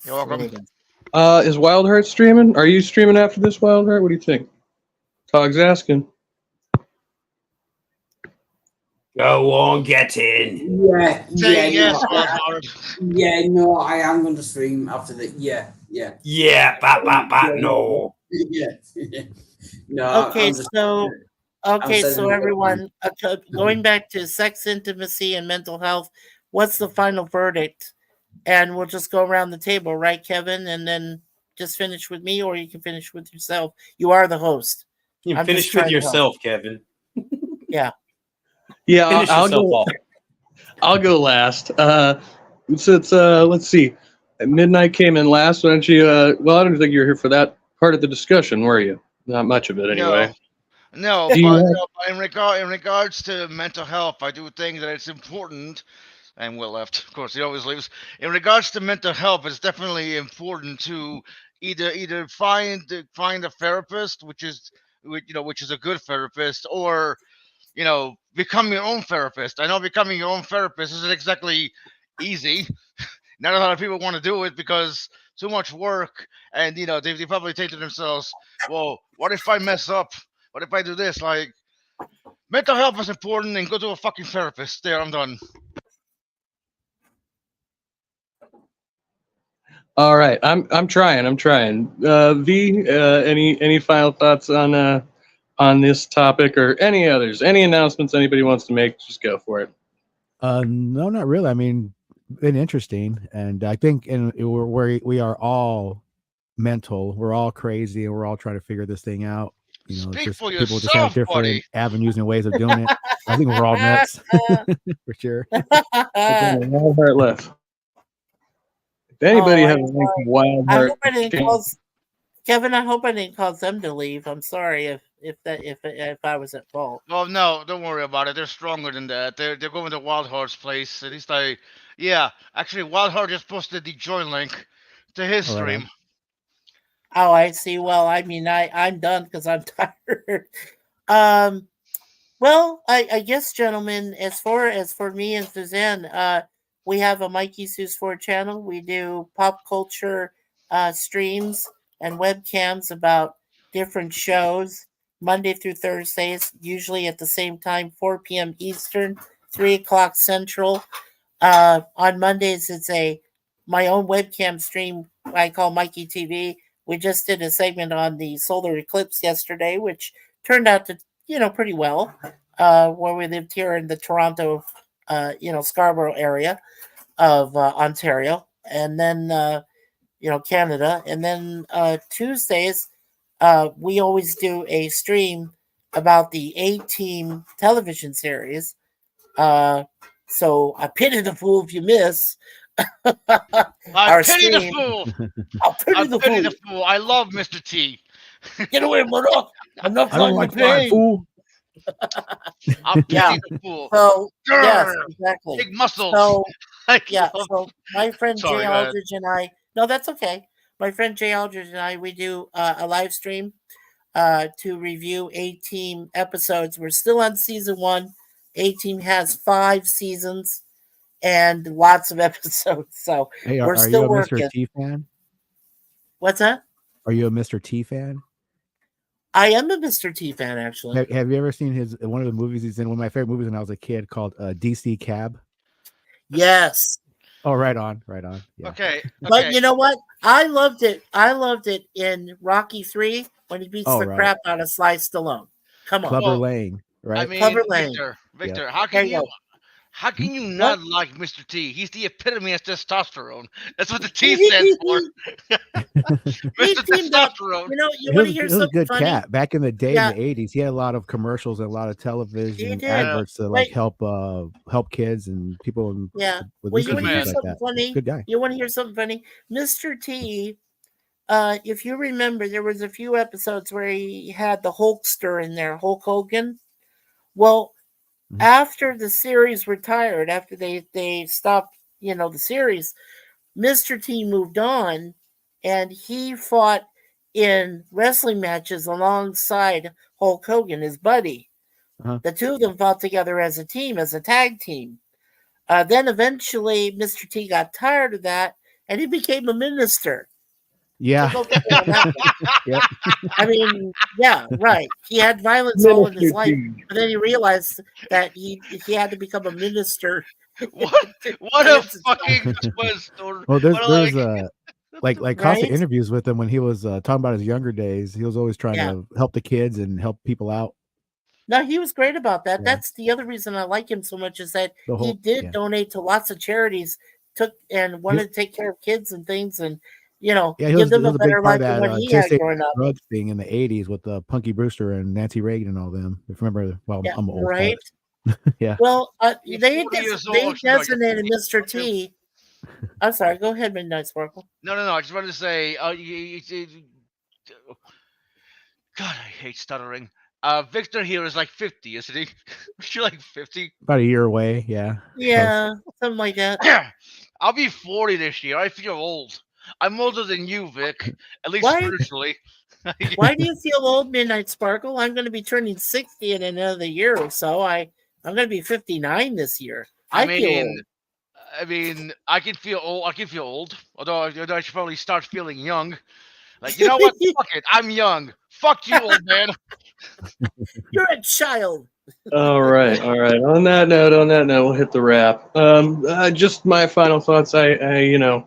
You're welcome. Is Wildheart streaming? Are you streaming after this, Wildheart? What do you think? Tog's asking. Go on, get in. No, I am going to stream after that. Yeah. No. Yeah. No. Okay, so everyone, going back to sex, intimacy, and mental health, what's the final verdict? And we'll just go around the table, right, Kevin? And then just finish with me, or you can finish with yourself. You are the host. You can finish with yourself, Kevin. Yeah. Yeah, I'll go last. Let's see. Midnight came in last. Why don't you? Well, I don't think you were here for that part of the discussion, were you? Not much of it, anyway. No, but in regards to mental health, I do think that it's important And Will left. Of course, he always leaves. In regards to mental health, it's definitely important to either find a therapist, which is a good therapist, or become your own therapist. I know becoming your own therapist isn't exactly easy. Not a lot of people want to do it because too much work, and they probably think to themselves, "Well, what if I mess up? What if I do this?" Like, mental health is important, and go to a fucking therapist. There, I'm done. All right, I'm trying. V, any final thoughts on this topic or any others? Any announcements anybody wants to make? Just go for it. No, not really. I mean, been interesting, and I think we are all mental. We're all crazy, and we're all trying to figure this thing out. It's Speak just for people just have yourself, different buddy. avenues and ways of doing it. I think we're all nuts for sure. Wild Heart left. If anybody has a link to Wild I Heart, hope I didn't cause Kevin. I hope I didn't cause them to leave. I'm sorry if I was at fault. Well, no, don't worry about it. They're stronger than that. They're going to Wild Heart's place. At least actually, Wild Heart just posted the join link to his Oh, right stream. Oh, I see. Well, I mean, I'm done because I'm tired. Well, I guess, gentlemen, as far as for me and Suzanne, we have a Mikey Seuss 4 channel. We do pop culture streams and webcams about different shows Monday through Thursdays, usually at the same time, 4 p.m. Eastern, 3 o'clock Central. On Mondays, it's my own webcam stream I call Mikey TV. We just did a segment on the solar eclipse yesterday, which turned out to, pretty well, where we lived here in the Toronto, Scarborough area of Ontario, and then, Canada. And then Tuesdays, we always do a stream about the A-Team television series. So I pity the fool if you miss. I pity the fool. I pity the fool. I love Mr. T. Get away, brother. Enough I don't on like your flying, pain. fool. I pity Yeah. the fool. So yes, Grr. exactly. Big muscles. So I yeah, love- so my friend Sorry, Jay go ahead. Aldridge and I. No, that's okay. My friend Jay Aldridge and I, we do a live stream to review A-Team episodes. We're still on season 1. A-Team has 5 seasons and lots of episodes. So Hey, we're are still you a working. Mr. T fan? What's that? Are you a Mr. T fan? I am a Mr. T fan, actually. Have you ever seen one of the movies he's in? One of my favorite movies when I was a kid called DC Cab. Yes. Oh, right on. Yeah. Okay. But you know what? I loved it. I loved it in Rocky 3 when he beats the right. crap out of Sly Stallone. Come on. Clubber Well, Lang, right? I mean, Clubber Lang. Victor, Yeah. how There can you you go. how can you not like Mr. T? He's the epitome of testosterone. That's what the T stands for. He Mr. teamed up. Testosterone. You want to hear He was a something good funny? cat. Back in the day, Yeah. in the 80s, he had a lot of commercials and a lot of television did. adverts to Wait. help kids and people Yeah. with Well, you want to hear issues like something that. funny? Good guy. You want to hear something funny? Mr. T, if you remember, there was a few episodes where he had the Hulkster in there, Hulk Hogan. Well, after the series retired, after they stopped, the series, Mr. T moved on, and he fought in wrestling matches alongside Hulk Hogan, his buddy. Uh-huh. The two of them fought together as a team, as a tag team. Then eventually, Mr. T got tired of that, and he became a minister. Yeah. So go figure on that one. Yep. I mean, yeah, right. He had violence all in his life, but then he realized that he had to become a minister. What a fucking twist. Well, there's What like Right? constant interviews with him when he was talking about his younger days. He was always trying to help the kids and help people out. No, he was great about that. Yeah. That's the other reason I like him so much is that The he whole- did yeah. donate to lots of charities, wanted to take care of kids and things, and Yeah, he give was, them he a was a big better life part of than that what he had Just growing up. drugs thing in the 80s with Punky Brewster and Nancy Reagan and all them. If you remember, well, Yeah, I'm old. right. Yeah. Well, He's they 40 years old, she's like designated 50. Mr. T. I'm sorry. Go ahead, Midnight Sparkle. No. I just wanted to say, God, I hate stuttering. Victor here is like 50, isn't he? You're like 50. About a year away. Yeah. Yeah, something like that. I'll be 40 this year. I feel old. I'm older than you, Vic. At least Why? spiritually. Why do you feel old, Midnight Sparkle? I'm going to be turning 60 in another year or so. I'm going to be 59 this year. I feel old. I mean, I can feel old. I can feel old. Although I should probably start feeling young. Like, you know what? Fuck it. I'm young. Fuck you, old man. You're a child. All right. On that note, we'll hit the wrap. Just my final thoughts. I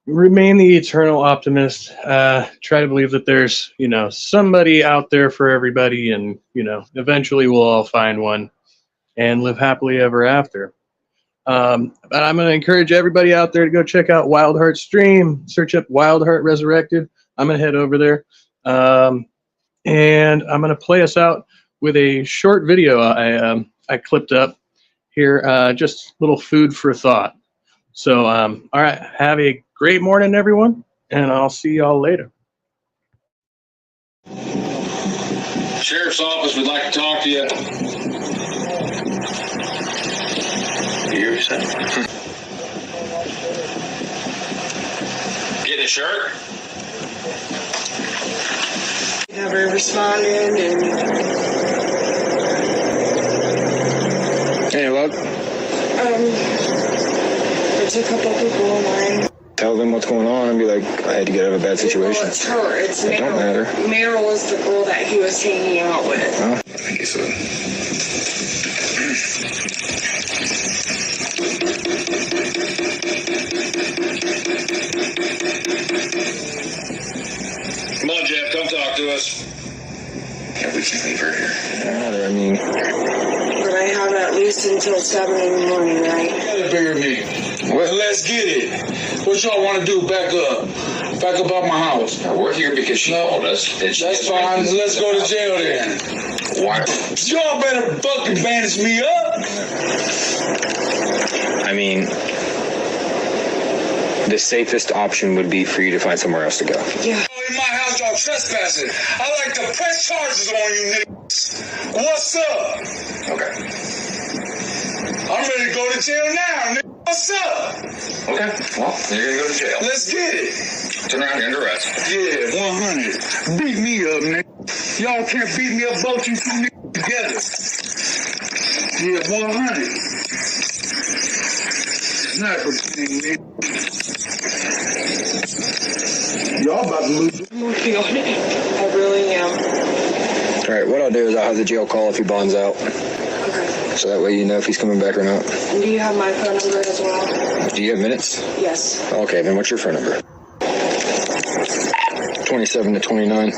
remain the eternal optimist. Try to believe that there's, somebody out there for everybody, and eventually we'll all find one and live happily ever after. But I'm going to encourage everybody out there to go check out Wild Heart stream. Search up Wild Heart Resurrected. I'm going to head over there, and I'm going to play us out with a short video I clipped up here, just a little food for thought. So, all right, have a great morning, everyone, and I'll see y'all later. Sheriff's Office would like to talk to you. You hear me, son? Getting a shirt? Never responded, and Hey, look. there's a couple people in line. Tell them what's going on and be like, I had to get out of a bad situation. Well, it's her. It's It don't matter. Meryl is the girl that he was hanging out with. Huh? I think so. Come on, Jeff, come talk to us. Yeah, we can't leave her here. It don't matter, I mean. But I have at least until 7 in the morning, right? Bigger me. Well, let's get it. What y'all want to do? Back up. Back up out my house. Now, we're here because she called us. That's fine. Let's go to jail then. Why? Y'all better fucking bandage me up. I mean, the safest option would be for you to find somewhere else to go. Yeah. In my house, y'all trespassing. I like to press charges on you niggas. What's up? Okay. I'm ready to go to jail now, nigga. What's up? Okay. Well, you're gonna go to jail. Let's get it. Turn around, you're under arrest. Yeah, 100. Beat me up, nigga. Y'all can't beat me up, both you two niggas together. Yeah, 100. Sniper thing, nigga. Y'all about to lose. I'm working on it. I really am. All right, what I'll do is I'll have the jail call if he bonds out. Okay. So that way you know if he's coming back or not. And do you have my phone number as well? Do you have minutes? Yes. Okay, then what's your phone number? 27 to 29.